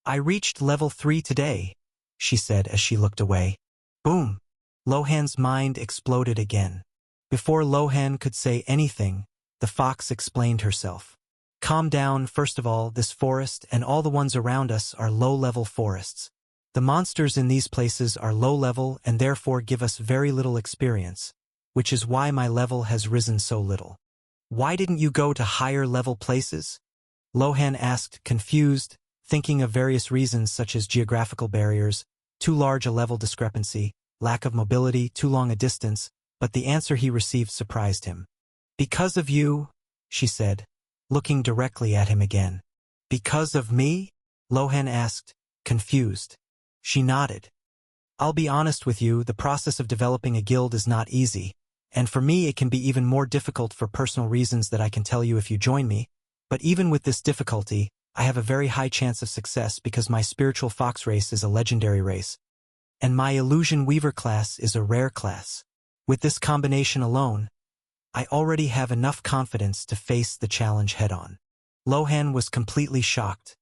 I reached level 3 today, she said as she looked away. Boom! Lohan's mind exploded again. Before Lohan could say anything, the fox explained herself. Calm down, first of all, this forest and all the ones around us are low-level forests. The monsters in these places are low-level and therefore give us very little experience, which is why my level has risen so little. Why didn't you go to higher-level places? Lohan asked, confused, thinking of various reasons such as geographical barriers, too large a level discrepancy, lack of mobility, too long a distance, but the answer he received surprised him. Because of you, she said, looking directly at him again. Because of me? Lohan asked, confused. She nodded. I'll be honest with you, the process of developing a guild is not easy, and for me it can be even more difficult for personal reasons that I can tell you if you join me, but even with this difficulty, I have a very high chance of success because my spiritual fox race is a legendary race, and my illusion weaver class is a rare class. With this combination alone, I already have enough confidence to face the challenge head-on. Lohan was completely shocked.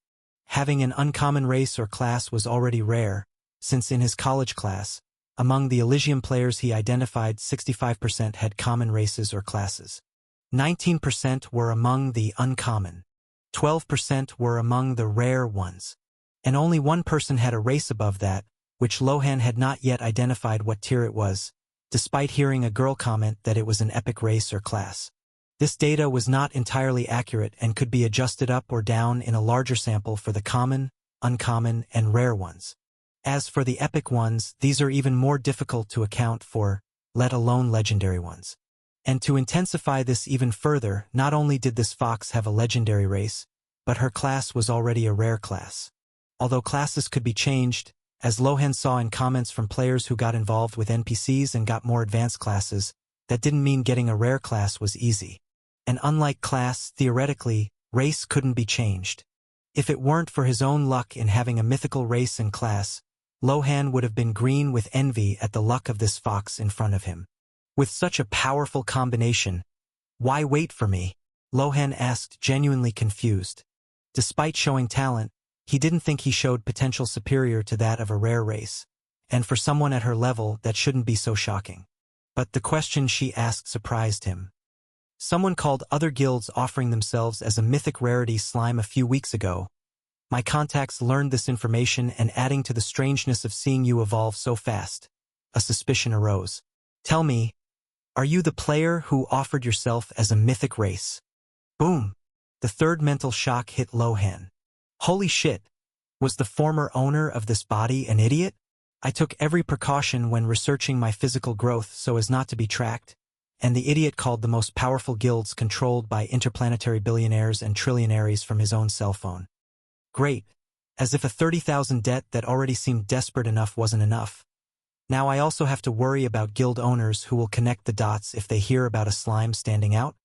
Having an uncommon race or class was already rare, since in his college class, among the Eligium players he identified 65% had common races or classes. 19% were among the uncommon. 12% were among the rare ones. And only one person had a race above that, which Lohan had not yet identified what tier it was, despite hearing a girl comment that it was an epic race or class. This data was not entirely accurate and could be adjusted up or down in a larger sample for the common, uncommon, and rare ones. As for the epic ones, these are even more difficult to account for, let alone legendary ones. And to intensify this even further, not only did this fox have a legendary race, but her class was already a rare class. Although classes could be changed, as Lohan saw in comments from players who got involved with NPCs and got more advanced classes, that didn't mean getting a rare class was easy. And unlike class, theoretically, race couldn't be changed. If it weren't for his own luck in having a mythical race and class, Lohan would have been green with envy at the luck of this fox in front of him. With such a powerful combination, why wait for me? Lohan asked, genuinely confused. Despite showing talent, he didn't think he showed potential superior to that of a rare race, and for someone at her level that shouldn't be so shocking. But the question she asked surprised him. Someone called other guilds offering themselves as a mythic rarity slime a few weeks ago. My contacts learned this information and adding to the strangeness of seeing you evolve so fast, a suspicion arose. Tell me, are you the player who offered yourself as a mythic race? Boom! The third mental shock hit Lohan. Holy shit! Was the former owner of this body an idiot? I took every precaution when researching my physical growth so as not to be tracked, and the idiot called the most powerful guilds controlled by interplanetary billionaires and trillionaires from his own cell phone. Great. As if a 30,000 debt that already seemed desperate enough wasn't enough. Now I also have to worry about guild owners who will connect the dots if they hear about a slime standing out.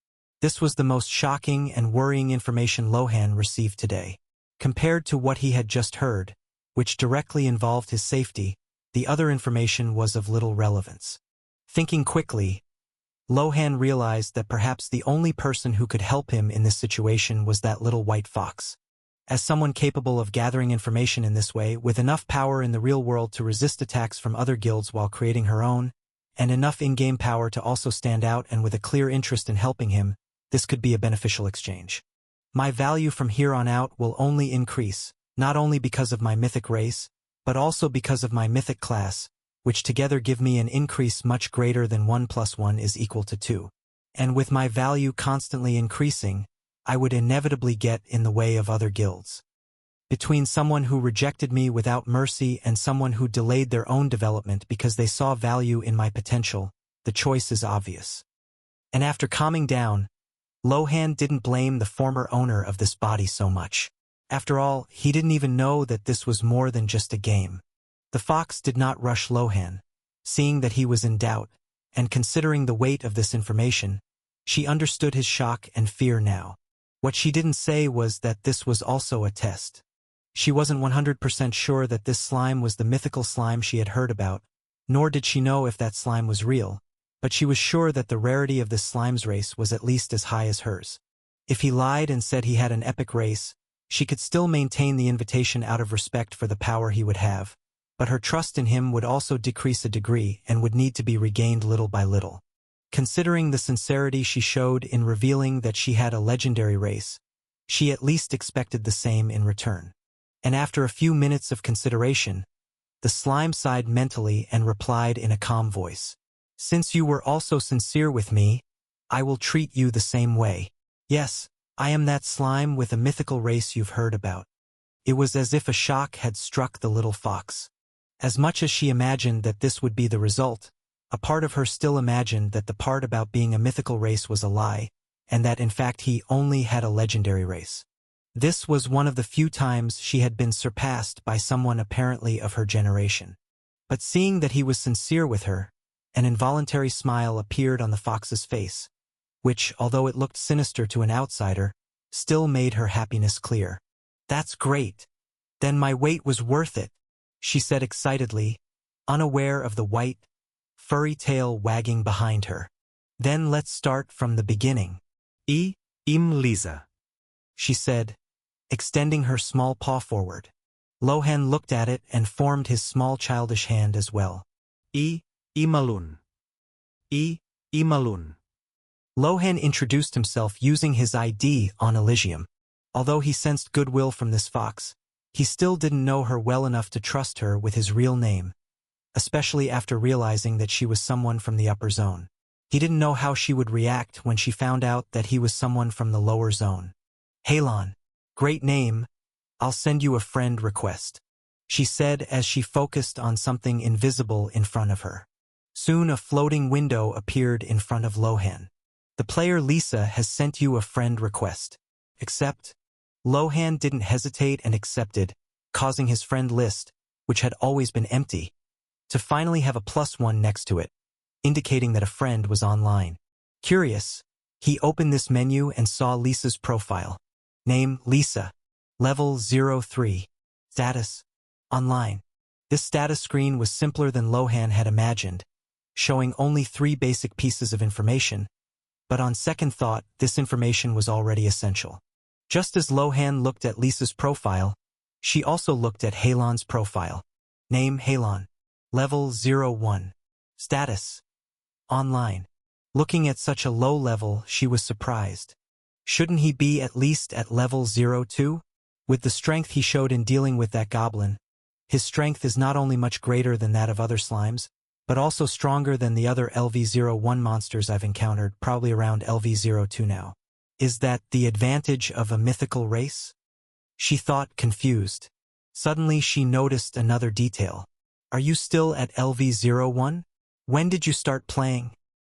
This was the most shocking and worrying information Lohan received today. Compared to what he had just heard, which directly involved his safety, the other information was of little relevance. Thinking quickly, Lohan realized that perhaps the only person who could help him in this situation was that little white fox. As someone capable of gathering information in this way, with enough power in the real world to resist attacks from other guilds while creating her own, and enough in-game power to also stand out and with a clear interest in helping him, this could be a beneficial exchange. My value from here on out will only increase, not only because of my mythic race, but also because of my mythic class, which together give me an increase much greater than 1 + 1 is equal to 2. And with my value constantly increasing, I would inevitably get in the way of other guilds. Between someone who rejected me without mercy and someone who delayed their own development because they saw value in my potential, the choice is obvious. And after calming down, Lohan didn't blame the former owner of this body so much. After all, he didn't even know that this was more than just a game. The fox did not rush Lohan. Seeing that he was in doubt, and considering the weight of this information, she understood his shock and fear now. What she didn't say was that this was also a test. She wasn't 100% sure that this slime was the mythical slime she had heard about, nor did she know if that slime was real, but she was sure that the rarity of this slime's race was at least as high as hers. If he lied and said he had an epic race, she could still maintain the invitation out of respect for the power he would have, but her trust in him would also decrease a degree and would need to be regained little by little. Considering the sincerity she showed in revealing that she had a legendary race, She at least expected the same in return. And after a few minutes of consideration, the slime sighed mentally and replied in a calm voice. Since you were also sincere with me, I will treat you the same way. Yes, I am that slime with a mythical race you've heard about. It was as if a shock had struck the little fox. As much as she imagined that this would be the result, a part of her still imagined that the part about being a mythical race was a lie, and that in fact he only had a legendary race. This was one of the few times she had been surpassed by someone apparently of her generation. But seeing that he was sincere with her, an involuntary smile appeared on the fox's face, which, although it looked sinister to an outsider, still made her happiness clear. That's great. Then my wait was worth it, she said excitedly, unaware of the white, furry tail wagging behind her. Then let's start from the beginning. Lisa, she said, extending her small paw forward. Lohan looked at it and formed his small childish hand as well. Malun. Malun. Lohan introduced himself using his ID on Eligium. Although he sensed goodwill from this fox, he still didn't know her well enough to trust her with his real name, especially after realizing that she was someone from the upper zone. He didn't know how she would react when she found out that he was someone from the lower zone. Halon, great name, I'll send you a friend request, she said as she focused on something invisible in front of her. Soon a floating window appeared in front of Lohan. The player Lisa has sent you a friend request. Accept. Lohan didn't hesitate and accepted, causing his friend list, which had always been empty, to finally have a +1 next to it, indicating that a friend was online. Curious, he opened this menu and saw Lisa's profile. Name, Lisa. Level 03. Status, online. This status screen was simpler than Lohan had imagined, showing only 3 basic pieces of information, but on second thought, this information was already essential. Just as Lohan looked at Lisa's profile, she also looked at Halon's profile. Name, Halon. Level 01. Status, online. Looking at such a low level, she was surprised. Shouldn't he be at least at level 02? With the strength he showed in dealing with that goblin, his strength is not only much greater than that of other slimes, but also stronger than the other LV01 monsters I've encountered, probably around LV02 now. Is that the advantage of a mythical race? She thought, confused. Suddenly she noticed another detail. Are you still at LV01? When did you start playing?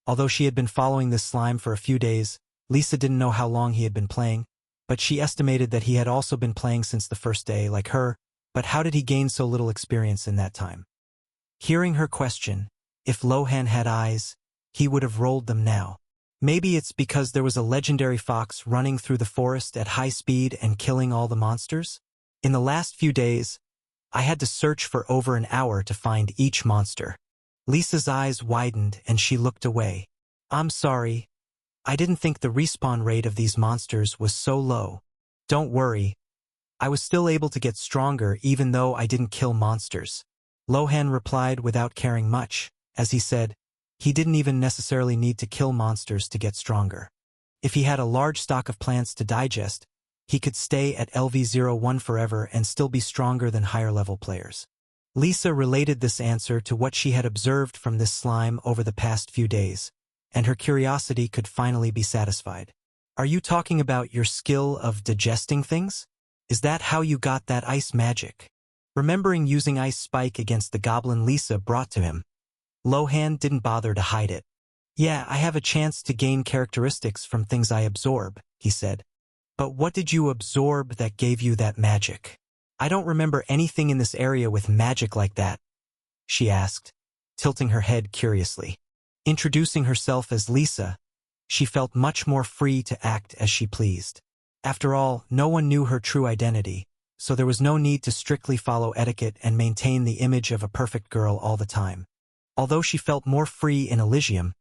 Although she had been following this slime for a few days, Lisa didn't know how long he had been playing, but she estimated that he had also been playing since the first day, like her, but how did he gain so little experience in that time? Hearing her question, if Lohan had eyes, he would have rolled them now. Maybe it's because there was a legendary fox running through the forest at high speed and killing all the monsters? In the last few days, I had to search for over an hour to find each monster. Lisa's eyes widened and she looked away. I'm sorry. I didn't think the respawn rate of these monsters was so low. Don't worry. I was still able to get stronger even though I didn't kill monsters. Lohan replied without caring much, as he said, he didn't even necessarily need to kill monsters to get stronger. If he had a large stock of plants to digest, he could stay at LV01 forever and still be stronger than higher-level players. Lisa related this answer to what she had observed from this slime over the past few days, and her curiosity could finally be satisfied. Are you talking about your skill of digesting things? Is that how you got that ice magic? Remembering using Ice Spike against the goblin Lisa brought to him, Lohan didn't bother to hide it. Yeah, I have a chance to gain characteristics from things I absorb, he said. But what did you absorb that gave you that magic? I don't remember anything in this area with magic like that, she asked, tilting her head curiously. Introducing herself as Lisa, she felt much more free to act as she pleased. After all, no one knew her true identity, so there was no need to strictly follow etiquette and maintain the image of a perfect girl all the time. Although she felt more free in Eligium,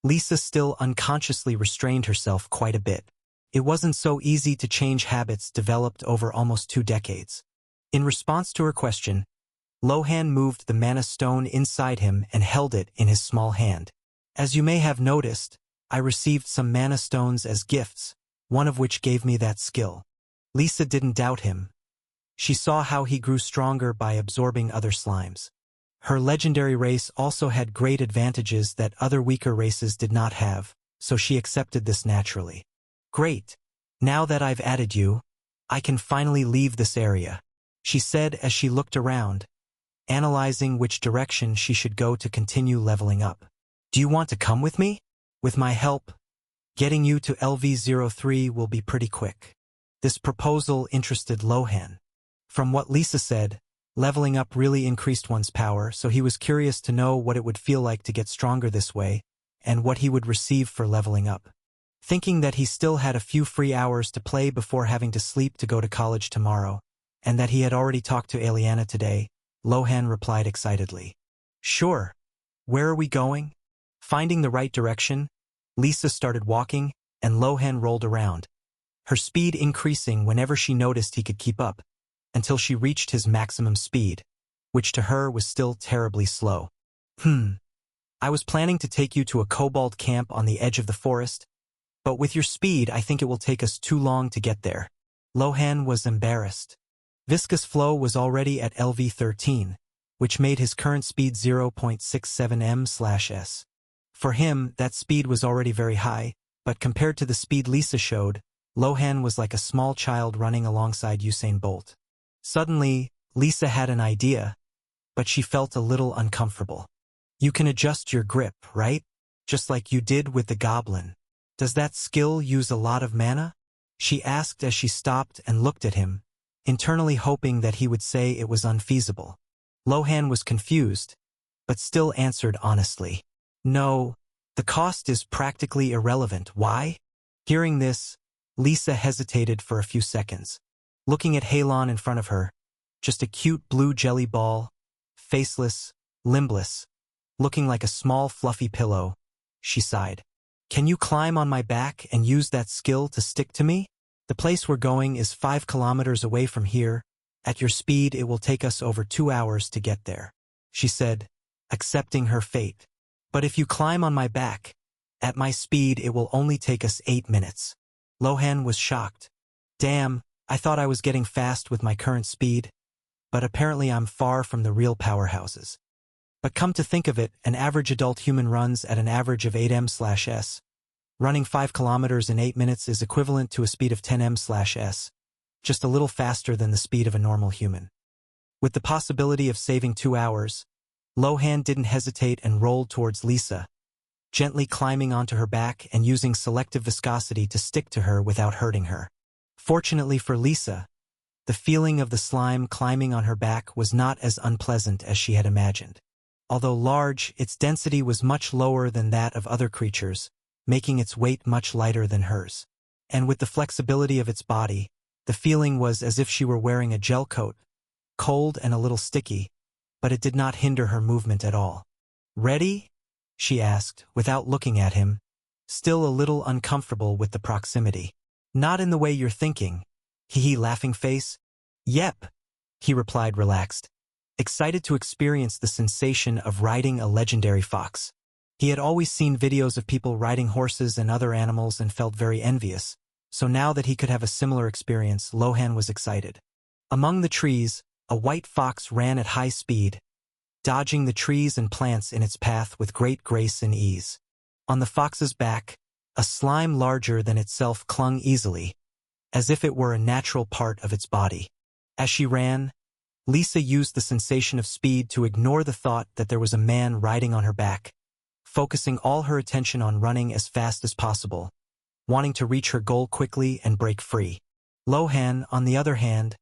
Lisa still unconsciously restrained herself quite a bit. It wasn't so easy to change habits developed over almost 2 decades. In response to her question, Lohan moved the mana stone inside him and held it in his small hand. As you may have noticed, I received some mana stones as gifts, one of which gave me that skill. Lisa didn't doubt him. She saw how he grew stronger by absorbing other slimes. Her legendary race also had great advantages that other weaker races did not have, so she accepted this naturally. Great. Now that I've added you, I can finally leave this area, she said as she looked around, analyzing which direction she should go to continue leveling up. Do you want to come with me? With my help, getting you to LV03 will be pretty quick. This proposal interested Lohan. From what Lisa said, leveling up really increased one's power, so he was curious to know what it would feel like to get stronger this way, and what he would receive for leveling up. Thinking that he still had a few free hours to play before having to sleep to go to college tomorrow, and that he had already talked to Aliana today, Lohan replied excitedly. Sure. Where are we going? Finding the right direction, Lisa started walking, and Lohan rolled around, her speed increasing whenever she noticed he could keep up, until she reached his maximum speed, which to her was still terribly slow. I was planning to take you to a kobold camp on the edge of the forest, but with your speed I think it will take us too long to get there. Lohan was embarrassed. Viscous flow was already at LV13, which made his current speed 0.67 m/s. For him, that speed was already very high, but compared to the speed Lisa showed, Lohan was like a small child running alongside Usain Bolt. Suddenly, Lisa had an idea, but she felt a little uncomfortable. You can adjust your grip, right? Just like you did with the goblin. Does that skill use a lot of mana? She asked as she stopped and looked at him, internally hoping that he would say it was unfeasible. Lohan was confused, but still answered honestly. No, the cost is practically irrelevant. Why? Hearing this, Lisa hesitated for a few seconds, looking at Halon in front of her, just a cute blue jelly ball, faceless, limbless, looking like a small fluffy pillow. She sighed. Can you climb on my back and use that skill to stick to me? The place we're going is 5 kilometers away from here. At your speed it will take us over 2 hours to get there, she said, accepting her fate. But if you climb on my back, at my speed it will only take us 8 minutes. Lohan was shocked. Damn, I thought I was getting fast with my current speed, but apparently I'm far from the real powerhouses. But come to think of it, an average adult human runs at an average of 8 m/s. Running 5 kilometers in 8 minutes is equivalent to a speed of 10 m/s, just a little faster than the speed of a normal human. With the possibility of saving 2 hours, Lohan didn't hesitate and rolled towards Lisa, gently climbing onto her back and using selective viscosity to stick to her without hurting her. Fortunately for Lisa, the feeling of the slime climbing on her back was not as unpleasant as she had imagined. Although large, its density was much lower than that of other creatures, making its weight much lighter than hers. And with the flexibility of its body, the feeling was as if she were wearing a gel coat, cold and a little sticky, but it did not hinder her movement at all. Ready? She asked, without looking at him, still a little uncomfortable with the proximity. Not in the way you're thinking. Hee laughing face. Yep, he replied relaxed, excited to experience the sensation of riding a legendary fox. He had always seen videos of people riding horses and other animals and felt very envious, so now that he could have a similar experience, Lohan was excited. Among the trees, a white fox ran at high speed, dodging the trees and plants in its path with great grace and ease. On the fox's back, a slime larger than itself clung easily, as if it were a natural part of its body. As she ran, Lisa used the sensation of speed to ignore the thought that there was a man riding on her back, focusing all her attention on running as fast as possible, wanting to reach her goal quickly and break free. Lohan, on the other hand,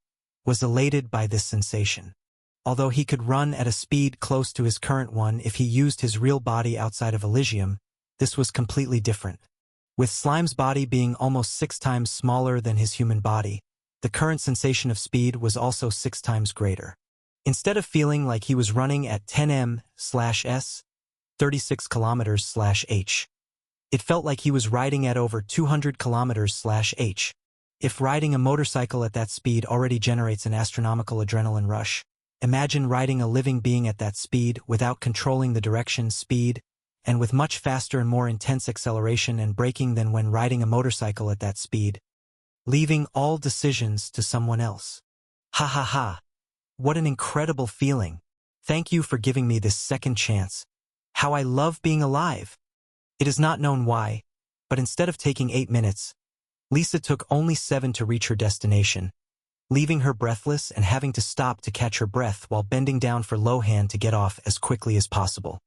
was elated by this sensation. Although he could run at a speed close to his current one if he used his real body outside of Eligium, this was completely different. With Slime's body being almost 6 times smaller than his human body, the current sensation of speed was also 6 times greater. Instead of feeling like he was running at 10 m/s, 36 km/h, it felt like he was riding at over 200 km/h. If riding a motorcycle at that speed already generates an astronomical adrenaline rush, imagine riding a living being at that speed without controlling the direction, speed, and with much faster and more intense acceleration and braking than when riding a motorcycle at that speed, leaving all decisions to someone else. Ha ha ha. What an incredible feeling. Thank you for giving me this second chance. How I love being alive. It is not known why, but instead of taking 8 minutes, Lisa took only 7 to reach her destination, leaving her breathless and having to stop to catch her breath while bending down for Lohan to get off as quickly as possible.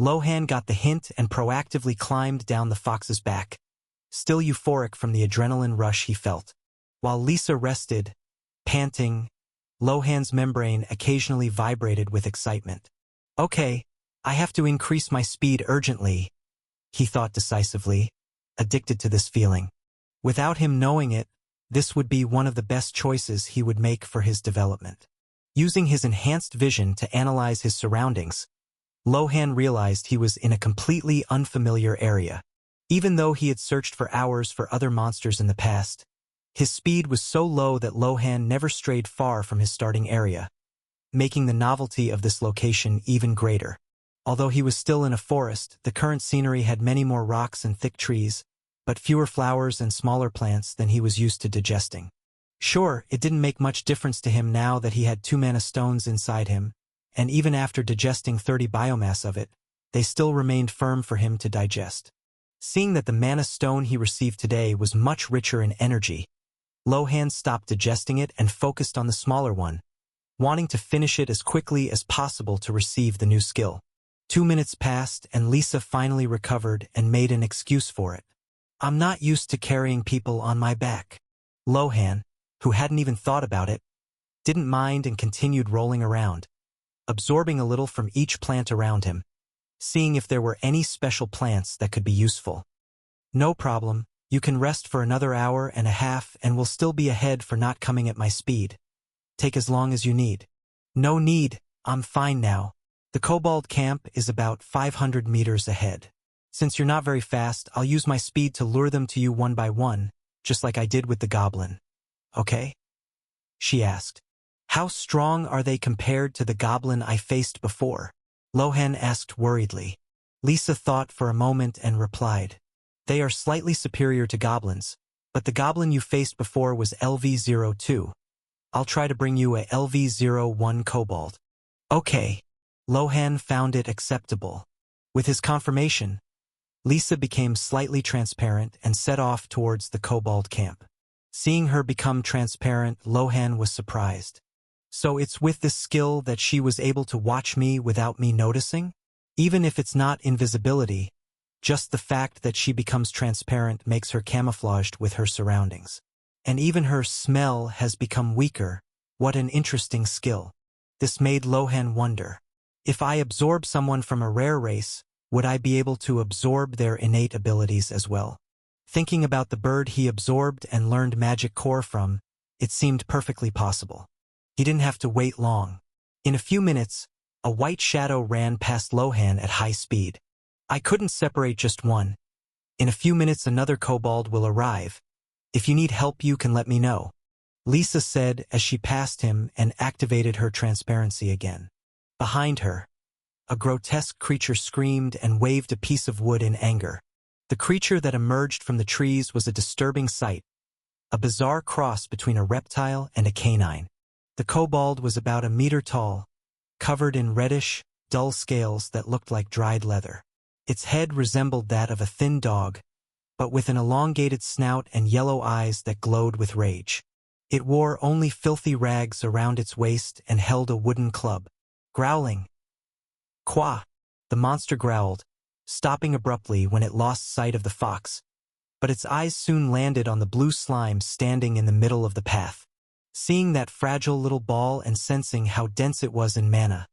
Lohan got the hint and proactively climbed down the fox's back, still euphoric from the adrenaline rush he felt. While Lisa rested, panting, Lohan's membrane occasionally vibrated with excitement. Okay, I have to increase my speed urgently, he thought decisively, addicted to this feeling. Without him knowing it, this would be one of the best choices he would make for his development. Using his enhanced vision to analyze his surroundings, Lohan realized he was in a completely unfamiliar area. Even though he had searched for hours for other monsters in the past, his speed was so low that Lohan never strayed far from his starting area, making the novelty of this location even greater. Although he was still in a forest, the current scenery had many more rocks and thick trees, but fewer flowers and smaller plants than he was used to digesting. Sure, it didn't make much difference to him now that he had 2 mana stones inside him, and even after digesting 30 biomass of it, they still remained firm for him to digest. Seeing that the mana stone he received today was much richer in energy, Lohan stopped digesting it and focused on the smaller one, wanting to finish it as quickly as possible to receive the new skill. 2 minutes passed and Lisa finally recovered and made an excuse for it. I'm not used to carrying people on my back. Lohan, who hadn't even thought about it, didn't mind and continued rolling around, absorbing a little from each plant around him, seeing if there were any special plants that could be useful. No problem, you can rest for another hour and a half and will still be ahead for not coming at my speed. Take as long as you need. No need, I'm fine now. The kobold camp is about 500 meters ahead. Since you're not very fast, I'll use my speed to lure them to you one by one, just like I did with the goblin. Okay? She asked. How strong are they compared to the goblin I faced before? Lohan asked worriedly. Lisa thought for a moment and replied. They are slightly superior to goblins, but the goblin you faced before was LV-02. I'll try to bring you a LV-01 kobold. Okay. Lohan found it acceptable. With his confirmation, Lisa became slightly transparent and set off towards the kobold camp. Seeing her become transparent, Lohan was surprised. So it's with this skill that she was able to watch me without me noticing? Even if it's not invisibility, just the fact that she becomes transparent makes her camouflaged with her surroundings. And even her smell has become weaker. What an interesting skill. This made Lohan wonder. If I absorb someone from a rare race, would I be able to absorb their innate abilities as well? Thinking about the bird he absorbed and learned magic core from, it seemed perfectly possible. He didn't have to wait long. In a few minutes, a white shadow ran past Lohan at high speed. I couldn't separate just one. In a few minutes another kobold will arrive. If you need help you can let me know. Lisa said as she passed him and activated her transparency again. Behind her, a grotesque creature screamed and waved a piece of wood in anger. The creature that emerged from the trees was a disturbing sight, a bizarre cross between a reptile and a canine. The kobold was about 1 meter tall, covered in reddish, dull scales that looked like dried leather. Its head resembled that of a thin dog, but with an elongated snout and yellow eyes that glowed with rage. It wore only filthy rags around its waist and held a wooden club. Growling. Quah! The monster growled, stopping abruptly when it lost sight of the fox, but its eyes soon landed on the blue slime standing in the middle of the path. Seeing that fragile little ball and sensing how dense it was in mana,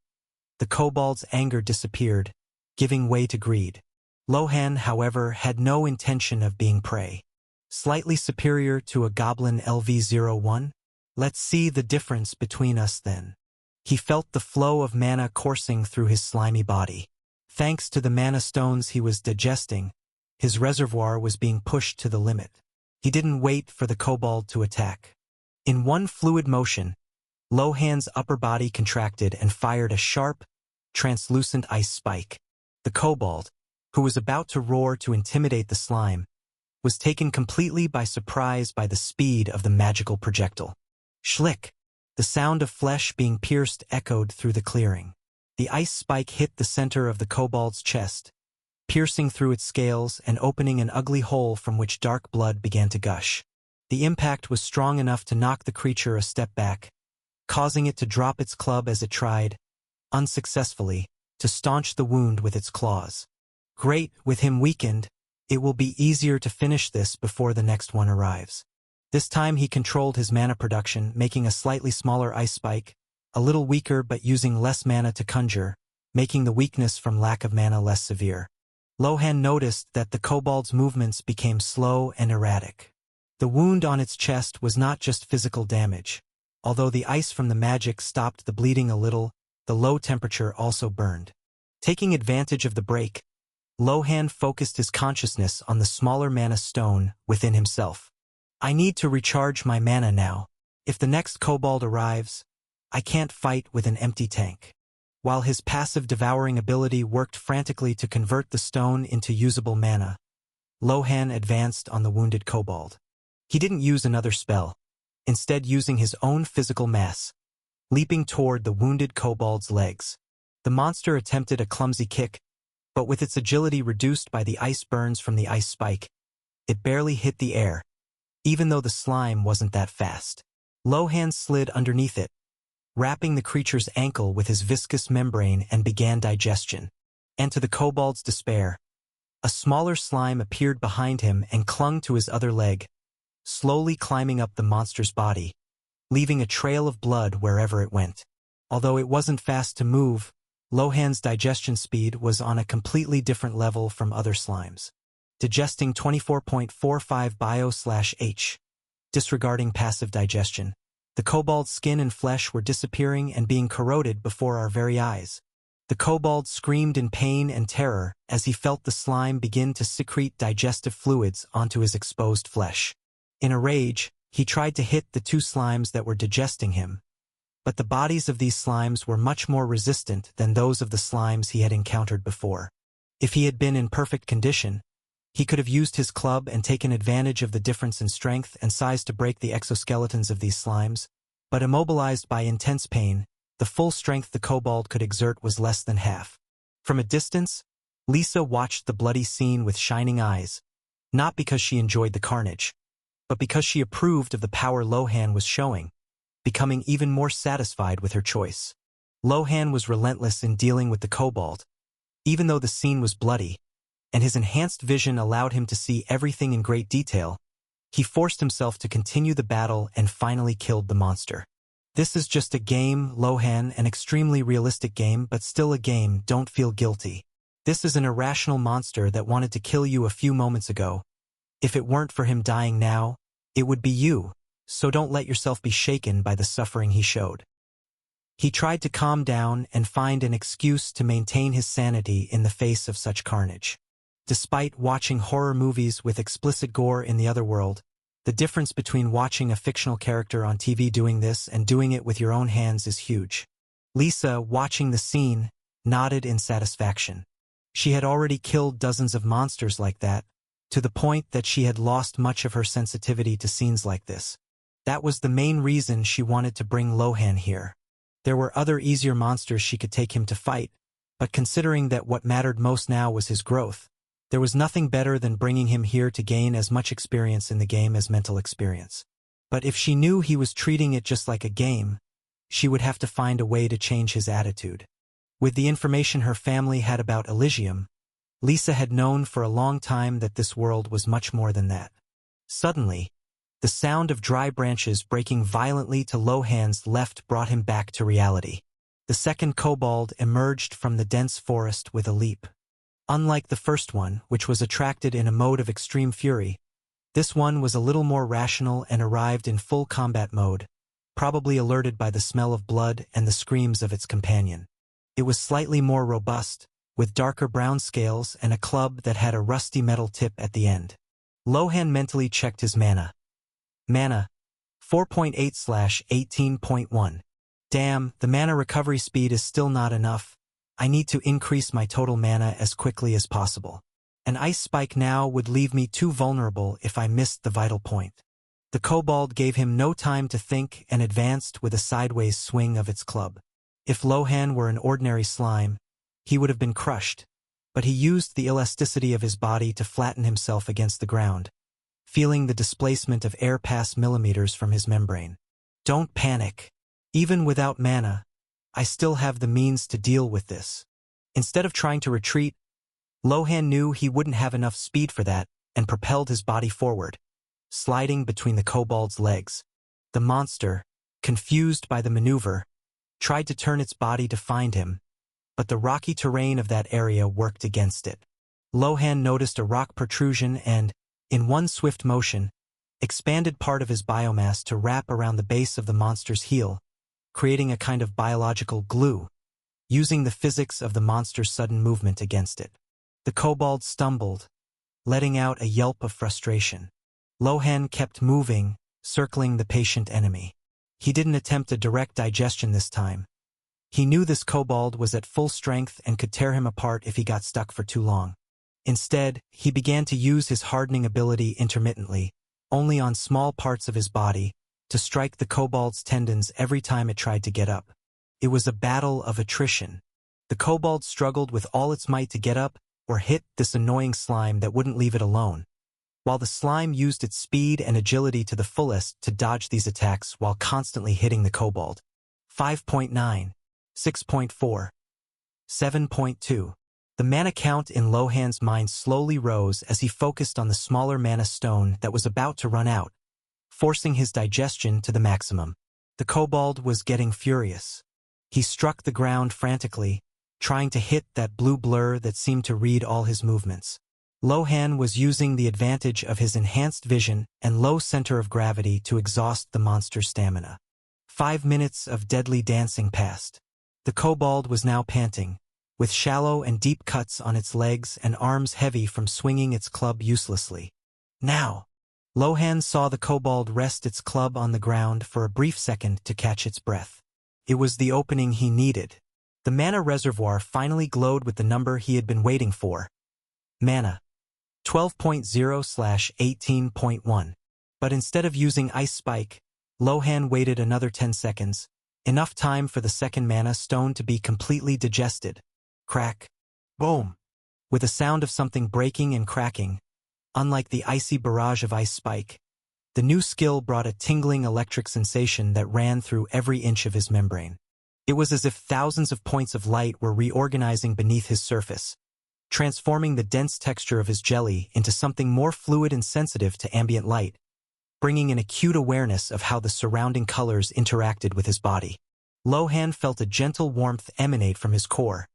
the kobold's anger disappeared, giving way to greed. Lohan, however, had no intention of being prey. Slightly superior to a goblin LV-01? Let's see the difference between us then. He felt the flow of mana coursing through his slimy body. Thanks to the mana stones he was digesting, his reservoir was being pushed to the limit. He didn't wait for the kobold to attack. In one fluid motion, Lohan's upper body contracted and fired a sharp, translucent ice spike. The kobold, who was about to roar to intimidate the slime, was taken completely by surprise by the speed of the magical projectile. Schlick! The sound of flesh being pierced echoed through the clearing. The ice spike hit the center of the kobold's chest, piercing through its scales and opening an ugly hole from which dark blood began to gush. The impact was strong enough to knock the creature a step back, causing it to drop its club as it tried, unsuccessfully, to staunch the wound with its claws. Great, with him weakened, it will be easier to finish this before the next one arrives. This time he controlled his mana production, making a slightly smaller ice spike, a little weaker but using less mana to conjure, making the weakness from lack of mana less severe. Lohan noticed that the kobold's movements became slow and erratic. The wound on its chest was not just physical damage. Although the ice from the magic stopped the bleeding a little, the low temperature also burned. Taking advantage of the break, Lohan focused his consciousness on the smaller mana stone within himself. I need to recharge my mana now. If the next kobold arrives, I can't fight with an empty tank. While his passive devouring ability worked frantically to convert the stone into usable mana, Lohan advanced on the wounded kobold. He didn't use another spell, instead using his own physical mass, leaping toward the wounded kobold's legs. The monster attempted a clumsy kick, but with its agility reduced by the ice burns from the ice spike, it barely hit the air, even though the slime wasn't that fast. Lohan slid underneath it, wrapping the creature's ankle with his viscous membrane and began digestion. And to the kobold's despair, a smaller slime appeared behind him and clung to his other leg, slowly climbing up the monster's body, leaving a trail of blood wherever it went. Although it wasn't fast to move, Lohan's digestion speed was on a completely different level from other slimes. Digesting 24.45 bio/H. Disregarding passive digestion, the kobold's skin and flesh were disappearing and being corroded before our very eyes. The kobold screamed in pain and terror as he felt the slime begin to secrete digestive fluids onto his exposed flesh. In a rage, he tried to hit the two slimes that were digesting him, but the bodies of these slimes were much more resistant than those of the slimes he had encountered before. If he had been in perfect condition, he could have used his club and taken advantage of the difference in strength and size to break the exoskeletons of these slimes, but immobilized by intense pain, the full strength the kobold could exert was less than half. From a distance, Lisa watched the bloody scene with shining eyes, not because she enjoyed the carnage, but because she approved of the power Lohan was showing, becoming even more satisfied with her choice. Lohan was relentless in dealing with the kobold, even though the scene was bloody, and his enhanced vision allowed him to see everything in great detail. He forced himself to continue the battle and finally killed the monster. This is just a game, Lohan, an extremely realistic game, but still a game, don't feel guilty. This is an irrational monster that wanted to kill you a few moments ago. If it weren't for him dying now, it would be you, so don't let yourself be shaken by the suffering he showed. He tried to calm down and find an excuse to maintain his sanity in the face of such carnage. Despite watching horror movies with explicit gore in the other world, the difference between watching a fictional character on TV doing this and doing it with your own hands is huge. Lisa, watching the scene, nodded in satisfaction. She had already killed dozens of monsters like that, to the point that she had lost much of her sensitivity to scenes like this. That was the main reason she wanted to bring Lohan here. There were other easier monsters she could take him to fight, but considering that what mattered most now was his growth, there was nothing better than bringing him here to gain as much experience in the game as mental experience. But if she knew he was treating it just like a game, she would have to find a way to change his attitude. With the information her family had about Eligium, Lisa had known for a long time that this world was much more than that. Suddenly, the sound of dry branches breaking violently to Lohan's left brought him back to reality. The second kobold emerged from the dense forest with a leap. Unlike the first one, which was attracted in a mode of extreme fury, this one was a little more rational and arrived in full combat mode, probably alerted by the smell of blood and the screams of its companion. It was slightly more robust, with darker brown scales and a club that had a rusty metal tip at the end. Lohan mentally checked his mana. Mana, 4.8/18.1. Damn, the mana recovery speed is still not enough. I need to increase my total mana as quickly as possible. An ice spike now would leave me too vulnerable if I missed the vital point. The kobold gave him no time to think and advanced with a sideways swing of its club. If Lohan were an ordinary slime, he would have been crushed, but he used the elasticity of his body to flatten himself against the ground, feeling the displacement of air pass millimeters from his membrane. Don't panic. Even without mana, I still have the means to deal with this. Instead of trying to retreat, Lohan knew he wouldn't have enough speed for that and propelled his body forward, sliding between the kobold's legs. The monster, confused by the maneuver, tried to turn its body to find him, but the rocky terrain of that area worked against it. Lohan noticed a rock protrusion and, in one swift motion, expanded part of his biomass to wrap around the base of the monster's heel, creating a kind of biological glue, using the physics of the monster's sudden movement against it. The kobold stumbled, letting out a yelp of frustration. Lohan kept moving, circling the patient enemy. He didn't attempt a direct digestion this time. He knew this kobold was at full strength and could tear him apart if he got stuck for too long. Instead, he began to use his hardening ability intermittently, only on small parts of his body, to strike the kobold's tendons every time it tried to get up. It was a battle of attrition. The kobold struggled with all its might to get up or hit this annoying slime that wouldn't leave it alone, while the slime used its speed and agility to the fullest to dodge these attacks while constantly hitting the kobold. 5.9, 6.4, 7.2. The mana count in Lohan's mind slowly rose as he focused on the smaller mana stone that was about to run out, forcing his digestion to the maximum. The kobold was getting furious. He struck the ground frantically, trying to hit that blue blur that seemed to read all his movements. Lohan was using the advantage of his enhanced vision and low center of gravity to exhaust the monster's stamina. 5 minutes of deadly dancing passed. The kobold was now panting, with shallow and deep cuts on its legs and arms heavy from swinging its club uselessly. Now! Lohan saw the kobold rest its club on the ground for a brief second to catch its breath. It was the opening he needed. The mana reservoir finally glowed with the number he had been waiting for. Mana. 12.0/18.1. But instead of using Ice Spike, Lohan waited another 10 seconds, enough time for the second mana stone to be completely digested. Crack. Boom. With a sound of something breaking and cracking, unlike the icy barrage of Ice Spike, the new skill brought a tingling electric sensation that ran through every inch of his membrane. It was as if thousands of points of light were reorganizing beneath his surface, transforming the dense texture of his jelly into something more fluid and sensitive to ambient light, bringing an acute awareness of how the surrounding colors interacted with his body. Lohan felt a gentle warmth emanate from his core,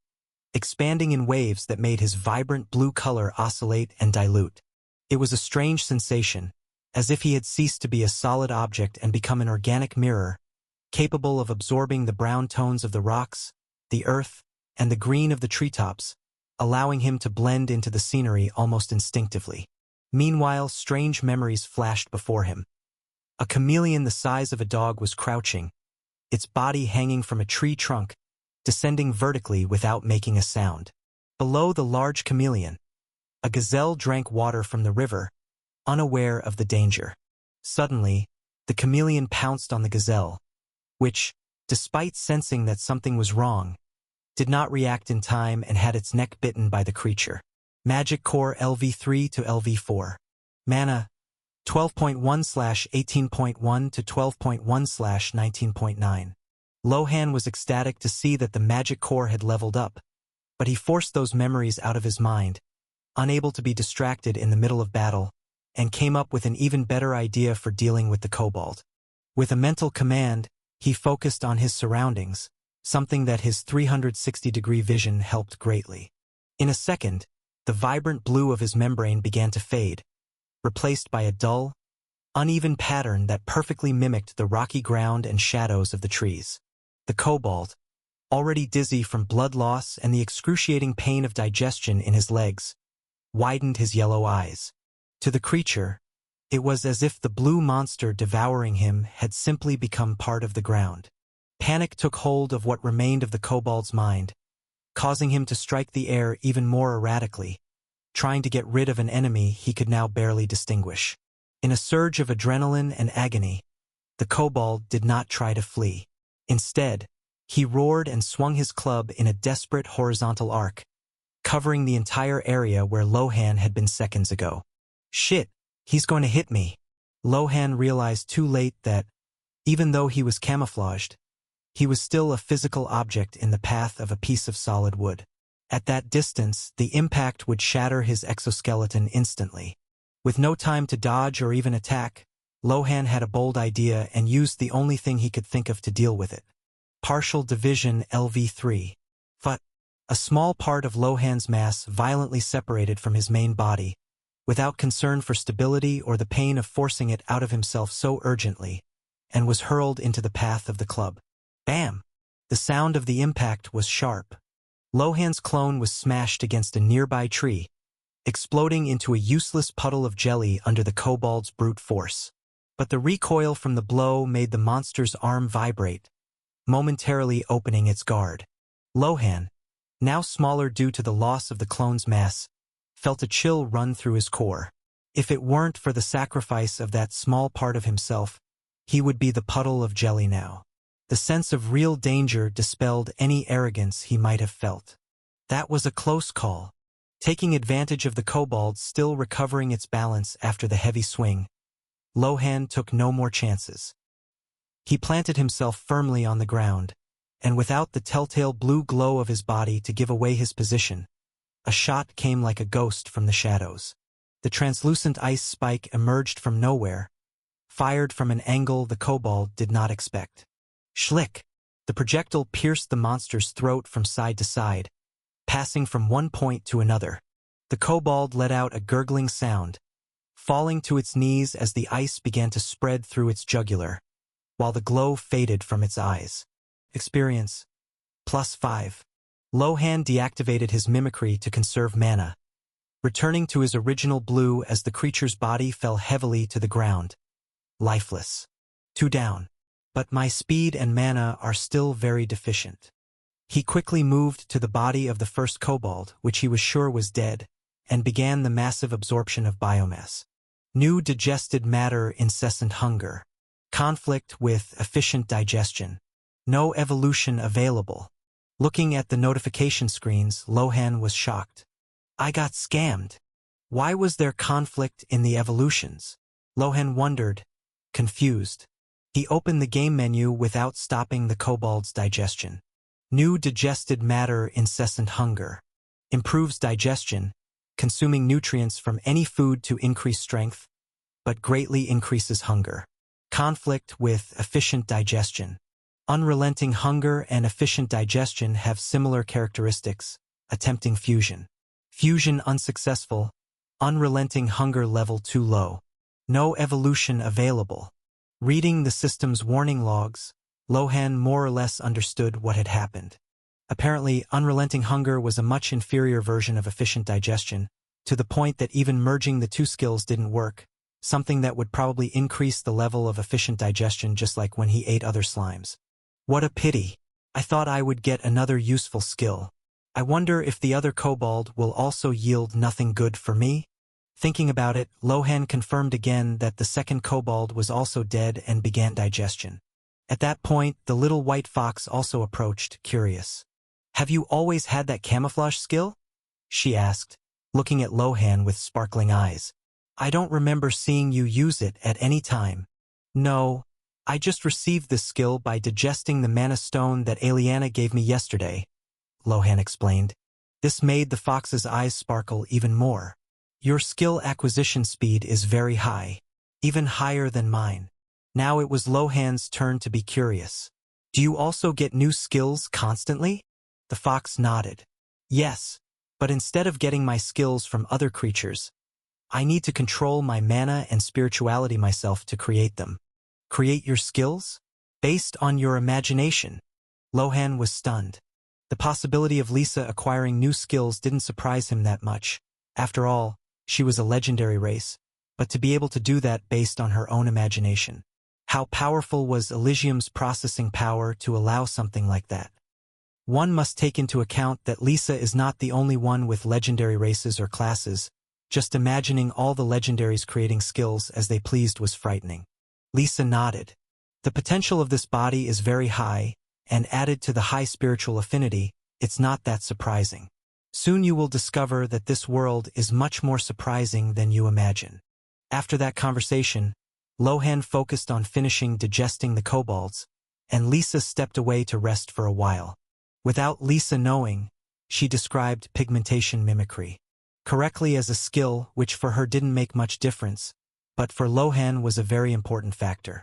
expanding in waves that made his vibrant blue color oscillate and dilute. It was a strange sensation, as if he had ceased to be a solid object and become an organic mirror, capable of absorbing the brown tones of the rocks, the earth, and the green of the treetops, allowing him to blend into the scenery almost instinctively. Meanwhile, strange memories flashed before him. A chameleon the size of a dog was crouching, its body hanging from a tree trunk, descending vertically without making a sound. Below the large chameleon, a gazelle drank water from the river, unaware of the danger. Suddenly, the chameleon pounced on the gazelle, which, despite sensing that something was wrong, did not react in time and had its neck bitten by the creature. Magic Core LV3 to LV4. Mana, 12.1/18.1 to 12.1/19.9. Lohan was ecstatic to see that the Magic Core had leveled up, but he forced those memories out of his mind, unable to be distracted in the middle of battle, and came up with an even better idea for dealing with the kobold. With a mental command, he focused on his surroundings, something that his 360-degree vision helped greatly. In a second, the vibrant blue of his membrane began to fade, replaced by a dull, uneven pattern that perfectly mimicked the rocky ground and shadows of the trees. The kobold, already dizzy from blood loss and the excruciating pain of digestion in his legs, widened his yellow eyes. To the creature, it was as if the blue monster devouring him had simply become part of the ground. Panic took hold of what remained of the kobold's mind, causing him to strike the air even more erratically, trying to get rid of an enemy he could now barely distinguish. In a surge of adrenaline and agony, the kobold did not try to flee. Instead, he roared and swung his club in a desperate horizontal arc, covering the entire area where Lohan had been seconds ago. Shit, he's going to hit me. Lohan realized too late that, even though he was camouflaged, he was still a physical object in the path of a piece of solid wood. At that distance, the impact would shatter his exoskeleton instantly. With no time to dodge or even attack, Lohan had a bold idea and used the only thing he could think of to deal with it. Partial division LV3. But a small part of Lohan's mass violently separated from his main body, without concern for stability or the pain of forcing it out of himself so urgently, and was hurled into the path of the club. Bam! The sound of the impact was sharp. Lohan's clone was smashed against a nearby tree, exploding into a useless puddle of jelly under the kobold's brute force. But the recoil from the blow made the monster's arm vibrate, momentarily opening its guard. Lohan, now smaller due to the loss of the clone's mass, felt a chill run through his core. If it weren't for the sacrifice of that small part of himself, he would be the puddle of jelly now. The sense of real danger dispelled any arrogance he might have felt. That was a close call. Taking advantage of the kobold still recovering its balance after the heavy swing, Lohan took no more chances. He planted himself firmly on the ground, and without the telltale blue glow of his body to give away his position, a shot came like a ghost from the shadows. The translucent ice spike emerged from nowhere, fired from an angle the kobold did not expect. Schlick! The projectile pierced the monster's throat from side to side, passing from one point to another. The kobold let out a gurgling sound, falling to its knees as the ice began to spread through its jugular, while the glow faded from its eyes. Experience +5. Lohan deactivated his mimicry to conserve mana, returning to his original blue as the creature's body fell heavily to the ground, lifeless. 2 down. But my speed and mana are still very deficient. He quickly moved to the body of the first kobold, which he was sure was dead, and began the massive absorption of biomass. New digested matter, incessant hunger. Conflict with efficient digestion. No evolution available. Looking at the notification screens, Lohan was shocked. I got scammed. Why was there conflict in the evolutions? Lohan wondered, confused. He opened the game menu without stopping the kobold's digestion. New digested matter, incessant hunger. Improves digestion, consuming nutrients from any food to increase strength, but greatly increases hunger. Conflict with efficient digestion. Unrelenting hunger and efficient digestion have similar characteristics, attempting fusion. Fusion unsuccessful. Unrelenting hunger level too low. No evolution available. Reading the system's warning logs, Lohan more or less understood what had happened. Apparently, unrelenting hunger was a much inferior version of efficient digestion, to the point that even merging the two skills didn't work, something that would probably increase the level of efficient digestion just like when he ate other slimes. What a pity. I thought I would get another useful skill. I wonder if the other kobold will also yield nothing good for me? Thinking about it, Lohan confirmed again that the second kobold was also dead and began digestion. At that point, the little white fox also approached, curious. Have you always had that camouflage skill? She asked, looking at Lohan with sparkling eyes. I don't remember seeing you use it at any time. No, I just received this skill by digesting the mana stone that Aliana gave me yesterday, Lohan explained. This made the fox's eyes sparkle even more. Your skill acquisition speed is very high, even higher than mine. Now it was Lohan's turn to be curious. Do you also get new skills constantly? The fox nodded. Yes, but instead of getting my skills from other creatures, I need to control my mana and spirituality myself to create them. Create your skills? Based on your imagination. Lohan was stunned. The possibility of Lisa acquiring new skills didn't surprise him that much. After all, she was a legendary race, but to be able to do that based on her own imagination. How powerful was Eligium's processing power to allow something like that? One must take into account that Lisa is not the only one with legendary races or classes. Just imagining all the legendaries creating skills as they pleased was frightening. Lisa nodded. The potential of this body is very high, and added to the high spiritual affinity, it's not that surprising. Soon you will discover that this world is much more surprising than you imagine. After that conversation, Lohan focused on finishing digesting the kobolds, and Lisa stepped away to rest for a while. Without Lisa knowing, she described pigmentation mimicry correctly as a skill which for her didn't make much difference, but for Lohan was a very important factor.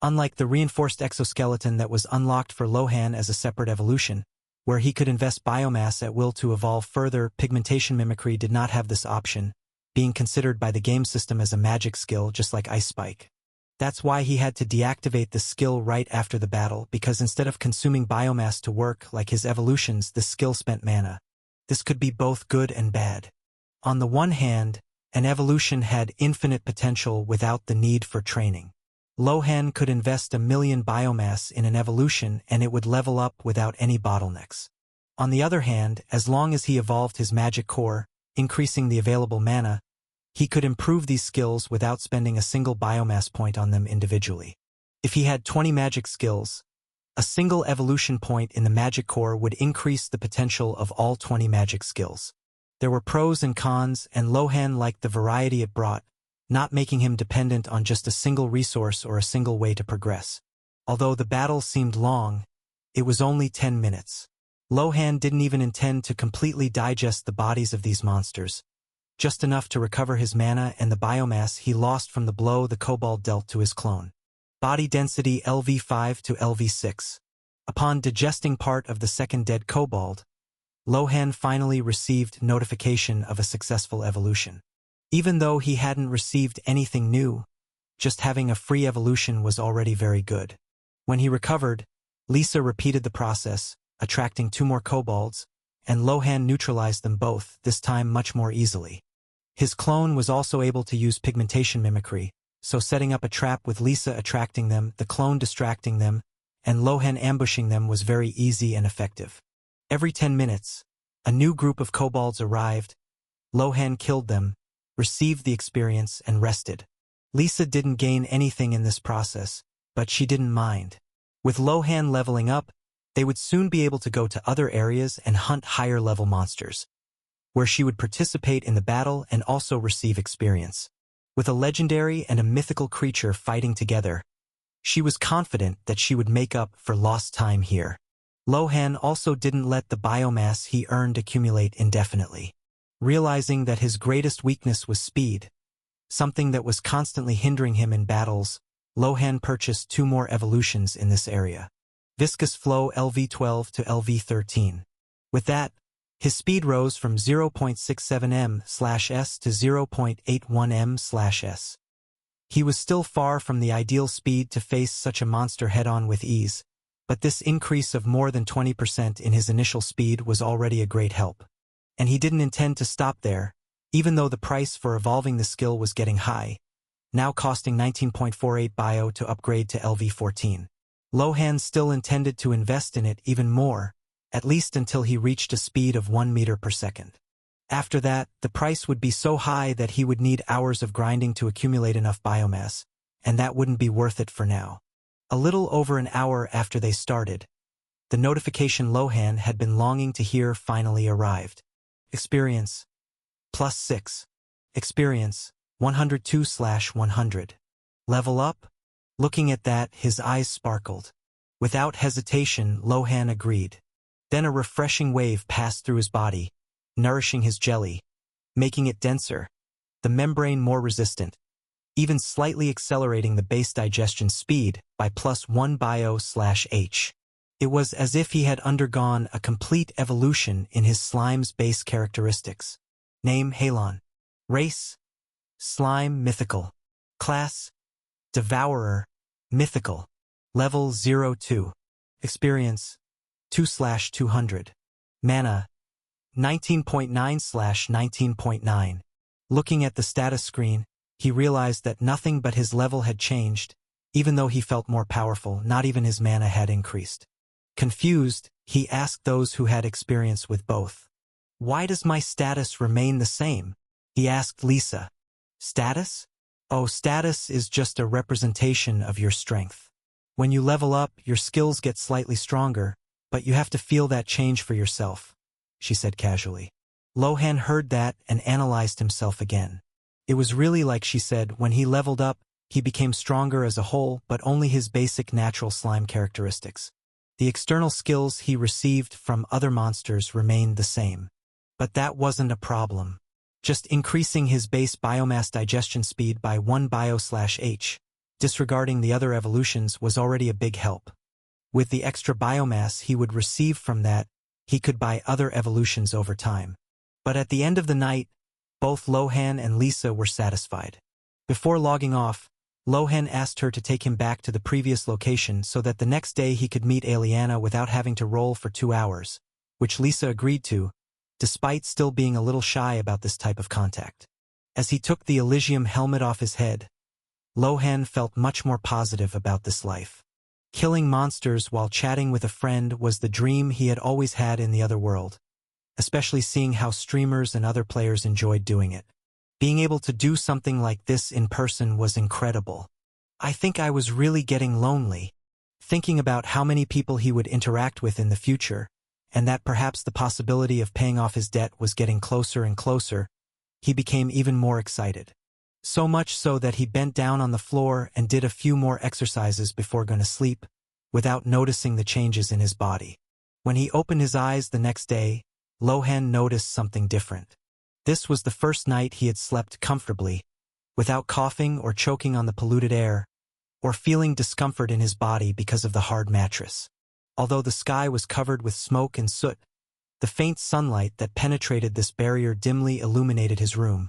Unlike the reinforced exoskeleton that was unlocked for Lohan as a separate evolution, where he could invest biomass at will to evolve further, pigmentation mimicry did not have this option, being considered by the game system as a magic skill just like Ice Spike. That's why he had to deactivate the skill right after the battle, because instead of consuming biomass to work like his evolutions, the skill spent mana. This could be both good and bad. On the one hand, an evolution had infinite potential without the need for training. Lohan could invest 1,000,000 biomass in an evolution and it would level up without any bottlenecks. On the other hand, as long as he evolved his magic core, increasing the available mana, he could improve these skills without spending a single biomass point on them individually. If he had 20 magic skills, a single evolution point in the magic core would increase the potential of all 20 magic skills. There were pros and cons, and Lohan liked the variety it brought, not making him dependent on just a single resource or a single way to progress. Although the battle seemed long, it was only 10 minutes. Lohan didn't even intend to completely digest the bodies of these monsters, just enough to recover his mana and the biomass he lost from the blow the kobold dealt to his clone. Body density LV5 to LV6. Upon digesting part of the second dead kobold, Lohan finally received notification of a successful evolution. Even though he hadn't received anything new, just having a free evolution was already very good. When he recovered, Lisa repeated the process, attracting 2 more kobolds, and Lohan neutralized them both, this time much more easily. His clone was also able to use pigmentation mimicry, so setting up a trap with Lisa attracting them, the clone distracting them, and Lohan ambushing them was very easy and effective. Every 10 minutes, a new group of kobolds arrived. Lohan killed them, received the experience, and rested. Lisa didn't gain anything in this process, but she didn't mind. With Lohan leveling up, they would soon be able to go to other areas and hunt higher-level monsters, where she would participate in the battle and also receive experience. With a legendary and a mythical creature fighting together, she was confident that she would make up for lost time here. Lohan also didn't let the biomass he earned accumulate indefinitely. Realizing that his greatest weakness was speed, something that was constantly hindering him in battles, Lohan purchased 2 more evolutions in this area. Viscous Flow LV12 to LV13. With that, his speed rose from 0.67 m/s to 0.81 m/s. He was still far from the ideal speed to face such a monster head-on with ease, but this increase of more than 20% in his initial speed was already a great help. And he didn't intend to stop there, even though the price for evolving the skill was getting high, now costing 19.48 bio to upgrade to LV14. Lohan still intended to invest in it even more, at least until he reached a speed of 1 meter per second. After that, the price would be so high that he would need hours of grinding to accumulate enough biomass, and that wouldn't be worth it for now. A little over an hour after they started, the notification Lohan had been longing to hear finally arrived. Experience. +6. Experience. 102/100. Level up? Looking at that, his eyes sparkled. Without hesitation, Lohan agreed. Then a refreshing wave passed through his body, nourishing his jelly, making it denser, the membrane more resistant, even slightly accelerating the base digestion speed by +1 bio/h. It was as if he had undergone a complete evolution in his slime's base characteristics. Name: Halon. Race: Slime mythical. Class: Devourer mythical. Level 02. Experience: 2/200. Mana: 19.9/19.9. Looking at the status screen, he realized that nothing but his level had changed. Even though he felt more powerful, not even his mana had increased. Confused, he asked those who had experience with both. Why does my status remain the same? He asked Lisa. Status? Oh, status is just a representation of your strength. When you level up, your skills get slightly stronger, but you have to feel that change for yourself, she said casually. Lohan heard that and analyzed himself again. It was really like she said, when he leveled up, he became stronger as a whole, but only his basic natural slime characteristics. The external skills he received from other monsters remained the same. But that wasn't a problem. Just increasing his base biomass digestion speed by 1 bio/h, disregarding the other evolutions, was already a big help. With the extra biomass he would receive from that, he could buy other evolutions over time. But at the end of the night, both Lohan and Lisa were satisfied. Before logging off, Lohan asked her to take him back to the previous location so that the next day he could meet Aliana without having to roll for 2 hours, which Lisa agreed to, despite still being a little shy about this type of contact. As he took the Eligium helmet off his head, Lohan felt much more positive about this life. Killing monsters while chatting with a friend was the dream he had always had in the other world, especially seeing how streamers and other players enjoyed doing it. Being able to do something like this in person was incredible. I think I was really getting lonely, thinking about how many people he would interact with in the future, and that perhaps the possibility of paying off his debt was getting closer and closer. He became even more excited. So much so that he bent down on the floor and did a few more exercises before going to sleep, without noticing the changes in his body. When he opened his eyes the next day, Lohan noticed something different. This was the first night he had slept comfortably, without coughing or choking on the polluted air, or feeling discomfort in his body because of the hard mattress. Although the sky was covered with smoke and soot, the faint sunlight that penetrated this barrier dimly illuminated his room.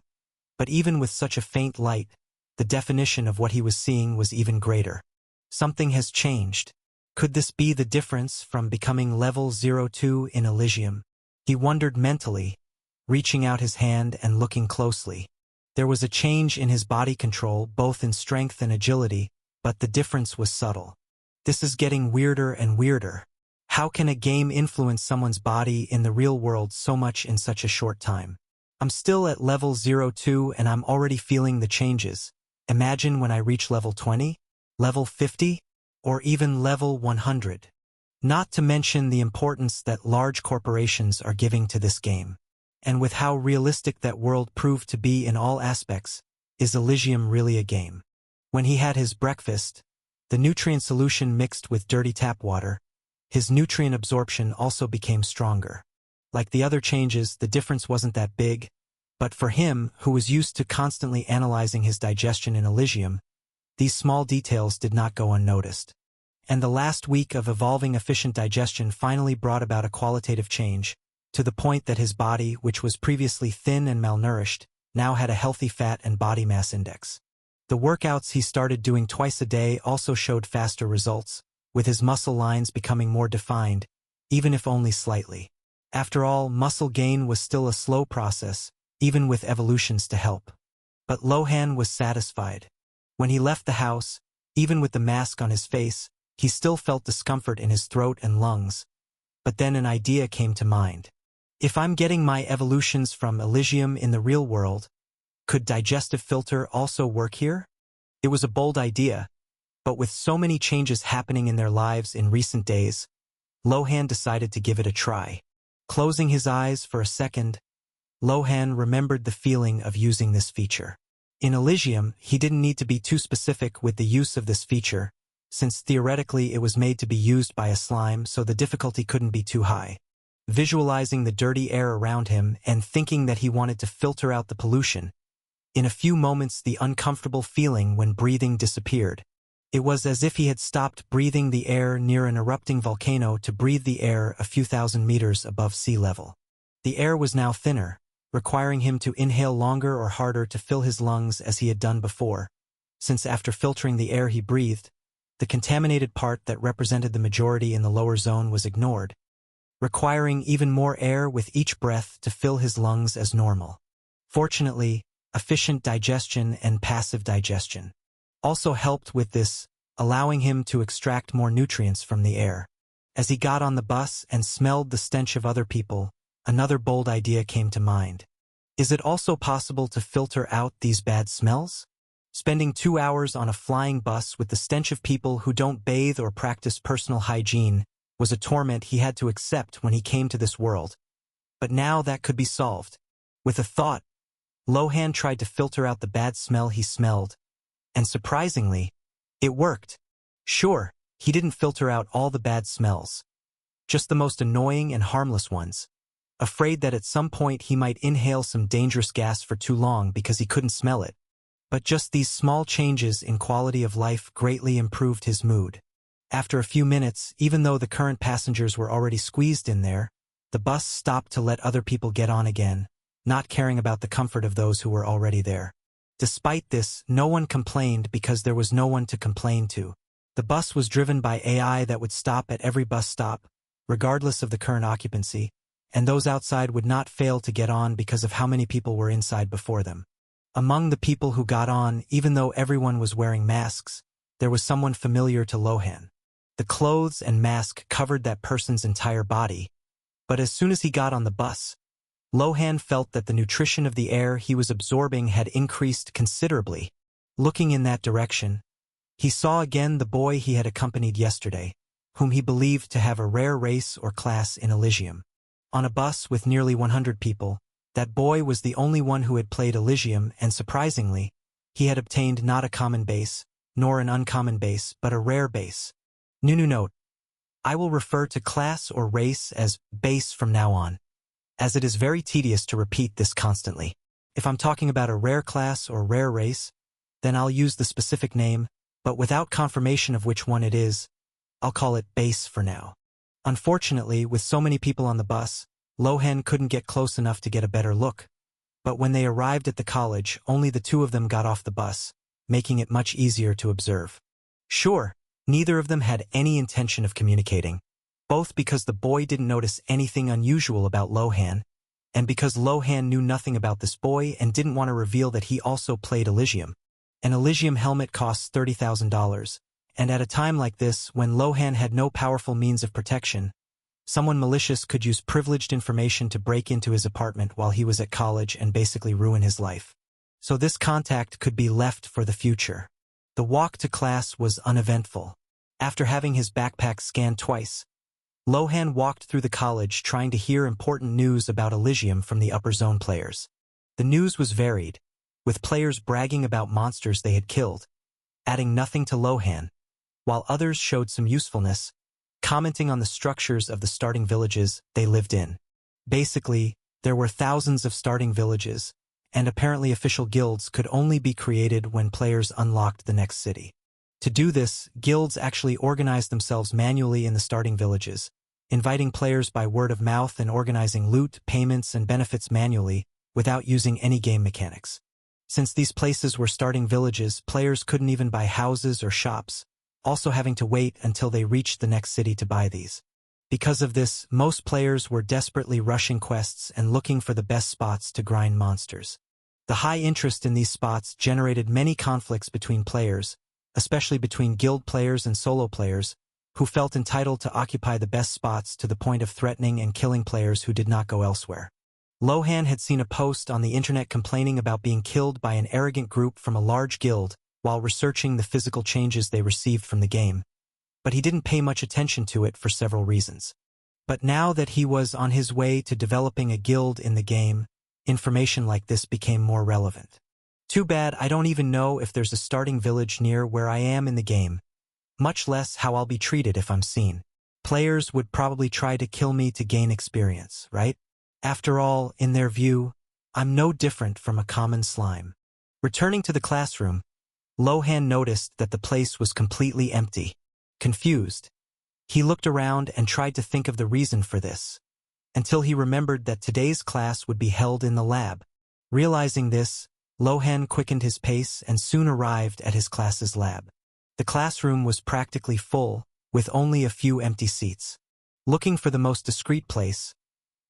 But even with such a faint light, the definition of what he was seeing was even greater. Something has changed. Could this be the difference from becoming level 02 in Eligium? He wondered mentally, reaching out his hand and looking closely. There was a change in his body control, both in strength and agility, but the difference was subtle. This is getting weirder and weirder. How can a game influence someone's body in the real world so much in such a short time? I'm still at level 02 and I'm already feeling the changes. Imagine when I reach level 20, level 50, or even level 100. Not to mention the importance that large corporations are giving to this game. And with how realistic that world proved to be in all aspects, is Eligium really a game? When he had his breakfast, the nutrient solution mixed with dirty tap water, his nutrient absorption also became stronger. Like the other changes, the difference wasn't that big, but for him, who was used to constantly analyzing his digestion in Eligium, these small details did not go unnoticed. And the last week of evolving efficient digestion finally brought about a qualitative change, to the point that his body, which was previously thin and malnourished, now had a healthy fat and body mass index. The workouts he started doing twice a day also showed faster results, with his muscle lines becoming more defined, even if only slightly. After all, muscle gain was still a slow process, even with evolutions to help. But Lohan was satisfied. When he left the house, even with the mask on his face, he still felt discomfort in his throat and lungs. But then an idea came to mind. If I'm getting my evolutions from Eligium in the real world, could Digestive Filter also work here? It was a bold idea, but with so many changes happening in their lives in recent days, Lohan decided to give it a try. Closing his eyes for a second, Lohan remembered the feeling of using this feature. In Eligium, he didn't need to be too specific with the use of this feature, since theoretically it was made to be used by a slime, so the difficulty couldn't be too high. Visualizing the dirty air around him and thinking that he wanted to filter out the pollution, in a few moments the uncomfortable feeling when breathing disappeared. It was as if he had stopped breathing the air near an erupting volcano to breathe the air a few thousand meters above sea level. The air was now thinner, requiring him to inhale longer or harder to fill his lungs as he had done before, since after filtering the air he breathed, the contaminated part that represented the majority in the lower zone was ignored, requiring even more air with each breath to fill his lungs as normal. Fortunately, efficient digestion and passive digestion also helped with this, allowing him to extract more nutrients from the air. As he got on the bus and smelled the stench of other people, another bold idea came to mind. Is it also possible to filter out these bad smells? Spending 2 hours on a flying bus with the stench of people who don't bathe or practice personal hygiene was a torment he had to accept when he came to this world. But now that could be solved. With a thought, Lohan tried to filter out the bad smell he smelled. And surprisingly, it worked. Sure, he didn't filter out all the bad smells. Just the most annoying and harmless ones. Afraid that at some point he might inhale some dangerous gas for too long because he couldn't smell it. But just these small changes in quality of life greatly improved his mood. After a few minutes, even though the current passengers were already squeezed in there, the bus stopped to let other people get on again, not caring about the comfort of those who were already there. Despite this, no one complained because there was no one to complain to. The bus was driven by AI that would stop at every bus stop, regardless of the current occupancy, and those outside would not fail to get on because of how many people were inside before them. Among the people who got on, even though everyone was wearing masks, there was someone familiar to Lohan. The clothes and mask covered that person's entire body, but as soon as he got on the bus, Lohan felt that the nutrition of the air he was absorbing had increased considerably. Looking in that direction, he saw again the boy he had accompanied yesterday, whom he believed to have a rare race or class in Eligium. On a bus with nearly 100 people, that boy was the only one who had played Eligium, and surprisingly, he had obtained not a common base, nor an uncommon base, but a rare base. New note. I will refer to class or race as base from now on, as it is very tedious to repeat this constantly. If I'm talking about a rare class or rare race, then I'll use the specific name, but without confirmation of which one it is, I'll call it base for now. Unfortunately, with so many people on the bus, Lohan couldn't get close enough to get a better look. But when they arrived at the college, only the two of them got off the bus, making it much easier to observe. Sure, neither of them had any intention of communicating, both because the boy didn't notice anything unusual about Lohan, and because Lohan knew nothing about this boy and didn't want to reveal that he also played Eligium. An Eligium helmet costs $30,000, and at a time like this, when Lohan had no powerful means of protection, someone malicious could use privileged information to break into his apartment while he was at college and basically ruin his life. So this contact could be left for the future. The walk to class was uneventful. After having his backpack scanned twice, Lohan walked through the college trying to hear important news about Eligium from the upper zone players. The news was varied, with players bragging about monsters they had killed, adding nothing to Lohan, while others showed some usefulness, commenting on the structures of the starting villages they lived in. Basically, there were thousands of starting villages, and apparently official guilds could only be created when players unlocked the next city. To do this, guilds actually organized themselves manually in the starting villages, inviting players by word of mouth and organizing loot, payments, and benefits manually without using any game mechanics. Since these places were starting villages, players couldn't even buy houses or shops, also having to wait until they reached the next city to buy these. Because of this, most players were desperately rushing quests and looking for the best spots to grind monsters. The high interest in these spots generated many conflicts between players, especially between guild players and solo players, who felt entitled to occupy the best spots to the point of threatening and killing players who did not go elsewhere. Lohan had seen a post on the internet complaining about being killed by an arrogant group from a large guild while researching the physical changes they received from the game, but he didn't pay much attention to it for several reasons. But now that he was on his way to developing a guild in the game, information like this became more relevant. Too bad I don't even know if there's a starting village near where I am in the game, much less how I'll be treated if I'm seen. Players would probably try to kill me to gain experience, right? After all, in their view, I'm no different from a common slime. Returning to the classroom, Lohan noticed that the place was completely empty. Confused, he looked around and tried to think of the reason for this, until he remembered that today's class would be held in the lab. Realizing this, Lohan quickened his pace and soon arrived at his class's lab. The classroom was practically full, with only a few empty seats. Looking for the most discreet place,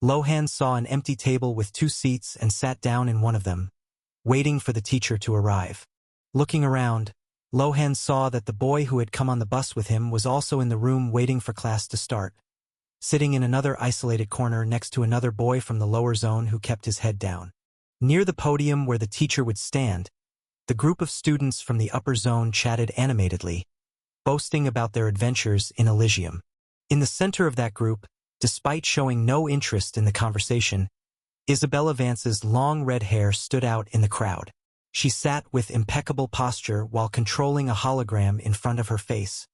Lohan saw an empty table with 2 seats and sat down in one of them, waiting for the teacher to arrive. Looking around, Lohan saw that the boy who had come on the bus with him was also in the room waiting for class to start, sitting in another isolated corner next to another boy from the lower zone who kept his head down. Near the podium where the teacher would stand, the group of students from the upper zone chatted animatedly, boasting about their adventures in Eligium. In the center of that group, despite showing no interest in the conversation, Isabella Vance's long red hair stood out in the crowd. She sat with impeccable posture while controlling a hologram in front of her face,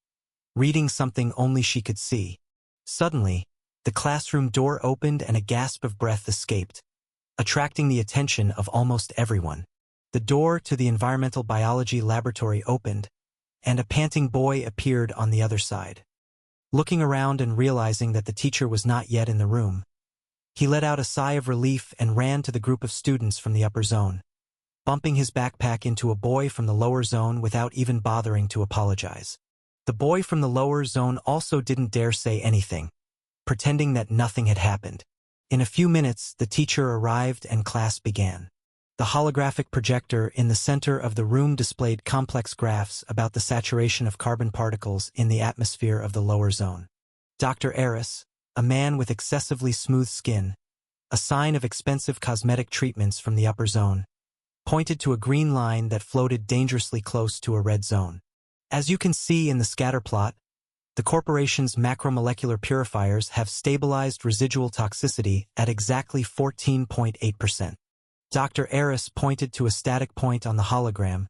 reading something only she could see. Suddenly, the classroom door opened and a gasp of breath escaped, attracting the attention of almost everyone. The door to the environmental biology laboratory opened, and a panting boy appeared on the other side. Looking around and realizing that the teacher was not yet in the room, he let out a sigh of relief and ran to the group of students from the upper zone, bumping his backpack into a boy from the lower zone without even bothering to apologize. The boy from the lower zone also didn't dare say anything, pretending that nothing had happened. In a few minutes, the teacher arrived and class began. The holographic projector in the center of the room displayed complex graphs about the saturation of carbon particles in the atmosphere of the lower zone. Dr. Eris, a man with excessively smooth skin, a sign of expensive cosmetic treatments from the upper zone, pointed to a green line that floated dangerously close to a red zone. As you can see in the scatter plot, the corporation's macromolecular purifiers have stabilized residual toxicity at exactly 14.8%. Dr. Eris pointed to a static point on the hologram,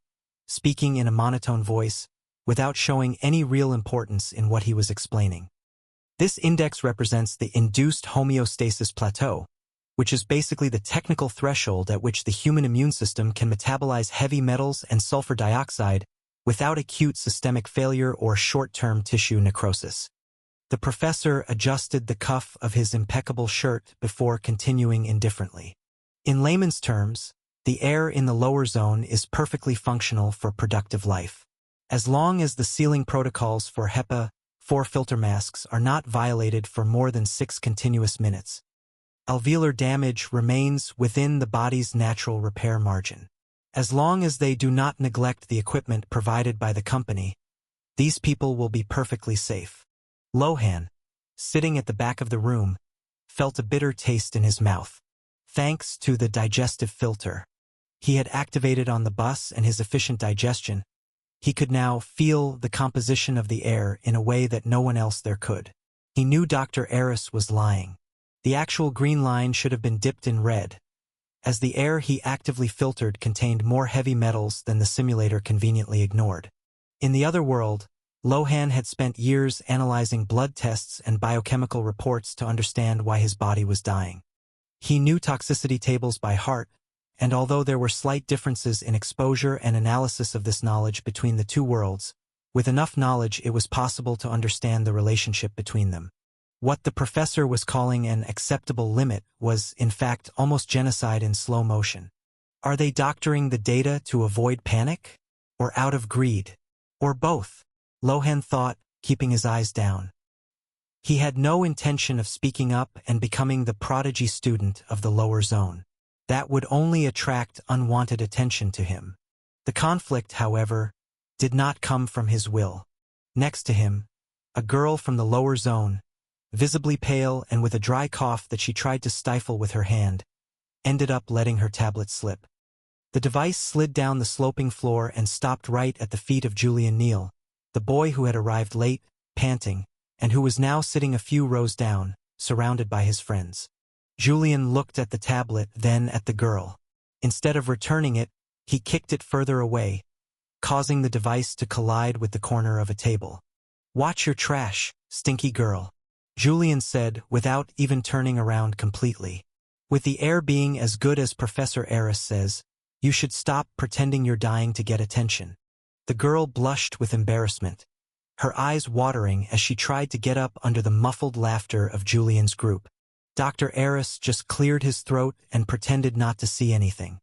speaking in a monotone voice, without showing any real importance in what he was explaining. This index represents the induced homeostasis plateau, which is basically the technical threshold at which the human immune system can metabolize heavy metals and sulfur dioxide without acute systemic failure or short-term tissue necrosis. The professor adjusted the cuff of his impeccable shirt before continuing indifferently. In layman's terms, the air in the lower zone is perfectly functional for productive life. As long as the sealing protocols for HEPA-4 filter masks are not violated for more than 6 continuous minutes, alveolar damage remains within the body's natural repair margin. As long as they do not neglect the equipment provided by the company, these people will be perfectly safe. Lohan, sitting at the back of the room, felt a bitter taste in his mouth. Thanks to the digestive filter he had activated on the bus and his efficient digestion, he could now feel the composition of the air in a way that no one else there could. He knew Dr. Eris was lying. The actual green line should have been dipped in red, as the air he actively filtered contained more heavy metals than the simulator conveniently ignored. In the other world, Lohan had spent years analyzing blood tests and biochemical reports to understand why his body was dying. He knew toxicity tables by heart, and although there were slight differences in exposure and analysis of this knowledge between the two worlds, with enough knowledge it was possible to understand the relationship between them. What the professor was calling an acceptable limit was, in fact, almost genocide in slow motion. Are they doctoring the data to avoid panic? Or out of greed? Or both? Lohan thought, keeping his eyes down. He had no intention of speaking up and becoming the prodigy student of the lower zone. That would only attract unwanted attention to him. The conflict, however, did not come from his will. Next to him, a girl from the lower zone, visibly pale and with a dry cough that she tried to stifle with her hand, ended up letting her tablet slip. The device slid down the sloping floor and stopped right at the feet of Julian Neal, the boy who had arrived late, panting, and who was now sitting a few rows down, surrounded by his friends. Julian looked at the tablet, then at the girl. Instead of returning it, he kicked it further away, causing the device to collide with the corner of a table. "Watch your trash, stinky girl," Julian said without even turning around completely. "With the air being as good as Professor Eris says, you should stop pretending you're dying to get attention." The girl blushed with embarrassment, her eyes watering as she tried to get up under the muffled laughter of Julian's group. Dr. Eris just cleared his throat and pretended not to see anything.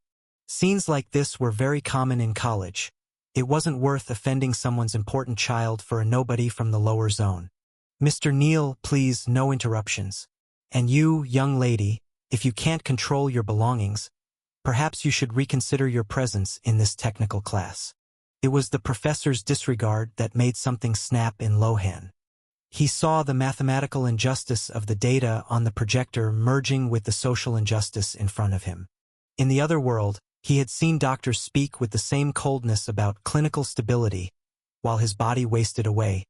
Scenes like this were very common in college. It wasn't worth offending someone's important child for a nobody from the lower zone. "Mr. Neal, please, no interruptions. And you, young lady, if you can't control your belongings, perhaps you should reconsider your presence in this technical class." It was the professor's disregard that made something snap in Lohan. He saw the mathematical injustice of the data on the projector merging with the social injustice in front of him. In the other world, he had seen doctors speak with the same coldness about clinical stability, while his body wasted away,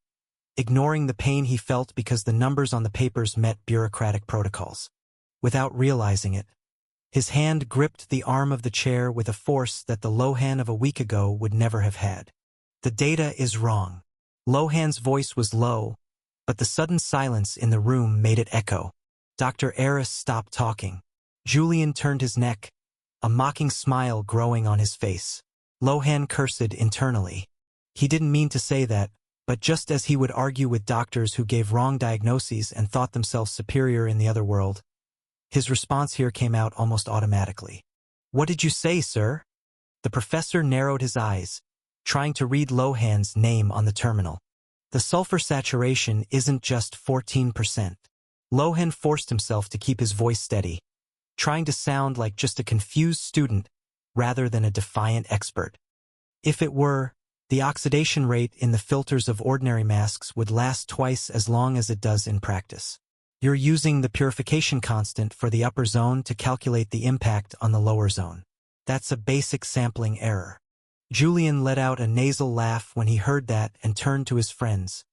ignoring the pain he felt because the numbers on the papers met bureaucratic protocols. Without realizing it, his hand gripped the arm of the chair with a force that the Lohan of a week ago would never have had. The data is wrong. Lohan's voice was low, but the sudden silence in the room made it echo. Dr. Eris stopped talking. Julian turned his neck, a mocking smile growing on his face. Lohan cursed internally. He didn't mean to say that, but just as he would argue with doctors who gave wrong diagnoses and thought themselves superior in the other world, his response here came out almost automatically. "What did you say, sir?" The professor narrowed his eyes, trying to read Lohan's name on the terminal. "The sulfur saturation isn't just 14%. Lohan forced himself to keep his voice steady, trying to sound like just a confused student rather than a defiant expert. "If it were, the oxidation rate in the filters of ordinary masks would last twice as long as it does in practice. You're using the purification constant for the upper zone to calculate the impact on the lower zone. That's a basic sampling error." Julian let out a nasal laugh when he heard that and turned to his friends,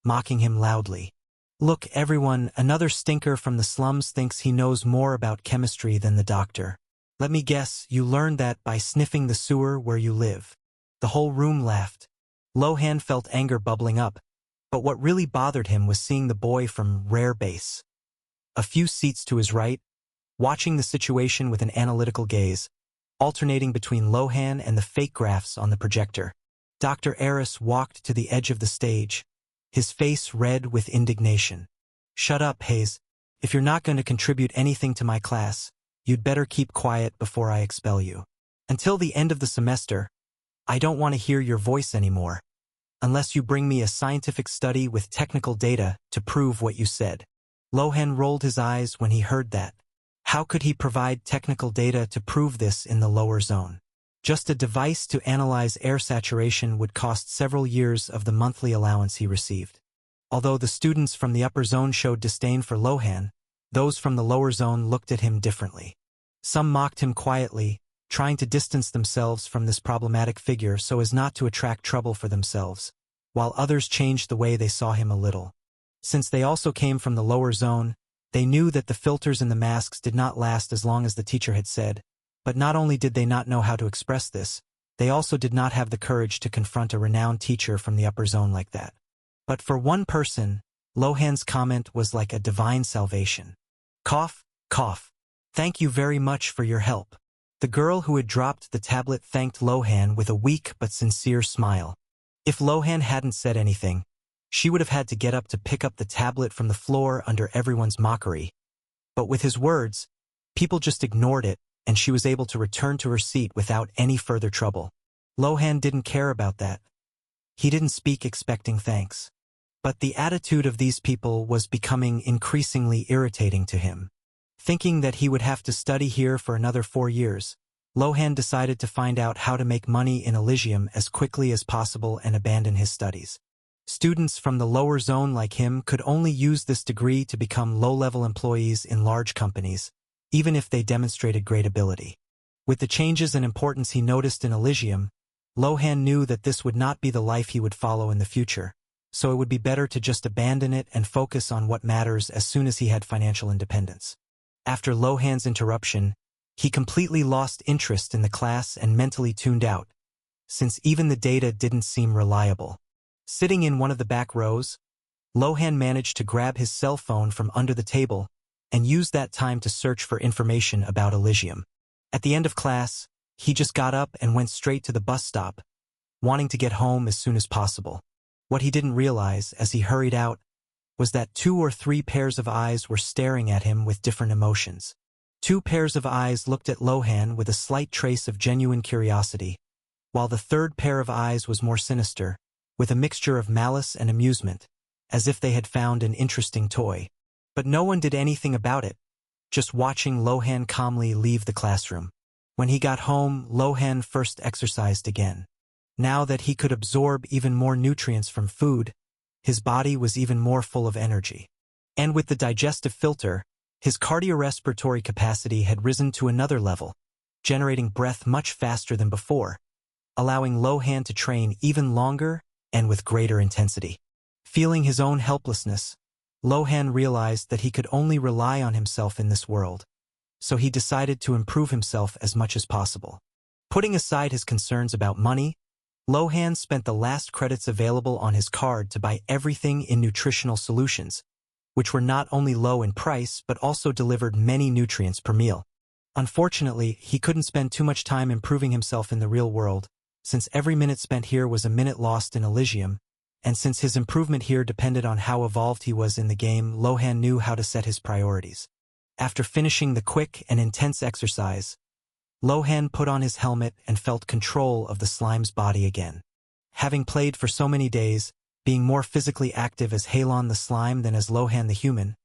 mocking him loudly. "Look, everyone, another stinker from the slums thinks he knows more about chemistry than the doctor. Let me guess, you learned that by sniffing the sewer where you live." The whole room laughed. Lohan felt anger bubbling up, but what really bothered him was seeing the boy from Rare Base, a few seats to his right, watching the situation with an analytical gaze, alternating between Lohan and the fake graphs on the projector. Dr. Eris walked to the edge of the stage, his face red with indignation. "Shut up, Hayes. If you're not going to contribute anything to my class, you'd better keep quiet before I expel you. Until the end of the semester, I don't want to hear your voice anymore, unless you bring me a scientific study with technical data to prove what you said." Lohan rolled his eyes when he heard that. How could he provide technical data to prove this in the lower zone? Just a device to analyze air saturation would cost several years of the monthly allowance he received. Although the students from the upper zone showed disdain for Lohan, those from the lower zone looked at him differently. Some mocked him quietly, trying to distance themselves from this problematic figure so as not to attract trouble for themselves, while others changed the way they saw him a little. Since they also came from the lower zone, they knew that the filters in the masks did not last as long as the teacher had said, but not only did they not know how to express this, they also did not have the courage to confront a renowned teacher from the upper zone like that. But for one person, Lohan's comment was like a divine salvation. Cough, cough. "Thank you very much for your help." The girl who had dropped the tablet thanked Lohan with a weak but sincere smile. If Lohan hadn't said anything, she would have had to get up to pick up the tablet from the floor under everyone's mockery. But with his words, people just ignored it, and she was able to return to her seat without any further trouble. Lohan didn't care about that. He didn't speak expecting thanks. But the attitude of these people was becoming increasingly irritating to him. Thinking that he would have to study here for another 4 years, Lohan decided to find out how to make money in Eligium as quickly as possible and abandon his studies. Students from the lower zone like him could only use this degree to become low-level employees in large companies, even if they demonstrated great ability. With the changes and importance he noticed in Eligium, Lohan knew that this would not be the life he would follow in the future, so it would be better to just abandon it and focus on what matters as soon as he had financial independence. After Lohan's interruption, he completely lost interest in the class and mentally tuned out, since even the data didn't seem reliable. Sitting in one of the back rows, Lohan managed to grab his cell phone from under the table and used that time to search for information about Eligium. At the end of class, he just got up and went straight to the bus stop, wanting to get home as soon as possible. What he didn't realize as he hurried out was that 2 or 3 pairs of eyes were staring at him with different emotions. 2 pairs of eyes looked at Lohan with a slight trace of genuine curiosity, while the 3rd pair of eyes was more sinister, with a mixture of malice and amusement, as if they had found an interesting toy. But no one did anything about it, just watching Lohan calmly leave the classroom. When he got home, Lohan first exercised again. Now that he could absorb even more nutrients from food, his body was even more full of energy. And with the digestive filter, his cardiorespiratory capacity had risen to another level, generating breath much faster than before, allowing Lohan to train even longer and with greater intensity. Feeling his own helplessness, Lohan realized that he could only rely on himself in this world, so he decided to improve himself as much as possible. Putting aside his concerns about money, Lohan spent the last credits available on his card to buy everything in nutritional solutions, which were not only low in price but also delivered many nutrients per meal. Unfortunately, he couldn't spend too much time improving himself in the real world, since every minute spent here was a minute lost in Eligium, and since his improvement here depended on how evolved he was in the game, Lohan knew how to set his priorities. After finishing the quick and intense exercise, Lohan put on his helmet and felt control of the slime's body again. Having played for so many days, being more physically active as Halon the slime than as Lohan the human,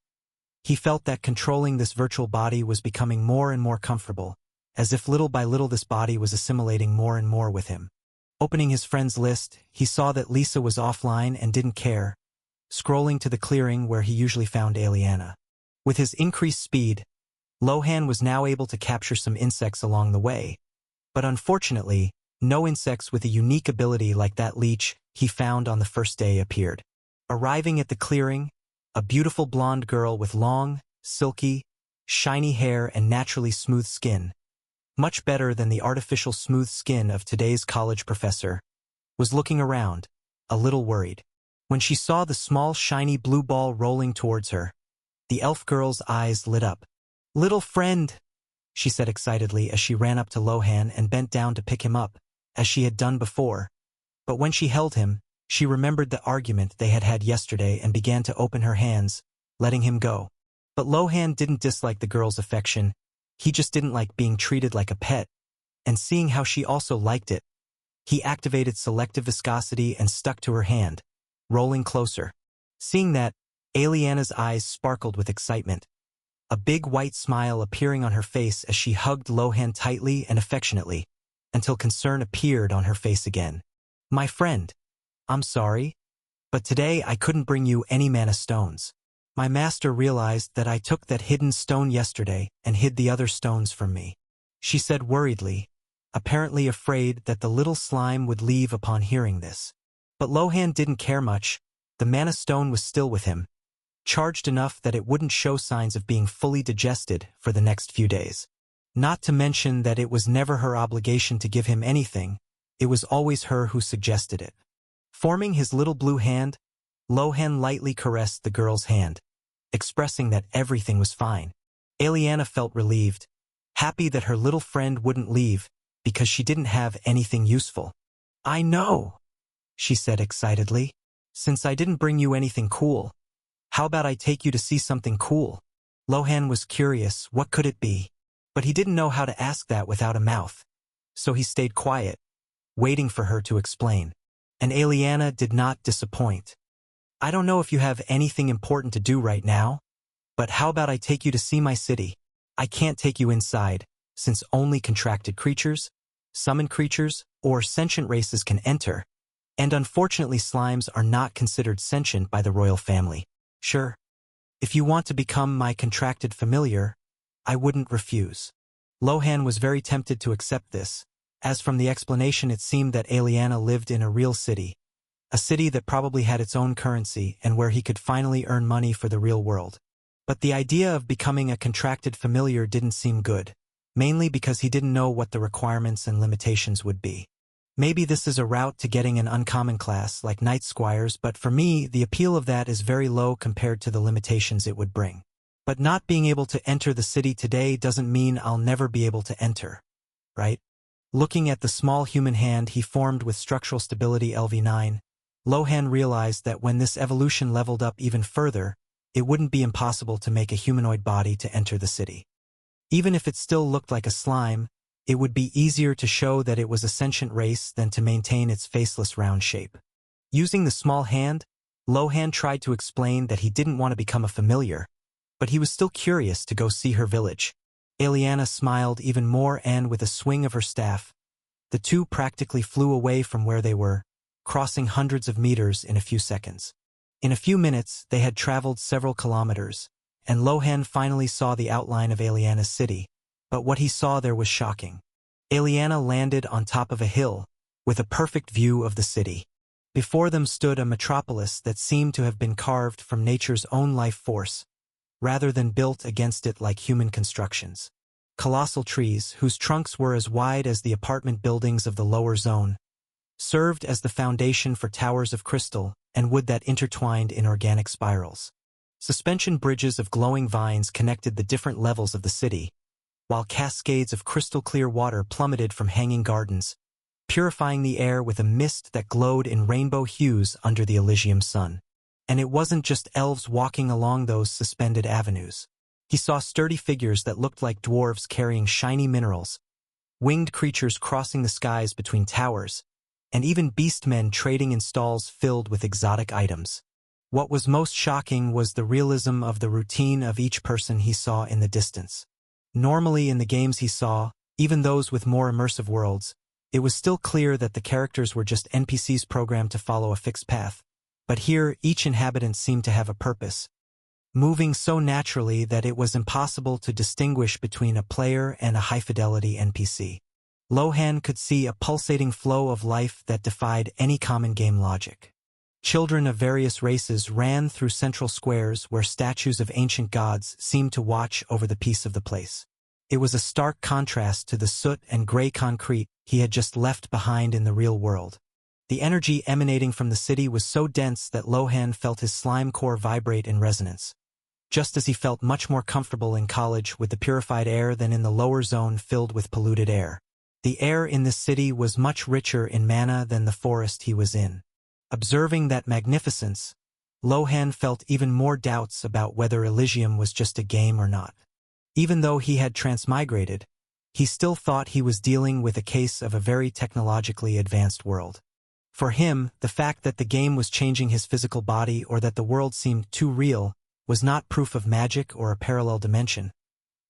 he felt that controlling this virtual body was becoming more and more comfortable, as if little by little this body was assimilating more and more with him. Opening his friends list, he saw that Lisa was offline and didn't care, scrolling to the clearing where he usually found Aliana. With his increased speed, Lohan was now able to capture some insects along the way, but unfortunately, no insects with a unique ability like that leech he found on the first day appeared. Arriving at the clearing, a beautiful blonde girl with long, silky, shiny hair and naturally smooth skin, much better than the artificial smooth skin of today's college professor, was looking around, a little worried. When she saw the small shiny blue ball rolling towards her, the elf girl's eyes lit up. "Little friend," she said excitedly as she ran up to Lohan and bent down to pick him up, as she had done before. But when she held him, she remembered the argument they had had yesterday and began to open her hands, letting him go. But Lohan didn't dislike the girl's affection, he just didn't like being treated like a pet, and seeing how she also liked it, he activated selective viscosity and stuck to her hand, rolling closer. Seeing that, Aliana's eyes sparkled with excitement, a big white smile appearing on her face as she hugged Lohan tightly and affectionately, until concern appeared on her face again. "My friend, I'm sorry, but today I couldn't bring you any mana stones. My master realized that I took that hidden stone yesterday and hid the other stones from me," she said worriedly, apparently afraid that the little slime would leave upon hearing this. But Lohan didn't care much. The mana stone was still with him, charged enough that it wouldn't show signs of being fully digested for the next few days. Not to mention that it was never her obligation to give him anything, it was always her who suggested it. Forming his little blue hand, Lohan lightly caressed the girl's hand, expressing that everything was fine. Aliana felt relieved, happy that her little friend wouldn't leave because she didn't have anything useful. "I know," she said excitedly. "Since I didn't bring you anything cool, how about I take you to see something cool?" Lohan was curious, what could it be? But he didn't know how to ask that without a mouth, so he stayed quiet, waiting for her to explain. And Aliana did not disappoint. "I don't know if you have anything important to do right now, but how about I take you to see my city? I can't take you inside, since only contracted creatures, summoned creatures, or sentient races can enter, and unfortunately slimes are not considered sentient by the royal family. Sure, if you want to become my contracted familiar, I wouldn't refuse." Lohan was very tempted to accept this, as from the explanation it seemed that Aliana lived in a real city, a city that probably had its own currency and where he could finally earn money for the real world. But the idea of becoming a contracted familiar didn't seem good, mainly because he didn't know what the requirements and limitations would be. Maybe this is a route to getting an uncommon class like Night Squires, but for me, the appeal of that is very low compared to the limitations it would bring. But not being able to enter the city today doesn't mean I'll never be able to enter, right? Looking at the small human hand he formed with structural stability LV9, Lohan realized that when this evolution leveled up even further, it wouldn't be impossible to make a humanoid body to enter the city. Even if it still looked like a slime, it would be easier to show that it was a sentient race than to maintain its faceless round shape. Using the small hand, Lohan tried to explain that he didn't want to become a familiar, but he was still curious to go see her village. Aliana smiled even more and with a swing of her staff, The two practically flew away from where they were, crossing hundreds of meters in a few seconds. In a few minutes, they had traveled several kilometers, and Lohan finally saw the outline of Aliana's city. But what he saw there was shocking. Aliana landed on top of a hill, with a perfect view of the city. Before them stood a metropolis that seemed to have been carved from nature's own life force, rather than built against it like human constructions. Colossal trees, whose trunks were as wide as the apartment buildings of the lower zone, served as the foundation for towers of crystal and wood that intertwined in organic spirals. Suspension bridges of glowing vines connected the different levels of the city, while cascades of crystal-clear water plummeted from hanging gardens, purifying the air with a mist that glowed in rainbow hues under the Eligium sun. And it wasn't just elves walking along those suspended avenues. He saw sturdy figures that looked like dwarves carrying shiny minerals, winged creatures crossing the skies between towers, and even beastmen trading in stalls filled with exotic items. What was most shocking was the realism of the routine of each person he saw in the distance. Normally in the games he saw, even those with more immersive worlds, it was still clear that the characters were just NPCs programmed to follow a fixed path. But here, each inhabitant seemed to have a purpose, moving so naturally that it was impossible to distinguish between a player and a high-fidelity NPC. Lohan could see a pulsating flow of life that defied any common game logic. Children of various races ran through central squares where statues of ancient gods seemed to watch over the peace of the place. It was a stark contrast to the soot and gray concrete he had just left behind in the real world. The energy emanating from the city was so dense that Lohan felt his slime core vibrate in resonance, just as he felt much more comfortable in college with the purified air than in the lower zone filled with polluted air. The air in this city was much richer in mana than the forest he was in. Observing that magnificence, Lohan felt even more doubts about whether Eligium was just a game or not. Even though he had transmigrated, he still thought he was dealing with a case of a very technologically advanced world. For him, the fact that the game was changing his physical body or that the world seemed too real was not proof of magic or a parallel dimension,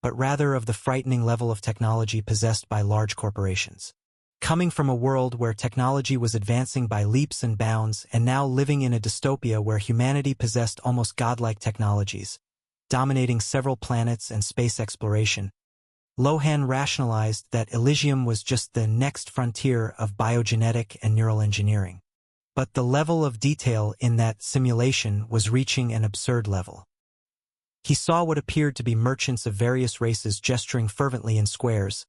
but rather of the frightening level of technology possessed by large corporations. Coming from a world where technology was advancing by leaps and bounds and now living in a dystopia where humanity possessed almost godlike technologies, dominating several planets and space exploration, Lohan rationalized that Eligium was just the next frontier of biogenetic and neural engineering. But the level of detail in that simulation was reaching an absurd level. He saw what appeared to be merchants of various races gesturing fervently in squares,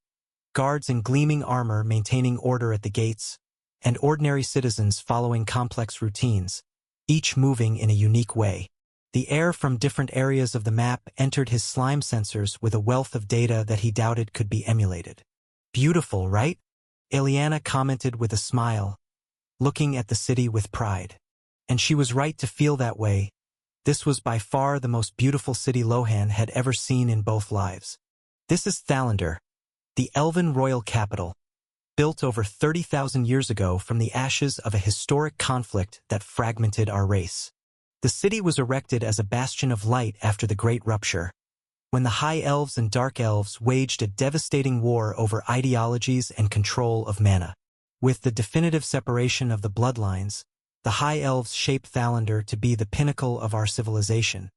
guards in gleaming armor maintaining order at the gates, and ordinary citizens following complex routines, each moving in a unique way. The air from different areas of the map entered his slime sensors with a wealth of data that he doubted could be emulated. Beautiful, right? Aliana commented with a smile, looking at the city with pride. And she was right to feel that way. This was by far the most beautiful city Lohan had ever seen in both lives. This is Thalander, the elven royal capital, built over 30,000 years ago from the ashes of a historic conflict that fragmented our race. The city was erected as a bastion of light after the Great Rupture, when the High Elves and Dark Elves waged a devastating war over ideologies and control of mana. With the definitive separation of the bloodlines, the High Elves shaped Thalander to be the pinnacle of our civilization,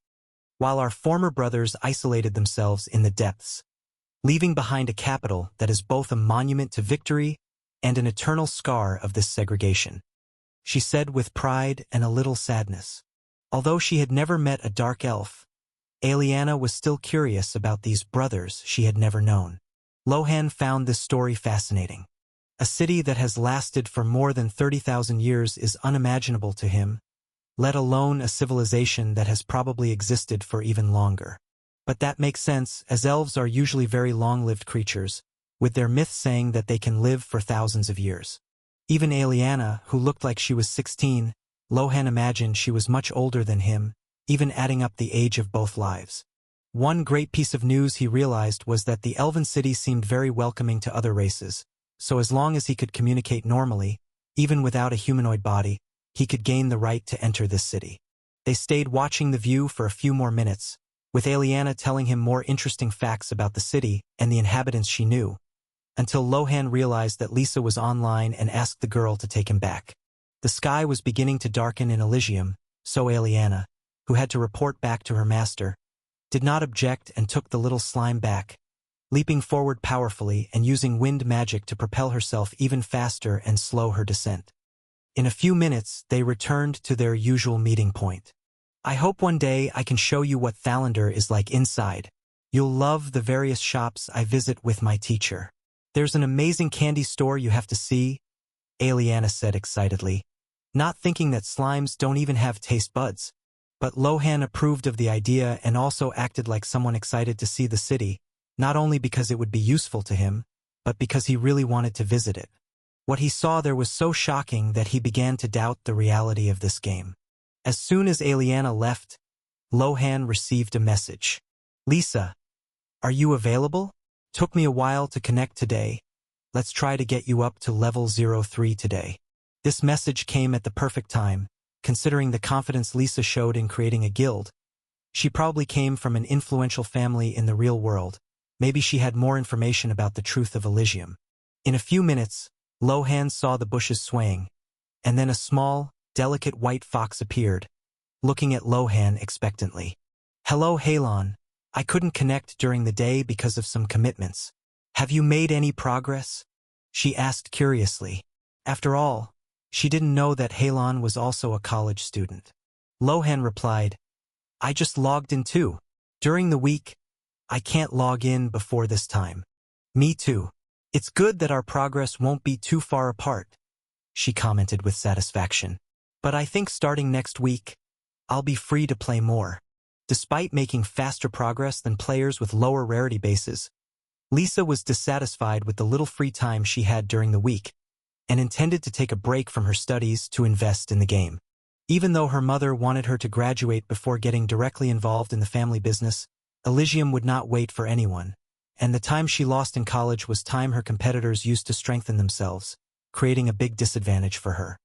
while our former brothers isolated themselves in the depths, leaving behind a capital that is both a monument to victory and an eternal scar of this segregation. She said with pride and a little sadness. Although she had never met a dark elf, Aliana was still curious about these brothers she had never known. Lohan found this story fascinating. A city that has lasted for more than 30,000 years is unimaginable to him, let alone a civilization that has probably existed for even longer. But that makes sense, as elves are usually very long-lived creatures, with their myths saying that they can live for thousands of years. Even Aliana, who looked like she was 16, Lohan imagined she was much older than him, even adding up the age of both lives. One great piece of news he realized was that the elven city seemed very welcoming to other races, so as long as he could communicate normally, even without a humanoid body, he could gain the right to enter this city. They stayed watching the view for a few more minutes, with Aliana telling him more interesting facts about the city and the inhabitants she knew, until Lohan realized that Lisa was online and asked the girl to take him back. The sky was beginning to darken in Eligium, so Aliana, who had to report back to her master, did not object and took the little slime back, leaping forward powerfully and using wind magic to propel herself even faster and slow her descent. In a few minutes, they returned to their usual meeting point. I hope one day I can show you what Thalander is like inside. You'll love the various shops I visit with my teacher. There's an amazing candy store you have to see, Aliana said excitedly, not thinking that slimes don't even have taste buds. But Lohan approved of the idea and also acted like someone excited to see the city, not only because it would be useful to him, but because he really wanted to visit it. What he saw there was so shocking that he began to doubt the reality of this game. As soon as Aliana left, Lohan received a message. Lisa, are you available? Took me a while to connect today. Let's try to get you up to level 03 today. This message came at the perfect time, considering the confidence Lisa showed in creating a guild. She probably came from an influential family in the real world. Maybe she had more information about the truth of Eligium. In a few minutes, Lohan saw the bushes swaying, and then a small, delicate white fox appeared, looking at Lohan expectantly. Hello, Halon. I couldn't connect during the day because of some commitments. Have you made any progress? She asked curiously. After all, she didn't know that Halon was also a college student. Lohan replied, I just logged in too. During the week, I can't log in before this time. Me too. It's good that our progress won't be too far apart, she commented with satisfaction. But I think starting next week, I'll be free to play more. Despite making faster progress than players with lower rarity bases, Lisa was dissatisfied with the little free time she had during the week, and intended to take a break from her studies to invest in the game. Even though her mother wanted her to graduate before getting directly involved in the family business, Eligium would not wait for anyone, and the time she lost in college was time her competitors used to strengthen themselves, creating a big disadvantage for her.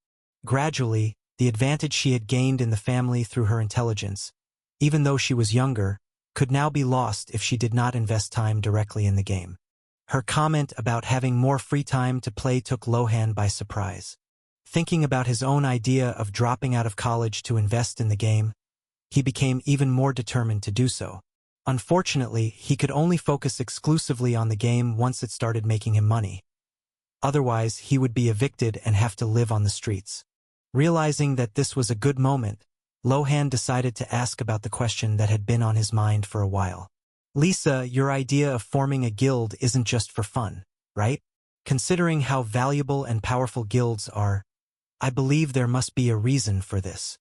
Gradually, the advantage she had gained in the family through her intelligence, even though she was younger, could now be lost if she did not invest time directly in the game. Her comment about having more free time to play took Lohan by surprise. Thinking about his own idea of dropping out of college to invest in the game, he became even more determined to do so. Unfortunately, he could only focus exclusively on the game once it started making him money. Otherwise, he would be evicted and have to live on the streets. Realizing that this was a good moment, Lohan decided to ask about the question that had been on his mind for a while. Lisa, your idea of forming a guild isn't just for fun, right? Considering how valuable and powerful guilds are, I believe there must be a reason for this.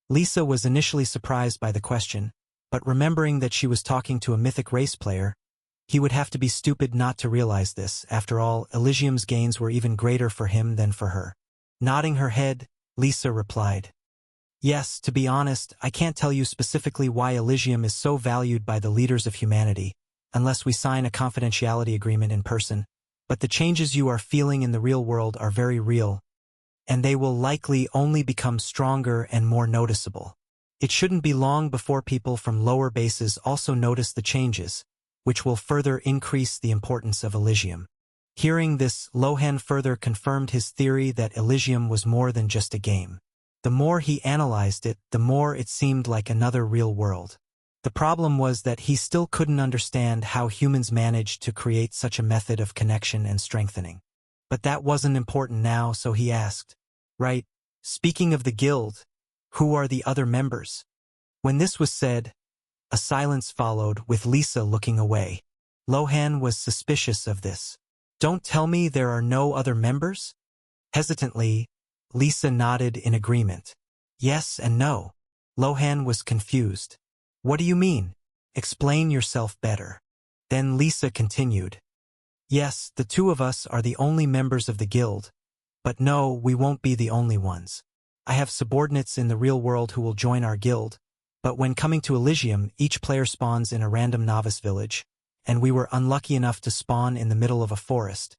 Lisa was initially surprised by the question, but remembering that she was talking to a mythic race player, he would have to be stupid not to realize this. After all, Eligium's gains were even greater for him than for her. Nodding her head, Lisa replied, Yes, to be honest, I can't tell you specifically why Eligium is so valued by the leaders of humanity, unless we sign a confidentiality agreement in person, but the changes you are feeling in the real world are very real, and they will likely only become stronger and more noticeable. It shouldn't be long before people from lower bases also notice the changes, which will further increase the importance of Eligium. Hearing this, Lohan further confirmed his theory that Eligium was more than just a game. The more he analyzed it, the more it seemed like another real world. The problem was that he still couldn't understand how humans managed to create such a method of connection and strengthening. But that wasn't important now, so he asked, Right, speaking of the guild, who are the other members? When this was said, a silence followed, with Lisa looking away. Lohan was suspicious of this. Don't tell me there are no other members? Hesitantly, Lisa nodded in agreement. Yes and no. Lohan was confused. What do you mean? Explain yourself better. Then Lisa continued. Yes, the two of us are the only members of the guild, but no, we won't be the only ones. I have subordinates in the real world who will join our guild, but when coming to Eligium, each player spawns in a random novice village, and we were unlucky enough to spawn in the middle of a forest.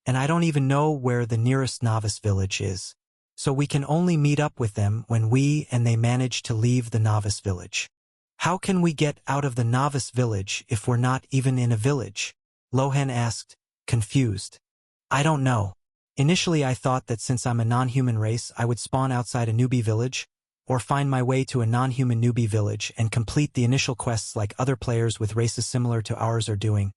And I don't even know where the nearest novice village is. So we can only meet up with them when we and they manage to leave the novice village. How can we get out of the novice village if we're not even in a village? Lohan asked, confused. I don't know. Initially I thought that since I'm a non-human race I would spawn outside a newbie village, or find my way to a non-human newbie village and complete the initial quests like other players with races similar to ours are doing,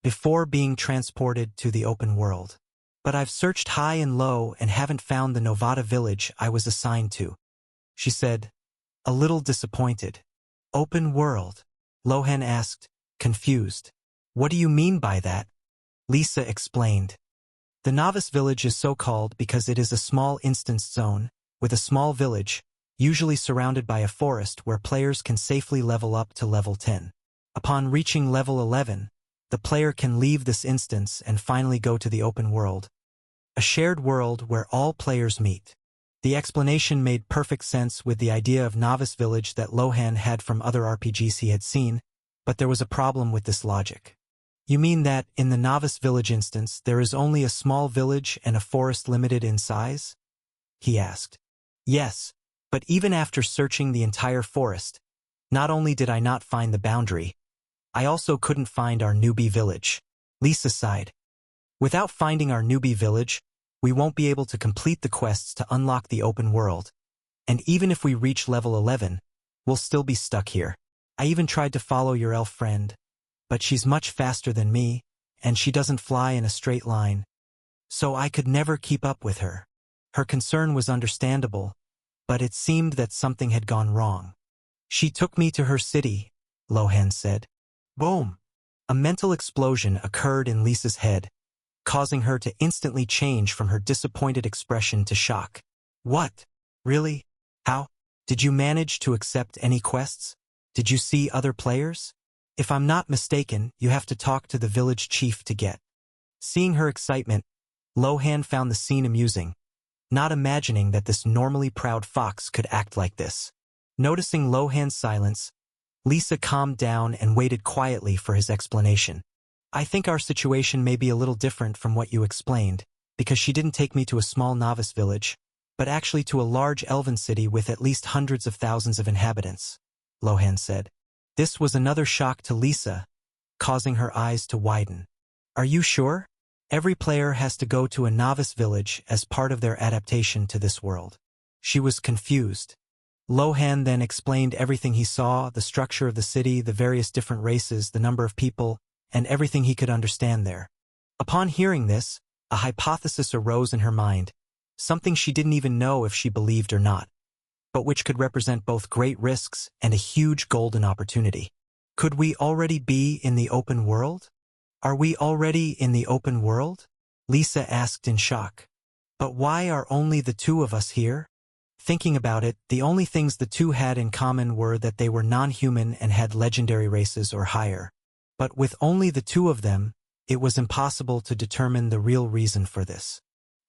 before being transported to the open world. But I've searched high and low and haven't found the Novata village I was assigned to, she said, a little disappointed. Open world? Lohan asked, confused. What do you mean by that? Lisa explained. The novice village is so called because it is a small instance zone, with a small village, usually surrounded by a forest where players can safely level up to level 10. Upon reaching level 11, the player can leave this instance and finally go to the open world, a shared world where all players meet. The explanation made perfect sense with the idea of novice village that Lohan had from other RPGs he had seen, but there was a problem with this logic. You mean that, in the novice village instance, there is only a small village and a forest limited in size? He asked. Yes, but even after searching the entire forest, not only did I not find the boundary, I also couldn't find our newbie village. Lisa sighed. Without finding our newbie village, we won't be able to complete the quests to unlock the open world. And even if we reach level 11, we'll still be stuck here. I even tried to follow your elf friend, but she's much faster than me, and she doesn't fly in a straight line. So I could never keep up with her. Her concern was understandable, but it seemed that something had gone wrong. She took me to her city, Lohan said. Boom! A mental explosion occurred in Lisa's head, causing her to instantly change from her disappointed expression to shock. What? Really? How? Did you manage to accept any quests? Did you see other players? If I'm not mistaken, you have to talk to the village chief to get. Seeing her excitement, Lohan found the scene amusing, not imagining that this normally proud fox could act like this. Noticing Lohan's silence, Lisa calmed down and waited quietly for his explanation. I think our situation may be a little different from what you explained, because she didn't take me to a small novice village, but actually to a large elven city with at least hundreds of thousands of inhabitants, Lohan said. This was another shock to Lisa, causing her eyes to widen. Are you sure? Every player has to go to a novice village as part of their adaptation to this world. She was confused. Lohan then explained everything he saw, the structure of the city, the various different races, the number of people, and everything he could understand there. Upon hearing this, a hypothesis arose in her mind, something she didn't even know if she believed or not, but which could represent both great risks and a huge golden opportunity. Could we already be in the open world? Are we already in the open world? Lisa asked in shock. But why are only the two of us here? Thinking about it, the only things the two had in common were that they were non-human and had legendary races or higher. But with only the two of them, it was impossible to determine the real reason for this.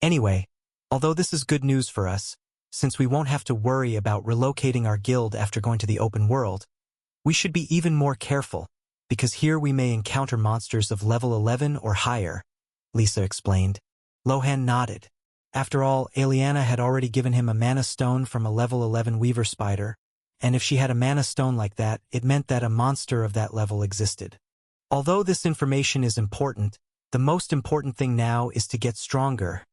Anyway, although this is good news for us, since we won't have to worry about relocating our guild after going to the open world, we should be even more careful, because here we may encounter monsters of level 11 or higher, Lisa explained. Lohan nodded. After all, Aliana had already given him a mana stone from a level 11 weaver spider, and if she had a mana stone like that, it meant that a monster of that level existed. Although this information is important, the most important thing now is to get stronger,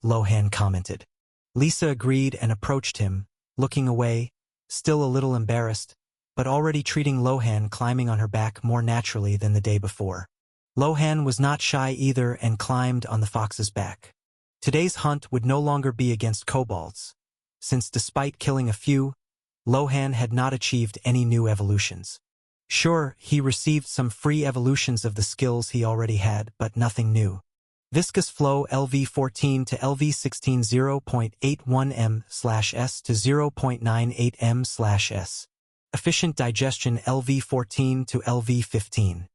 Lohan commented. Lisa agreed and approached him, looking away, still a little embarrassed, but already treating Lohan climbing on her back more naturally than the day before. Lohan was not shy either and climbed on the fox's back. Today's hunt would no longer be against kobolds, since despite killing a few, Lohan had not achieved any new evolutions. Sure, he received some free evolutions of the skills he already had, but nothing new. Viscous flow LV14 to LV16 0.81m/s to 0.98m/s. Efficient digestion LV14 to LV15.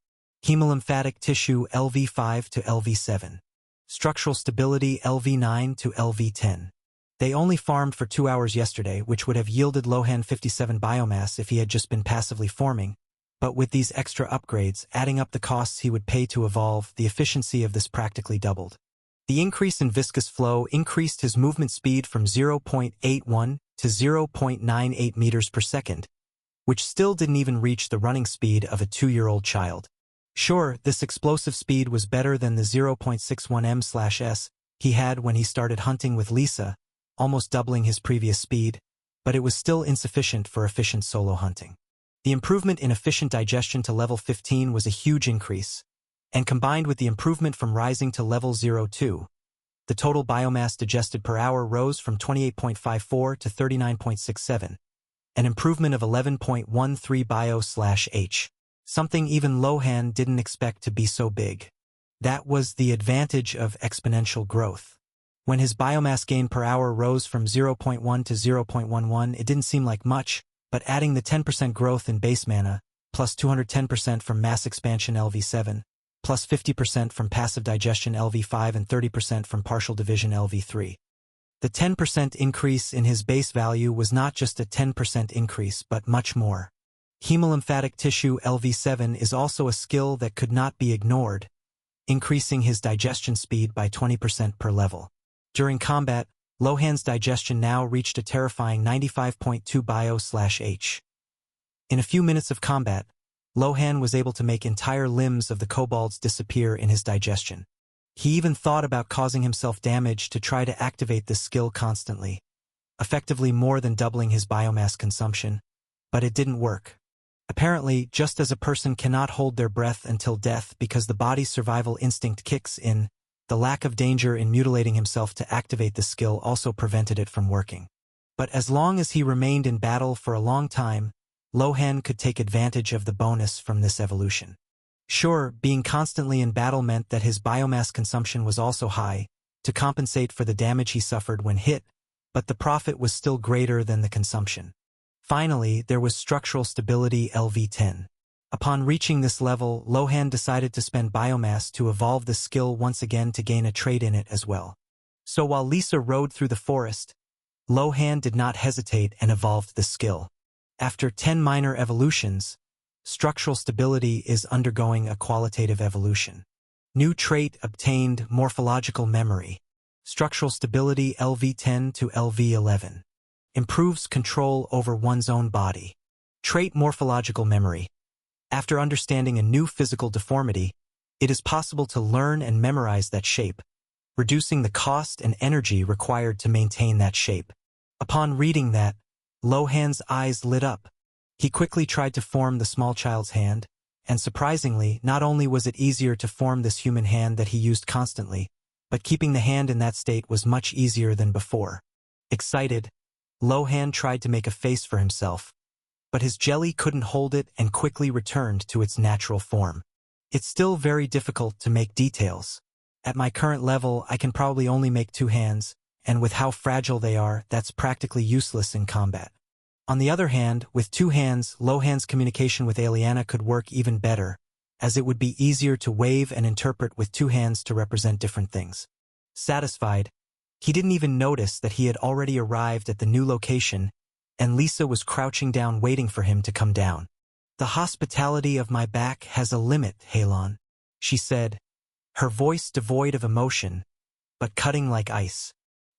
Hemolymphatic tissue LV5 to LV7. Structural stability LV9 to LV10. They only farmed for 2 hours yesterday, which would have yielded Lohan 57 biomass if he had just been passively forming, but with these extra upgrades, adding up the costs he would pay to evolve, the efficiency of this practically doubled. The increase in viscous flow increased his movement speed from 0.81 to 0.98 meters per second, which still didn't even reach the running speed of a 2-year-old child. Sure, this explosive speed was better than the 0.61 m/s he had when he started hunting with Lisa, almost doubling his previous speed, but it was still insufficient for efficient solo hunting. The improvement in efficient digestion to level 15 was a huge increase, and combined with the improvement from rising to level 02, the total biomass digested per hour rose from 28.54 to 39.67, an improvement of 11.13 bio/h. Something even Lohan didn't expect to be so big. That was the advantage of exponential growth. When his biomass gain per hour rose from 0.1 to 0.11, it didn't seem like much, but adding the 10% growth in base mana, plus 210% from mass expansion LV7, plus 50% from passive digestion LV5 and 30% from partial division LV3. The 10% increase in his base value was not just a 10% increase, but much more. Hemolymphatic tissue LV7 is also a skill that could not be ignored, increasing his digestion speed by 20% per level. During combat, Lohan's digestion now reached a terrifying 95.2 bio/h. In a few minutes of combat, Lohan was able to make entire limbs of the kobolds disappear in his digestion. He even thought about causing himself damage to try to activate this skill constantly, effectively more than doubling his biomass consumption, but it didn't work. Apparently, just as a person cannot hold their breath until death because the body's survival instinct kicks in, the lack of danger in mutilating himself to activate the skill also prevented it from working. But as long as he remained in battle for a long time, Lohan could take advantage of the bonus from this evolution. Sure, being constantly in battle meant that his biomass consumption was also high, to compensate for the damage he suffered when hit, but the profit was still greater than the consumption. Finally, there was structural stability LV10. Upon reaching this level, Lohan decided to spend biomass to evolve the skill once again to gain a trait in it as well. So while Lisa rode through the forest, Lohan did not hesitate and evolved the skill. After 10 minor evolutions, structural stability is undergoing a qualitative evolution. New trait obtained: morphological memory. Structural stability LV10 to LV11. Improves control over one's own body. Trait: morphological memory. After understanding a new physical deformity, it is possible to learn and memorize that shape, reducing the cost and energy required to maintain that shape. Upon reading that, Lohan's eyes lit up. He quickly tried to form the small child's hand, and surprisingly, not only was it easier to form this human hand that he used constantly, but keeping the hand in that state was much easier than before. Excited, Lohan tried to make a face for himself, but his jelly couldn't hold it and quickly returned to its natural form. It's still very difficult to make details. At my current level, I can probably only make 2 hands, and with how fragile they are, that's practically useless in combat. On the other hand, with 2 hands, Lohan's communication with Aliana could work even better, as it would be easier to wave and interpret with 2 hands to represent different things. Satisfied, he didn't even notice that he had already arrived at the new location, and Lisa was crouching down waiting for him to come down. "The hospitality of my back has a limit, Halon," she said, her voice devoid of emotion, but cutting like ice.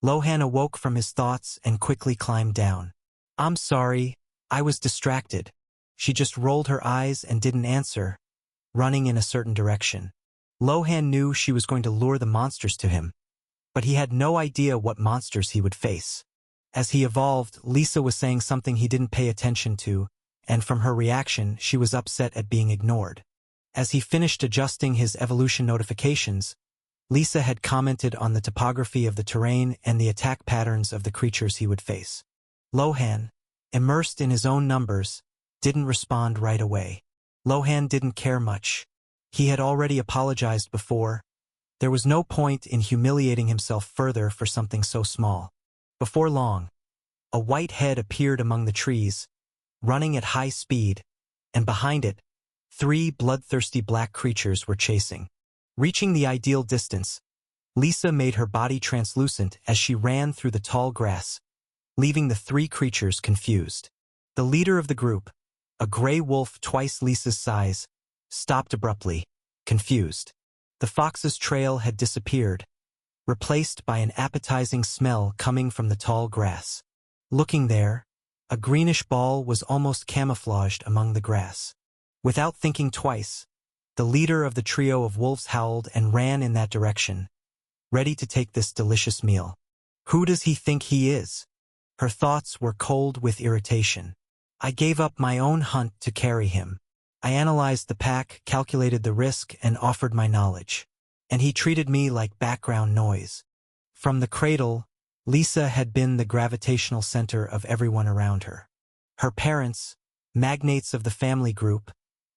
Lohan awoke from his thoughts and quickly climbed down. "I'm sorry, I was distracted." She just rolled her eyes and didn't answer, running in a certain direction. Lohan knew she was going to lure the monsters to him, but he had no idea what monsters he would face. As he evolved, Lisa was saying something he didn't pay attention to, and from her reaction, she was upset at being ignored. As he finished adjusting his evolution notifications, Lisa had commented on the topography of the terrain and the attack patterns of the creatures he would face. Lohan, immersed in his own numbers, didn't respond right away. Lohan didn't care much. He had already apologized before. There was no point in humiliating himself further for something so small. Before long, a white head appeared among the trees, running at high speed, and behind it, 3 bloodthirsty black creatures were chasing. Reaching the ideal distance, Lisa made her body translucent as she ran through the tall grass, leaving the 3 creatures confused. The leader of the group, a gray wolf twice Lisa's size, stopped abruptly, confused. The fox's trail had disappeared, replaced by an appetizing smell coming from the tall grass. Looking there, a greenish ball was almost camouflaged among the grass. Without thinking twice, The leader of the trio of wolves howled and ran in that direction, ready to take this delicious meal. Who does he think he is? Her thoughts were cold with irritation. I gave up my own hunt to carry him. I analyzed the pack, calculated the risk, and offered my knowledge. And he treated me like background noise. From the cradle, Lisa had been the gravitational center of everyone around her. Her parents, magnates of the family group,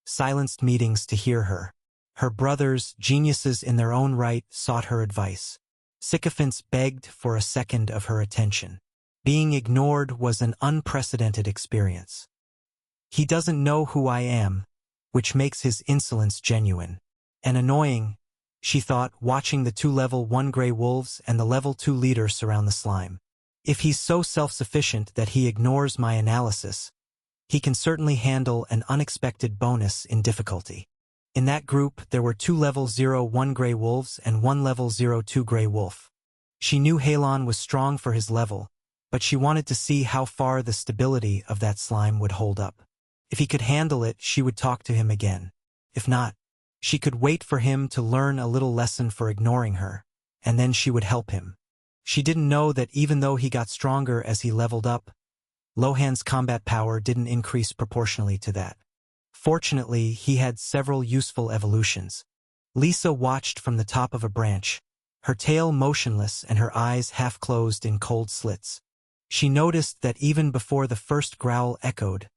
silenced meetings to hear her. Her brothers, geniuses in their own right, sought her advice. Sycophants begged for a second of her attention. Being ignored was an unprecedented experience. He doesn't know who I am, which makes his insolence genuine. And annoying, she thought, watching the 2 level 1 gray wolves and the level 2 leader surround the slime. If he's so self-sufficient that he ignores my analysis, he can certainly handle an unexpected bonus in difficulty. In that group, there were 2 level 0-1 gray wolves and 1 level 0-2 gray wolf. She knew Halon was strong for his level, but she wanted to see how far the stability of that slime would hold up. If he could handle it, she would talk to him again. If not, she could wait for him to learn a little lesson for ignoring her, and then she would help him. She didn't know that even though he got stronger as he leveled up, Lohan's combat power didn't increase proportionally to that. Fortunately, he had several useful evolutions. Lisa watched from the top of a branch, her tail motionless and her eyes half-closed in cold slits. She noticed that even before the first growl echoed,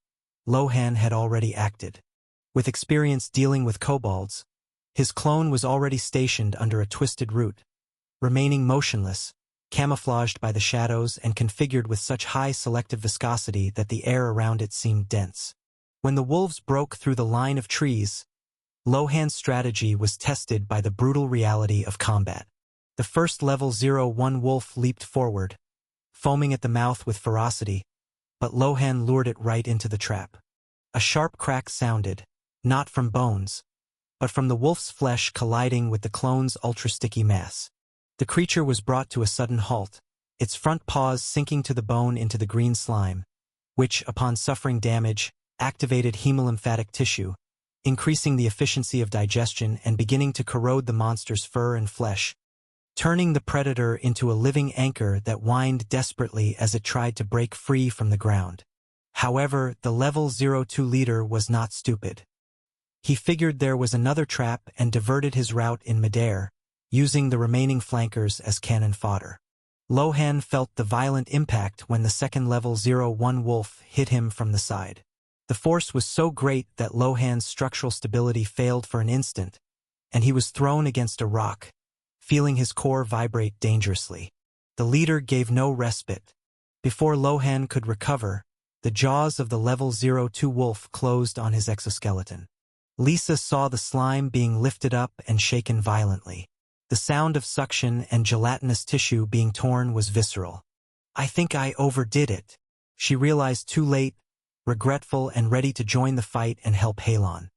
Lohan had already acted. With experience dealing with kobolds, his clone was already stationed under a twisted root, remaining motionless, camouflaged by the shadows and configured with such high selective viscosity that the air around it seemed dense. When the wolves broke through the line of trees, Lohan's strategy was tested by the brutal reality of combat. The first level 0-1 wolf leaped forward, foaming at the mouth with ferocity, but Lohan lured it right into the trap. A sharp crack sounded, not from bones, but from the wolf's flesh colliding with the clone's ultra-sticky mass. The creature was brought to a sudden halt, its front paws sinking to the bone into the green slime, which, upon suffering damage, activated hemolymphatic tissue, increasing the efficiency of digestion and beginning to corrode the monster's fur and flesh, turning the predator into a living anchor that whined desperately as it tried to break free from the ground. However, the level 0-2 leader was not stupid. He figured there was another trap and diverted his route in midair, using the remaining flankers as cannon fodder. Lohan felt the violent impact when the second level 0-1 wolf hit him from the side. The force was so great that Lohan's structural stability failed for an instant, and he was thrown against a rock, feeling his core vibrate dangerously. The leader gave no respite. Before Lohan could recover, the jaws of the level 0-2 wolf closed on his exoskeleton. Lisa saw the slime being lifted up and shaken violently. The sound of suction and gelatinous tissue being torn was visceral. I think I overdid it, she realized too late, regretful and ready to join the fight and help Halon.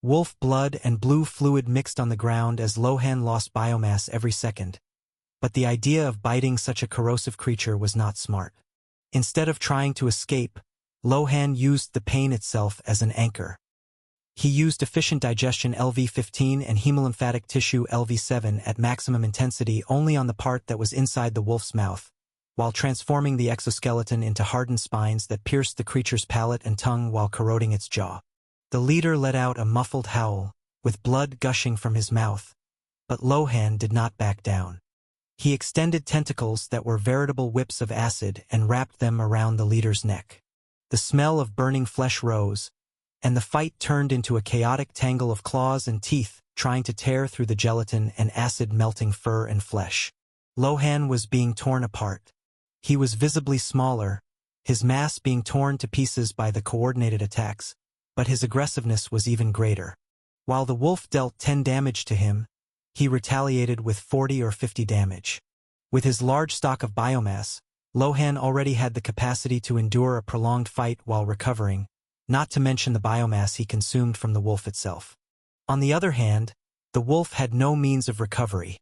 Wolf blood and blue fluid mixed on the ground as Lohan lost biomass every second. But the idea of biting such a corrosive creature was not smart. Instead of trying to escape, Lohan used the pain itself as an anchor. He used efficient digestion LV-15 and hemolymphatic tissue LV-7 at maximum intensity only on the part that was inside the wolf's mouth, while transforming the exoskeleton into hardened spines that pierced the creature's palate and tongue while corroding its jaw. The leader let out a muffled howl, with blood gushing from his mouth, but Lohan did not back down. He extended tentacles that were veritable whips of acid and wrapped them around the leader's neck. The smell of burning flesh rose, and the fight turned into a chaotic tangle of claws and teeth trying to tear through the gelatin and acid-melting fur and flesh. Lohan was being torn apart. He was visibly smaller, his mass being torn to pieces by the coordinated attacks, but his aggressiveness was even greater. While the wolf dealt 10 damage to him, he retaliated with 40 or 50 damage. With his large stock of biomass, Lohan already had the capacity to endure a prolonged fight while recovering, not to mention the biomass he consumed from the wolf itself. On the other hand, the wolf had no means of recovery.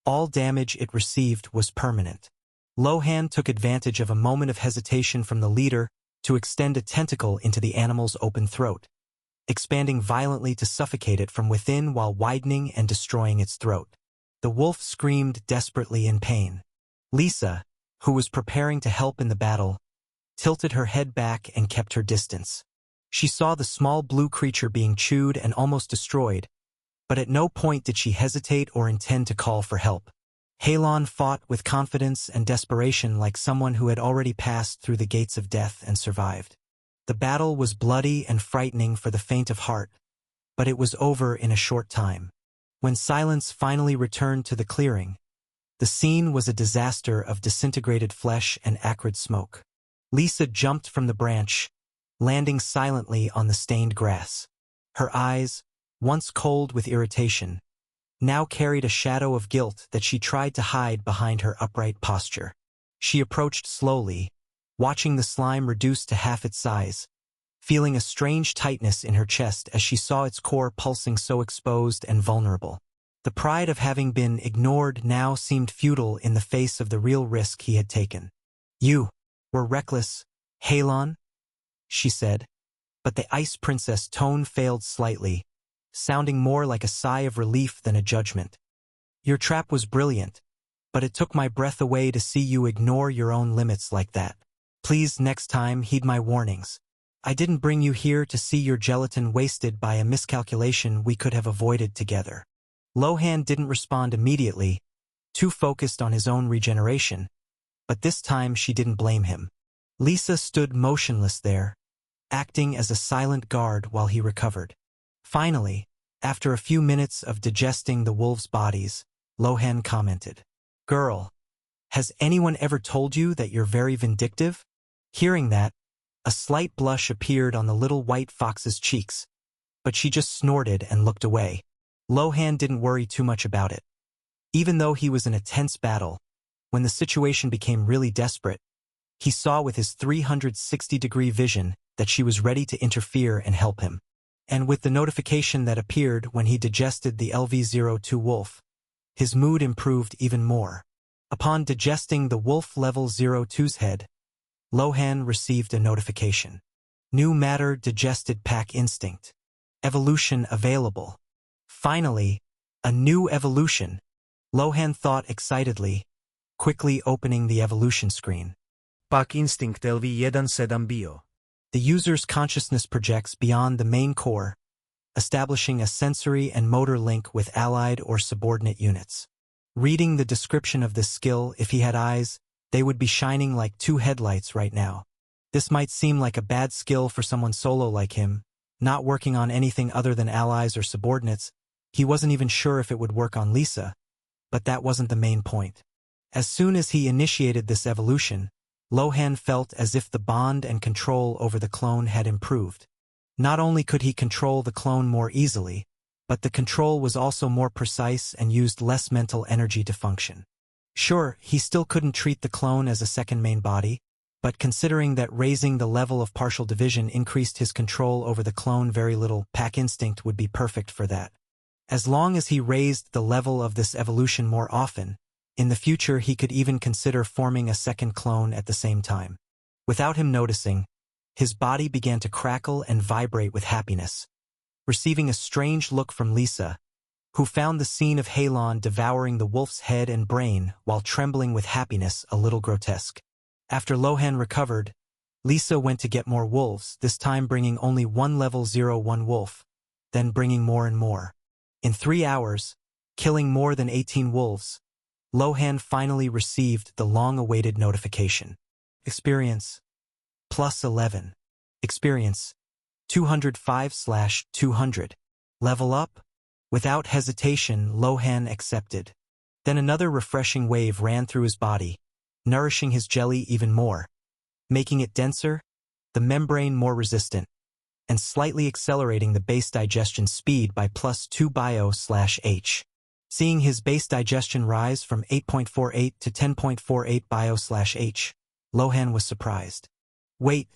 All damage it received was permanent. Lohan took advantage of a moment of hesitation from the leader to extend a tentacle into the animal's open throat. expanding violently to suffocate it from within while widening and destroying its throat. The wolf screamed desperately in pain. Lisa, who was preparing to help in the battle, tilted her head back and kept her distance. She saw the small blue creature being chewed and almost destroyed, but at no point did she hesitate or intend to call for help. Halon fought with confidence and desperation like someone who had already passed through the gates of death and survived. The battle was bloody and frightening for the faint of heart, but it was over in a short time. When silence finally returned to the clearing, the scene was a disaster of disintegrated flesh and acrid smoke. Lisa jumped from the branch, landing silently on the stained grass. Her eyes, once cold with irritation, now carried a shadow of guilt that she tried to hide behind her upright posture. She approached slowly, watching the slime reduce to half its size, feeling a strange tightness in her chest as she saw its core pulsing so exposed and vulnerable. The pride of having been ignored now seemed futile in the face of the real risk he had taken. "You were reckless, Halon," she said, but the Ice Princess tone failed slightly, sounding more like a sigh of relief than a judgment. "Your trap was brilliant, but it took my breath away to see you ignore your own limits like that. Please next time heed my warnings. I didn't bring you here to see your gelatin wasted by a miscalculation we could have avoided together." Lohan didn't respond immediately, too focused on his own regeneration, but this time she didn't blame him. Lisa stood motionless there, acting as a silent guard while he recovered. Finally, after a few minutes of digesting the wolves' bodies, Lohan commented, "Girl, has anyone ever told you that you're very vindictive?" Hearing that, a slight blush appeared on the little white fox's cheeks, but she just snorted and looked away. Lohan didn't worry too much about it. Even though he was in a tense battle, when the situation became really desperate, he saw with his 360-degree vision that she was ready to interfere and help him. And with the notification that appeared when he digested the LV-02 wolf, his mood improved even more. Upon digesting the wolf level 02's head, Lohan received a notification. New matter digested pack instinct. Evolution available. Finally, a new evolution, Lohan thought excitedly, quickly opening the evolution screen. Pack instinct LV-17 bio. The user's consciousness projects beyond the main core, establishing a sensory and motor link with allied or subordinate units. Reading the description of this skill, if he had eyes, they would be shining like two headlights right now. This might seem like a bad skill for someone solo like him, not working on anything other than allies or subordinates. He wasn't even sure if it would work on Lisa, but that wasn't the main point. As soon as he initiated this evolution, Lohan felt as if the bond and control over the clone had improved. Not only could he control the clone more easily, but the control was also more precise and used less mental energy to function. Sure, he still couldn't treat the clone as a second main body, but considering that raising the level of partial division increased his control over the clone very little, pack instinct would be perfect for that. As long as he raised the level of this evolution more often, in the future he could even consider forming a second clone at the same time. Without him noticing, his body began to crackle and vibrate with happiness. Receiving a strange look from Lisa, who found the scene of Halon devouring the wolf's head and brain while trembling with happiness a little grotesque. After Lohan recovered, Lisa went to get more wolves, this time bringing only one level 01 wolf, then bringing more and more. In 3 hours, killing more than 18 wolves, Lohan finally received the long-awaited notification. Experience +11. Experience 205/200. Level up? Without hesitation, Lohan accepted. Then another refreshing wave ran through his body, nourishing his jelly even more, making it denser, the membrane more resistant, and slightly accelerating the base digestion speed by +2 bio/H. Seeing his base digestion rise from 8.48 to 10.48 bio/H, Lohan was surprised. Wait,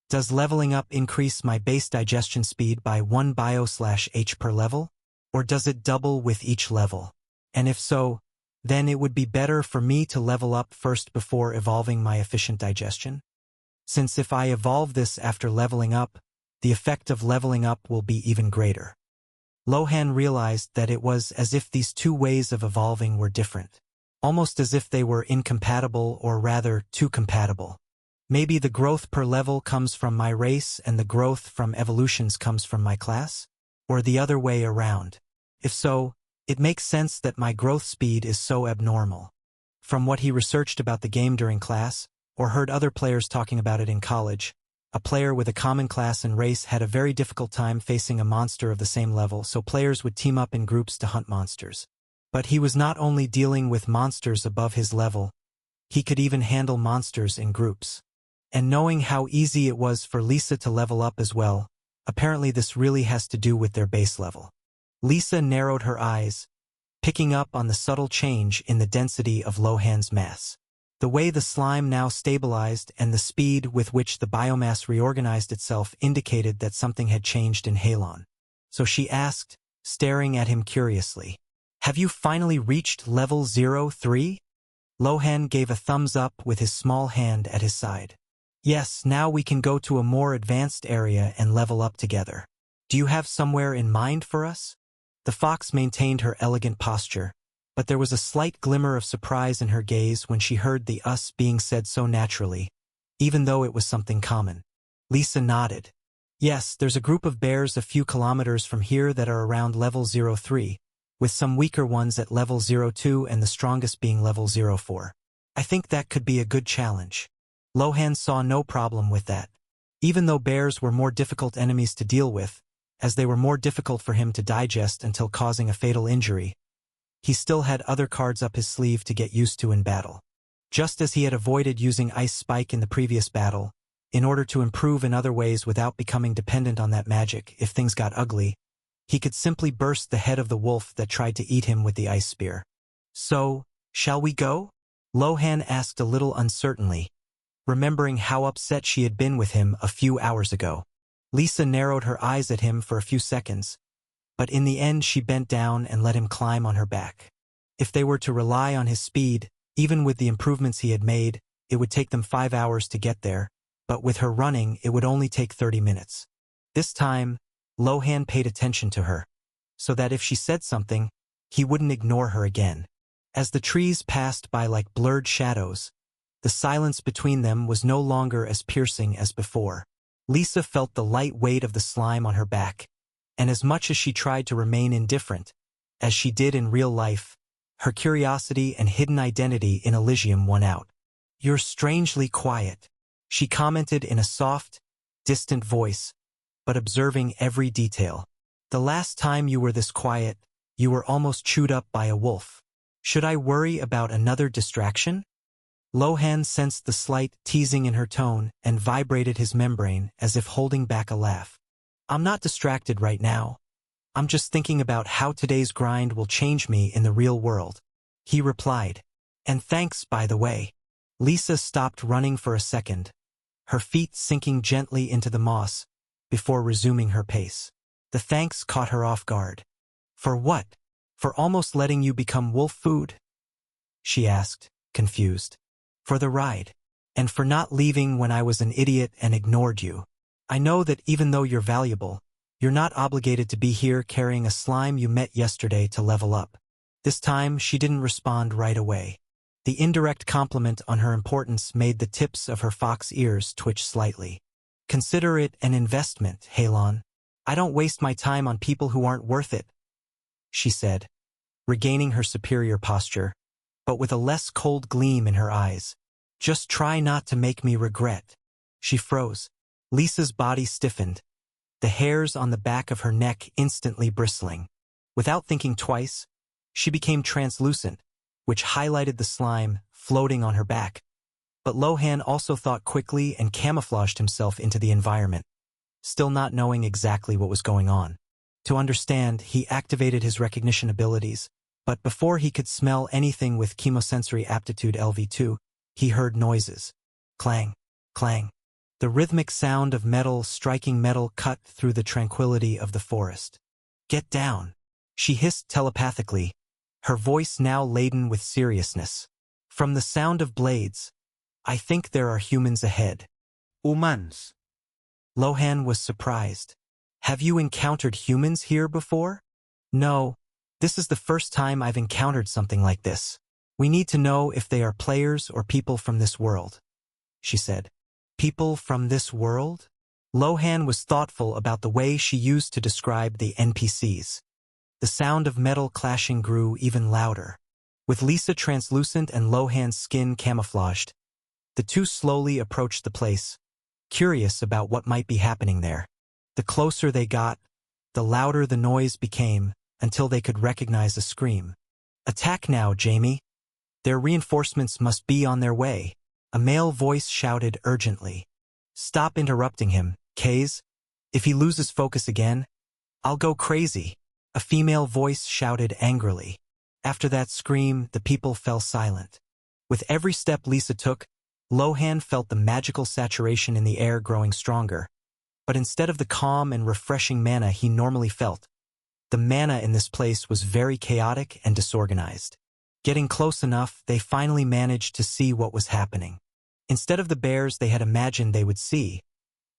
does leveling up increase my base digestion speed by 1 bio/H per level? Or does it double with each level? And if so, then it would be better for me to level up first before evolving my efficient digestion? Since if I evolve this after leveling up, the effect of leveling up will be even greater. Lohan realized that it was as if these two ways of evolving were different, almost as if they were incompatible, or rather, too compatible. Maybe the growth per level comes from my race and the growth from evolutions comes from my class? Or the other way around? If so, it makes sense that my growth speed is so abnormal. From what he researched about the game during class, or heard other players talking about it in college, a player with a common class and race had a very difficult time facing a monster of the same level, so players would team up in groups to hunt monsters. But he was not only dealing with monsters above his level, he could even handle monsters in groups. And knowing how easy it was for Lisa to level up as well, apparently this really has to do with their base level. Lisa narrowed her eyes, picking up on the subtle change in the density of Lohan's mass. The way the slime now stabilized and the speed with which the biomass reorganized itself indicated that something had changed in Halon. So she asked, staring at him curiously, "Have you finally reached level 03? Lohan gave a thumbs up with his small hand at his side. "Yes, now we can go to a more advanced area and level up together. Do you have somewhere in mind for us?" The fox maintained her elegant posture, but there was a slight glimmer of surprise in her gaze when she heard the "us" being said so naturally, even though it was something common. Lisa nodded. "Yes, there's a group of bears a few kilometers from here that are around level 03, with some weaker ones at level 02 and the strongest being level 04. I think that could be a good challenge." Lohan saw no problem with that. Even though bears were more difficult enemies to deal with, as they were more difficult for him to digest until causing a fatal injury, he still had other cards up his sleeve to get used to in battle. Just as he had avoided using Ice Spike in the previous battle, in order to improve in other ways without becoming dependent on that magic if things got ugly, he could simply burst the head of the wolf that tried to eat him with the ice spear. "So, shall we go?" Lohan asked a little uncertainly, remembering how upset she had been with him a few hours ago. Lisa narrowed her eyes at him for a few seconds, but in the end she bent down and let him climb on her back. If they were to rely on his speed, even with the improvements he had made, it would take them 5 hours to get there, but with her running it would only take 30 minutes. This time, Lohan paid attention to her, so that if she said something, he wouldn't ignore her again. As the trees passed by like blurred shadows, the silence between them was no longer as piercing as before. Lisa felt the light weight of the slime on her back, and as much as she tried to remain indifferent, as she did in real life, her curiosity and hidden identity in Eligium won out. "You're strangely quiet," she commented in a soft, distant voice, but observing every detail. "The last time you were this quiet, you were almost chewed up by a wolf. Should I worry about another distraction?" Lohan sensed the slight teasing in her tone and vibrated his membrane as if holding back a laugh. "I'm not distracted right now. I'm just thinking about how today's grind will change me in the real world," he replied. "And thanks, by the way." Lisa stopped running for a second, her feet sinking gently into the moss, before resuming her pace. The thanks caught her off guard. "For what? For almost letting you become wolf food?" she asked, confused. "For the ride. And for not leaving when I was an idiot and ignored you. I know that even though you're valuable, you're not obligated to be here carrying a slime you met yesterday to level up." This time she didn't respond right away. The indirect compliment on her importance made the tips of her fox ears twitch slightly. "Consider it an investment, Halon. I don't waste my time on people who aren't worth it," she said, regaining her superior posture, but with a less cold gleam in her eyes. "Just try not to make me regret." She froze. Lisa's body stiffened, the hairs on the back of her neck instantly bristling. Without thinking twice, she became translucent, which highlighted the slime floating on her back. But Lohan also thought quickly and camouflaged himself into the environment, still not knowing exactly what was going on. To understand, he activated his recognition abilities, but before he could smell anything with chemosensory aptitude LV2, he heard noises. Clang, clang. The rhythmic sound of metal striking metal cut through the tranquility of the forest. "Get down," she hissed telepathically, her voice now laden with seriousness. "From the sound of blades, I think there are humans ahead." Humans. Lohan was surprised. Have you encountered humans here before? No, this is the first time I've encountered something like this. We need to know if they are players or people from this world, she said. People from this world? Lohan was thoughtful about the way she used to describe the NPCs. The sound of metal clashing grew even louder. With Lisa translucent and Lohan's skin camouflaged, the two slowly approached the place, curious about what might be happening there. The closer they got, the louder the noise became until they could recognize a scream. Attack now, Jamie. Their reinforcements must be on their way. A male voice shouted urgently. Stop interrupting him, Kaze. If he loses focus again, I'll go crazy. A female voice shouted angrily. After that scream, the people fell silent. With every step Lisa took, Lohan felt the magical saturation in the air growing stronger. But instead of the calm and refreshing mana he normally felt, the mana in this place was very chaotic and disorganized. Getting close enough, they finally managed to see what was happening. Instead of the bears they had imagined they would see,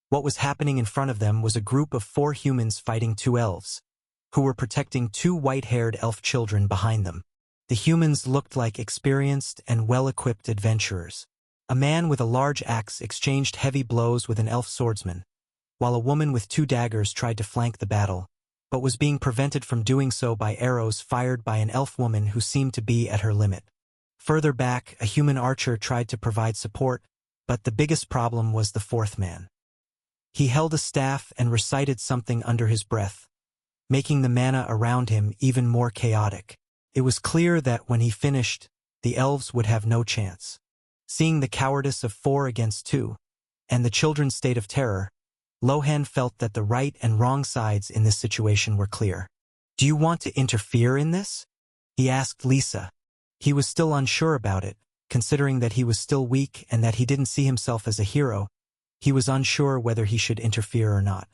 what was happening in front of them was a group of 4 humans fighting 2 elves, who were protecting 2 white-haired elf children behind them. The humans looked like experienced and well-equipped adventurers. A man with a large axe exchanged heavy blows with an elf swordsman, while a woman with 2 daggers tried to flank the battle, but was being prevented from doing so by arrows fired by an elf woman who seemed to be at her limit. Further back, a human archer tried to provide support, but the biggest problem was the 4th man. He held a staff and recited something under his breath, making the mana around him even more chaotic. It was clear that when he finished, the elves would have no chance. Seeing the cowardice of 4 against 2, and the children's state of terror, Lohan felt that the right and wrong sides in this situation were clear. Do you want to interfere in this? He asked Lisa. He was still unsure about it, considering that he was still weak and that he didn't see himself as a hero. He was unsure whether he should interfere or not.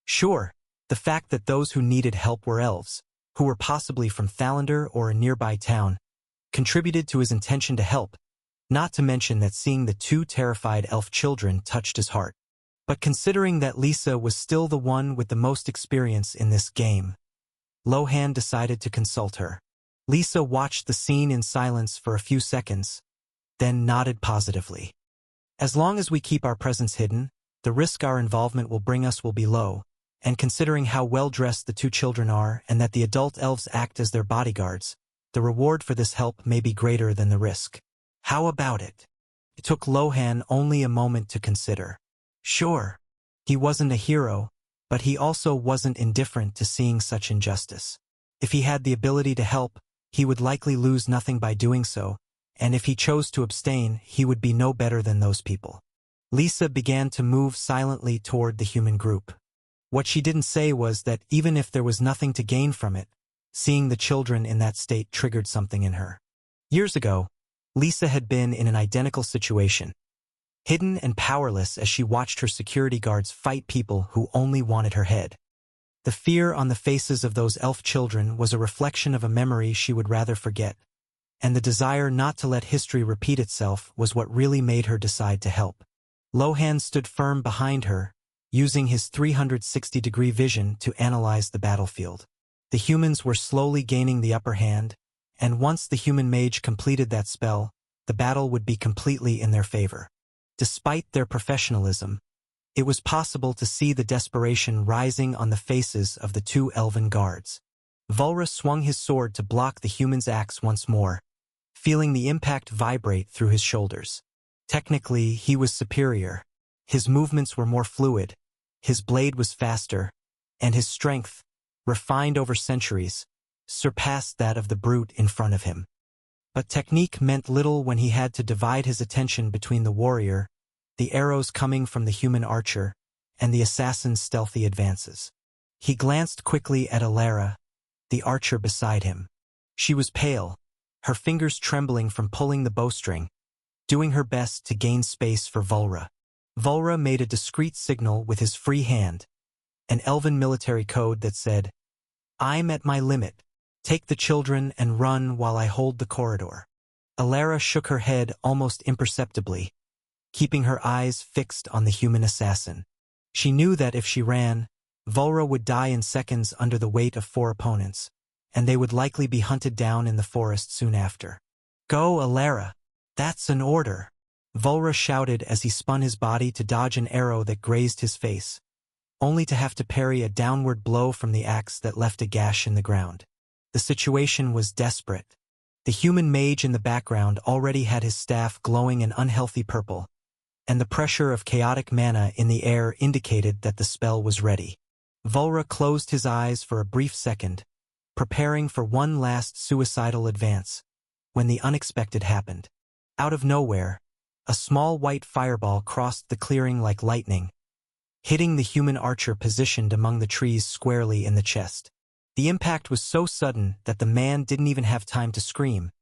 Sure, the fact that those who needed help were elves, who were possibly from Thalander or a nearby town, contributed to his intention to help, not to mention that seeing the 2 terrified elf children touched his heart. But considering that Lisa was still the one with the most experience in this game, Lohan decided to consult her. Lisa watched the scene in silence for a few seconds, then nodded positively. As long as we keep our presence hidden, the risk our involvement will bring us will be low, and considering how well-dressed the 2 children are and that the adult elves act as their bodyguards, the reward for this help may be greater than the risk. How about it? It took Lohan only a moment to consider. Sure, he wasn't a hero, but he also wasn't indifferent to seeing such injustice. If he had the ability to help, he would likely lose nothing by doing so, and if he chose to abstain, he would be no better than those people. Lisa began to move silently toward the human group. What she didn't say was that even if there was nothing to gain from it, seeing the children in that state triggered something in her. Years ago, Lisa had been in an identical situation, hidden and powerless as she watched her security guards fight people who only wanted her head. The fear on the faces of those elf children was a reflection of a memory she would rather forget, and the desire not to let history repeat itself was what really made her decide to help. Lohan stood firm behind her, using his 360-degree vision to analyze the battlefield. The humans were slowly gaining the upper hand, and once the human mage completed that spell, the battle would be completely in their favor. Despite their professionalism, it was possible to see the desperation rising on the faces of the 2 elven guards. Volra swung his sword to block the human's axe once more, feeling the impact vibrate through his shoulders. Technically, he was superior. His movements were more fluid, his blade was faster, and his strength, refined over centuries, surpassed that of the brute in front of him. But technique meant little when he had to divide his attention between the warrior, the arrows coming from the human archer, and the assassin's stealthy advances. He glanced quickly at Alara, the archer beside him. She was pale, her fingers trembling from pulling the bowstring, doing her best to gain space for Volra. Volra made a discreet signal with his free hand, an elven military code that said, "I'm at my limit. Take the children and run while I hold the corridor." Alara shook her head almost imperceptibly, keeping her eyes fixed on the human assassin. She knew that if she ran, Volra would die in seconds under the weight of 4 opponents, and they would likely be hunted down in the forest soon after. "Go, Alara! That's an order!" Volra shouted as he spun his body to dodge an arrow that grazed his face, only to have to parry a downward blow from the axe that left a gash in the ground. The situation was desperate. The human mage in the background already had his staff glowing an unhealthy purple, and the pressure of chaotic mana in the air indicated that the spell was ready. Volra closed his eyes for a brief second, preparing for one last suicidal advance, when the unexpected happened. Out of nowhere, a small white fireball crossed the clearing like lightning, hitting the human archer positioned among the trees squarely in the chest. The impact was so sudden that the man didn't even have time to scream,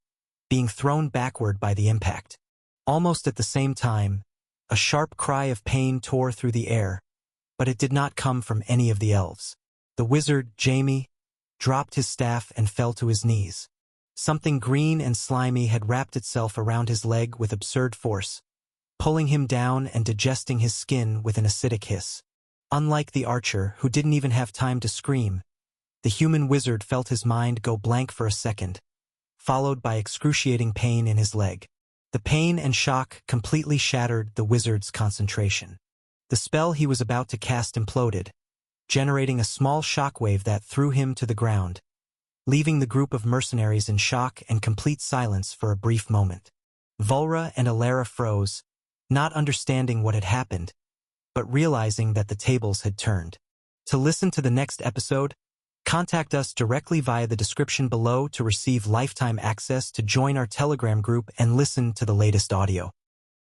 being thrown backward by the impact. Almost at the same time, a sharp cry of pain tore through the air, but it did not come from any of the elves. The wizard, Jamie, dropped his staff and fell to his knees. Something green and slimy had wrapped itself around his leg with absurd force, pulling him down and digesting his skin with an acidic hiss. Unlike the archer, who didn't even have time to scream, the human wizard felt his mind go blank for a second, followed by excruciating pain in his leg. The pain and shock completely shattered the wizard's concentration. The spell he was about to cast imploded, generating a small shockwave that threw him to the ground, leaving the group of mercenaries in shock and complete silence for a brief moment. Volra and Alara froze, not understanding what had happened, but realizing that the tables had turned. To listen to the next episode, contact us directly via the description below to receive lifetime access to join our Telegram group and listen to the latest audio.